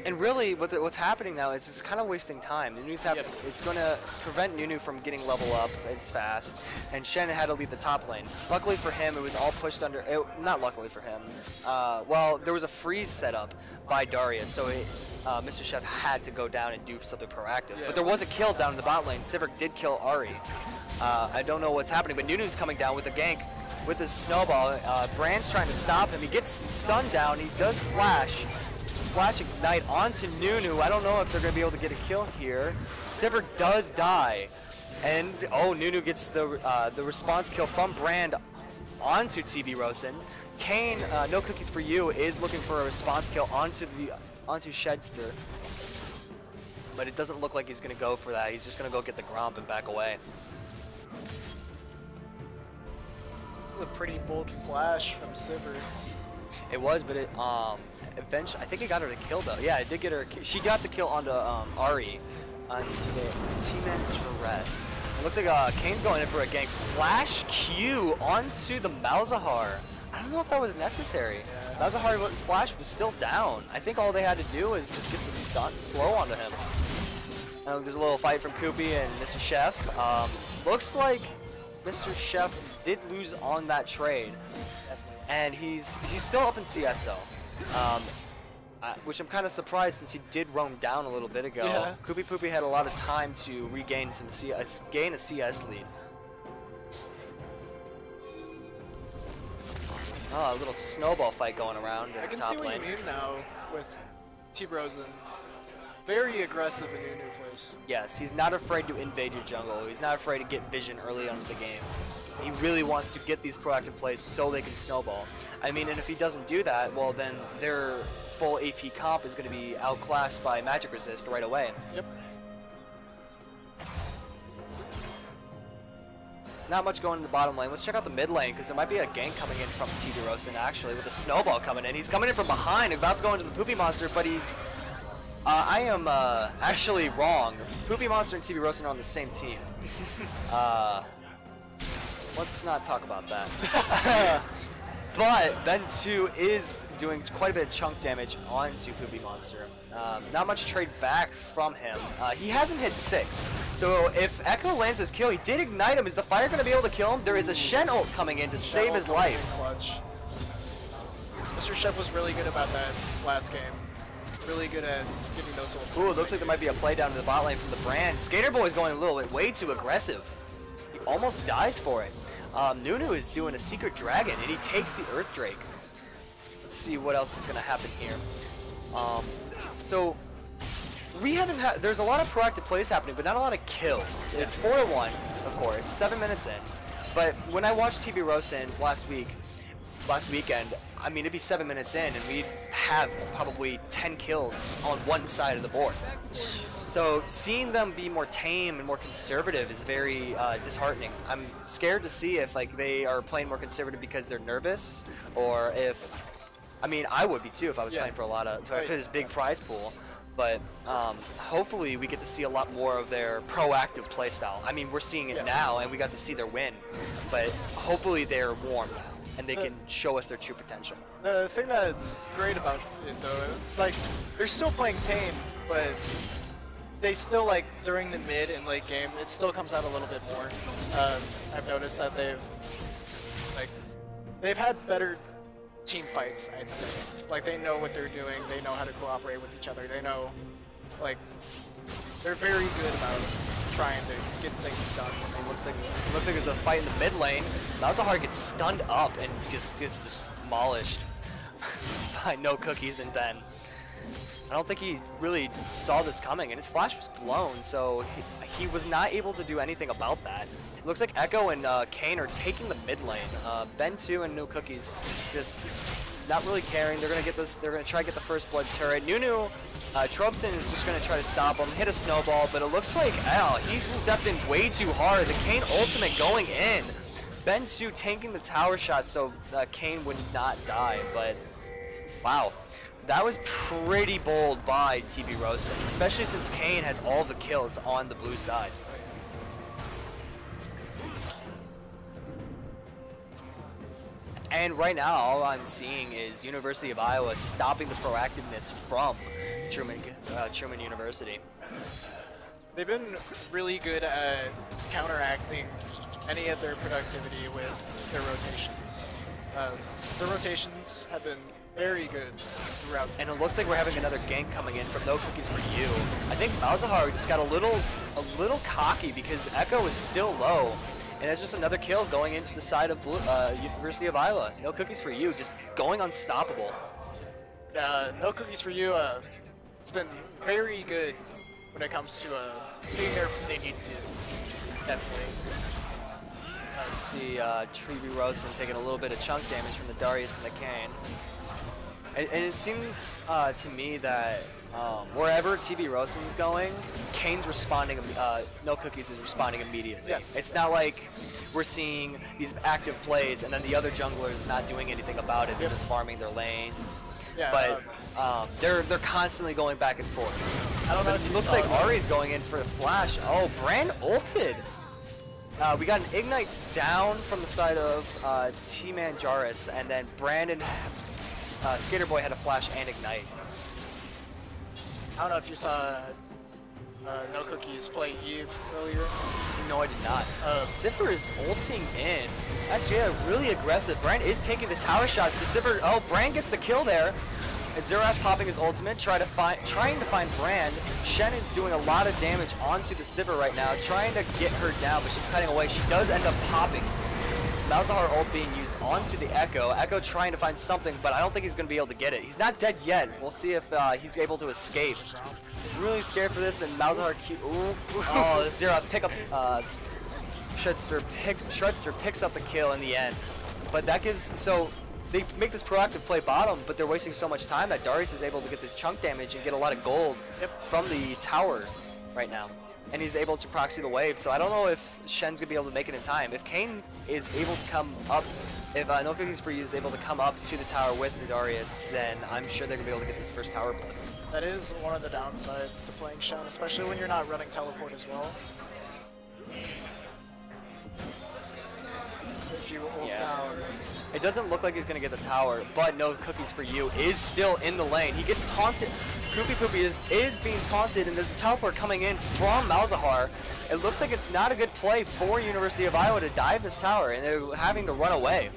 Speaker 6: And really, what's happening now is it's kind of wasting time. Nunu's it's going to prevent Nunu from getting level up as fast, and Shen had to lead the top lane. Luckily for him, it was all pushed under. Not luckily for him. Well, there was a freeze set up by Darius, so Mr. Chef had to go down and do something proactive.
Speaker 2: Yeah.
Speaker 6: But there was a kill down in the bot lane. Sivir did kill Ahri. I don't know what's happening, but Nunu's coming down with a gank with his snowball. Brand's trying to stop him. He gets stunned down. He does flash ignite onto Nunu. I don't know if they're going to be able to get a kill here. Sivir does die. And, oh, Nunu gets the response kill from Brand onto TB-Rosen. Kayn, no cookies for you, is looking for a response kill onto Shedster. But it doesn't look like he's going to go for that. He's just going to go get the Gromp and back away.
Speaker 2: It's a pretty bold flash from Sivir.
Speaker 6: It was, but it eventually I think it got her the kill though. Yeah, it did get her. She got the kill onto Ahri, onto T-Man. It looks like Kane's going in for a gank. Flash Q onto the Malzahar. I don't know if that was necessary. Yeah. Malzahar's flash was still down. I think all they had to do is just get the stun slow onto him. There's a little fight from Koopy and Mr. Chef. Looks like Mr. Chef did lose on that trade. And he's still up in CS though, which I'm kind of surprised since he did roam down a little bit ago.
Speaker 2: Yeah.
Speaker 6: Koopy Poopy had a lot of time to regain some gain a CS lead. Oh, a little snowball fight going around
Speaker 2: I
Speaker 6: in the
Speaker 2: can see
Speaker 6: top
Speaker 2: what
Speaker 6: lane.
Speaker 2: you mean now with TB-Rosen. Very aggressive in Nunu plays.
Speaker 6: Yes, he's not afraid to invade your jungle. He's not afraid to get vision early on in the game. He really wants to get these proactive plays so they can snowball. I mean, and if he doesn't do that, well then their full AP comp is going to be outclassed by Magic Resist right away.
Speaker 2: Yep.
Speaker 6: Not much going in the bottom lane. Let's check out the mid lane because there might be a gank coming in from TB-Rosen actually with a snowball coming in. He's coming in from behind, about to go into the Poopy Monster, but he... I am actually wrong. Poopy Monster and TB-Rosen are on the same team. Let's not talk about that. But Ben 2 is doing quite a bit of chunk damage onto Poopy Monster. Not much trade back from him. He hasn't hit 6. So if Echo lands his kill, he did ignite him. Is the fire going to be able to kill him? There is a Shen ult coming in to save his life.
Speaker 2: Clutch. Mr. Chef was really good about that last game. Really good at getting those ults.
Speaker 6: Ooh, it looks like there might be a play down to the bot lane from the Brand. Skater Boy is going a little bit way too aggressive. He almost dies for it. Nunu is doing a Secret Dragon, and he takes the Earth Drake. Let's see what else is going to happen here. So, we haven't had... There's a lot of proactive plays happening, but not a lot of kills. It's 4-1, of course, 7 minutes in. But when I watched TB-Rosen last weekend, I mean, it'd be 7 minutes in, and we'd have probably 10 kills on one side of the board. So seeing them be more tame and more conservative is very disheartening. I'm scared to see if like they are playing more conservative because they're nervous, or if, I mean, I would be too if I was playing for for this big prize pool. But hopefully we get to see a lot more of their proactive playstyle. I mean, we're seeing it now, and we got to see their win. But hopefully they're warm now. and they can show us their true potential.
Speaker 2: The thing that's great about it though, like they're still playing tame, but they still like during the mid and late game, it still comes out a little bit more. I've noticed that they've had better team fights, I'd say. Like they know what they're doing, they know how to cooperate with each other, they know, like, they're very good about trying to get things done.
Speaker 6: It looks like there's a fight in the mid lane. Malzahar gets stunned up and just gets demolished by No Cookies and Ben. I don't think he really saw this coming, and his flash was blown, so he was not able to do anything about that. It looks like Echo and Kane are taking the mid lane. Ben 2 and No Cookies just not really caring. They're gonna get this. They're gonna try to get the first blood turret. Nunu, Trobson is just gonna try to stop him, hit a snowball, but it looks like he stepped in way too hard. The Kane ultimate going in. Ben 2 tanking the tower shot so Kane would not die, but wow. That was pretty bold by TB Rosen, especially since Kane has all the kills on the blue side. And right now, all I'm seeing is University of Iowa stopping the proactiveness from Truman University.
Speaker 2: They've been really good at counteracting any of their productivity with their rotations. Their rotations have been very good throughout.
Speaker 6: And it looks like we're having another gank coming in from No Cookies for You. I think Malzahar just got a little cocky because Echo is still low. And that's just another kill going into the side of University of Iowa. No Cookies for You, just going unstoppable.
Speaker 2: No Cookies for You, it's been very good when it comes to being there when they need to. Definitely.
Speaker 6: I see TB Rosen taking a little bit of chunk damage from the Darius and the Kane. And it seems to me that wherever TB Rosen's going, Kane's responding, No Cookies is responding immediately.
Speaker 2: Yes.
Speaker 6: It's not like we're seeing these active plays and then the other junglers not doing anything about it. They're just farming their lanes.
Speaker 2: Yeah,
Speaker 6: but they're constantly going back and forth.
Speaker 2: I don't know if
Speaker 6: It
Speaker 2: you
Speaker 6: looks
Speaker 2: saw
Speaker 6: like
Speaker 2: that.
Speaker 6: Ari's going in for the flash. Oh, Brand ulted. We got an Ignite down from the side of T-Man Jarus, and then Brandon, Skater Boy had a flash and Ignite.
Speaker 2: I don't know if you saw No Cookies play Eve earlier.
Speaker 6: No, I did not. Sipper is ulting in. That's really aggressive. Brand is taking the tower shots. So Sipper, Brand gets the kill there. And Xerath popping his ultimate, trying to find Brand. Shen is doing a lot of damage onto the Sivir right now, trying to get her down, but she's cutting away. She does end up popping. Malzahar ult being used onto the Echo. Echo trying to find something, but I don't think he's going to be able to get it. He's not dead yet. We'll see if he's able to escape. Really scared for this, and Malzahar Xerath pickups. Shredster picks up the kill in the end, but that gives they make this proactive play bottom, but they're wasting so much time that Darius is able to get this chunk damage and get a lot of gold from the tower right now. And he's able to proxy the wave, so I don't know if Shen's going to be able to make it in time. If Kane is able to come up, if No Cookies for You is able to come up to the tower with the Darius, then I'm sure they're going to be able to get this first tower play.
Speaker 2: That is one of the downsides to playing Shen, especially when you're not running teleport as well. So if you ult down.
Speaker 6: It doesn't look like he's going to get the tower, but No Cookies for You is still in the lane. He gets taunted. Poopy Poopy is being taunted, and there's a teleport coming in from Malzahar. It looks like it's not a good play for University of Iowa to dive this tower, and they're having to run away.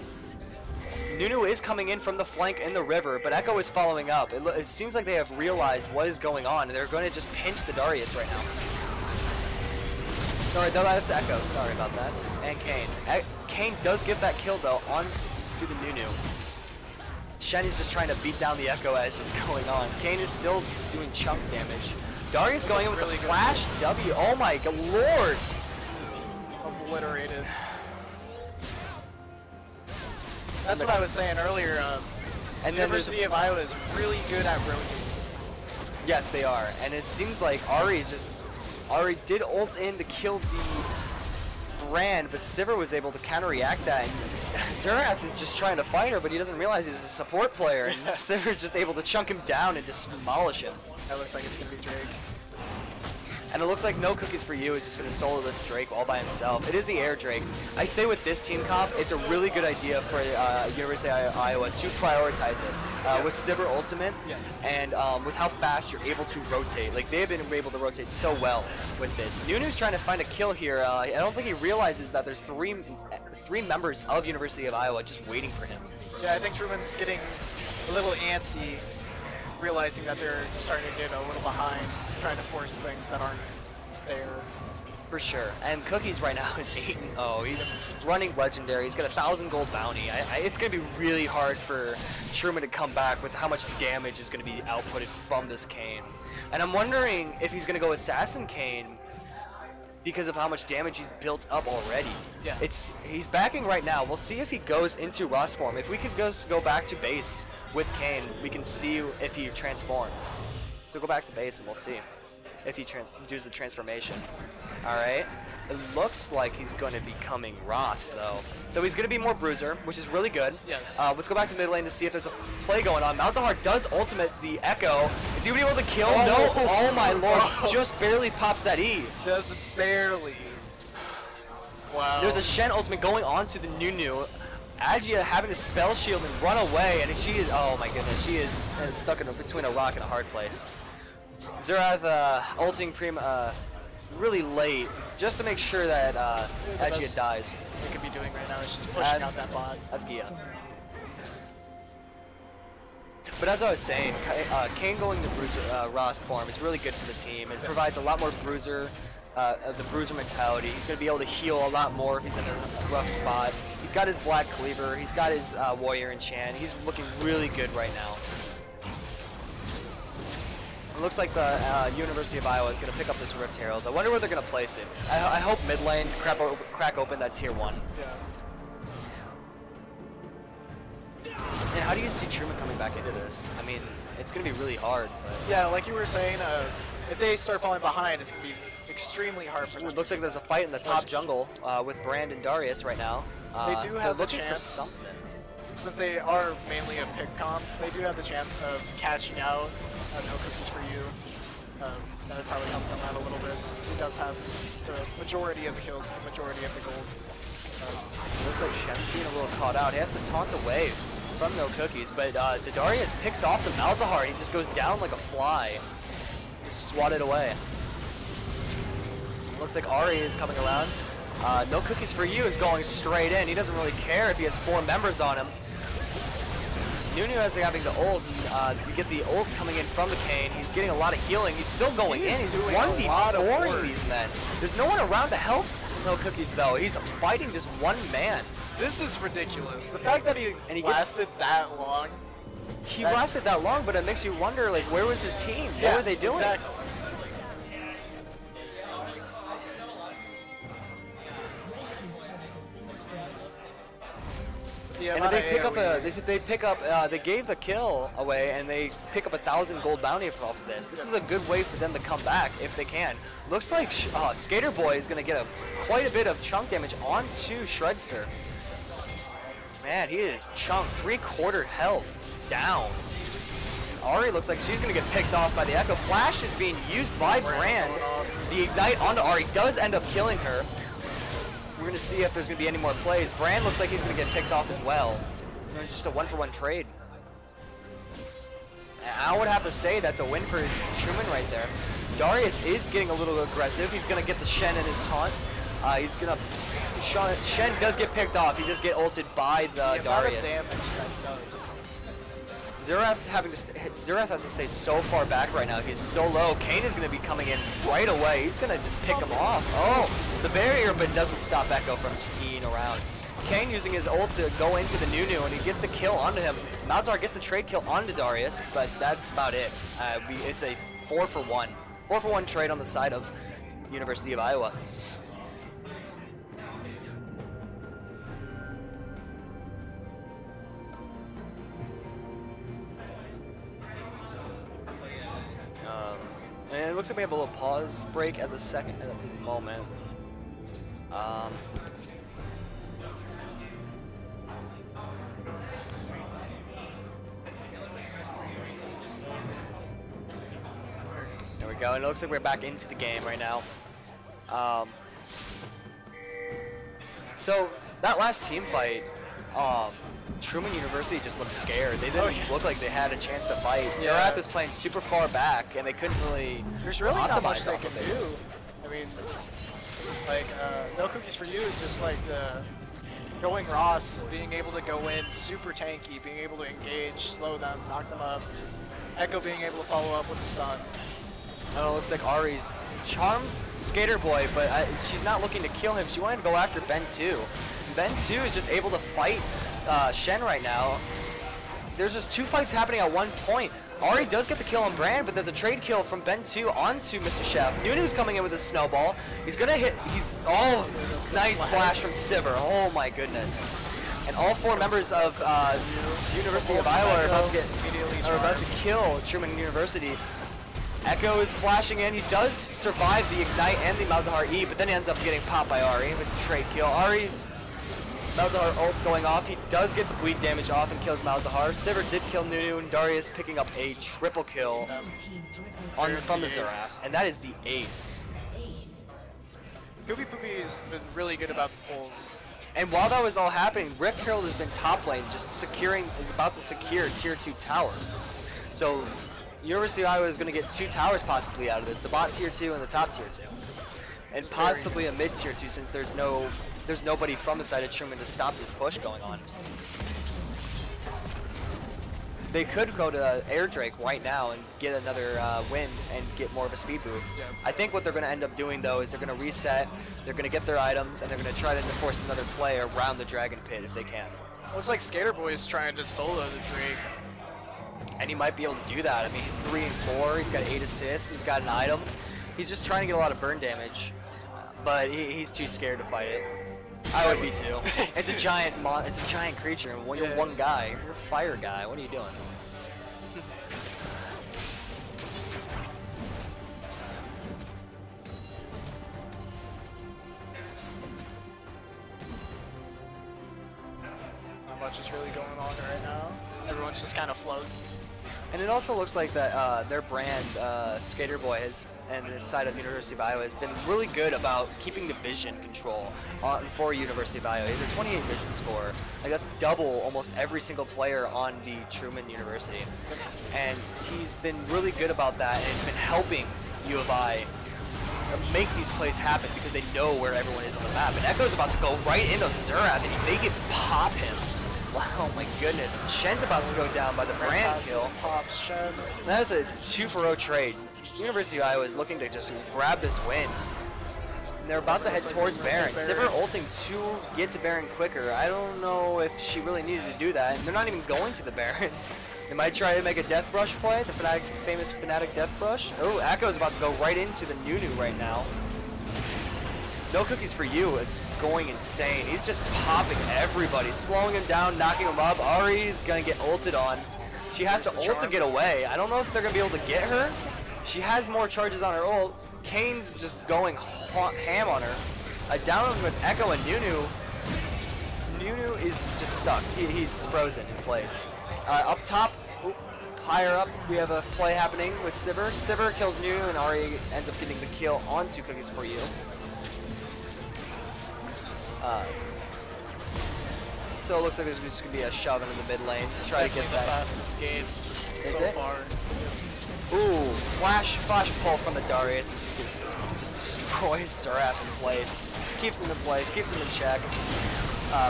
Speaker 6: Nunu is coming in from the flank in the river, but Echo is following up. It seems like they have realized what is going on, and they're going to just pinch the Darius right now. Sorry, no, that's Echo. Sorry about that. And Kane. Kane does get that kill, though, on to the Nunu. Shen is just trying to beat down the Echo as it's going on. Kane is still doing chunk damage. Darius going in with really a flash W. Oh my lord!
Speaker 2: Obliterated. That's what I was saying earlier. And University of Iowa is really good at rotating.
Speaker 6: Yes, they are. And it seems like Ari did ult in to kill the Brand, but Sivir was able to counter-react that, and Xerath is just trying to fight her, but he doesn't realize he's a support player, and Sivir is just able to chunk him down and just demolish him.
Speaker 2: That looks like it's going to be Drake.
Speaker 6: And it looks like No Cookies for You is just going to solo this Drake all by himself. It is the Air Drake. I say with this team comp, it's a really good idea for University of Iowa to prioritize it. With Sivir Ultimate, and with how fast you're able to rotate. Like, they've been able to rotate so well with this. Nunu's trying to find a kill here. I don't think he realizes that there's three members of University of Iowa just waiting for him.
Speaker 2: Yeah, I think Truman's getting a little antsy, realizing that they're starting to get a little behind, trying to force things that aren't there.
Speaker 6: For sure. And Cookies right now is 8-0. He's running Legendary. He's got 1,000 gold bounty. It's going to be really hard for Truman to come back with how much damage is going to be outputted from this Kayn. And I'm wondering if he's going to go Assassin Kayn because of how much damage he's built up already.
Speaker 2: Yeah.
Speaker 6: He's backing right now. We'll see if he goes into Rust form. If we could go back to base with Kayn, we can see if he transforms. So go back to base and we'll see if he does the transformation. All right. It looks like he's going to be becoming Ross, though. So he's going to be more Bruiser, which is really good.
Speaker 2: Yes.
Speaker 6: Let's go back to mid lane to see if there's a play going on. Malzahar does ultimate the Echo. Is he going to be able to kill?
Speaker 2: Oh.
Speaker 6: No. Oh, my lord. Just barely pops that E.
Speaker 2: Just barely. Wow.
Speaker 6: There's a Shen ultimate going on to the Nunu. Agia having to spell shield and run away, and she is, oh my goodness, she is stuck between a rock and a hard place. Xerath ulting really late, just to make sure that Agia dies.
Speaker 2: What we could be doing right now is just pushing out that bot.
Speaker 6: That's Gia. But as I was saying, Kayn going to Bruiser Ross form is really good for the team. It provides a lot more Bruiser, the Bruiser mentality. He's going to be able to heal a lot more if he's in a rough spot. He's got his Black Cleaver. He's got his Warrior Enchant. He's looking really good right now. It looks like the University of Iowa is going to pick up this Rift Herald. I wonder where they're going to place it. I hope mid lane, crack open that tier 1.
Speaker 2: Yeah.
Speaker 6: And how do you see Truman coming back into this? I mean, it's going to be really hard. But
Speaker 2: Yeah, like you were saying, if they start falling behind, it's going to be extremely hard for them.
Speaker 6: it looks like there's a fight in the top jungle with Brand and Darius right now.
Speaker 2: They do have the
Speaker 6: looking for
Speaker 2: chance.
Speaker 6: something.
Speaker 2: Since they are mainly a pick comp, they do have the chance of catching out No Cookies for You. That would probably help them out a little bit, since he does have the majority of the kills, the majority of the gold.
Speaker 6: Looks like Shen's being a little caught out. He has to taunt away from No Cookies, but the Darius picks off the Malzahar. He just goes down like a fly. Just swatted away. Looks like Ari is coming around. No Cookies for You is going straight in. He doesn't really care if he has 4 members on him. Nunu is having the ult. You get the ult coming in from the Kayn. He's getting a lot of healing. He's still going in. He's
Speaker 2: doing a lot of work.
Speaker 6: 1v4ing these men. There's no one around to help No Cookies, though. He's fighting just one man.
Speaker 2: This is ridiculous. The fact that he lasted that long.
Speaker 6: He lasted that long, but it makes you wonder, like, where was his team? What were they doing?
Speaker 2: Exactly.
Speaker 6: And they gave the kill away, and they pick up 1,000 gold bounty off of this. This is a good way for them to come back if they can. Looks like Skater Boy is going to get quite a bit of chunk damage onto Shredster. Man, he is chunked, 3/4 health down. And Ari looks like she's going to get picked off by the Echo. Flash is being used by Brand. The Ignite onto Ari does end up killing her. We're going to see if there's going to be any more plays. Brand looks like he's going to get picked off as well. It's just a 1-for-1 trade. And I would have to say that's a win for Truman right there. Darius is getting a little aggressive. He's going to get the Shen in his taunt. He's going to... Shen does get picked off. He does get ulted by the Darius. Xerath has to stay so far back right now. He's so low. Kayn is going to be coming in right away. He's going to just pick him off. Oh, the barrier, but doesn't stop Echo from just eating around. Kayn using his ult to go into the Nunu, and he gets the kill onto him. Malzahar gets the trade kill onto Darius, but that's about it. It's a 4-for-1. 4-for-1 trade on the side of University of Iowa. And it looks like we have a little pause break at the moment. There we go, and it looks like we're back into the game right now. So that last team fight, Truman University just looked scared. They didn't look like they had a chance to fight. Zerath was playing super far back, and they couldn't really
Speaker 2: There's really not much
Speaker 6: optimize
Speaker 2: they
Speaker 6: off
Speaker 2: can
Speaker 6: of it.
Speaker 2: do. I mean, like, no cookies for you, just like going Ross, being able to go in super tanky, being able to engage, slow them, knock them up. Echo being able to follow up with the stun.
Speaker 6: I don't know, it looks like Ari's charmed Skater Boy, but she's not looking to kill him. She wanted to go after Ben 2. Ben 2 is just able to fight Shen right now. There's just 2 fights happening at one point. Ari does get the kill on Brand, but there's a trade kill from Ben 2 onto Mr. Chef. Nunu's coming in with a snowball. He's gonna hit. Nice flash from Sivir. Oh my goodness. And all 4 members of University of Iowa are about to kill Truman University. Echo is flashing in. He does survive the Ignite and the Malzahar E, but then he ends up getting popped by Ari. It's a trade kill. Ari's Malzahar ult's going off. He does get the bleed damage off and kills Malzahar. Sivir did kill Nunu, and Darius picking up a triple kill from the Zerath. And that is the ace.
Speaker 2: Poopy Poopy's been really good about the pulls.
Speaker 6: And while that was all happening, Rift Herald has been top lane, just is about to secure tier 2 tower. So University of Iowa is going to get 2 towers possibly out of this, the bot tier 2 and the top tier 2. And possibly a mid tier 2 since there's nobody from the side of Truman to stop this push going on. They could go to Air Drake right now and get another win and get more of a speed boost.
Speaker 2: Yeah.
Speaker 6: I think what they're going to end up doing though is they're going to reset, they're going to get their items, and they're going to try to force another play around the Dragon Pit if they can.
Speaker 2: Looks like Skater Boy is trying to solo the Drake.
Speaker 6: And he might be able to do that. I mean, he's 3 and 4, he's got 8 assists, he's got an item. He's just trying to get a lot of burn damage, but he's too scared to fight it. I would be too. It's a giant creature, and when you're one guy, you're a fire guy. What are you doing?
Speaker 2: Not much is really going on right now. Everyone's just kind of floating.
Speaker 6: And it also looks like that their brand, Skater Boy, and this side of University of Iowa has been really good about keeping the vision control for University of Iowa. He's a 28 vision score. Like that's double almost every single player on the Truman University. And he's been really good about that, and it's been helping U of I make these plays happen because they know where everyone is on the map. And Echo's about to go right into Zerath, and they can pop him. Wow, my goodness. Shen's about to go down by the brand kill.
Speaker 2: Pops Shen.
Speaker 6: That is a 2-for-0 trade. University of Iowa is looking to just grab this win. And they're about to head towards Baron. Sivir ulting to get to Baron quicker. I don't know if she really needed to do that. And they're not even going to the Baron. They might try to make a Death Brush play, the famous Fnatic Death Brush. Oh, Echo's about to go right into the Nunu right now. No cookies for you is going insane. He's just popping everybody, slowing him down, knocking him up. Ari's gonna get ulted on. She has to ult to get away. I don't know if they're gonna be able to get her. She has more charges on her ult. Kane's just going ham on her. Down with Echo and Nunu. Nunu is just stuck. He's frozen in place. Up top, higher up, we have a play happening with Sivir. Sivir kills Nunu, and Ari ends up getting the kill onto Cookies for You. So it looks like there's just gonna be a shove into the mid lane to try to get that.
Speaker 2: Fastest game so far.
Speaker 6: Ooh, flash pull from the Darius and just destroys Zerath in place. Keeps him in place, keeps him in check.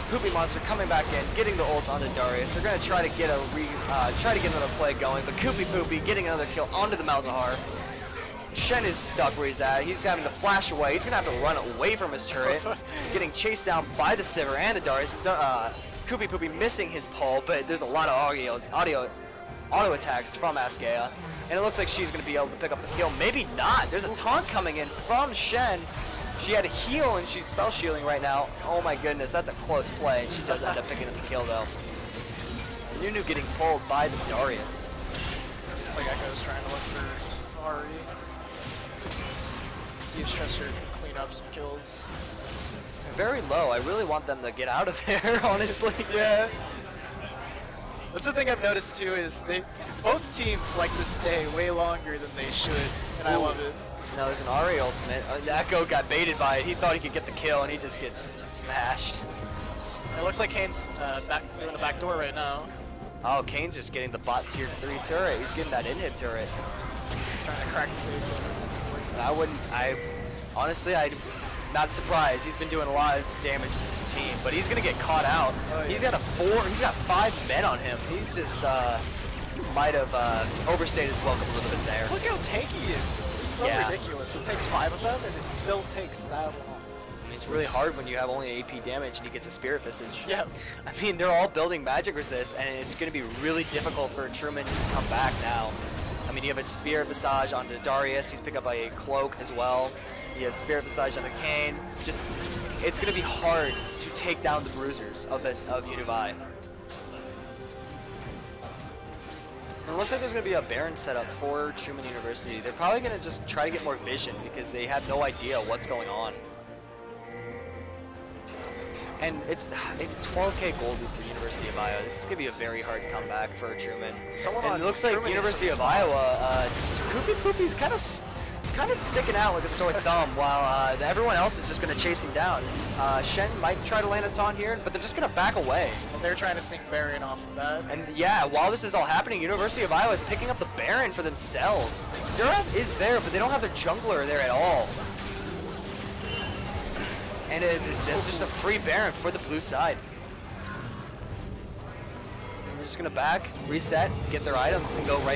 Speaker 6: Poopy Monster coming back in, getting the ult onto Darius. They're gonna try to get another play going, but Poopy getting another kill onto the Malzahar. Shen is stuck where he's at. He's having to flash away. He's gonna have to run away from his turret. Getting chased down by the Sivir and the Darius. Poopy missing his pull, but there's a lot of auto attacks from Asgea. And it looks like she's gonna be able to pick up the kill. Maybe not. There's a taunt coming in from Shen. She had a heal and she's spell shielding right now. Oh my goodness, that's a close play. She does end up picking up the kill though. Nunu getting pulled by the Darius.
Speaker 2: Looks like Echo's trying to look for Ari. See if Chester can clean up some kills.
Speaker 6: Very low. I really want them to get out of there, honestly.
Speaker 2: Yeah. That's the thing I've noticed too is both teams like to stay way longer than they should, and I love it.
Speaker 6: Now there's an Ari ultimate. Echo got baited by it. He thought he could get the kill, and he just gets smashed.
Speaker 2: It looks like Kane's doing the back door right now.
Speaker 6: Oh, Kane's just getting the bot tier 3 turret. He's getting that in-hit turret.
Speaker 2: Trying to crack the face.
Speaker 6: Honestly, I'm not surprised. He's been doing a lot of damage to his team, but he's gonna get caught out.
Speaker 2: Oh, yeah.
Speaker 6: He's got 5 men on him. He's just, might have overstayed his welcome a little bit there.
Speaker 2: Look how tanky he is. It's so
Speaker 6: Yeah.
Speaker 2: ridiculous. It takes 5 of them, and it still takes that long.
Speaker 6: I mean, it's really hard when you have only AP damage and he gets a Spirit Visage.
Speaker 2: Yeah.
Speaker 6: I mean, they're all building magic resist, and it's going to be really difficult for Truman to come back now. I mean, you have a Spirit Visage onto Darius. He's picked up a cloak as well. You have Spirit Visage onto Kane. Just, it's going to be hard to take down the bruisers of Univi. And it looks like there's going to be a Baron setup for Truman University. They're probably going to just try to get more vision because they have no idea what's going on. And it's 12k gold for University of Iowa. This is going to be a very hard comeback for Truman. And it looks like
Speaker 2: Truman
Speaker 6: University
Speaker 2: is
Speaker 6: of
Speaker 2: so smart.
Speaker 6: Iowa, Koopy Poopy's kind of sticking out like a sore thumb while everyone else is just going to chase him down. Shen might try to land a taunt here, but they're just going to back away.
Speaker 2: And they're trying to sneak Baron off of that.
Speaker 6: And yeah, while this is all happening, University of Iowa is picking up the Baron for themselves. Zerath is there, but they don't have their jungler there at all. And it's just a free Baron for the blue side. And they're just going to back, reset, get their items, and go right